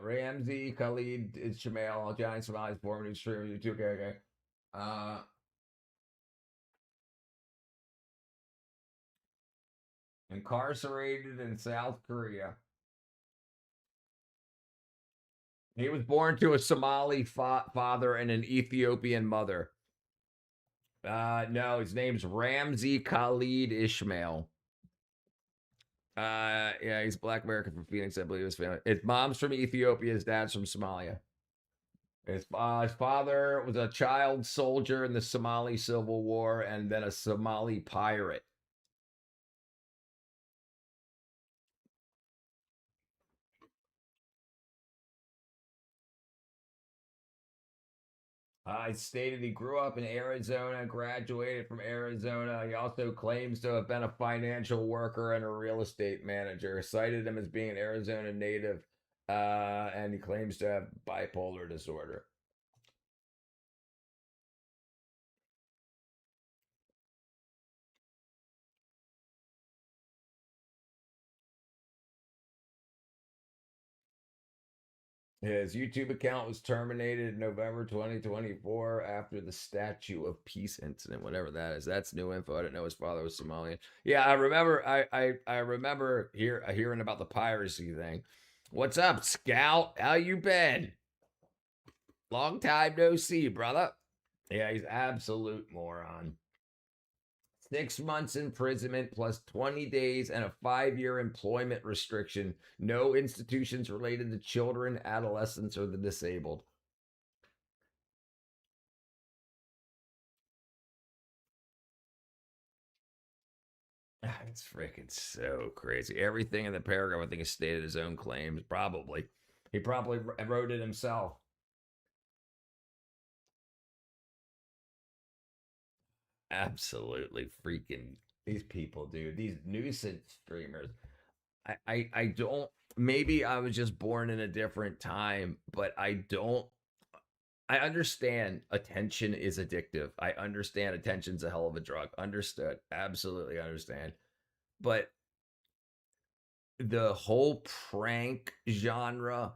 Ramsey, Khalid, Ismail, Johnny Somali's former new streamer, YouTube. Okay. Incarcerated in South Korea. He was born to a Somali father and an Ethiopian mother. No, his name's Ramsey Khalid Ismail. Yeah, he's Black American from Phoenix, I believe his family. His mom's from Ethiopia, his dad's from Somalia. His father was a child soldier in the Somali Civil War and then a Somali pirate. He stated he grew up in Arizona, graduated from Arizona. He also claims to have been a financial worker and a real estate manager. Cited him as being an Arizona native, and he claims to have bipolar disorder. His YouTube account was terminated in November 2024 after the Statue of Peace incident, whatever that is. That's new info. I didn't know his father was Somalian. Yeah, I remember. I remember hearing about the piracy thing. What's up, Scout? How you been? Long time no see, brother. Yeah, he's absolute moron. 6 months imprisonment plus 20 days and a 5-year employment restriction. No institutions related to children, adolescents, or the disabled. It's freaking so crazy. Everything in the paragraph, I think, is stated his own claims. Probably. He probably wrote it himself. Absolutely freaking these people, dude. These nuisance streamers. I don't, maybe I was just born in a different time, but I understand attention is addictive. I understand attention's a hell of a drug. Understood. Absolutely understand. But the whole prank genre,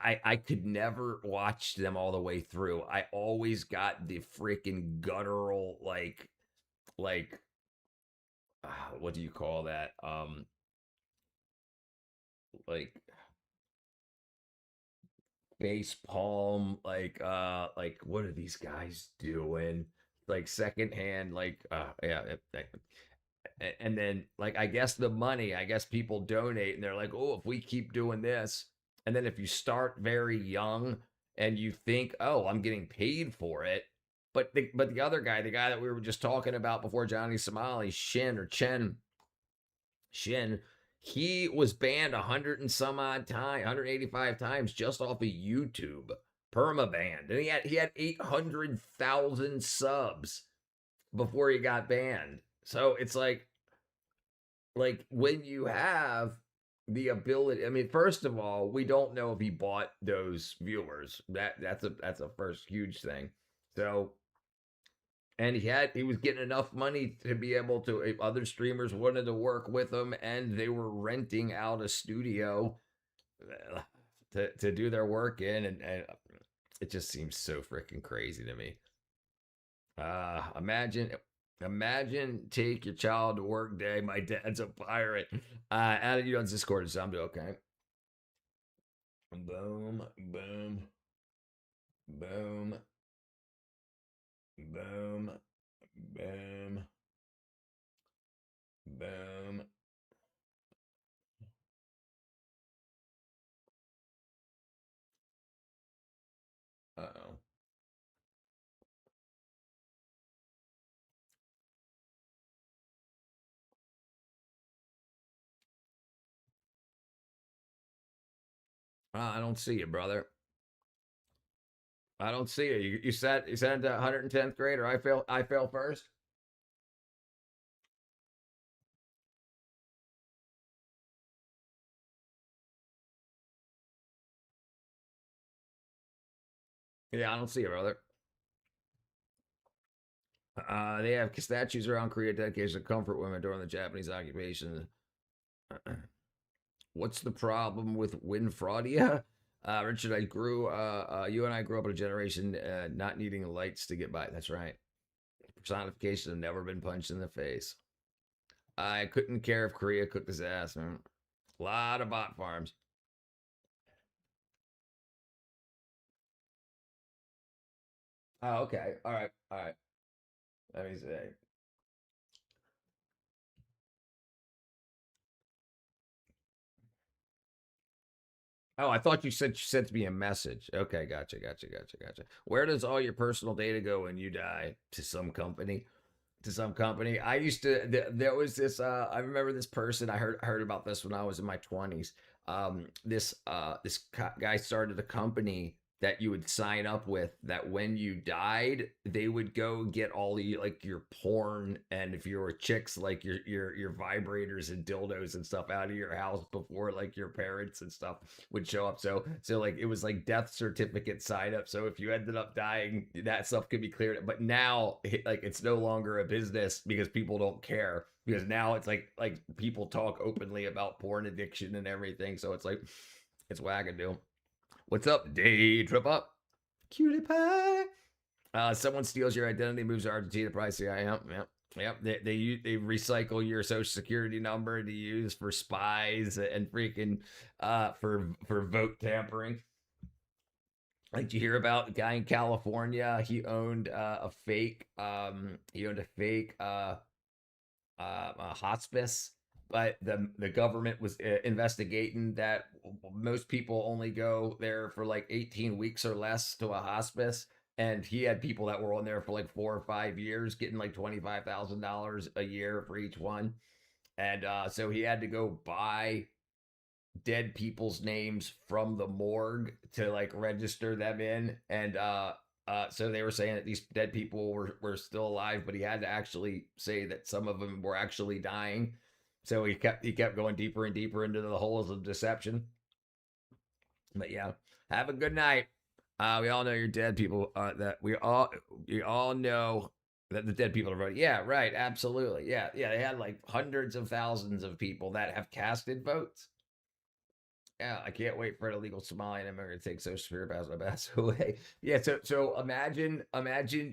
I could never watch them all the way through. I always got the freaking guttural, like what do you call that? Like face palm, like what are these guys doing? Like secondhand, like yeah. and then like I guess people donate and they're like, oh, if we keep doing this, and then if you start very young and you think, oh, I'm getting paid for it, but the other guy, the guy that we were just talking about before, Johnny Somali, Shin, he was banned 100 and some odd times, 185 times just off of YouTube, perma-banned, and he had 800,000 subs before he got banned. So it's like when you have the ability, I mean, first of all, we don't know if he bought those viewers. That's a first huge thing. So, and he was getting enough money to be able to, if other streamers wanted to work with him, and they were renting out a studio to do their work in, and it just seems so freaking crazy to me. Imagine take your child to work day. My dad's a pirate. Added you on Discord, so I'm doing okay. Boom, boom, boom, boom, boom, boom. Uh-oh. I don't see you, brother. I don't see you. You said 110th grade, or I fail first. Yeah, I don't see you, brother. They have statues around Korea dedicated to comfort women during the Japanese occupation. What's the problem with Winfraudia? Richard, you and I grew up in a generation not needing lights to get by. That's right. Personification have never been punched in the face. I couldn't care if Korea cooked his ass, man. A lot of bot farms. Oh, okay. All right. Let me see. Oh, I thought you sent me a message. Okay, gotcha. Where does all your personal data go when you die? To some company. I used to. There was this. I remember this person. I heard about this when I was in my 20s. This guy started a company that you would sign up with, that when you died, they would go get all the, like, your porn, and if you were chicks, like your vibrators and dildos and stuff out of your house before, like, your parents and stuff would show up. So like, it was like death certificate sign up. So if you ended up dying, that stuff could be cleared. But now, like, it's no longer a business because people don't care, because now it's like people talk openly about porn addiction and everything. So it's like, it's wackadoo. What's up, day trip up? Cutie pie. Someone steals your identity, moves to Argentina, price. Yeah. They recycle your social security number to use for spies and freaking for vote tampering. Like, you hear about the guy in California? He owned a fake hospice, but the government was investigating that most people only go there for like 18 weeks or less to a hospice, and he had people that were on there for like 4 or 5 years, getting like $25,000 a year for each one. And so he had to go buy dead people's names from the morgue to, like, register them in. And so they were saying that these dead people were still alive, but he had to actually say that some of them were actually dying. So he kept going deeper and deeper into the holes of deception. But yeah, have a good night. We all know you're dead, people. That we all know that the dead people are voting. Yeah, right. Absolutely. Yeah. They had like hundreds of thousands of people that have casted votes. Yeah, I can't wait for an illegal Somalian immigrant to take Social Security pass away. Yeah, so imagine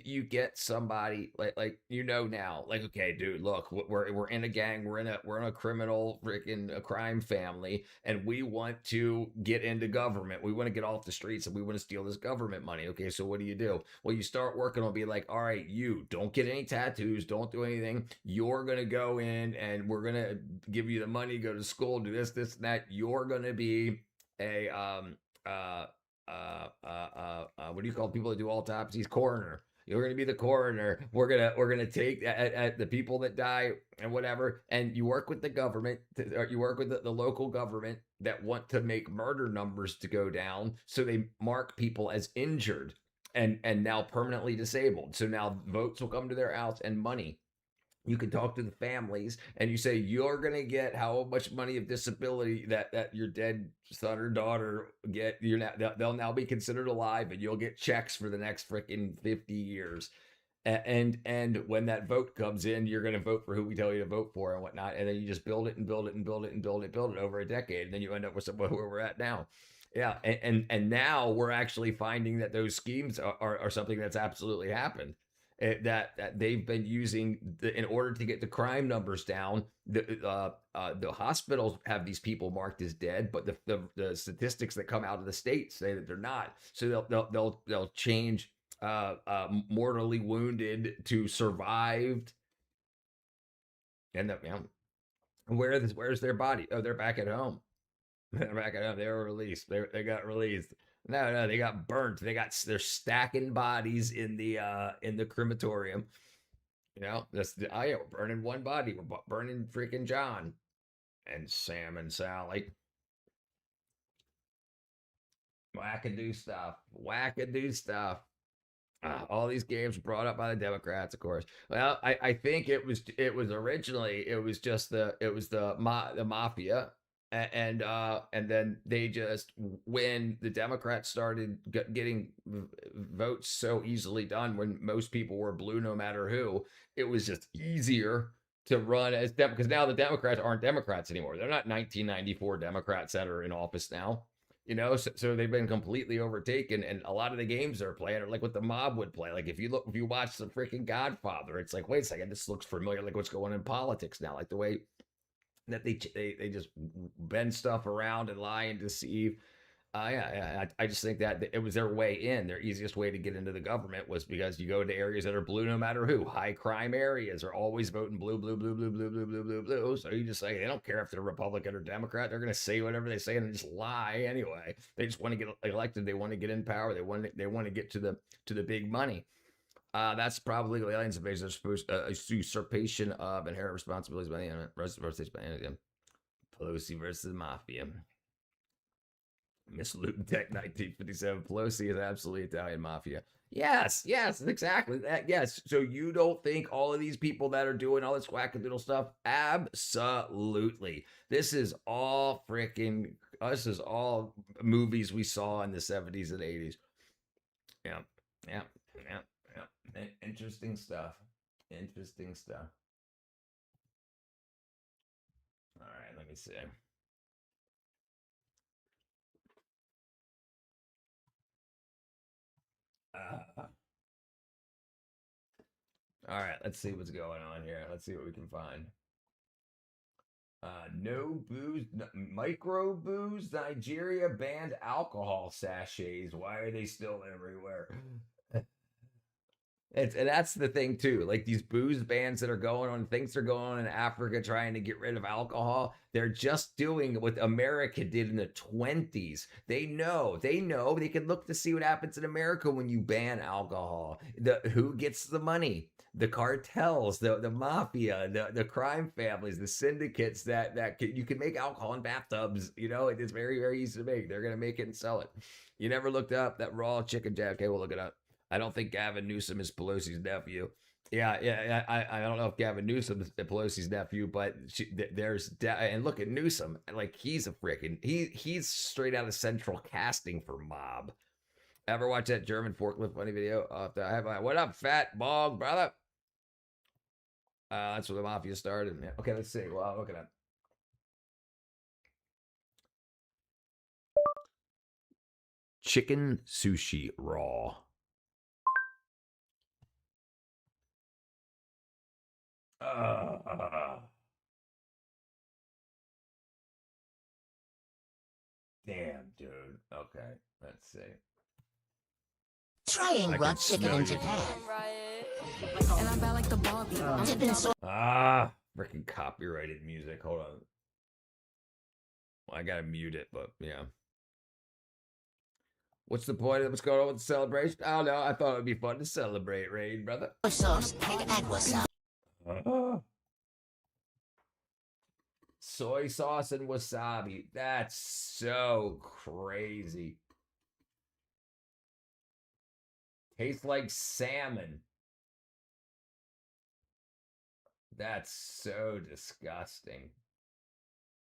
you get somebody like now, like, okay, dude, look, we're in a gang, we're in a criminal freaking a crime family, and we want to get into government. We want to get off the streets and we want to steal this government money. Okay, so what do? Well, you start working on be like, all right, you don't get any tattoos, don't do anything. You're gonna go in and we're gonna give you the money, go to school, do this, and that. You're gonna be a what do you call people that do autopsies? Coroner. You're gonna be the coroner. We're gonna take the people that die and whatever, and you work with the government, or you work with the local government that want to make murder numbers to go down, so they mark people as injured and now permanently disabled. So now votes will come to their house and money. You can talk to the families and you say, you're going to get how much money of disability that your dead son or daughter get. They'll now be considered alive, and you'll get checks for the next freaking 50 years. And when that vote comes in, you're going to vote for who we tell you to vote for and whatnot. And then you just build it and build it and build it and build it over a decade. And then you end up with where we're at now. Yeah. And now we're actually finding that those schemes are something that's absolutely happened. That they've been using in order to get the crime numbers down. The hospitals have these people marked as dead, but the statistics that come out of the state say that they're not. So they'll change mortally wounded to survived, and where's their body? Oh, they're back at home. They're back at home. They were released. They got released. No, they got burnt. They're stacking bodies in the crematorium. Yeah, we're burning one body. We're burning freaking John and Sam and Sally. Wackadoo stuff. All these games were brought up by the Democrats, of course. Well, I think it was originally just the mafia. And then they just, when the Democrats started getting votes so easily done, when most people were blue no matter who, it was just easier to run as because now the Democrats aren't Democrats anymore. They're not 1994 Democrats that are in office now. So they've been completely overtaken, and a lot of the games they're playing are like what the mob would play. Like if you watch the freaking Godfather, it's like, wait a second, this looks familiar, like what's going on in politics now, like the way that they just bend stuff around and lie and deceive. I just think that it was their way in. Their easiest way to get into the government was because you go to areas that are blue no matter who. High crime areas are always voting blue. So you just say, they don't care if they're Republican or Democrat. They're going to say whatever they say and just lie anyway. They just want to get elected. They want to get in power. They want to get to the big money. That's probably legal aliens invasion, usurpation of inherent responsibilities by the enemy. Pelosi versus Mafia. Miss Luton Tech 1957. Pelosi is absolutely Italian Mafia. Yes, exactly that. Yes. So you don't think all of these people that are doing all this wackadoodle stuff? Absolutely. This is all movies we saw in the 70s and 80s. Yeah. Interesting stuff. All right, let me see. All right, let's see what's going on here. Let's see what we can find. No booze, micro booze. Nigeria banned alcohol sachets. Why are they still everywhere? And that's the thing too. Like these booze bans that are going on, things are going on in Africa trying to get rid of alcohol. They're just doing what America did in the 20s. They know they can look to see what happens in America when you ban alcohol. Who gets the money? The cartels, the mafia, the crime families, the syndicates you can make alcohol in bathtubs. It's very, very easy to make. They're going to make it and sell it. You never looked up that raw chicken jab. Okay, we'll look it up. I don't think Gavin Newsom is Pelosi's nephew. Yeah. I don't know if Gavin Newsom is Pelosi's nephew, but and look at Newsom. Like he's he's straight out of Central Casting for Mob. Ever watch that German forklift funny video? What up, fat bog brother? That's where the mafia started. Okay, let's see. Well, I'll look it up. chicken sushi raw. Damn, dude. Okay, let's see.
Trying raw chicken in Japan. And I'm bad like the Barbie.
Freaking copyrighted music. Hold on. Well, I gotta mute it, but yeah. What's the point of what's going on with the celebration? I don't know. I thought it would be fun to celebrate, Rain, brother.
Sauce, egg wasabi.
Soy sauce and wasabi. That's so crazy. Tastes like salmon. That's so disgusting.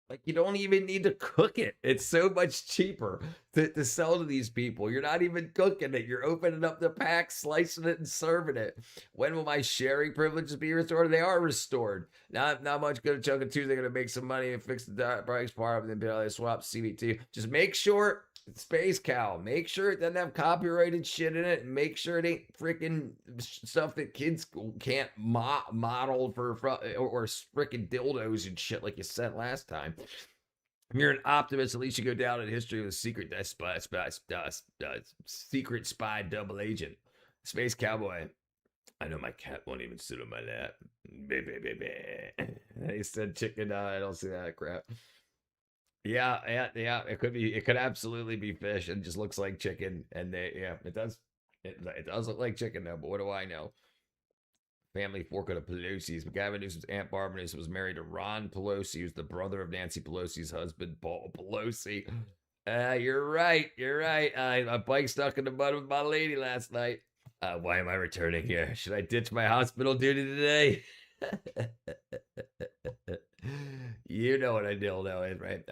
Like, you don't even need to cook it. It's so much cheaper to sell to these people. You're not even cooking it. You're opening up the pack, slicing it, and serving it. When will my sharing privileges be restored? They are restored. Not much good at Chunk and Tuesday. Going to make some money and fix the price part of it, and then they swap CBT. Just make sure Space Cow. Make sure it doesn't have copyrighted shit in it. And make sure it ain't freaking stuff that kids can't model for or freaking dildos and shit like you said last time. If you're an optimist, at least you go down in history with a secret secret spy double agent. Space Cowboy. I know my cat won't even sit on my lap. Baby. He said chicken. I don't see that crap. Yeah. It could be. It could absolutely be fish, and just looks like chicken. And it does. It does look like chicken though. But what do I know? Family fork of the Pelosi's. McGavin Newsom's Aunt Barbara Newsom was married to Ron Pelosi, who's the brother of Nancy Pelosi's husband, Paul Pelosi. You're right. My bike stuck in the mud with my lady last night. Why am I returning here? Should I ditch my hospital duty today? You know what I don't know, right?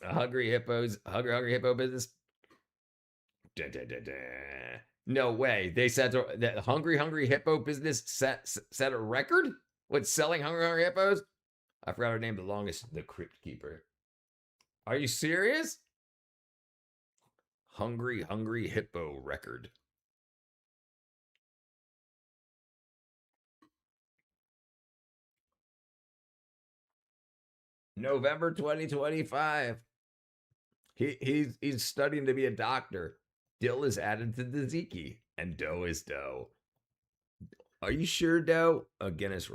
Hungry Hippo business. No way. They said that Hungry Hippo business set a record with selling Hungry Hippos. I forgot her name. The longest, the Crypt Keeper. Are you serious? Hungry Hippo record. November 2025. He's studying to be a doctor. Dill is added to the Ziki, and dough is dough. Are you sure, dough? Guinness.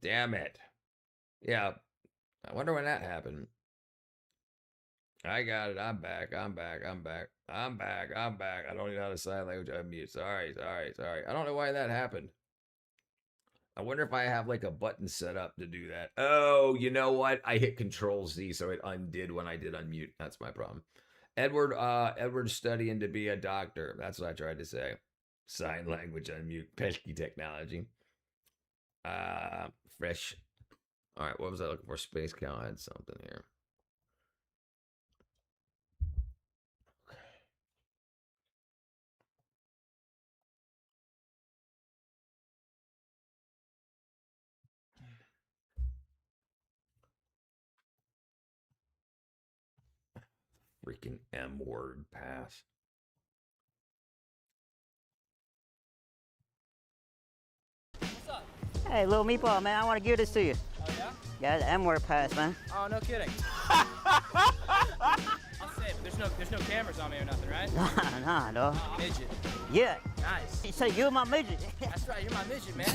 Damn it. Yeah. I wonder when that happened. I got it. I'm back. I don't even know how to sign language unmute. Sorry. I don't know why that happened. I wonder if I have like a button set up to do that. Oh, you know what? I hit Control Z, so it undid when I did unmute. That's my problem. Edward's studying to be a doctor. That's what I tried to say. Sign language unmute. Pesky technology. Fresh. All right, what was I looking for? Space Cow. I had something here. Freaking M-word pass.
What's up? Hey, little meatball, man, I want to give this to you. Oh, yeah? Yeah, the M-word pass, man. Oh, no kidding. I'll say it, but there's no cameras on me or nothing, right? Nah, dog. Midget. Yeah. Nice. You say you're my midget. That's right, you're my midget, man.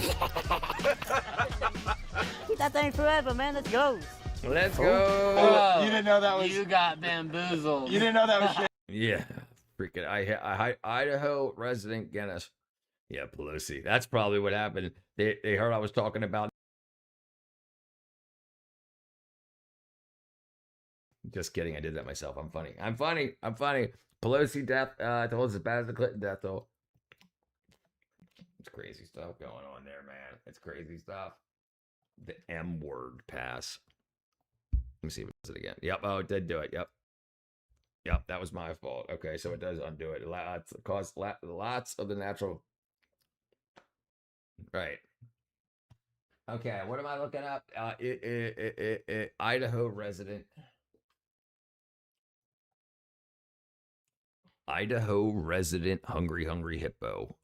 Keep that thing forever, man. Let's go.
Let's go.
You didn't know that was...
You got bamboozled.
You didn't know that was shit.
Yeah. Freaking Idaho resident Guinness. Yeah, Pelosi. That's probably what happened. They heard I was talking about. Just kidding. I did that myself. I'm funny. I'm funny. Pelosi death. Told us as bad as the Clinton death, though. It's crazy stuff going on there, man. It's crazy stuff. The M word pass. Let me see if it does it again. Yep. Oh, it did do it. Yep. That was my fault. Okay, so it does undo it. Caused lots of the natural. Right. Okay, what am I looking up? Idaho resident. Idaho resident hungry hippo.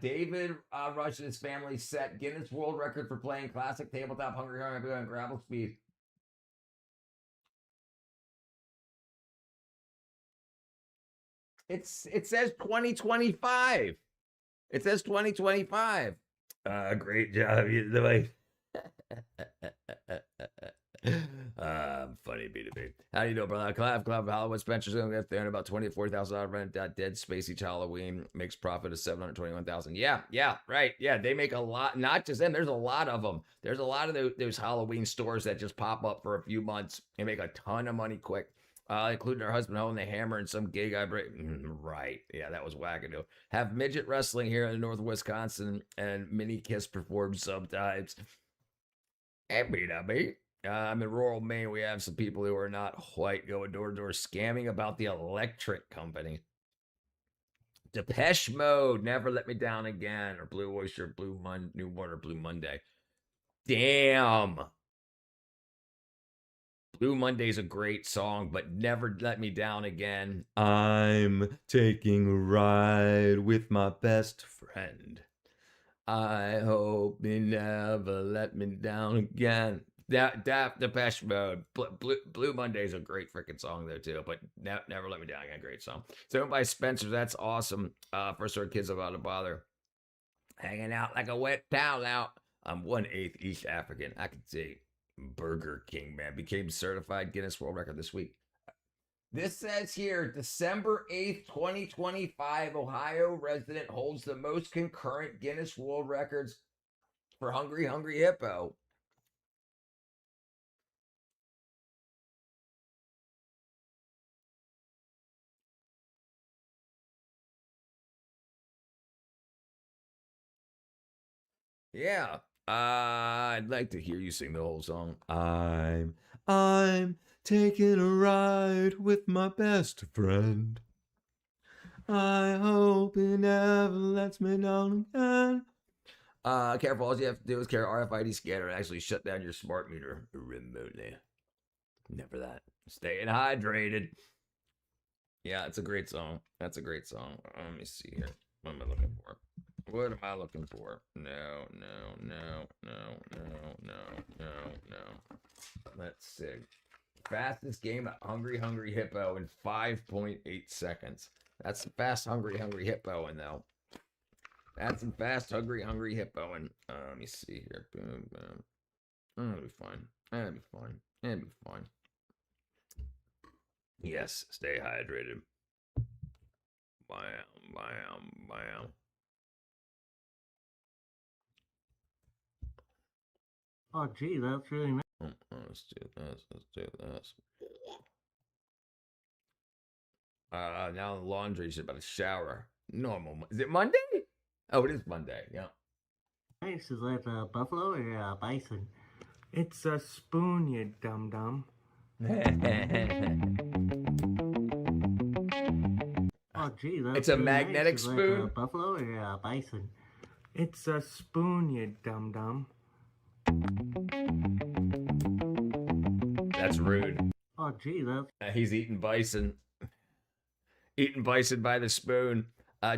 David Rush and his family set Guinness World Record for playing classic tabletop hungry hippo on gravel speed. It says 2025. It says 2025. Great job. Funny B2B. How do you know, brother? Club Hollywood Spencer's going to get there in about $24,000 rent. That Dead Space each Halloween makes profit of $721,000. Yeah, right. Yeah, they make a lot. Not just them. There's a lot of them. There's a lot of those Halloween stores that just pop up for a few months and make a ton of money quick. Including her husband holding the hammer and some gay guy break. Right. Yeah, that was wackadoo. Have midget wrestling here in North Wisconsin and Mini Kiss perform sometimes. I'm in rural Maine. We have some people who are not white going door to door scamming about the electric company. Depeche Mode, Never Let Me Down Again, or Blue Oyster, New Water, Blue Monday. Damn. Blue Monday's a great song, but Never Let Me Down Again. I'm taking a ride with my best friend. I hope he never let me down again. Depeche Mode. Blue Monday's a great freaking song though too, but Never Let Me Down Again, great song. So by Spencer, that's awesome. First our kids about to bother. Hanging out like a wet towel out. I'm 1/8 East African. I can say Burger King, man, became certified Guinness World Record this week. This says here, December 8th, 2025, Ohio resident holds the most concurrent Guinness World Records for hungry hippo. Yeah. I'd like to hear you sing the whole song. I'm taking a ride with my best friend. I hope he never lets me down again. Careful, all you have to do is carry RFID scanner and actually shut down your smart meter remotely. Never that. Staying hydrated. Yeah, it's a great song. That's a great song. Let me see here. What am I looking for? What am I looking for? No. Let's see. Fastest game at Hungry Hippo in 5.8 seconds. That's some fast Hungry Hippo though. That's some fast Hungry Hippo. Let me see here. Boom. That'll be fine. That'll be fine. Yes, stay hydrated. Bam.
Oh, gee, that's really nice.
Let's do this. Now the laundry is about to shower. Normal. Is it Monday? Oh, it is Monday. Yeah.
Nice. Is that buffalo or bison? It's a spoon, you dum-dum. Oh, gee, that's
it's a
really
magnetic
nice.
spoon.
Is that buffalo or bison? It's a spoon, you dum-dum.
That's rude.
Oh, gee, that's...
He's eating bison. Eating bison by the spoon.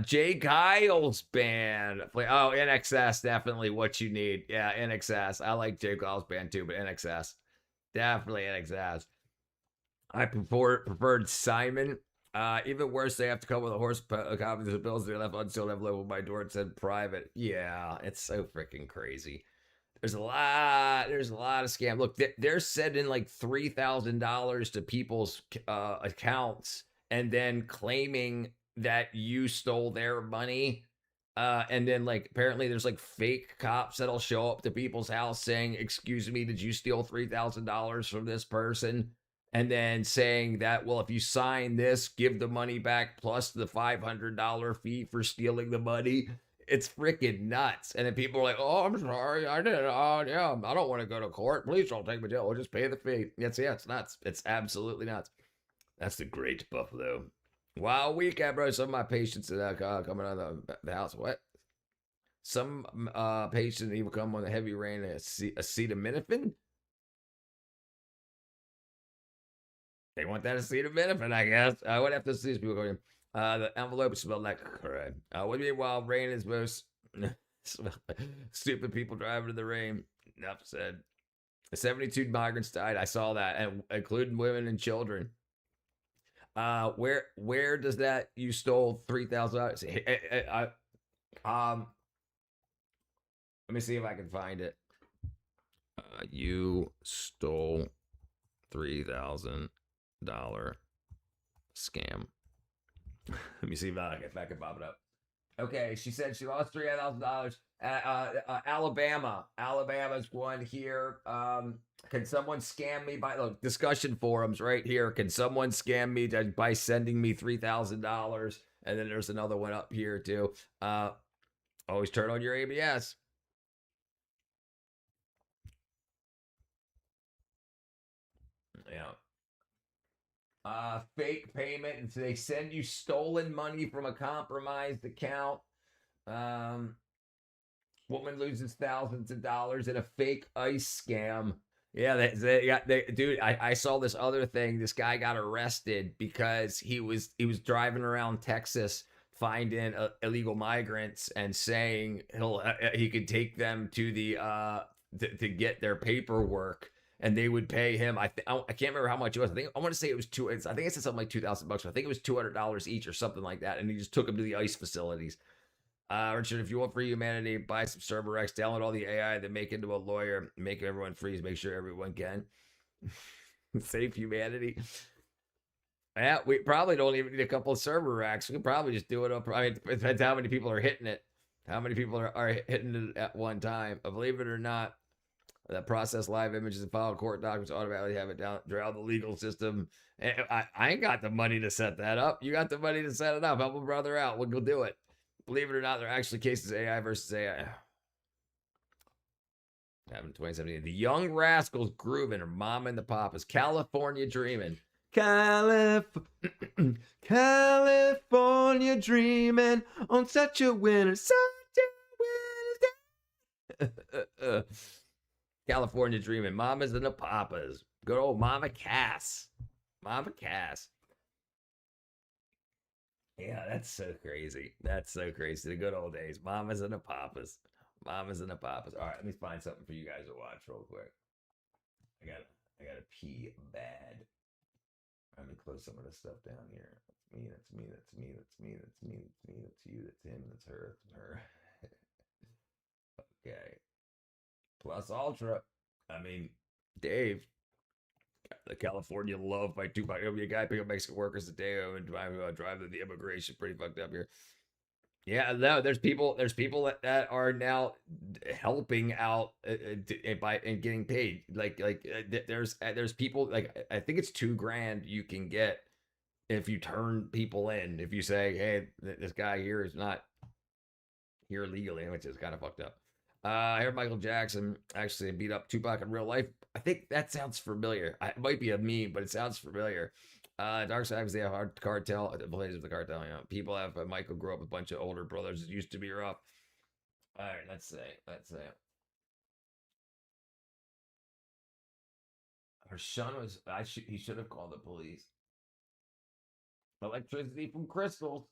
Jay Giles band. Oh, NXS, definitely what you need. Yeah, NXS. I like Jay Giles band too, but NXS. Definitely NXS. I preferred Simon. Even worse, they have to come with a horse copy of the bills they left unsealed envelope with my door. It said private. Yeah, it's so freaking crazy. There's a lot of scam. Look, they're sending like $3,000 to people's accounts and then claiming that you stole their money. And then like apparently there's like fake cops that'll show up to people's house saying, "Excuse me, did you steal $3,000 from this person?" And then saying that, well, if you sign this, give the money back plus the $500 fee for stealing the money. It's freaking nuts. And then people are like, "Oh, I'm sorry, I didn't. Yeah, I don't want to go to court. Please don't take me to jail. We'll just pay the fee." It's nuts. It's absolutely nuts. That's the Great Buffalo. Wow, weekend, bro. Some of my patients are coming out of the house. What? Some patients even come on the heavy rain. Acetaminophen. They want that acetaminophen, I guess. I would have to see these people going. The envelope smelled like crud. What do you mean while rain is most stupid people driving in the rain? Enough said. 72 migrants died. I saw that, and including women and children. Where does that you stole $3,000? Let me see if I can find it. You stole $3,000 scam. Let me see if I can pop it up. Okay, she said she lost $3,000. Alabama's one here. Can someone scam me by look discussion forums right here? Can someone scam me by sending me $3,000? And then there's another one up here too. Always turn on your ABS. Yeah. Fake payment, and so they send you stolen money from a compromised account. Woman loses thousands of dollars in a fake ICE scam. Yeah, dude. I saw this other thing. This guy got arrested because he was driving around Texas finding illegal migrants and saying he could take them to the to get their paperwork. And they would pay him. I can't remember how much it was. I want to say it was I think it said something like $2,000. I think it was $200 each or something like that. And he just took them to the ICE facilities. Richard, if you want free humanity, buy some server X, download all the AI, then make into a lawyer, make everyone freeze, make sure everyone can save humanity. Yeah, we probably don't even need a couple of server racks. We can probably just do it up. I mean, it depends how many people are hitting it. How many people are hitting it at one time? Believe it or not. That process live images and file court documents automatically have it down the legal system. I ain't got the money to set that up. You got the money to set it up. Help a brother out. We'll go do it. Believe it or not, there are actually cases AI versus AI. Happened in 2017. The Young Rascals grooving, her mom and the papas. California dreaming. California dreaming on such a winter's day. California dreaming. Mamas and the papas. Good old Mama Cass. Mama Cass. Yeah, that's so crazy. That's so crazy. The good old days. Mamas and the papas. Mamas and the papas. All right, let me find something for you guys to watch real quick. I gotta pee bad. I'm gonna close some of this stuff down here. That's me, that's me, that's me, that's me, that's me, that's me, that's you, that's him, that's her, that's her. Okay. Plus Ultra. I mean, Dave, the California Love by Tupac. It'll be a guy picking up Mexican workers today and drive to the immigration. Pretty fucked up here. Yeah, no, there's people that are now helping out by and getting paid. There's people like I think it's $2,000 you can get if you turn people in. If you say, hey, this guy here is not here legally, which is kind of fucked up. I heard Michael Jackson actually beat up Tupac in real life. I think that sounds familiar. It might be a meme, but it sounds familiar. Dark Side, they have hard cartel. The blaze of the cartel. You know, people have Michael grew up with a bunch of older brothers. It used to be rough. All right, let's say. Her son was. He should have called the police. Electricity from crystals.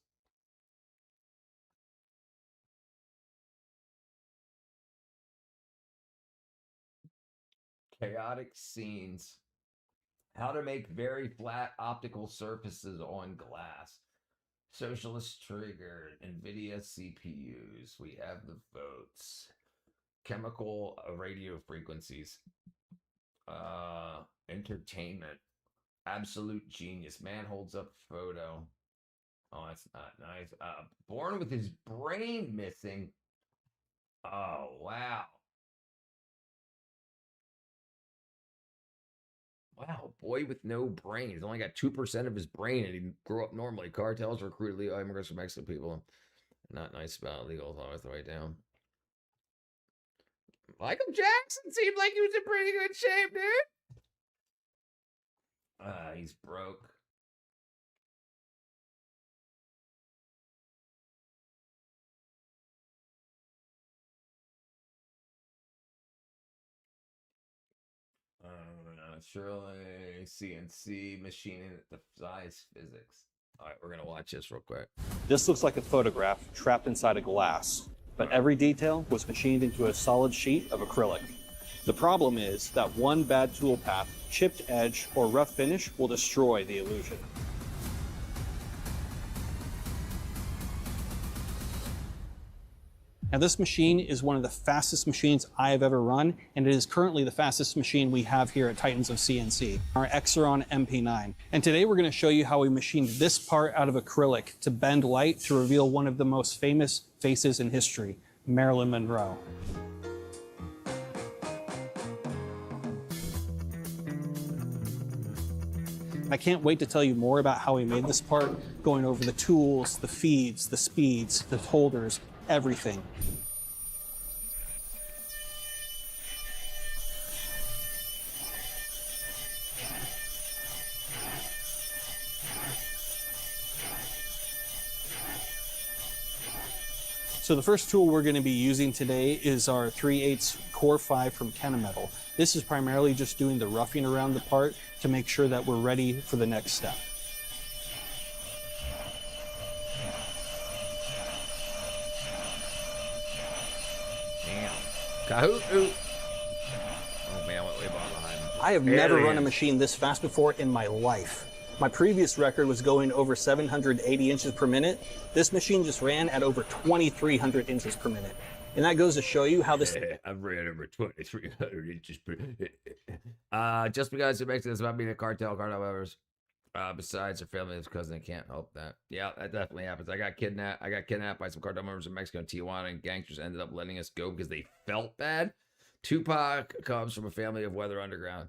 Chaotic scenes. How to make very flat optical surfaces on glass. Socialist triggered. NVIDIA CPUs. We have the votes. chemical radio frequencies. Entertainment. Absolute genius. Man holds up photo. Oh, that's not nice. Born with his brain missing. Oh, wow. Wow, boy with no brain. He's only got 2% of his brain and he grew up normally. Cartels recruited illegal immigrants from Mexican people. Not nice about illegal authorities the way down. Michael Jackson seemed like he was in pretty good shape, dude. He's broke. Surely CNC machining that defies physics. All right, we're gonna watch this real quick.
This looks like a photograph trapped inside a glass, but every detail was machined into a solid sheet of acrylic. The problem is that one bad tool path, chipped edge, or rough finish will destroy the illusion. Now this machine is one of the fastest machines I have ever run, and it is currently the fastest machine we have here at Titans of CNC, our Exeron MP9. And today we're going to show you how we machined this part out of acrylic to bend light to reveal one of the most famous faces in history, Marilyn Monroe. I can't wait to tell you more about how we made this part, going over the tools, the feeds, the speeds, the holders, everything. So the first tool we're going to be using today is our 3/8 Core 5 from Kennametal. This is primarily just doing the roughing around the part to make sure that we're ready for the next step.
Kahoot! Oh man, I went way behind.
I have never run a machine this fast before in my life. My previous record was going over 780 inches per minute. This machine just ran at over 2,300 inches per minute. And that goes to show you how this...
I've ran over 2,300 inches per minute. Just because it makes it about being a cartel members. Besides their family, his cousin, can't help that. Yeah, that definitely happens. I got kidnapped by some cartel members in Mexico and Tijuana, and gangsters ended up letting us go because they felt bad. Tupac comes from a family of Weather Underground.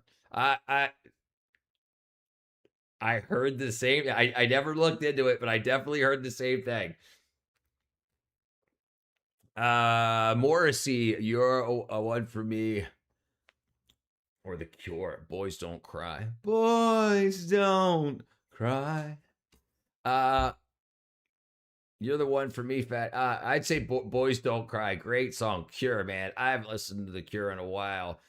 I heard the same. I never looked into it, but I definitely heard the same thing. Morrissey, you're a one for me. Or The Cure, Boys Don't Cry. Boys don't cry. You're the one for me, Fat. I'd say Boys Don't Cry. Great song. Cure, man. I haven't listened to The Cure in a while.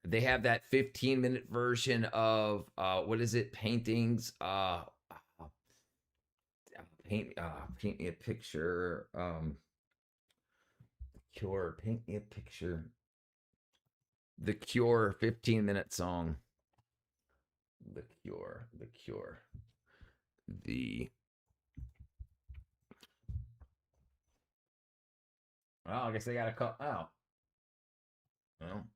They have that 15-minute version of, what is it? Paintings. Paint me a picture. Cure, paint me a picture. The Cure 15-minute song. The Cure. Well, I guess they got to cut out. Well.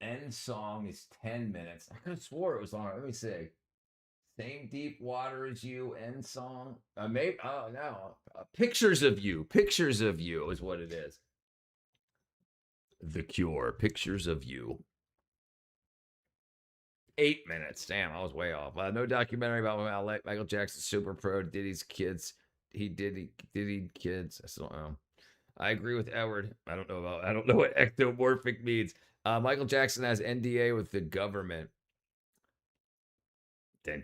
End song is 10 minutes. I could have swore it was longer. Let me see. Same deep water as you, end song. Maybe, oh no. Pictures of you is what it is. The Cure, Pictures of You. 8 minutes. Damn, I was way off. No documentary about Michael Jackson's Super Pro, Diddy's kids. Diddy kids. I still don't know. I agree with Edward. I don't know what ectomorphic means. Michael Jackson has NDA with the government. Dun.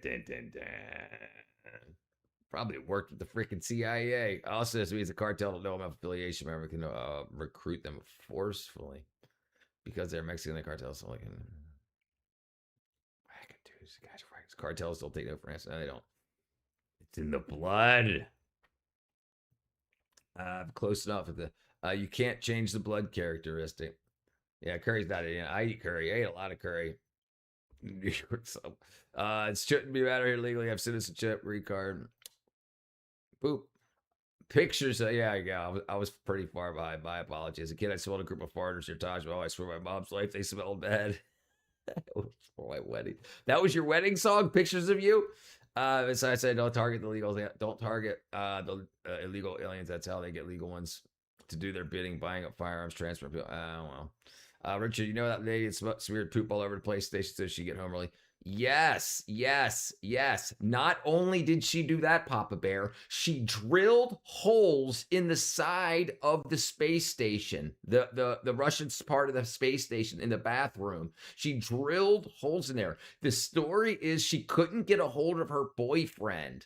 Probably worked with the freaking CIA. Also, this means the cartel don't know about affiliation member can recruit them forcefully because they're Mexican. The cartels so like guys, cartels don't take no for answer. No, they don't. It's in the blood. Close enough with the. You can't change the blood characteristic. Yeah, curry's not it. I eat curry. I ate a lot of curry. New York sub. It shouldn't be matter here legally. Have citizenship, recard. Boop. Pictures. Yeah. I was pretty far behind. My apologies. As a kid, I smelled a group of foreigners near Taj Mahal. I swear my mom's life, they smelled bad. For my wedding. That was your wedding song? Pictures of you? Besides, I said don't target the illegals. Don't target the illegal aliens. That's how they get legal ones to do their bidding, buying up firearms, transfer. Well. Richard, you know that lady smeared poop all over the place station so she get home early? Yes. Not only did she do that, Papa Bear, she drilled holes in the side of the space station, the Russian part of the space station in the bathroom. She drilled holes in there. The story is she couldn't get a hold of her boyfriend.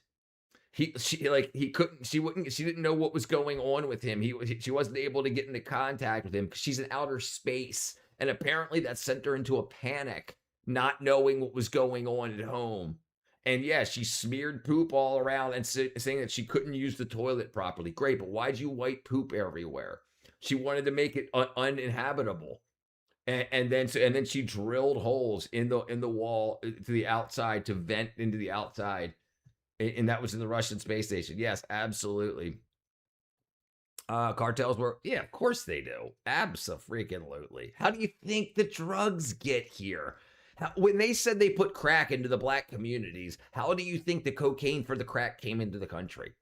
She didn't know what was going on with him. She wasn't able to get into contact with him because she's in outer space. And apparently that sent her into a panic, not knowing what was going on at home. And yeah, she smeared poop all around and saying that she couldn't use the toilet properly. Great, but why'd you wipe poop everywhere? She wanted to make it uninhabitable. And then she drilled holes in the wall to the outside to vent into the outside. And that was in the Russian space station. Yes, absolutely. Cartels were, yeah, of course they do. Abso-freaking-lutely. How do you think the drugs get here? When they said they put crack into the black communities, how do you think the cocaine for the crack came into the country?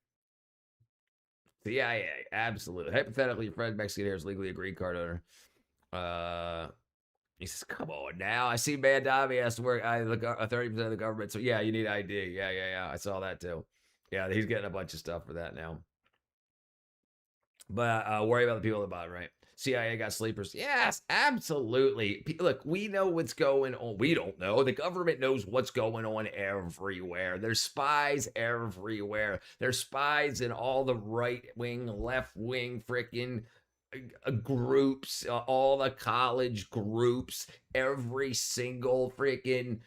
CIA, absolutely. Hypothetically, your friend Mexican hair is legally a green card owner. He says, come on now. I see Mandami has to work 30% of the government. So yeah, you need ID. Yeah. I saw that too. Yeah, he's getting a bunch of stuff for that now. But worry about the people at the bottom, right? CIA got sleepers. Yes, absolutely. Look, we know what's going on. We don't know. The government knows what's going on everywhere. There's spies everywhere. There's spies in all the right-wing, left-wing, freaking groups, all the college groups, every single freaking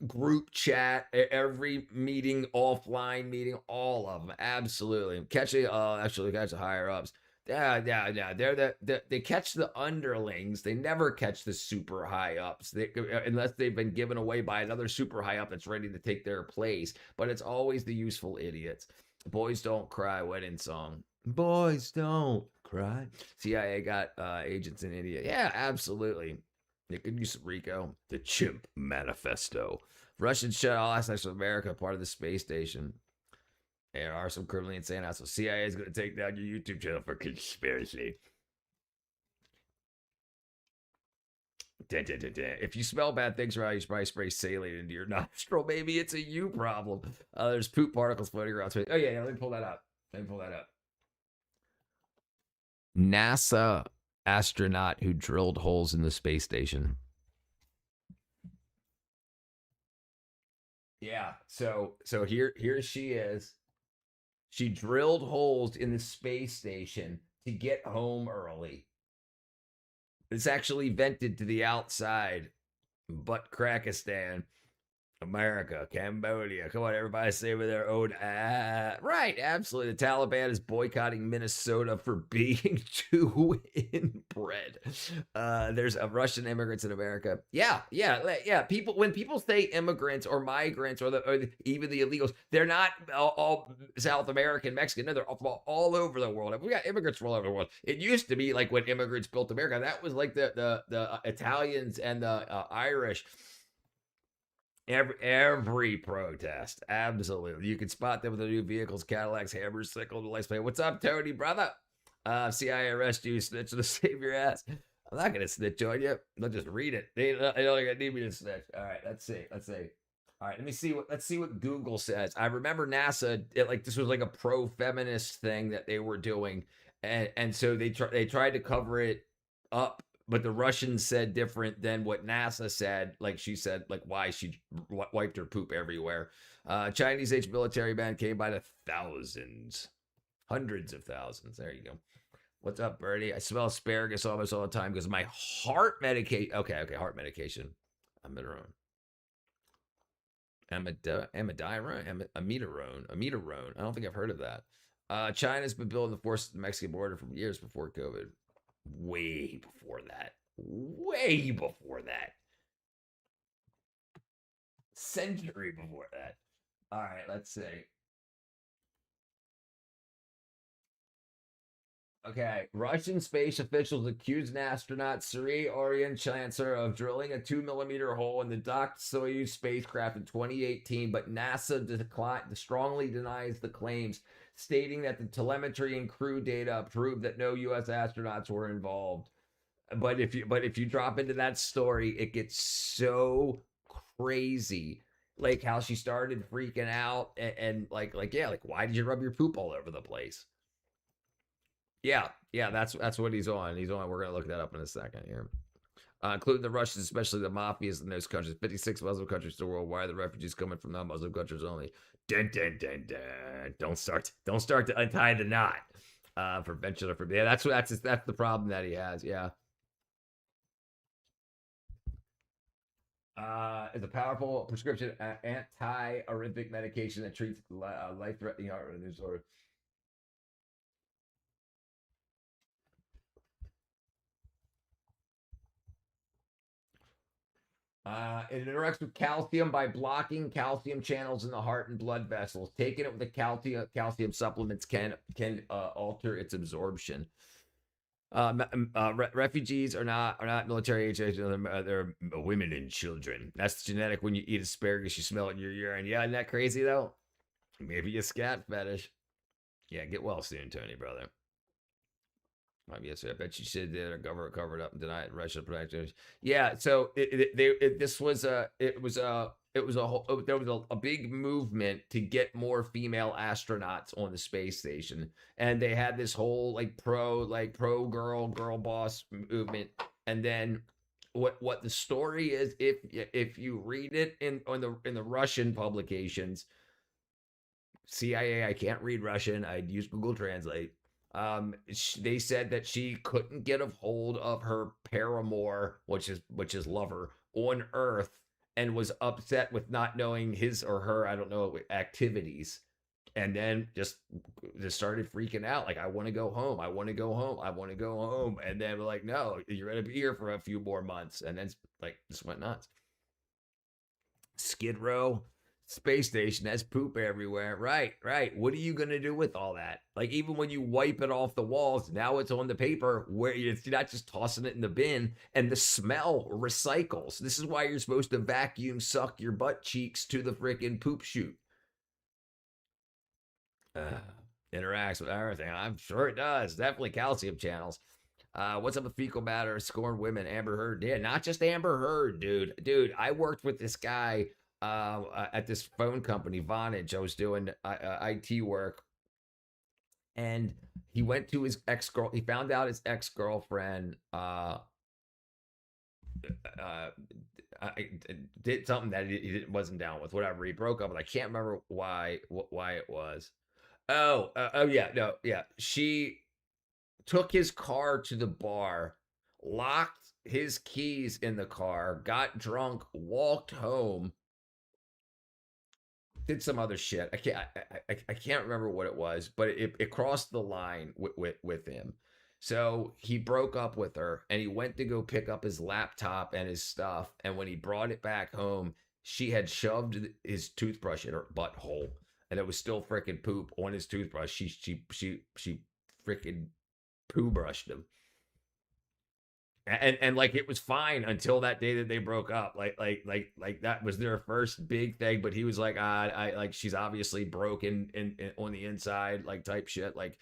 group chat, every meeting, offline meeting, all of them. Absolutely. Catch the higher ups. Yeah. They catch the underlings. They never catch the super high ups, unless they've been given away by another super high up that's ready to take their place. But it's always the useful idiots. Boys Don't Cry wedding song. Boys don't cry. CIA got agents in India. Yeah, absolutely. They could use Rico. The Chimp Manifesto. Russians shut all aspects of America, part of the space station. There are some criminally insane assholes. CIA is going to take down your YouTube channel for conspiracy. If you smell bad things around, you should probably spray saline into your nostril. Maybe it's a you problem. There's poop particles floating around. Oh, yeah, let me pull that up. NASA astronaut who drilled holes in the space station. Yeah, so here she is. She drilled holes in the space station to get home early. It's actually vented to the outside. But Krakistan, America, Cambodia. Come on, everybody say with their own right, absolutely. The Taliban is boycotting Minnesota for being too inbred. There's Russian immigrants in America. Yeah. When people say immigrants or migrants or even the illegals, they're not all South American, Mexican. No, they're all over the world. We got immigrants from all over the world. It used to be like when immigrants built America. That was like the Italians and the Irish. Every protest, absolutely. You can spot them with the new vehicles, Cadillacs, hammers, sickles, lights play. What's up, Tony, brother? CIA arrest you, snitch to save your ass. I'm not gonna snitch on you. I'll just read it. They don't need me to snitch. All right, let's see. All right, let's see what Google says. I remember NASA, this was like a pro-feminist thing that they were doing, and so they tried to cover it up. But the Russians said different than what NASA said. Like she said, like why she wiped her poop everywhere. Chinese age military man came by the thousands, hundreds of thousands. There you go. What's up, Birdie? I smell asparagus almost all the time because my heart medication. Okay, heart medication. Amiodarone. I don't think I've heard of that. China's been building the forces at the Mexican border from years before COVID. Way before that. century before that. All right, let's see. Okay, Russian space officials accused an astronaut, Sergei Oryan-Chancellor, of drilling a 2-millimeter hole in the docked Soyuz spacecraft in 2018, but NASA strongly denies the claims, stating that the telemetry and crew data proved that no U.S. astronauts were involved. But if you drop into that story, it gets so crazy. Like how she started freaking out and like why did you rub your poop all over the place? Yeah, that's what he's on. We're gonna look that up in a second here. Including the Russians, especially the mafias in those countries. 56 Muslim countries to the world. Why are the refugees coming from non-Muslim countries only? Dun, dun, dun, dun. Don't start to untie the knot. That's the problem that he has. Yeah. Is a powerful prescription anti-arrhythmic medication that treats life-threatening heart rhythm disorder. It interacts with calcium by blocking calcium channels in the heart and blood vessels. Taking it with the calcium supplements can alter its absorption. Refugees are not military age. They're women and children. That's genetic. When you eat asparagus, you smell it in your urine. Yeah, isn't that crazy though? Maybe a scat fetish. Yeah, get well soon, Tony, brother. Yes, I bet you said that our government covered up and denied Russian protectors. Yeah, so there was a big movement to get more female astronauts on the space station, and they had this whole pro girl boss movement. And then what the story is, if you read it in the Russian publications, CIA, I can't read Russian. I'd use Google Translate. They said that she couldn't get a hold of her paramour, which is lover, on Earth, and was upset with not knowing his or her, I don't know, activities, and then just started freaking out, like, I want to go home, I want to go home, I want to go home, and then we're like, no, you're gonna be here for a few more months, and then like just went nuts. Skid Row space station has poop everywhere. Right. What are you going to do with all that? Like, even when you wipe it off the walls, now it's on the paper, where you're not just tossing it in the bin, and the smell recycles. This is why you're supposed to vacuum suck your butt cheeks to the freaking poop chute. Interacts with everything. I'm sure it does. Definitely calcium channels. What's up with fecal matter? Scorn women. Amber Heard. Yeah, not just Amber Heard, dude. I worked with this guy at this phone company, Vonage. I was doing IT work, and he went to his ex-girl. He found out his ex-girlfriend did something that he wasn't down with. Whatever, he broke up with. I can't remember why it was. She took his car to the bar, locked his keys in the car, got drunk, walked home, did some other shit. I can't remember what it was, but it crossed the line with him. So he broke up with her, and he went to go pick up his laptop and his stuff. And when he brought it back home, she had shoved his toothbrush in her butthole, and it was still freaking poop on his toothbrush. She freaking poo brushed him. And like, it was fine until that day that they broke up. Like that was their first big thing. But he was like, I like, she's obviously broken in on the inside, like, type shit. Like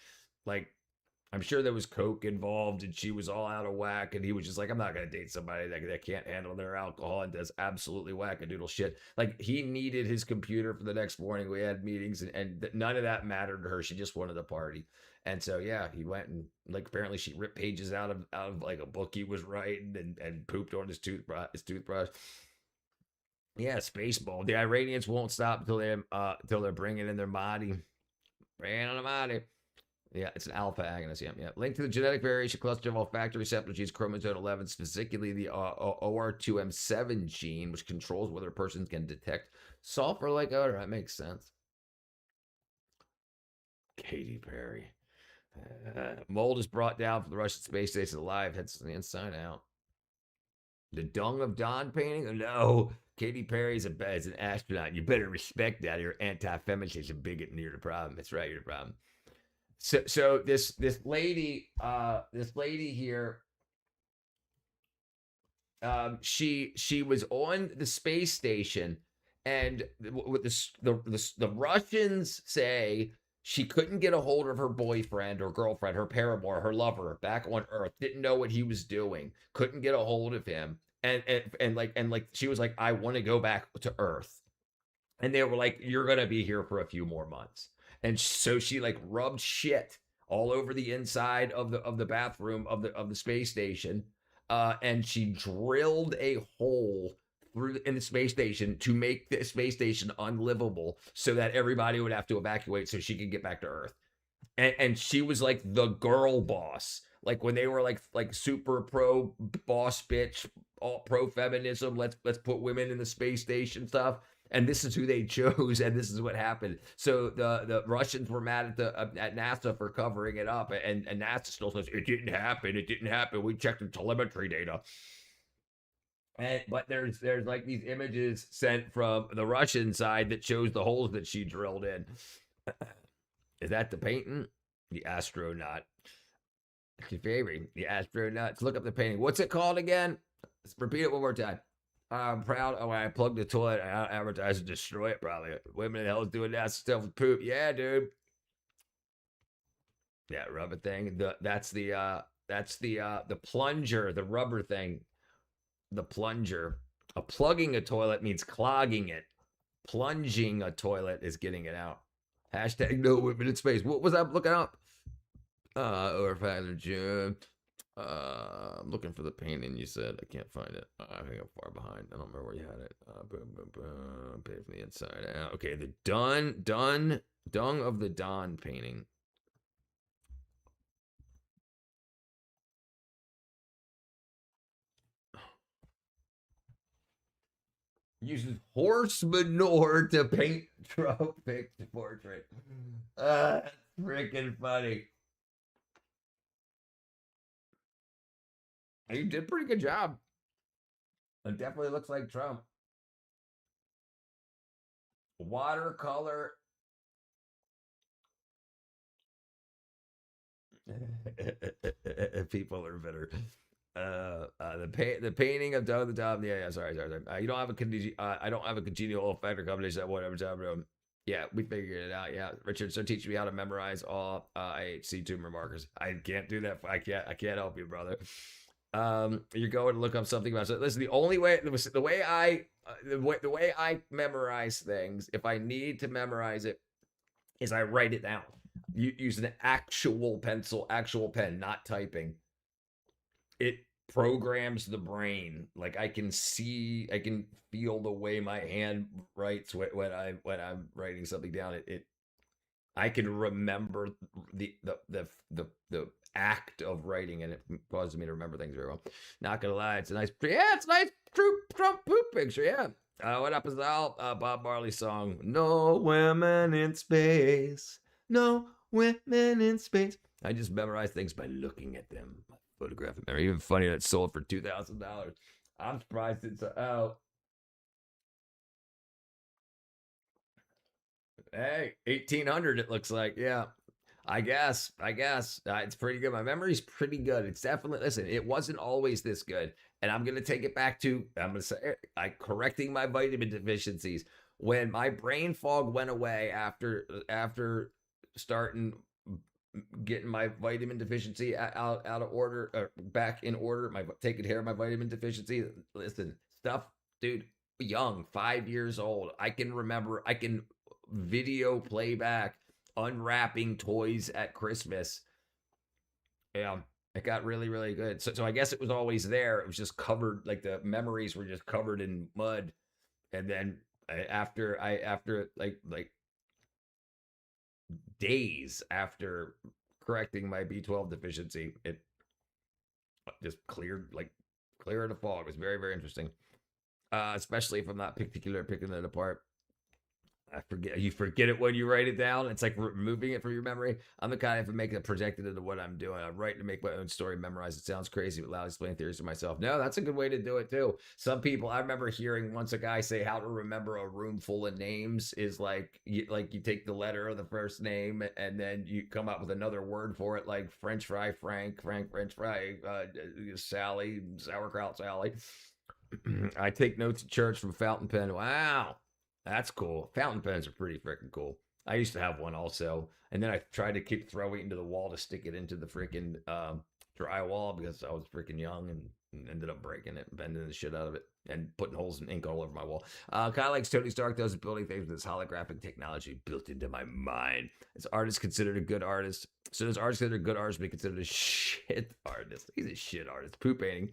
I'm sure there was coke involved, and she was all out of whack. And he was just like, I'm not gonna date somebody that can't handle their alcohol and does absolutely wackadoodle shit. Like, he needed his computer for the next morning. We had meetings, and none of that mattered to her. She just wanted to party. And so, yeah, he went and, like, apparently she ripped pages out of like a book he was writing, and pooped on his toothbrush. Yeah, Spaceball. The Iranians won't stop until they're bringing in their Mahdi. Bringing on the Mahdi. Yeah, it's an alpha agonist. Yeah. Linked to the genetic variation cluster of olfactory receptor genes, chromosome 11, specifically the OR2M7 gene, which controls whether a person can detect sulfur-like odor. That makes sense. Katy Perry. Mold is brought down from the Russian space station alive, heads from the inside out. The Dung of Dawn painting? No, Katy Perry's is an astronaut. You better respect that. You're anti-feminism bigot, and you're the problem. That's right, you're the problem. So this lady here, she was on the space station, and what the Russians say, she couldn't get a hold of her boyfriend or girlfriend, her paramour, her lover back on Earth. Didn't know what he was doing. Couldn't get a hold of him. And like she was like, I want to go back to Earth. And they were like, you're gonna be here for a few more months. And so she like rubbed shit all over the inside of the bathroom of the space station. And she drilled a hole in the space station to make the space station unlivable so that everybody would have to evacuate so she could get back to Earth. And she was like the girl boss. Like when they were like super pro boss bitch, all pro feminism, let's put women in the space station stuff. And this is who they chose, and this is what happened. So the Russians were mad at NASA for covering it up, and NASA still says it didn't happen. It didn't happen. We checked the telemetry data. But there's like these images sent from the Russian side that shows the holes that she drilled in. Is that the painting? The astronaut. It's your favorite. The astronaut. Look up the painting. What's it called again? Let's repeat it one more time. I'm proud. Oh, when I plug the toilet, I advertise and destroy it. Probably women in the hell is doing that stuff with poop. Yeah, dude. Yeah, rubber thing. That's the plunger, the rubber thing. The plunger. Plugging a toilet means clogging it. Plunging a toilet is getting it out. Hashtag no women in space. What was I looking up? Or June. I'm looking for the painting you said. I can't find it. I think I'm far behind. I don't remember where you had it. Boom, boom, boom. Paint from the inside out. Okay, the Dung of the Dawn painting. Uses horse manure to paint Trump portrait. That's freaking funny. He did a pretty good job. It definitely looks like Trump. Watercolor. People are bitter. The painting of Doug the Dom. Yeah, sorry. You don't have a I don't have a congenial olfactory combination at whatever time room. Yeah, we figured it out. Yeah, Richard, so teach me how to memorize all IHC tumor markers. I can't do that. I can't help you, brother. You're going to look up something about it. Listen, the way I memorize things, if I need to memorize it, is I write it down. Use an actual pencil, actual pen, not typing. It programs the brain. Like I can feel the way my hand writes when I'm writing something down. I can remember the act of writing, and it causes me to remember things very well. Not gonna lie, it's a nice true Trump poop picture. Yeah. What up is all Bob Marley song? No women in space. No women in space. I just memorize things by looking at them. Photographic memory. Even funny that it sold for $2,000. I'm surprised it's out. Hey, 1,800 it looks like. Yeah. I guess. It's pretty good. My memory's pretty good. It's definitely, listen, it wasn't always this good. And I'm going to take it back to, I'm going to say, correcting my vitamin deficiencies. When my brain fog went away after starting getting my vitamin deficiency out of order, or back in order, taking care of my vitamin deficiency. Listen, stuff, dude, young, 5 years old. I can remember, I can video playback unwrapping toys at Christmas. Yeah, it got really, really good. So I guess it was always there. It was just covered, like the memories were just covered in mud. And then after days after correcting my B12 deficiency, it just cleared the fog. It was very, very interesting. Especially if I'm not picking it apart. You forget it when you write it down. It's like removing it from your memory. I'm the kind of make it projected into what I'm doing. I write to make my own story memorize. It sounds crazy, but loud explain theories to myself. No, that's a good way to do it too. Some people, I remember hearing once a guy say how to remember a room full of names is like you take the letter of the first name and then you come up with another word for it, like French fry, Frank French fry, Sally, sauerkraut Sally. I take notes at church from fountain pen. Wow. That's cool. Fountain pens are pretty freaking cool. I used to have one also. And then I tried to keep throwing it into the wall to stick it into the freaking drywall because I was freaking young and ended up breaking it and bending the shit out of it and putting holes in ink all over my wall. Kind of like Tony Stark does building things with this holographic technology built into my mind. Is artist considered a good artist? So does artist considered a good artist be considered a shit artist? He's a shit artist. Poop painting.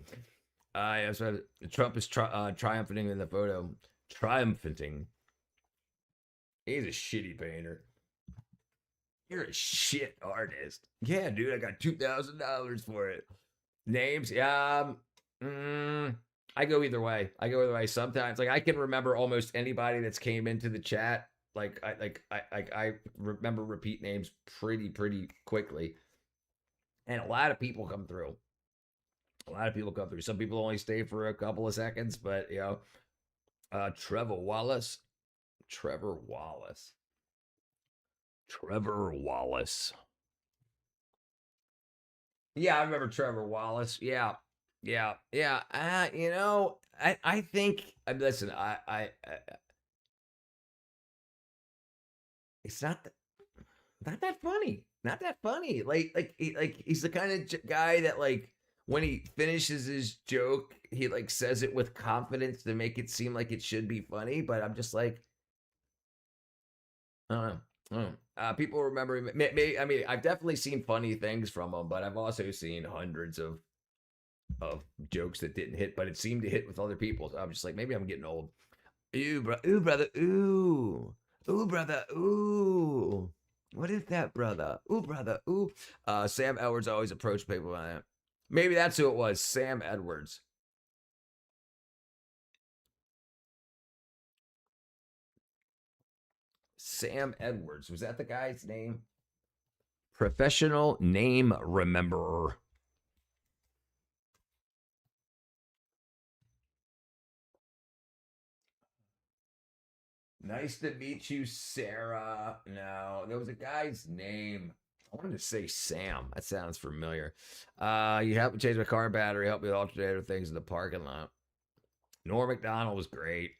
So Trump is triumphing in the photo. Triumphing. He's a shitty painter. You're a shit artist. Yeah, dude, I got $2,000 for it. Names, yeah. I go either way. Sometimes, like, I can remember almost anybody that's came into the chat. I remember repeat names pretty quickly. And a lot of people come through. Some people only stay for a couple of seconds, but you know, Trevor Wallace. Yeah, I remember Trevor Wallace. Yeah. You know, I think. Listen, it's not that funny. Not that funny. Like he's the kind of guy that like when he finishes his joke, he like says it with confidence to make it seem like it should be funny. But I'm just like. I don't know. People remember him. I mean, I've definitely seen funny things from him, but I've also seen hundreds of jokes that didn't hit, but it seemed to hit with other people. So I'm just like, maybe I'm getting old. Ooh, brother. Ooh, brother. Ooh. What is that, brother? Ooh, brother. Ooh. Sam Edwards always approached people like that. Maybe that's who it was. Sam Edwards. Sam Edwards. Was that the guy's name? Professional name rememberer. Nice to meet you, Sarah. No, there was a guy's name. I wanted to say Sam. That sounds familiar. You helped me change my car battery, help me with alternator things in the parking lot. Norm McDonald was great.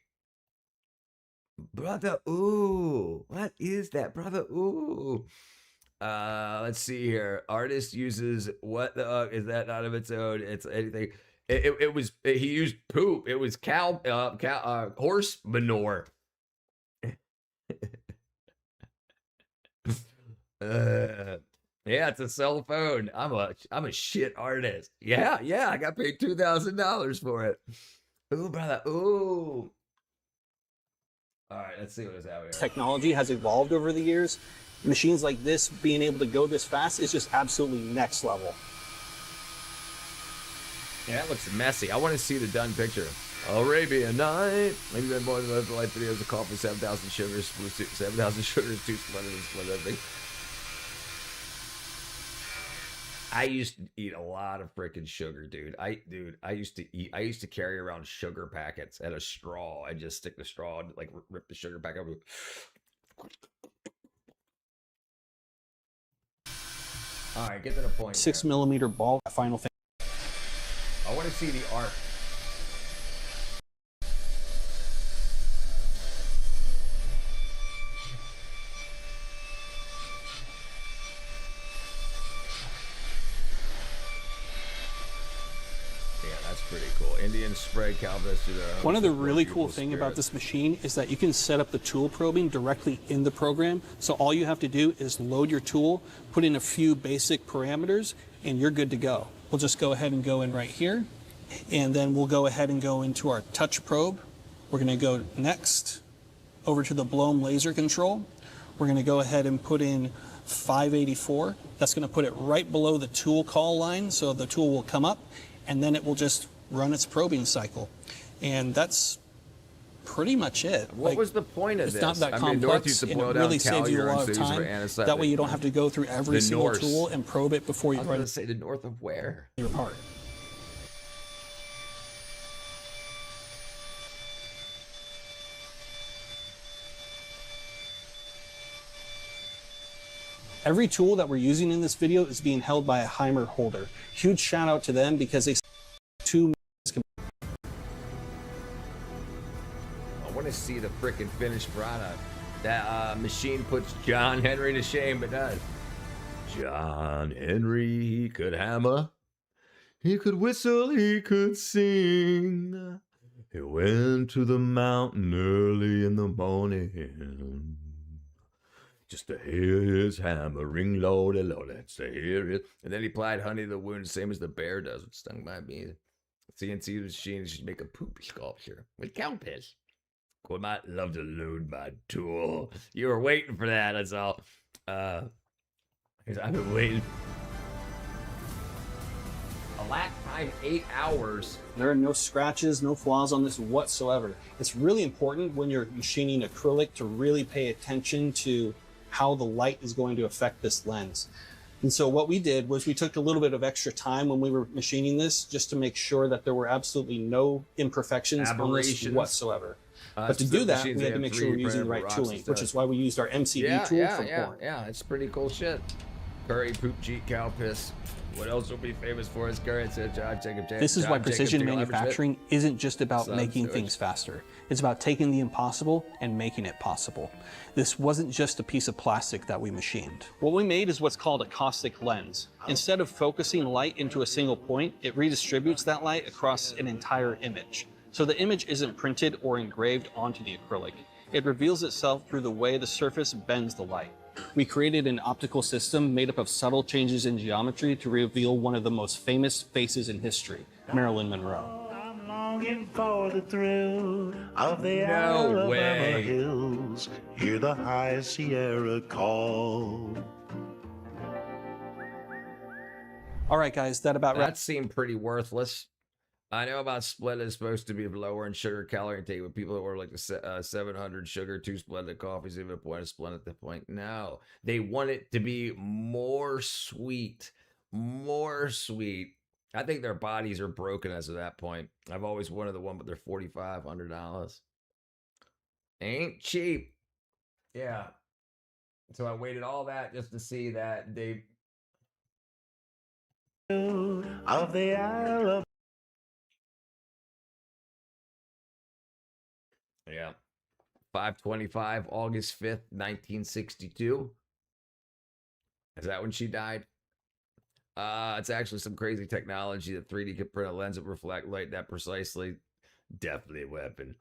Brother, ooh. What is that, brother? Ooh. Let's see here. Artist uses what the is that not of its own? It's anything. He used poop. It was horse manure. Yeah, it's a cell phone. I'm a shit artist. Yeah, I got paid $2,000 for it. Ooh, brother, ooh. All right, let's see what is out here.
Technology has evolved over the years. Machines like this being able to go this fast is just absolutely next level.
Yeah, that looks messy. I want to see the done picture. Arabian Night. Maybe been more than the light videos of call for 7,000 sugars. 7,000 sugars, 2 splendid everything. I used to eat a lot of freaking sugar, dude. I used to carry around sugar packets and a straw. I just stick the straw and like rip the sugar packet over. All right, get to the point.
6mm ball. Final thing.
I want to see the art. Pretty cool. Indian spray Calvinist.
One of the really cool things about this machine is that you can set up the tool probing directly in the program. So all you have to do is load your tool, put in a few basic parameters, and you're good to go. We'll just go ahead and go in right here. And then we'll go ahead and go into our touch probe. We're going to go next over to the Blohm laser control. We're going to go ahead and put in 584. That's going to put it right below the tool call line. So the tool will come up and then it will just run its probing cycle. And that's pretty much it.
What was the point of
it's
this?
It's not that complex, and it really saves you a lot of time. That way you don't have to go through every single tool and probe it before you run.
Say the north of where?
Your part. Every tool that we're using in this video is being held by a Heimer holder. Huge shout out to them because they I
want to see the frickin' finished product. That machine puts John Henry to shame, but does. John Henry, he could hammer, he could whistle, he could sing. He went to the mountain early in the morning just to hear his hammer ring, lordy, lord, that's to hear it. And then he applied honey to the wound, same as the bear does, which stung my bee. CNC machine should make a poopy sculpture with cow piss. I might love to load my tool. You were waiting for that, that's all. I've been waiting. A lat time, 8 hours.
There are no scratches, no flaws on this whatsoever. It's really important when you're machining acrylic to really pay attention to how the light is going to affect this lens. And so what we did was we took a little bit of extra time when we were machining this just to make sure that there were absolutely no imperfections on this whatsoever. But to do that, we had to make sure we're using the right tooling, which is why we used our MCD tool from Horn.
Yeah, it's pretty cool shit. Curry, poop, cheek, cow piss. What else will be famous for is curry?
This is why precision manufacturing isn't just about making things faster. It's about taking the impossible and making it possible. This wasn't just a piece of plastic that we machined. What we made is what's called a caustic lens. Instead of focusing light into a single point, it redistributes that light across an entire image. So the image isn't printed or engraved onto the acrylic. It reveals itself through the way the surface bends the light. We created an optical system made up of subtle changes in geometry to reveal one of the most famous faces in history, Marilyn Monroe.
I'm longing for the thrill of the Alabama hills. Hear the high Sierra call.
All right, guys, that
seemed pretty worthless. I know about split is supposed to be lower in sugar calorie intake, but people that were like the 700 sugar, 2 splendid coffees, even a point of splendid at the point. No, they want it to be more sweet, more sweet. I think their bodies are broken as of that point. I've always wanted the one, but they're $4,500. Ain't cheap. Yeah. So I waited all that just to see that they.
Of the Alabama.
Yeah. 5/25, August 5th, 1962. Is that when she died? It's actually some crazy technology that 3D could print a lens that reflect light that precisely. Definitely a weapon.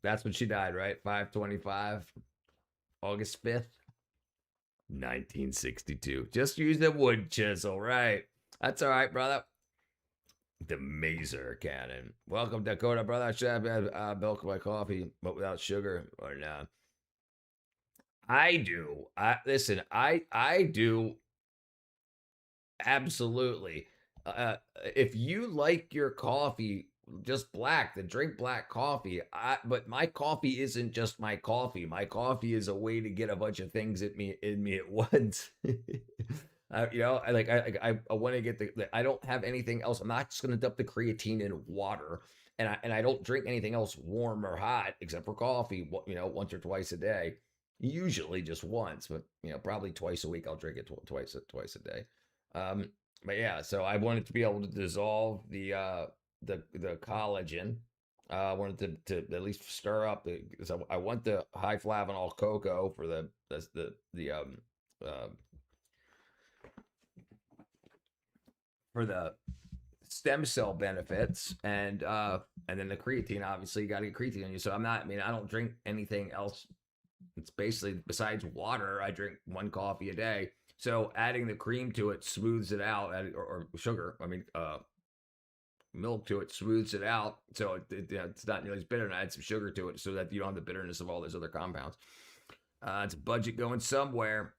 That's when she died, right? 5/25, August 5th, 1962. Just use the wood chisel, right? That's all right, brother. The Maser cannon. Welcome, Dakota, brother. I should have milk my coffee, but without sugar or not. I do. Listen, I do. Absolutely. If you like your coffee just black, then drink black coffee. But my coffee isn't just my coffee. My coffee is a way to get a bunch of things in me at once. I want to get I don't have anything else. I'm not just going to dump the creatine in water, and I don't drink anything else warm or hot except for coffee. Once or twice a day. Usually just once, but probably twice a week. I'll drink it twice a day. But yeah, so I wanted to be able to dissolve the collagen. I wanted to at least stir up so I want the high flavanol cocoa for the stem cell benefits, and then the creatine. Obviously, you got to get creatine on you. So I don't drink anything else. It's basically, besides water, I drink 1 coffee a day. So adding the cream to it smooths it out, or sugar. Milk to it smooths it out. So it's not nearly as bitter. And I add some sugar to it so that you don't have the bitterness of all those other compounds. It's a budget going somewhere.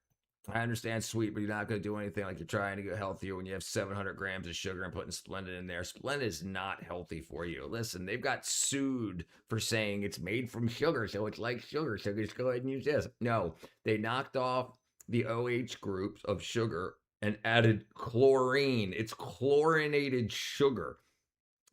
I understand sweet, but you're not going to do anything like you're trying to get healthier when you have 700 grams of sugar and putting Splenda in there. Splenda is not healthy for you. Listen, they've got sued for saying it's made from sugar, so it's like sugar, so just go ahead and use this. No, they knocked off the OH groups of sugar and added chlorine. It's chlorinated sugar.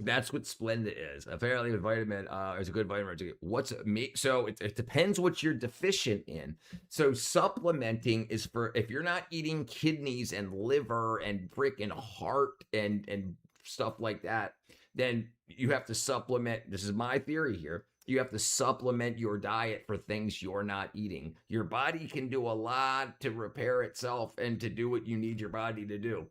That's what Splenda is. Apparently, a vitamin is a good vitamin to get. What's me? So it depends what you're deficient in. So supplementing is for if you're not eating kidneys and liver and freaking heart and stuff like that, then you have to supplement. This is my theory here. You have to supplement your diet for things you're not eating. Your body can do a lot to repair itself and to do what you need your body to do.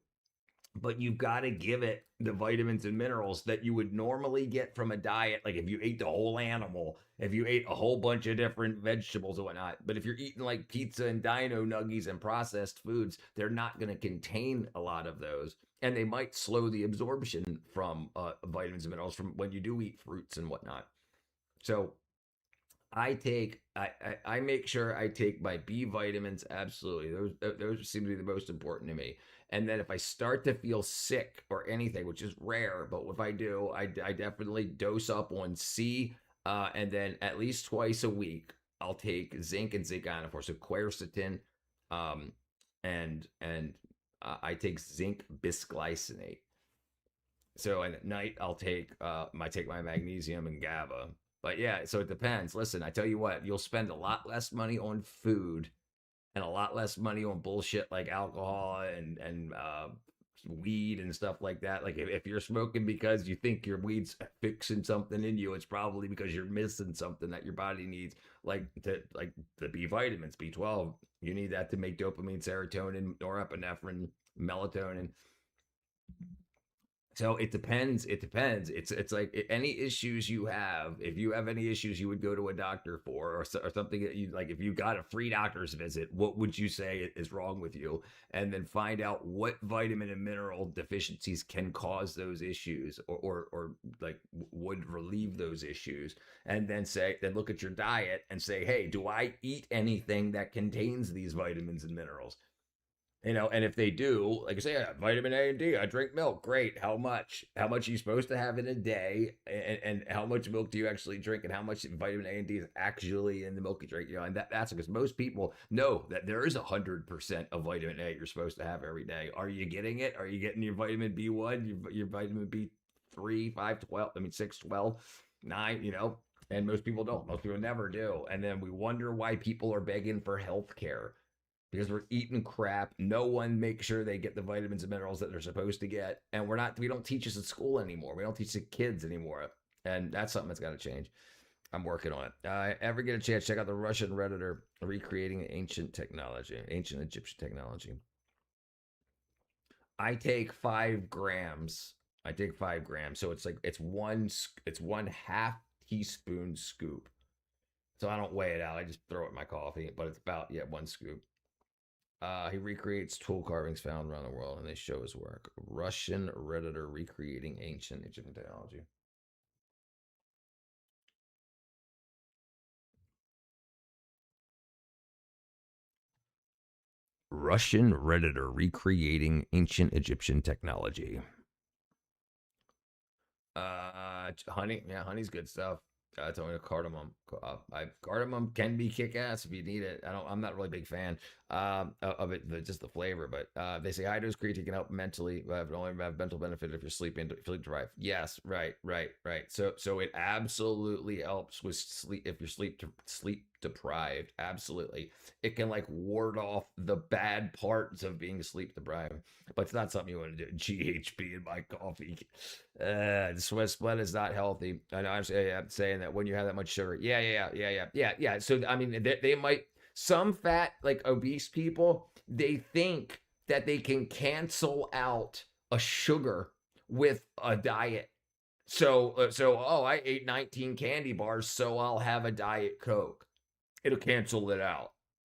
But you've got to give it the vitamins and minerals that you would normally get from a diet. Like if you ate the whole animal, if you ate a whole bunch of different vegetables and whatnot. But if you're eating like pizza and dino nuggies and processed foods, they're not going to contain a lot of those. And they might slow the absorption from vitamins and minerals from when you do eat fruits and whatnot. So I make sure I take my B vitamins. Absolutely. Those seem to be the most important to me. And then if I start to feel sick or anything, which is rare, but if I do, I definitely dose up on C. And then at least twice a week, I'll take zinc and zinc ionophore. So quercetin, and I take zinc bisglycinate. So at night, I'll take my magnesium and GABA. But yeah, so it depends. Listen, I tell you what, you'll spend a lot less money on food and a lot less money on bullshit like alcohol and weed and stuff like that. Like if you're smoking because you think your weed's fixing something in you, it's probably because you're missing something that your body needs, like the B vitamins, B12. You need that to make dopamine, serotonin, norepinephrine, melatonin. So it depends. It's like any issues you have. If you have any issues, you would go to a doctor for, or something that you like. If you got a free doctor's visit, what would you say is wrong with you? And then find out what vitamin and mineral deficiencies can cause those issues, or like would relieve those issues. And then look at your diet and say, hey, do I eat anything that contains these vitamins and minerals? You know, and if they do, like I say, vitamin A and D, I drink milk. Great. How much? How much are you supposed to have in a day? And how much milk do you actually drink? And how much vitamin A and D is actually in the milk you drink? You know, and that's because most people know that there is 100% of vitamin A you're supposed to have every day. Are you getting it? Are you getting your vitamin B1, your vitamin B3, 5, 12, 6, 12, 9, you know? And most people don't. Most people never do. And then we wonder why people are begging for health care. Because we're eating crap. No one makes sure they get the vitamins and minerals that they're supposed to get. And we don't teach this at school anymore. We don't teach the kids anymore. And that's something that's got to change. I'm working on it. Ever get a chance, check out the Russian Redditor recreating ancient Egyptian technology. I take 5 grams. So it's one half teaspoon scoop. So I don't weigh it out. I just throw it in my coffee, but it's about 1 scoop. He recreates tool carvings found around the world, and they show his work. Russian Redditor recreating ancient Egyptian technology. Russian Redditor recreating ancient Egyptian technology. Honey, honey's good stuff. It's only a cardamom. Cardamom can be kick-ass if you need it. I'm not really a big fan of it, just the flavor. But they say high dose creatine can help mentally, but only have mental benefit if you're sleep deprived. Yes, right. So it absolutely helps with sleep if you're sleep deprived. Absolutely, it can like ward off the bad parts of being sleep deprived. But it's not something you want to do. GHB in my coffee. The Splenda is not healthy. I know I'm saying that when you have that much sugar. Yeah. So I mean, they might, some fat, like obese people, they think that they can cancel out a sugar with a diet. So I ate 19 candy bars, so I'll have a Diet Coke. It'll cancel it out.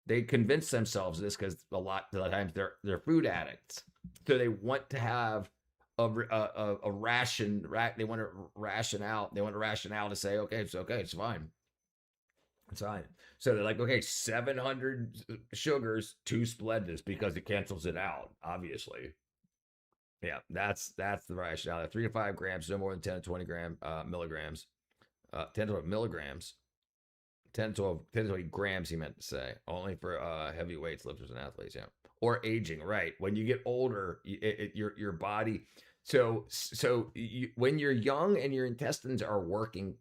They convince themselves this because a lot of the times they're food addicts, so they want to have a ration. They want to ration out. They want to ration out to say, okay, it's fine. It's fine. So they're like, okay, 700 sugars, 2 Splendas, because it cancels it out, obviously. Yeah, that's the rationale. 3 to 5 grams, no more than 10 to 20 milligrams. 10 to 12 milligrams. 10 to 20 grams, he meant to say. Only for heavyweights, lifters, and athletes, yeah. Or aging, right. When you get older, your body... So when you're young and your intestines are working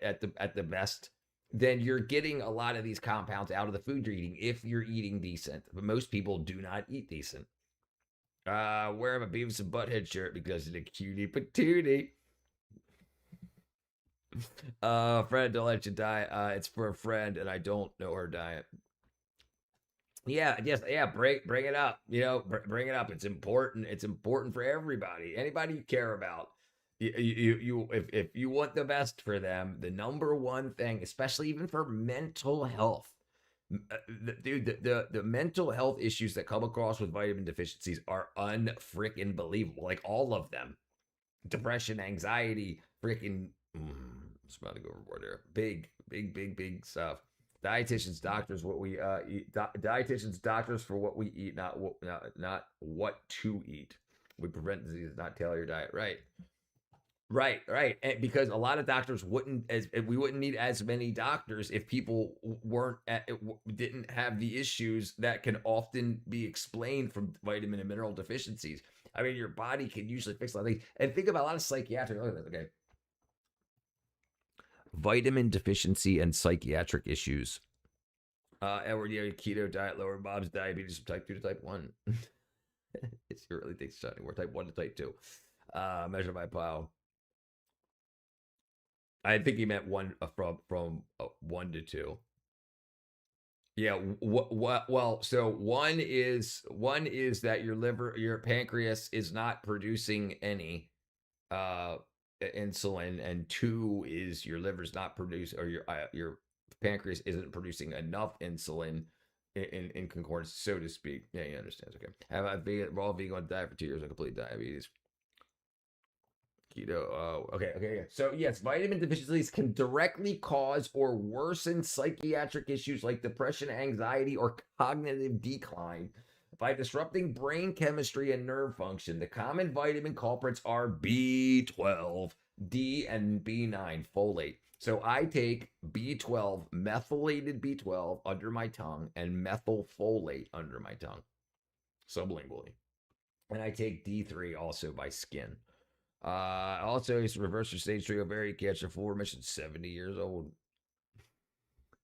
at the best, then you're getting a lot of these compounds out of the food you're eating if you're eating decent. But most people do not eat decent. Wear a Beavis and Butthead shirt because of the cutie patootie. Friend, don't let you die. It's for a friend, and I don't know her diet. Yeah, bring it up. Bring it up. It's important. It's important for everybody. Anybody you care about. If you want the best for them, the number one thing, especially even for mental health, the mental health issues that come across with vitamin deficiencies are unfreaking believable. Like all of them. Depression, anxiety, freaking it's about to go overboard there. Big stuff. Dietitians, doctors, what we eat. Dietitians, doctors for what we eat, not what to eat. We prevent disease, not tailor your diet. Right. And because a lot of doctors we wouldn't need as many doctors if people didn't have the issues that can often be explained from vitamin and mineral deficiencies. I mean, your body can usually fix a lot of things. And think about a lot of psychiatric. Okay. Vitamin deficiency and psychiatric issues. Edward, keto diet, lower Bob's diabetes from type 2 to type 1. It really takes a shot anymore. Type 1 to type 2. Measure by Powell. I think he meant one from 1 to 2. Yeah. Well, so one is that your pancreas is not producing any insulin, and 2 is your liver's not producing, or your pancreas isn't producing enough insulin in concordance, so to speak. Yeah, you understand. Okay. Have a raw vegan diet for 2 years on complete diabetes. Keto. Okay. Yeah. So yes, vitamin deficiencies can directly cause or worsen psychiatric issues like depression, anxiety, or cognitive decline by disrupting brain chemistry and nerve function. The common vitamin culprits are B12, D, and B9, folate. So I take B12, methylated B12 under my tongue, and methylfolate under my tongue, sublingually. And I take D3 also by skin. Also, it's reverse your stage 3 ovarian cancer, full remission, 70 years old.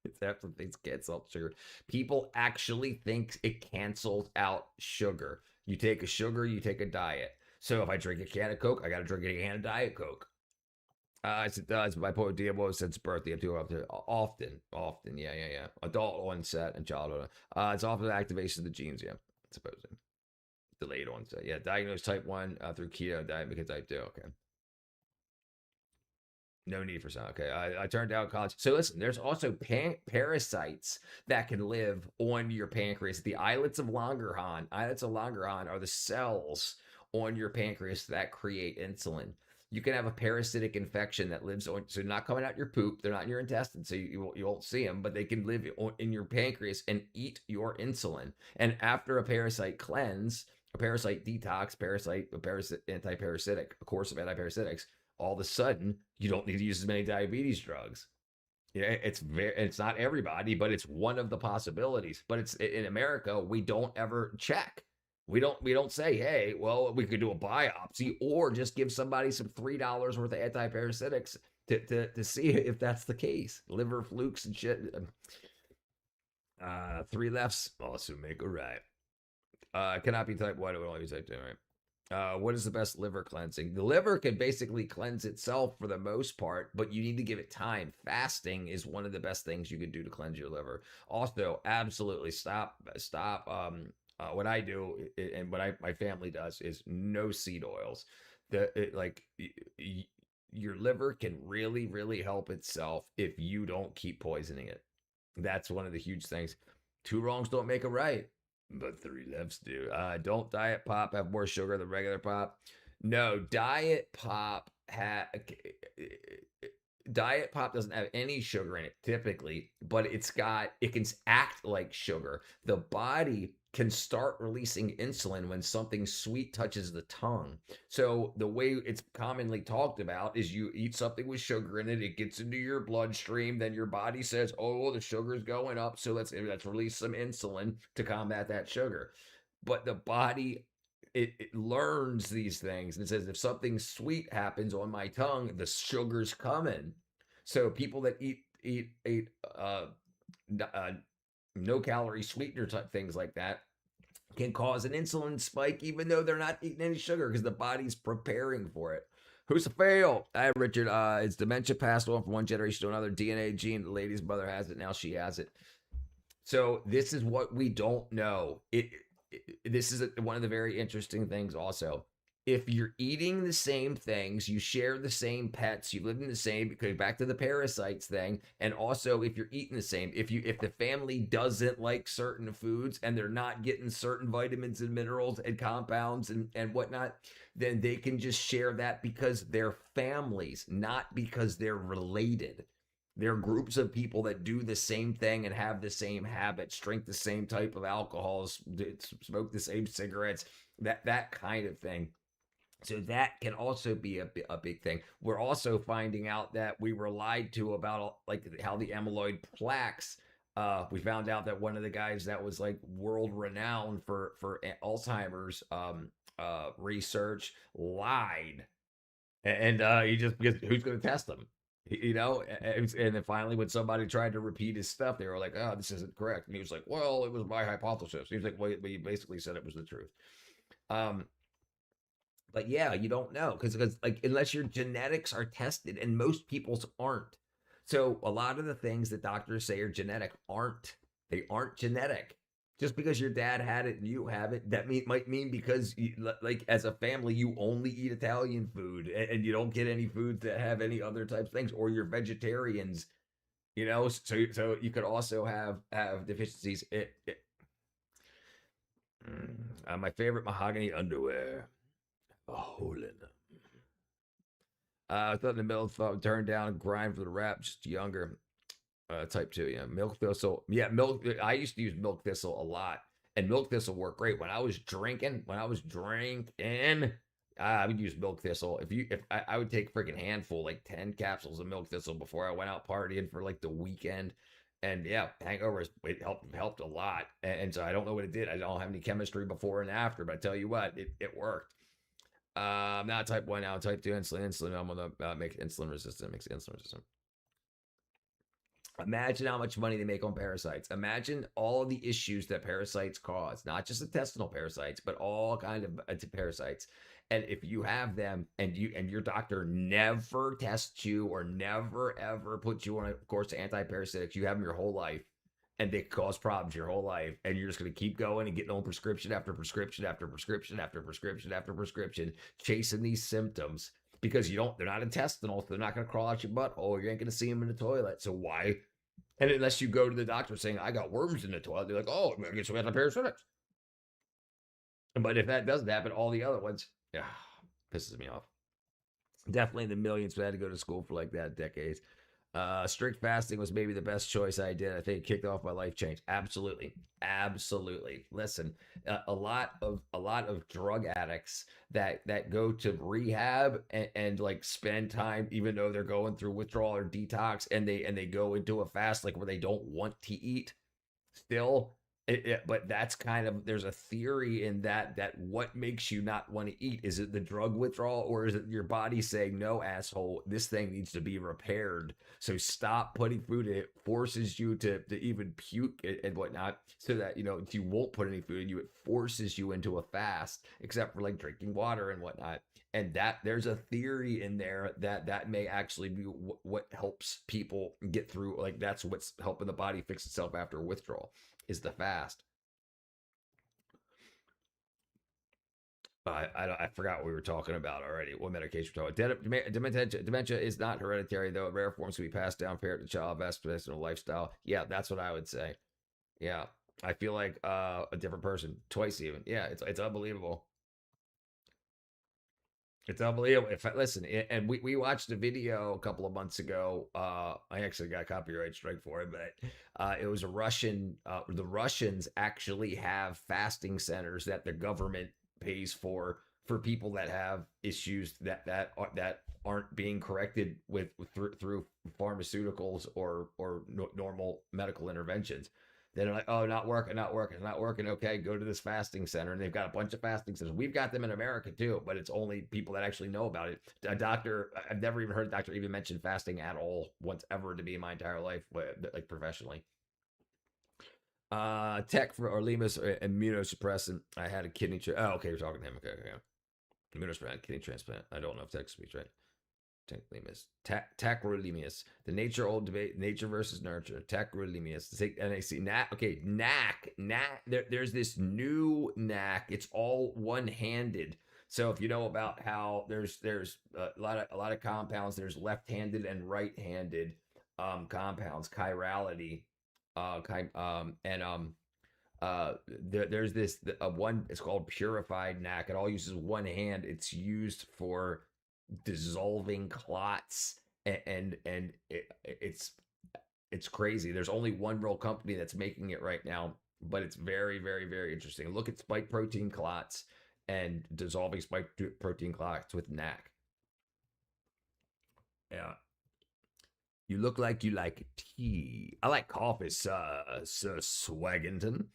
It's after things cancel out sugar. People actually think it cancels out sugar. You take a sugar, you take a diet. So if I drink a can of Coke, I got to drink a can of Diet Coke. It does. My point with DMO since birth, they have to often. Yeah. Adult onset and childhood. It's often activation of the genes, yeah, supposedly. Delayed onset. Yeah, diagnosed type 1 through keto diet because type 2. Okay. No need for some. Okay. I turned down college. So listen, there's also parasites that can live on your pancreas. The islets of Langerhans. Islets of Langerhans are the cells on your pancreas that create insulin. You can have a parasitic infection that lives on, so they're not coming out your poop, they're not in your intestines, so you won't see them, but they can live in your pancreas and eat your insulin. And after a parasite cleanse, a parasite detox, anti-parasitic, a course of antiparasitics, all of a sudden you don't need to use as many diabetes drugs. Yeah, it's not everybody, but it's one of the possibilities. But it's in America, we don't ever check. We don't say, hey, well, we could do a biopsy or just give somebody some $3 worth of antiparasitics to see if that's the case. Liver flukes and shit. 3 lefts also make a right. Cannot be type 1. It would only be type 2, right? What is the best liver cleansing? The liver can basically cleanse itself for the most part, but you need to give it time. Fasting is one of the best things you could do to cleanse your liver. Also, absolutely stop. What I do and what my family does is no seed oils. Your liver can really, really help itself if you don't keep poisoning it. That's one of the huge things. 2 wrongs don't make a right, but 3 lefts do. Don't diet pop have more sugar than regular pop. No, diet pop Diet Pop doesn't have any sugar in it typically, but it can act like sugar. The body can start releasing insulin when something sweet touches the tongue. So the way it's commonly talked about is you eat something with sugar in it, it gets into your bloodstream, then your body says, oh, the sugar's going up, so let's release some insulin to combat that sugar. But the body, it learns these things and it says, if something sweet happens on my tongue, the sugar's coming. So people that eat no calorie sweetener type things like that can cause an insulin spike even though they're not eating any sugar because the body's preparing for it. Who's a fail? Hi, Richard. It's dementia passed on from one generation to another. DNA gene. The lady's mother has it. Now she has it. So this is what we don't know. This is one of the very interesting things also. If you're eating the same things, you share the same pets, you live in the same, because back to the parasites thing, and also if you're eating the same, if the family doesn't like certain foods and they're not getting certain vitamins and minerals and compounds and whatnot, then they can just share that because they're families, not because they're related. They're groups of people that do the same thing and have the same habits, drink the same type of alcohols, smoke the same cigarettes, that kind of thing. So that can also be a big thing. We're also finding out that we were lied to about like how the amyloid plaques. We found out that one of the guys that was like world renowned for Alzheimer's research lied, and he just, because who's going to test them? You know, and then finally when somebody tried to repeat his stuff, they were like, oh, this isn't correct. And he was like, well, it was my hypothesis. He was like, well, you basically said it was the truth. But yeah, you don't know because like unless your genetics are tested, and most people's aren't. So a lot of the things that doctors say are genetic aren't. They aren't genetic. Just because your dad had it and you have it, that might mean because like as a family you only eat Italian food and you don't get any foods that have any other types of things, or you're vegetarians. You know, so you could also have deficiencies. My favorite mahogany underwear. A hole in them. I thought in the middle of turned down grind for the rap, just younger. Type 2, yeah. Milk thistle. Yeah, I used to use milk thistle a lot. And milk thistle worked great. When I was drinking, I would use milk thistle. If I would take a freaking handful, like 10 capsules of milk thistle before I went out partying for like the weekend. And yeah, hangovers, it helped a lot. And so I don't know what it did. I don't have any chemistry before and after, but I tell you what, it worked. I'm not type 1 now, type 2 insulin. I'm gonna make insulin resistant, makes insulin resistant. Imagine how much money they make on parasites. Imagine all of the issues that parasites cause, not just intestinal parasites, but all kind of parasites. And if you have them and your doctor never tests you or never ever puts you on a course of antiparasitics, you have them your whole life and they cause problems your whole life, and you're just going to keep going and getting on prescription after prescription after prescription after prescription after prescription, chasing these symptoms because they're not intestinal, so they're not going to crawl out your butthole. You ain't going to see them in the toilet. So why? And unless you go to the doctor saying, I got worms in the toilet, they're like, oh, I'm going to get some antiparasitics. But if that doesn't happen, all the other ones, pisses me off. Definitely the millions who had to go to school for like that decades. Strict fasting was maybe the best choice I did. I think it kicked off my life change. Absolutely. Listen, a lot of drug addicts that go to rehab and like spend time, even though they're going through withdrawal or detox, and they go into a fast like where they don't want to eat still. But that's kind of, there's a theory in that what makes you not want to eat, is it the drug withdrawal, or is it your body saying, no, asshole, this thing needs to be repaired, so stop putting food in it, forces you to even puke and whatnot, so that you won't put any food in you. It forces you into a fast, except for like drinking water and whatnot. And that there's a theory in there that may actually be what helps people get through, like that's what's helping the body fix itself after withdrawal, is the fast. I forgot what we were talking about already. What medication we're talking about. Dementia is not hereditary, though. Rare forms can be passed down parent to child, vascular lifestyle. Yeah, that's what I would say. Yeah, I feel like a different person twice even. Yeah, it's unbelievable. It's unbelievable. Listen, and we watched a video a couple of months ago. I actually got a copyright strike for it, but it was a Russian. The Russians actually have fasting centers that the government pays for people that have issues that aren't being corrected through pharmaceuticals or normal medical interventions. They're like, oh, not working. Okay, go to this fasting center. And they've got a bunch of fasting centers. We've got them in America too, but it's only people that actually know about it. A doctor, I've never even heard a doctor even mention fasting at all once ever to be in my entire life, like professionally. Tech for Orlemus immunosuppressant. I had a kidney. Oh, okay, you're talking to him. Okay. Immunosuppressant, kidney transplant. I don't know if Tech speaks right. Tacrolimus. The nature-old debate, nature versus nurture. Tacrolimus. NAC. NAC. Okay, NAC. NAC. There's this new NAC. It's all one-handed. So if you know about how there's a lot of compounds, there's left-handed and right-handed compounds, chirality, there's this one. It's called purified NAC. It all uses one hand. It's used for dissolving clots, and it's crazy. There's only one real company that's making it right now, but it's very, very, very interesting. Look at spike protein clots and dissolving spike protein clots with NAC. Yeah. You look like you like tea. I like coffee, Sir Swaggington.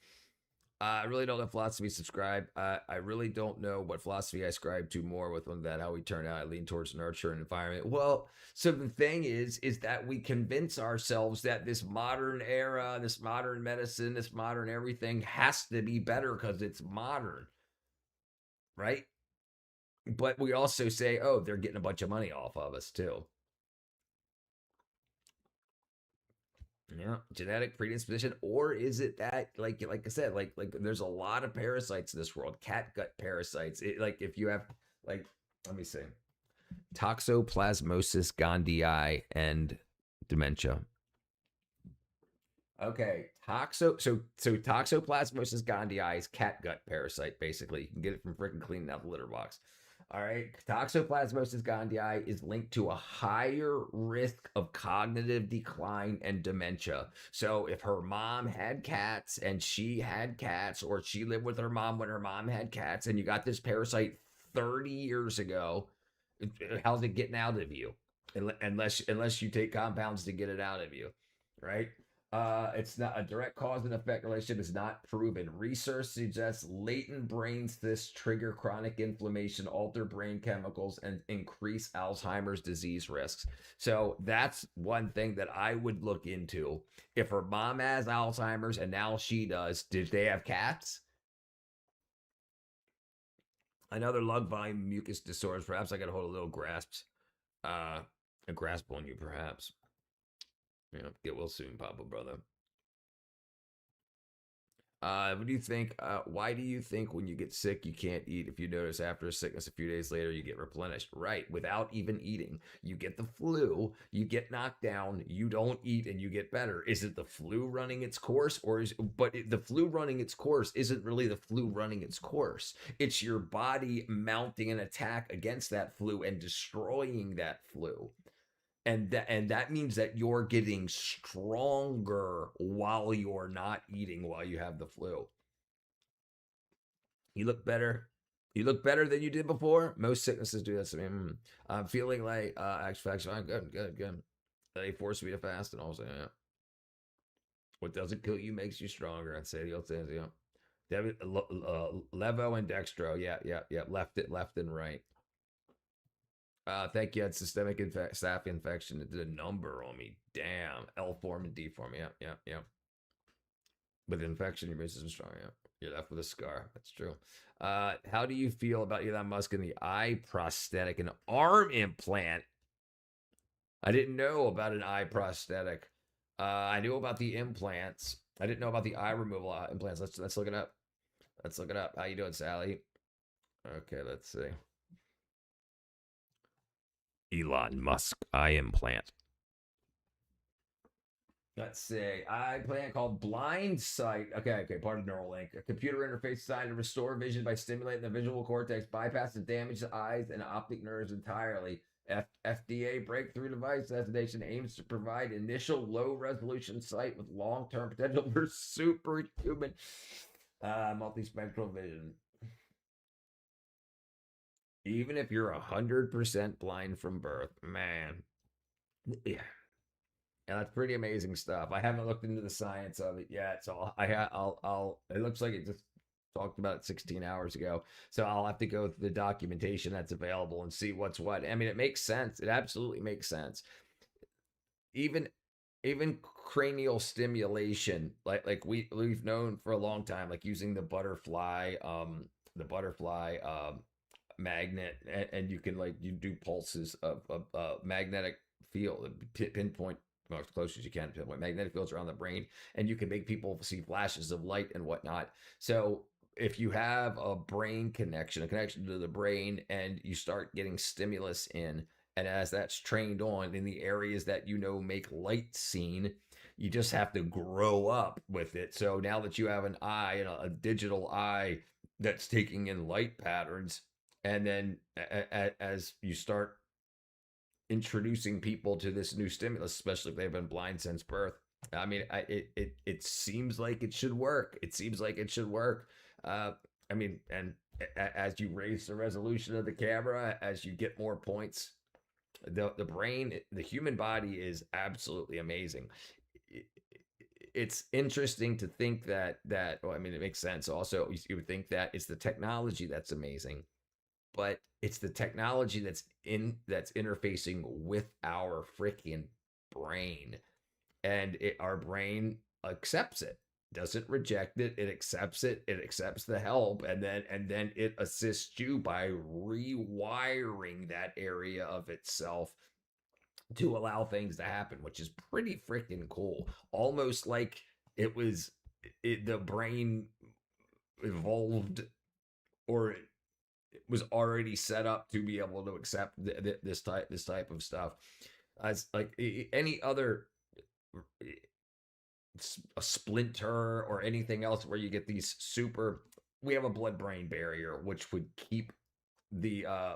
I really don't know philosophy subscribe. I really don't know what philosophy I ascribe to more with that, how we turn out. I lean towards nurture and environment. Well, so the thing is that we convince ourselves that this modern era, this modern medicine, this modern everything has to be better because it's modern, right? But we also say, oh, they're getting a bunch of money off of us too. Yeah, genetic predisposition, or is it that like I said, like there's a lot of parasites in this world, catgut parasites. Like if you have like, let me see, Toxoplasmosis gondii and dementia. Okay, Toxoplasmosis gondii is catgut parasite. Basically, you can get it from freaking cleaning out the litter box. All right, Toxoplasmosis gondii is linked to a higher risk of cognitive decline and dementia. So if her mom had cats and she had cats, or she lived with her mom when her mom had cats, and you got this parasite 30 years ago, how's it getting out of you? Unless you take compounds to get it out of you, right? It's not a direct cause and effect relationship is not proven. Research suggests latent brain cysts trigger chronic inflammation, alter brain chemicals, and increase Alzheimer's disease risks. So that's one thing that I would look into. If her mom has Alzheimer's and now she does, did they have cats? Another lung volume mucus disorders. Perhaps I got to hold a little grasp on you, perhaps. Yeah, get well soon, Papa brother. What do you think? Why do you think when you get sick, you can't eat? If you notice after a sickness, a few days later, you get replenished. Right, without even eating. You get the flu, you get knocked down, you don't eat, and you get better. Is it the flu running its course? The flu running its course isn't really the flu running its course. It's your body mounting an attack against that flu and destroying that flu. And that means that you're getting stronger while you're not eating, while you have the flu. You look better. You look better than you did before. Most sicknesses do that to me. I'm feeling like actually, I'm good. They force me to fast, and also, yeah. What doesn't kill you makes you stronger. I'd say the old things, yeah. Levo and dextro, yeah. Left and right. Thank you. I had systemic staph infection. It did a number on me. Damn. L form and D form. Yeah. With infection, your immune system strong. Yeah. You're left with a scar. That's true. How do you feel about Elon Musk and the eye prosthetic and arm implant? I didn't know about an eye prosthetic. I knew about the implants. I didn't know about the eye removal implants. Let's look it up. How you doing, Sally? Okay, let's see. Elon Musk eye implant. Let's see. I plan called Blind Sight. Okay, part of Neuralink. A computer interface designed to restore vision by stimulating the visual cortex, bypassing damaged eyes and optic nerves entirely. FDA breakthrough device designation aims to provide initial low-resolution sight with long-term potential for superhuman multispectral vision. Even if you're 100% blind from birth, man. Yeah. And that's pretty amazing stuff. I haven't looked into the science of it yet, so I'll. It looks like it just talked about it 16 hours ago, so I'll have to go through the documentation that's available and see what's what. I mean, it makes sense. It absolutely makes sense. Even cranial stimulation, like we've known for a long time, like using the butterfly magnet, and you can you do pulses of magnetic field, pinpoint as close as you can to magnetic fields around the brain, and you can make people see flashes of light and whatnot. So if you have a brain connection, a connection to the brain, and you start getting stimulus in, and as that's trained on in the areas that make light seen, you just have to grow up with it. So now that you have an eye, a digital eye that's taking in light patterns, and then as you start introducing people to this new stimulus, especially if they've been blind since birth, I mean, it seems like it should work. It seems like it should work. I mean, and as you raise the resolution of the camera, as you get more points, the brain, the human body is absolutely amazing. It's interesting to think that well, I mean, it makes sense. Also, you would think that it's the technology that's amazing, but it's the technology that's interfacing with our freaking brain, and our brain accepts it, doesn't reject it. It accepts it. It accepts the help, and then it assists you by rewiring that area of itself to allow things to happen, which is pretty freaking cool. Almost like the brain evolved, or it was already set up to be able to accept this type of stuff. As like any other a splinter or anything else where you get these we have a blood-brain barrier, which would keep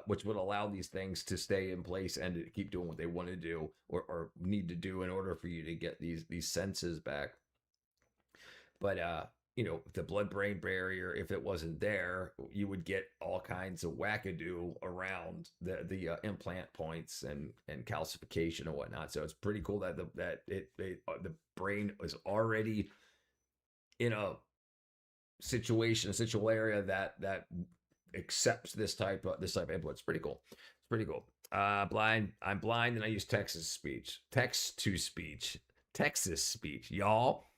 which would allow these things to stay in place and to keep doing what they want to do or need to do in order for you to get these senses back. But the blood-brain barrier, if it wasn't there, you would get all kinds of wackadoo around the implant points and calcification and whatnot. So it's pretty cool that the brain is already in a situational area that accepts this type of input. It's pretty cool. It's pretty cool. I'm blind and I use text to speech, y'all.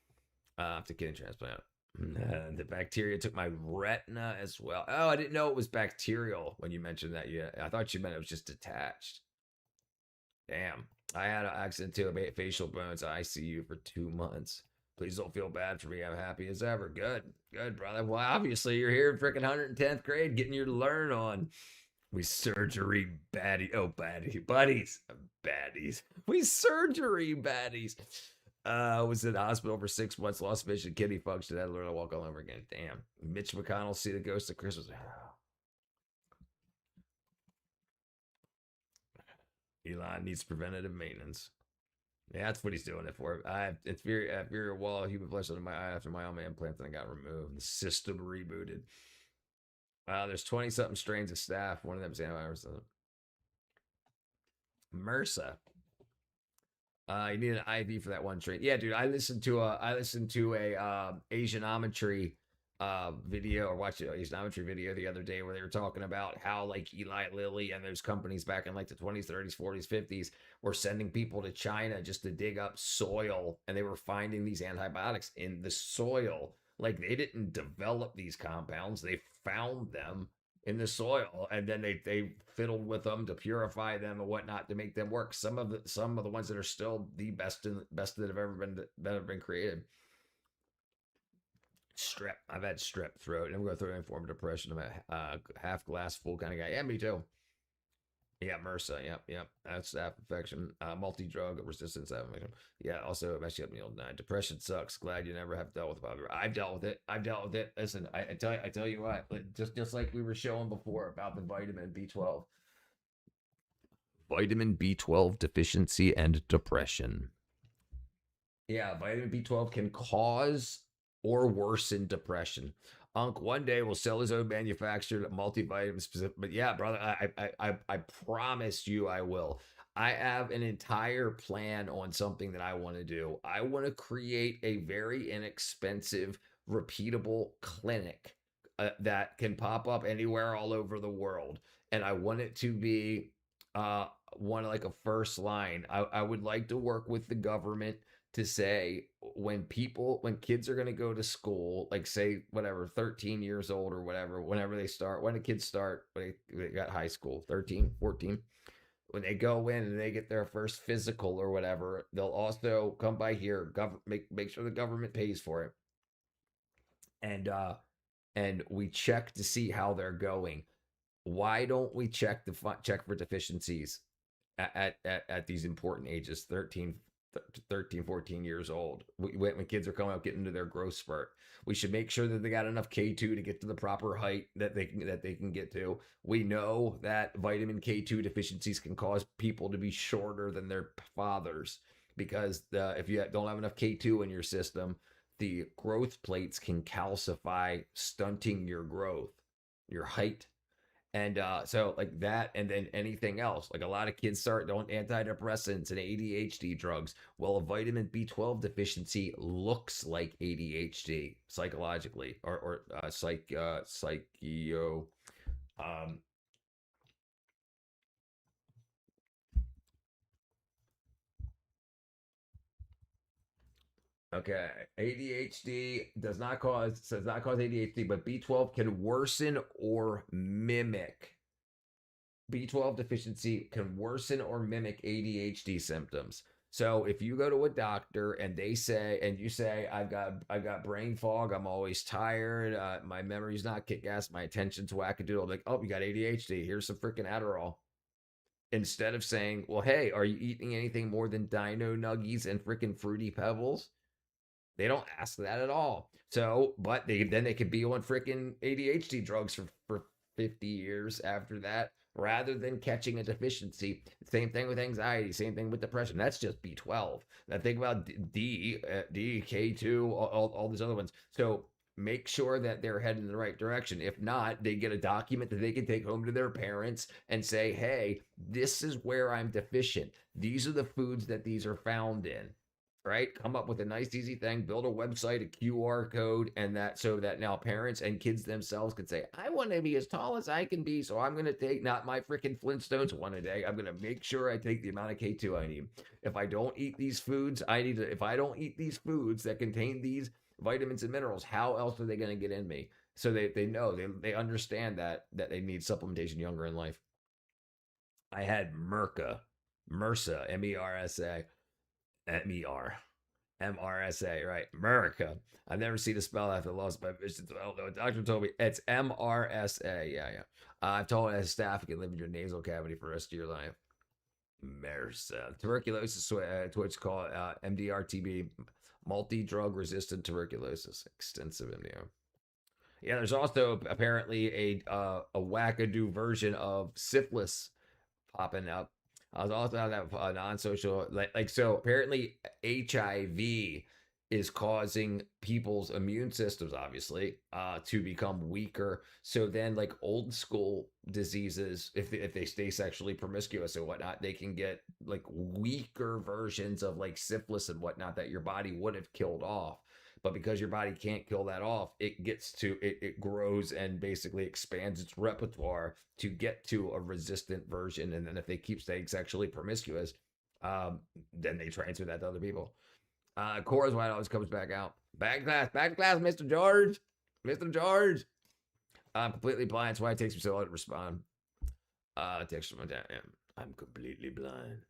After kidney transplant. The bacteria took my retina as well. Oh, I didn't know it was bacterial when you mentioned that. Yeah, I thought you meant it was just detached. Damn. I had an accident too. Facial bones. ICU for 2 months. Please don't feel bad for me. I'm happy as ever. Good, brother. Well, obviously you're here in freaking 110th grade getting your learn on. We surgery baddie. Oh, buddies. Baddies. We surgery baddies. Was in the hospital for 6 months, lost vision, kidney function, had to learn to walk all over again. Damn. Mitch McConnell see the ghost of Christmas. Elon needs preventative maintenance. Yeah, that's what he's doing it for. It's very wall of human flesh under my eye after my own implant that I got removed. The system rebooted. There's 20-something strains of staph. One of them is antivirus. MRSA. You need an IV for that one trait. Yeah, dude. I listened to a Asianometry video, or watched an Asianometry video the other day where they were talking about how like Eli Lilly and those companies back in like the 20s, 30s, 40s, 50s were sending people to China just to dig up soil, and they were finding these antibiotics in the soil. Like they didn't develop these compounds; they found them in the soil, and then they fiddled with them to purify them and whatnot to make them work. Some of the ones that are still the best that have ever been created. Strep. I've had strep throat, and I'm going through a form of depression. I'm a half glass full kind of guy. Yeah, me too. Yeah, MRSA. Yep. That's staph infection. Multi-drug resistant staph infection. Yeah, also messed you up in the old 9. Depression sucks. Glad you never have dealt with it. I've dealt with it. Listen, I tell you what. Just like we were showing before about the vitamin B12. Vitamin B12 deficiency and depression. Yeah, vitamin B12 can cause or worsen depression. Unc one day will sell his own manufactured multivitamin specific. But yeah, brother, I promise you I will. I have an entire plan on something that I want to do. I want to create a very inexpensive, repeatable clinic that can pop up anywhere all over the world. And I want it to be one like a first line. I would like to work with the government to say when kids are going to go to school, like say whatever 13 years old or whatever, whenever they start, when the kids start, they got high school, 13, 14, when they go in and they get their first physical or whatever, they'll also come by here, make sure the government pays for it, and we check to see how they're going. Why don't we check for deficiencies at these important ages, 13, 14 years old, when kids are coming up, getting into their growth spurt? We should make sure that they got enough K2 to get to the proper height that they can get to. We know that vitamin K2 deficiencies can cause people to be shorter than their fathers, because if you don't have enough K2 in your system, the growth plates can calcify, stunting your growth, your height. And so like that, and then anything else, like a lot of kids start on antidepressants and ADHD drugs. Well, a vitamin B12 deficiency looks like ADHD psychologically, or psycho. Okay, ADHD does not cause ADHD, but B12 can worsen or mimic. B12 deficiency can worsen or mimic ADHD symptoms. So if you go to a doctor and you say, I've got brain fog, I'm always tired, my memory's not kick-ass, my attention's wackadoodle, like, oh, you got ADHD, here's some freaking Adderall. Instead of saying, well, hey, are you eating anything more than Dino Nuggies and freaking Fruity Pebbles? They don't ask that at all. So, but they could be on freaking ADHD drugs for 50 years after that, rather than catching a deficiency. Same thing with anxiety, same thing with depression. That's just B12. Now think about D, K2, all these other ones. So make sure that they're heading in the right direction. If not, they get a document that they can take home to their parents and say, hey, this is where I'm deficient. These are the foods that these are found in. Right? Come up with a nice, easy thing, build a website, a QR code, and that, so that now parents and kids themselves can say, I want to be as tall as I can be, so I'm going to take not my freaking Flintstones one a day. I'm going to make sure I take the amount of K2 I need. If I don't eat these foods, if I don't eat these foods that contain these vitamins and minerals, how else are they going to get in me? So they know, they understand that they need supplementation younger in life. I had MRSA, MERSA. MRSA, right? America. I've never seen a spell after the loss of my vision. Although a doctor told me it's MRSA. Yeah. I've told as staff you can live in your nasal cavity for the rest of your life. MRSA. Tuberculosis, what's called MDR-TB, multi-drug resistant tuberculosis, extensive MDR. Yeah, there's also apparently a wackadoo version of syphilis popping up. I was also on that non-social, so apparently HIV is causing people's immune systems, obviously, to become weaker. So then, like old school diseases, if they stay sexually promiscuous and whatnot, they can get like weaker versions of like syphilis and whatnot that your body would have killed off. But because your body can't kill that off, it grows and basically expands its repertoire to get to a resistant version. And then if they keep staying sexually promiscuous, then they transfer that to other people. Cora's why it always comes back out. Back to class, Mr. George. Mr. George. I'm completely blind. That's why it takes me so long to respond. Text from my dad. Yeah, I'm completely blind.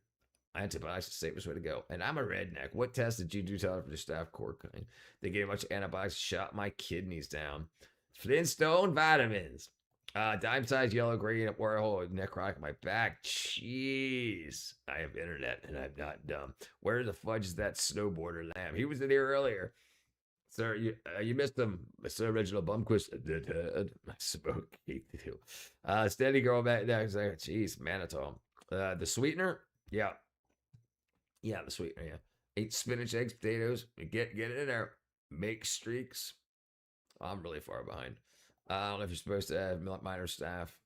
Antibiotics is the safest way to go. And I'm a redneck. What test did you do, Tyler, for the staph core kind? They gave a bunch of antibiotics, shot my kidneys down. Flintstone vitamins. Dime size yellow green at Warhol necrotic my back. Jeez. I have internet and I'm not dumb. Where the fudge is that snowboarder lamb? He was in here earlier. Sir, you missed him. Mr. Original Bumquist. I spoke. Steady girl back there. Jeez, Manitow. The sweetener? Yeah. Yeah, the sweetener, yeah. 8 spinach, eggs, potatoes. Get in there. Make streaks. I'm really far behind. I don't know if you're supposed to have minor staff.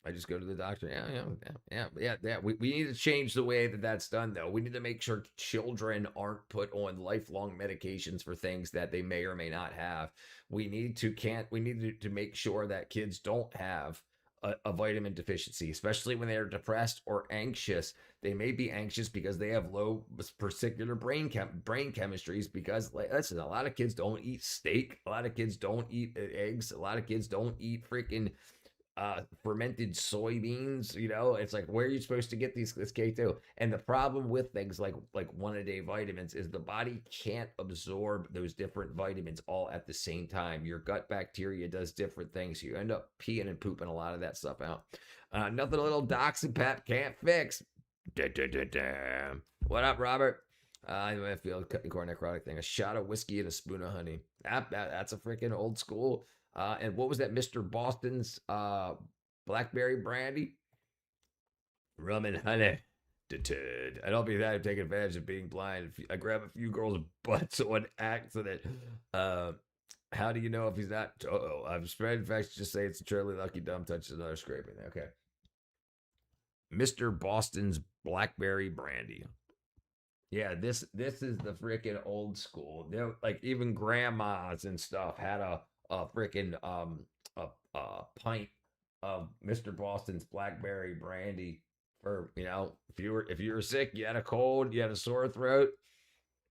I just go to the doctor. Yeah. We need to change the way that that's done, though. We need to make sure children aren't put on lifelong medications for things that they may or may not have. We need to make sure that kids don't have a vitamin deficiency, especially when they are depressed or anxious. They may be anxious because they have low particular brain chemistries. Because, listen, a lot of kids don't eat steak. A lot of kids don't eat eggs. A lot of kids don't eat freaking fermented soybeans. It's like, where are you supposed to get this K2? And the problem with things like 1-a-day vitamins is the body can't absorb those different vitamins all at the same time. Your gut bacteria does different things. You end up peeing and pooping a lot of that stuff out. Nothing a little Doxypep can't fix. What up, Robert? I feel cutting core necrotic thing. A shot of whiskey and a spoon of honey. That's a freaking old school. And what was that, Mr. Boston's blackberry brandy? Rum and honey. I don't be that I'm taking advantage of being blind. I grab a few girls' butts on accident. How do you know if he's not? I've spread facts. Just say it's a truly lucky dumb touches another scraping. Okay. Mr. Boston's blackberry brandy. Yeah, this is the freaking old school. Like even grandmas and stuff had a freaking a pint of Mr. Boston's blackberry brandy for, if you were sick, you had a cold, you had a sore throat,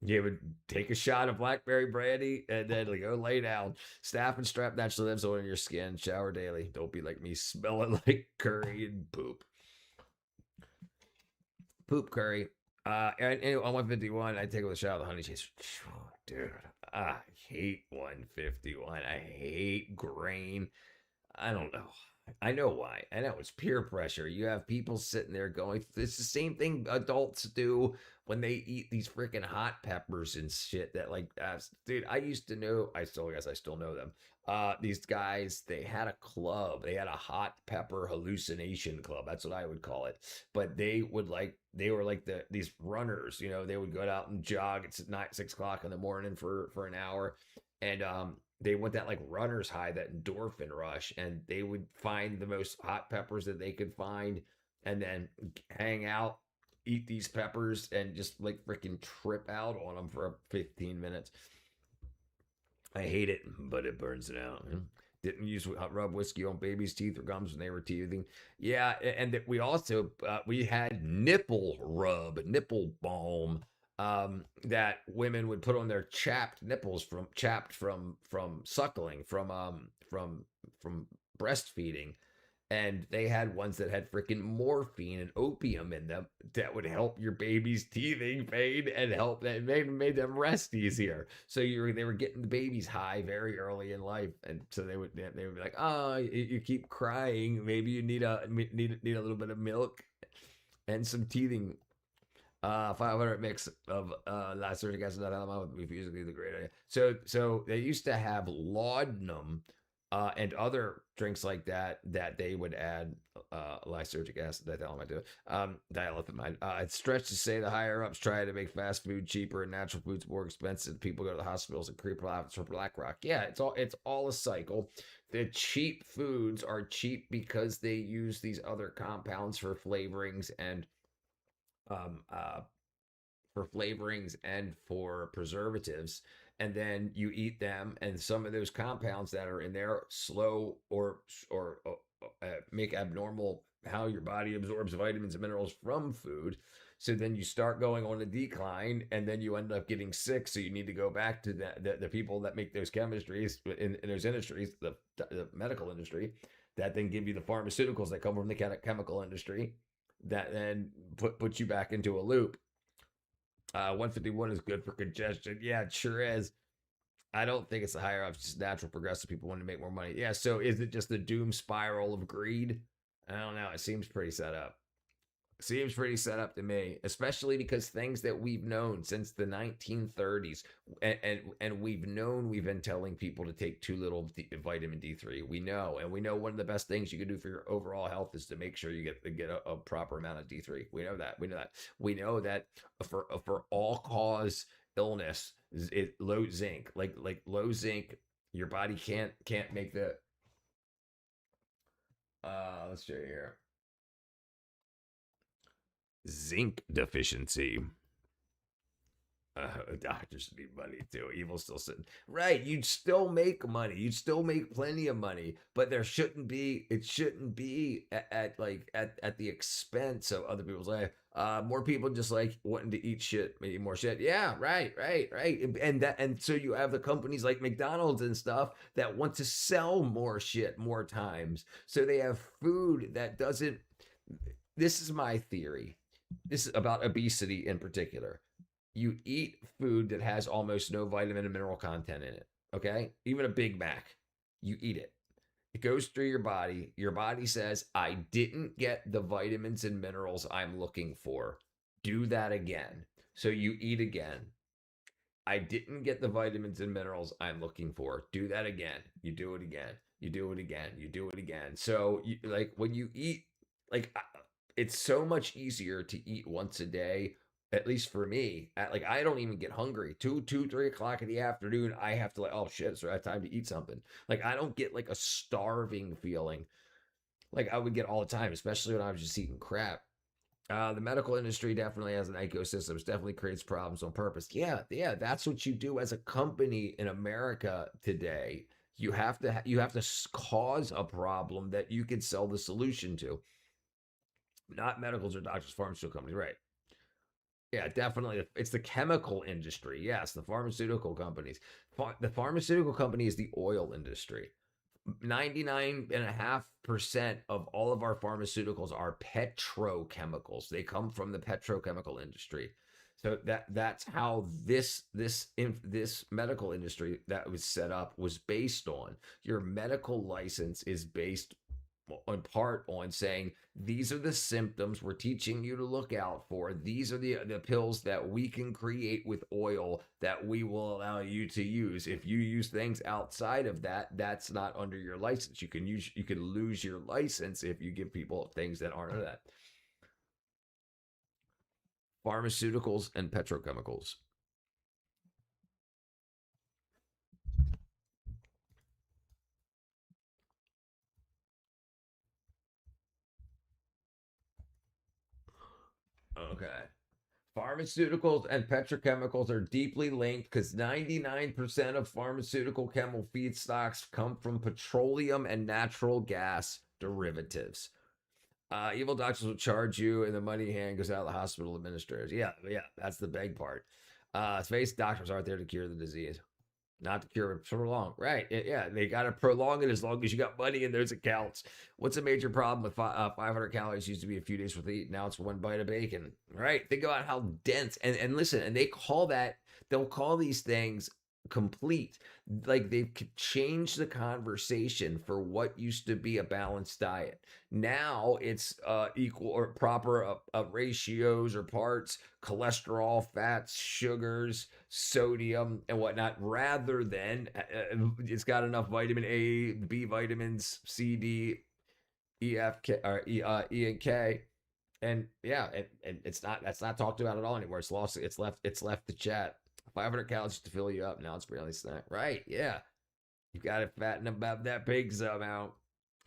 you would take a shot of blackberry brandy and then go lay down. Staph and strep naturally lives on your skin. Shower daily. Don't be like me, smelling like curry and poop. Poop curry. And on 151, I take a shot of the honey chase. Dude, I hate 151. I hate grain. I don't know. I know why. I know it's peer pressure. You have people sitting there going, it's the same thing adults do when they eat these freaking hot peppers and shit that dude, I used to know, I guess I still know them. These guys, they had a club. They had a hot pepper hallucination club. That's what I would call it. But they were like these runners, they would go out and jog at 6 o'clock in the morning for an hour. And, they went that runner's high, that endorphin rush, and they would find the most hot peppers that they could find and then hang out, eat these peppers, and just freaking trip out on them for 15 minutes. I hate it, but it burns it out. Didn't use rub whiskey on babies' teeth or gums when they were teething. Yeah, and we also, we had nipple balm. That women would put on their chapped nipples from suckling, from breastfeeding, and they had ones that had freaking morphine and opium in them that would help your baby's teething pain and help that made them rest easier. So they were getting the babies high very early in life, and so they would be like, oh, you keep crying, maybe you need a little bit of milk and some teething. 500 mix of lysergic acid would be physically the great idea. So they used to have laudanum and other drinks like that they would add lysergic acid, diethylmide. It's stretched to say the higher ups try to make fast food cheaper and natural foods more expensive. People go to the hospitals and creep profits for BlackRock. Yeah, it's all a cycle. The cheap foods are cheap because they use these other compounds for flavorings and for preservatives, and then you eat them, and some of those compounds that are in there slow or make abnormal how your body absorbs vitamins and minerals from food. So then you start going on a decline, and then you end up getting sick. So you need to go back to the people that make those chemistries in those industries, the medical industry, that then give you the pharmaceuticals that come from the chemical industry, that then put you back into a loop. 151 is good for congestion. Yeah, it sure is. I don't think it's the higher ups, just natural progressive people want to make more money. Yeah. So is it just the doom spiral of greed? I don't know. It seems pretty set up. Seems pretty set up to me, especially because things that we've known since the 1930s, and we've been telling people to take too little vitamin D3. We know one of the best things you can do for your overall health is to make sure you get a proper amount of D3. We know that for all cause illness, low zinc, like low zinc, your body can't make the. Let's show you here. Zinc deficiency. Doctors need money too. Evil still sitting. Right. You'd still make money. You'd still make plenty of money, but it shouldn't be at the expense of other people's life. More people just like wanting to eat shit, maybe more shit. Yeah, right. And so you have the companies like McDonald's and stuff that want to sell more shit more times. So they have food that doesn't. This is my theory. This is about obesity in particular. You eat food that has almost no vitamin and mineral content in it, okay? Even a Big Mac, you eat it. It goes through your body. Your body says, I didn't get the vitamins and minerals I'm looking for. Do that again. So you eat again. I didn't get the vitamins and minerals I'm looking for. Do that again. You do it again. You do it again. You do it again. So when you eat, it's so much easier to eat once a day, at least for me. I don't even get hungry. 3 o'clock in the afternoon, I have to oh shit, it's the right time to eat something. I don't get a starving feeling like I would get all the time, especially when I was just eating crap. The medical industry definitely has an ecosystem. It definitely creates problems on purpose. Yeah, that's what you do as a company in America today. You have to cause a problem that you can sell the solution to. Not medicals or doctors, pharmaceutical companies, right? Yeah, definitely. It's the chemical industry. Yes, the pharmaceutical companies. The pharmaceutical company is the oil industry. 99.5% of all of our pharmaceuticals are petrochemicals. They come from the petrochemical industry. So that's how this medical industry that was set up was based on. Your medical license is based in part on saying these are the symptoms we're teaching you to look out for. These are the pills that we can create with oil that we will allow you to use. If you use things outside of that, that's not under your license. You can lose your license if you give people things that aren't under that. Pharmaceuticals and petrochemicals. Okay. Pharmaceuticals and petrochemicals are deeply linked because 99% of pharmaceutical chemical feedstocks come from petroleum and natural gas derivatives. Evil doctors will charge you and the money hand goes out of the hospital administrators. Yeah, that's the big part. Space doctors aren't there to cure the disease. Not to cure it, prolong. Right. Yeah, they got to prolong it as long as you got money in those accounts. What's a major problem with 500 calories used to be a few days worth of eat? Now it's 1 bite of bacon. Right. Think about how dense. And listen, and they'll call these things complete. They've changed the conversation for what used to be a balanced diet. Now it's equal or proper ratios or parts, cholesterol, fats, sugars, sodium, and whatnot, rather than it's got enough vitamin A, B vitamins, C, D, E, F, K, or E and K. And yeah, and that's not talked about at all anymore. It's left the chat. 500 calories to fill you up. Now it's barely snack. Right. Yeah. You got to fatten about that pig's amount.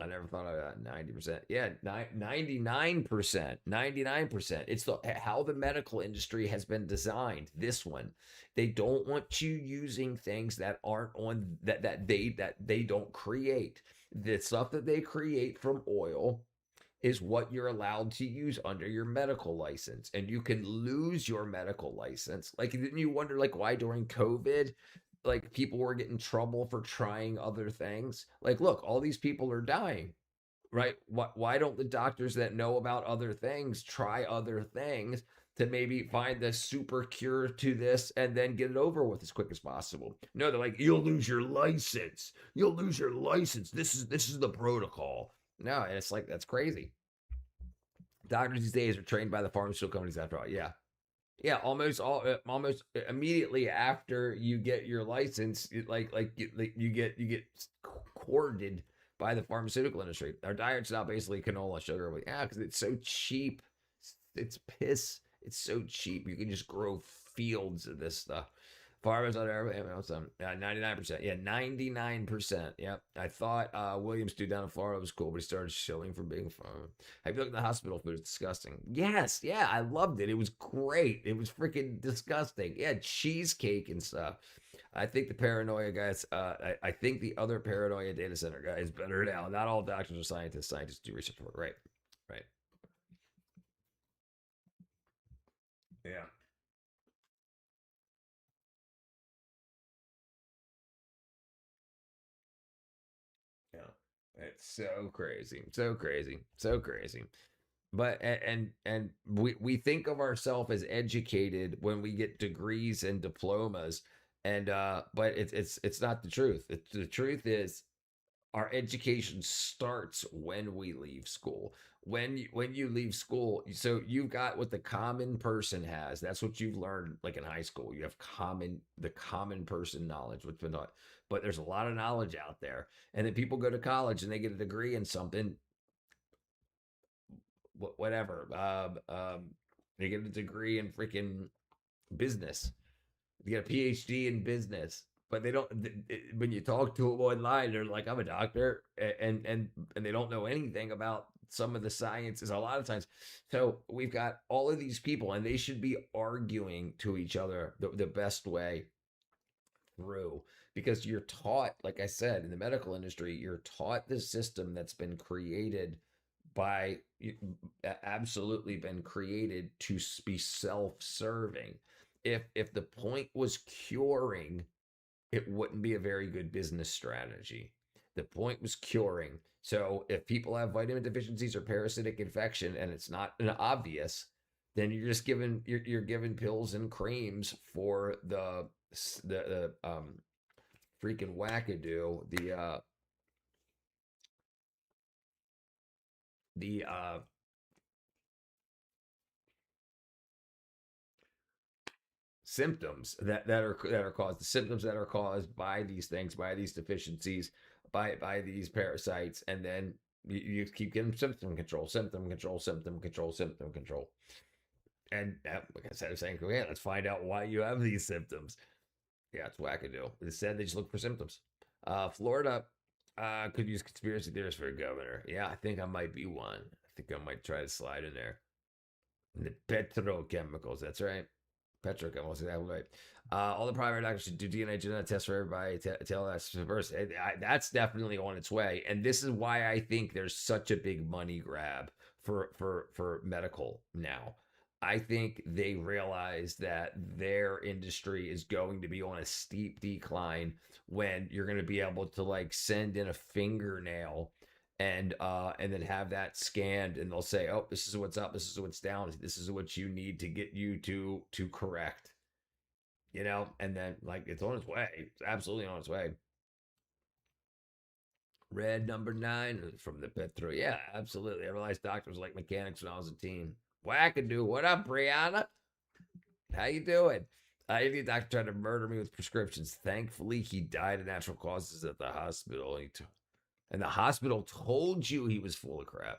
I never thought of that. 90%. Yeah. 99%. 99%. It's how the medical industry has been designed. This one, they don't want you using things that aren't on that they don't create. The stuff that they create from oil is what you're allowed to use under your medical license. And you can lose your medical license. Didn't you wonder why during COVID, people were getting in trouble for trying other things? Look, all these people are dying, right? Why don't the doctors that know about other things try other things to maybe find the super cure to this and then get it over with as quick as possible. No, they're like, you'll lose your license. You'll lose your license. This is the protocol. No, and it's like, that's crazy. Doctors these days are trained by the pharmaceutical companies after all. Yeah. Yeah, almost immediately after you get your license, you get courted by the pharmaceutical industry. Our diet's now basically canola sugar. Yeah, because it's so cheap. It's piss. It's so cheap. You can just grow fields of this stuff. Farmers on everything. 99%. Yeah, 99%. Yep. I thought Williams dude down in Florida was cool, but he started shilling for being farmer. Have you looked at the hospital food? It's disgusting. Yes. Yeah, I loved it. It was great. It was freaking disgusting. Yeah, cheesecake and stuff. I think the paranoia guys, I think the other paranoia data center guy is better now. Not all doctors are scientists. Scientists do research work. Right. Right. Yeah. Yeah. It's so crazy. So crazy. So crazy. But and we think of ourselves as educated when we get degrees and diplomas, and but it's not the truth. The truth is our education starts when we leave school. When you leave school, so you've got what the common person has. That's what you've learned, like in high school. You have the common person knowledge, what's been taught. But there's a lot of knowledge out there, and then people go to college and they get a degree in something, whatever. They get a degree in freaking business. They get a PhD in business, but they don't. When you talk to them online, they're like, "I'm a doctor," and they don't know anything about some of the sciences a lot of times. So we've got all of these people, and they should be arguing to each other the best way through, because you're taught, like I said, in the medical industry, you're taught the system that's been created by absolutely been created to be self-serving. If the point was curing, it wouldn't be a very good business strategy. The point was curing. So if people have vitamin deficiencies or parasitic infection and it's not an obvious, then you're just giving you're giving pills and creams for the freaking wackadoo, the symptoms that are caused, the symptoms that are caused by these things, by these deficiencies, by these parasites, and then you keep getting symptom control. And like I said, I'm saying, okay, let's find out why you have these symptoms. Yeah, it's wackadoo. It said they just look for symptoms. Florida could use conspiracy theorists for a governor. Yeah, I think I might be one. I think I might try to slide in there. And the petrochemicals, that's right. Petrochemicals, exactly right. All the private doctors should do DNA genetic tests for everybody. Tell us first. That's definitely on its way, and this is why I think there's such a big money grab for medical now. I think they realize that their industry is going to be on a steep decline when you're going to be able to like send in a fingernail and then have that scanned, and they'll say, oh, this is what's up, this is what's down, this is what you need to get you to correct, and then like it's on its way. It's absolutely on its way. Red number 9 from the Petro. Yeah, absolutely. I realized doctors like mechanics when I was a teen. Wackadoo. What up, Brianna? How you doing? Indian doctor tried to murder me with prescriptions. Thankfully, he died of natural causes at the hospital. And the hospital told you he was full of crap.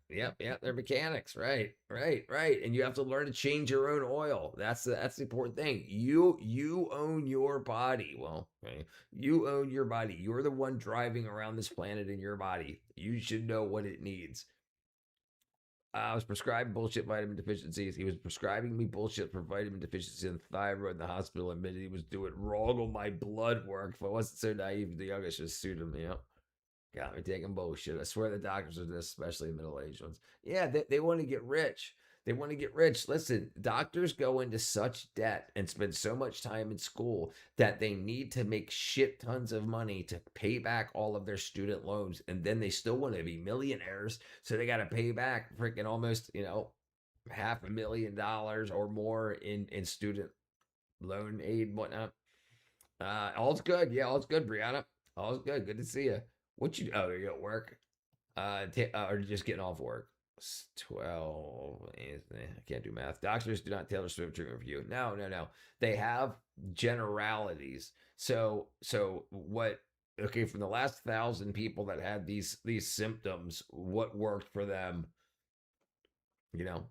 Yeah. They're mechanics, right. And you have to learn to change your own oil. That's the important thing. You own your body. Well, right? You own your body. You're the one driving around this planet in your body. You should know what it needs. I was prescribed bullshit vitamin deficiencies. He was prescribing me bullshit for vitamin deficiency and thyroid, and the hospital admitted he was doing wrong on my blood work. If I wasn't so naive, the youngest just sued him. Got me taking bullshit. I swear the doctors are this, especially middle-aged ones. Yeah, they want to get rich. They want to get rich. Listen, doctors go into such debt and spend so much time in school that they need to make shit tons of money to pay back all of their student loans. And then they still want to be millionaires. So they got to pay back freaking almost, $500,000 or more in student loan aid and whatnot. All's good. Yeah, all's good, Brianna. All's good. Good to see you. What you? Oh, you at work? Or just getting off work? 12. I can't do math. Doctors do not tailor swift treatment for you. No. They have generalities. So what? Okay, from the last 1,000 people that had these symptoms, what worked for them? You know,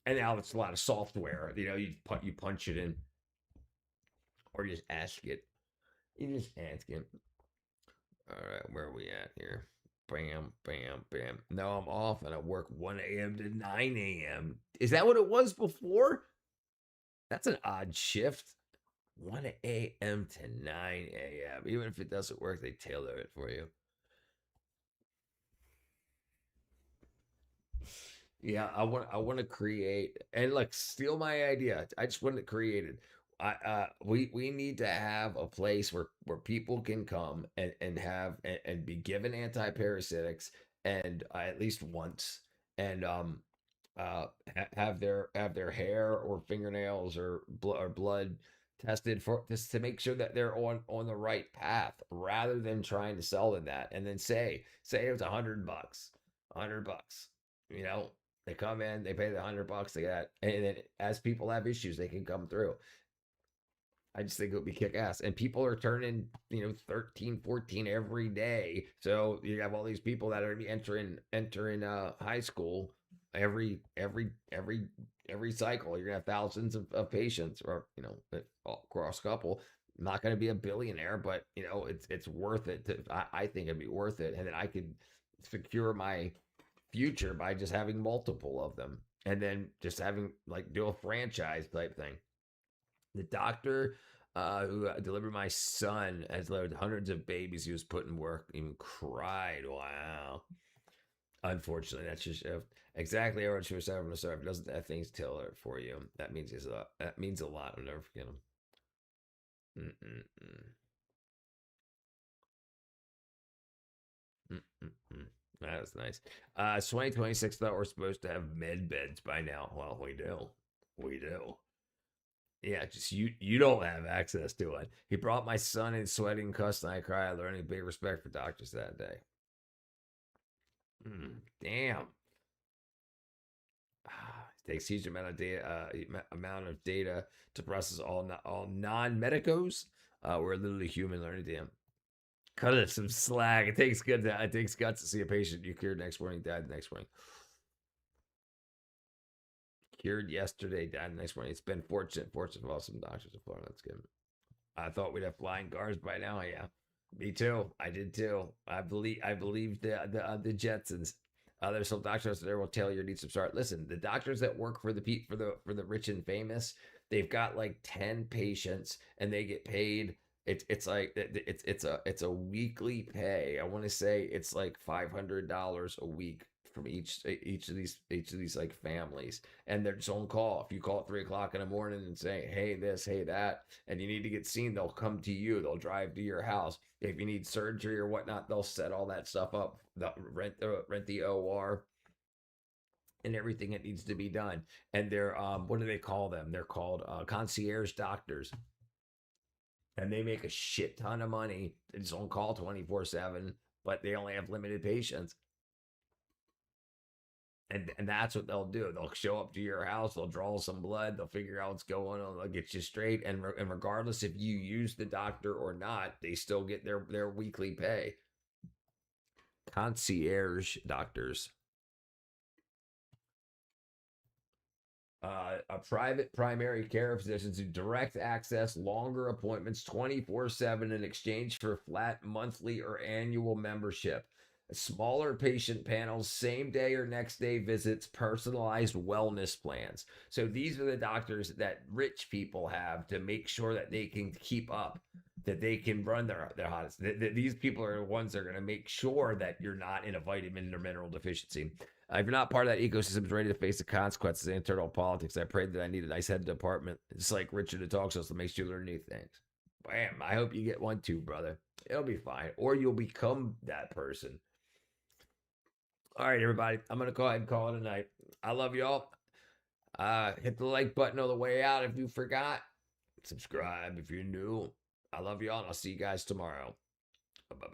and now it's a lot of software. You know, you punch it in, or you just ask it. You just ask it. All right, where are we at here? Bam, bam, bam. No, I'm off and I work 1 a.m. to 9 a.m. Is that what it was before? That's an odd shift. 1 a.m. to 9 a.m. Even if it doesn't work, they tailor it for you. Yeah, I want to create and like steal my idea. I just want it created. We need to have a place where people can come and have and be given antiparasitics and at least once and have their hair or fingernails or blood tested for just to make sure that they're on the right path rather than trying to sell them that and then say it was $100, $100. You know, they come in, they pay the $100, they got, and then as people have issues, they can come through. I just think it would be kick ass. And people are turning, 13, 14 every day. So you have all these people that are going to be entering high school every cycle. You're going to have thousands of patients or, across a couple. I'm not going to be a billionaire, but it's worth it. I think it'd be worth it. And then I could secure my future by just having multiple of them. And then just having do a franchise type thing. The doctor who delivered my son has delivered hundreds of babies. He was put in work, even cried. Wow. Unfortunately, that's just exactly how she was having to serve. Doesn't that thing's tailor it for you? That means a lot. That means a lot. I'll never forget him. That was nice. 2026 thought we're supposed to have med beds by now. Well, we do. We do. Yeah, just you don't have access to it. He brought my son in sweating, cussed, and I cried, learning big respect for doctors that day. Damn. It takes huge amount of data to process all non-medicos. We're literally human learning. Damn. Cut it some slack. It takes guts to see a patient you cured next morning, died the next morning. Cured yesterday, died the next morning. It's been fortunate of awesome doctors in Florida. That's good. I thought we'd have flying cars by now. Yeah, me too. I did too. I believe the Jetsons. There's some doctors there will tell you need some start. Listen, the doctors that work for the rich and famous, they've got like 10 patients and they get paid. It's a weekly pay. I want to say it's like $500 a week from each of these like families, and they're just on call. If you call at 3 o'clock in the morning and say, hey this, hey that, and you need to get seen, they'll come to you. They'll drive to your house. If you need surgery or whatnot, they'll set all that stuff up. They'll rent the OR and everything that needs to be done. And they're what do they call them? They're called concierge doctors. And they make a shit ton of money. It's on call 24/7, but they only have limited patients. And that's what they'll do. They'll show up to your house. They'll draw some blood. They'll figure out what's going on. They'll get you straight. And regardless if you use the doctor or not, they still get their weekly pay. Concierge doctors. A private primary care physicians who direct access, longer appointments 24/7 in exchange for flat monthly or annual membership. Smaller patient panels, same day or next day visits, personalized wellness plans. So these are the doctors that rich people have to make sure that they can keep up, that they can run their hottest. These people are the ones that are going to make sure that you're not in a vitamin or mineral deficiency. If you're not part of that ecosystem, is ready to face the consequences of internal politics. I prayed that I need a nice head department. It's like Richard the Talk Show, so it makes you learn new things. Bam! I hope you get one too, brother. It'll be fine, or you'll become that person. All right, everybody. I'm gonna go ahead and call it a night. I love y'all. Hit the like button on the way out if you forgot. Subscribe if you're new. I love y'all, and I'll see you guys tomorrow. Bye-bye.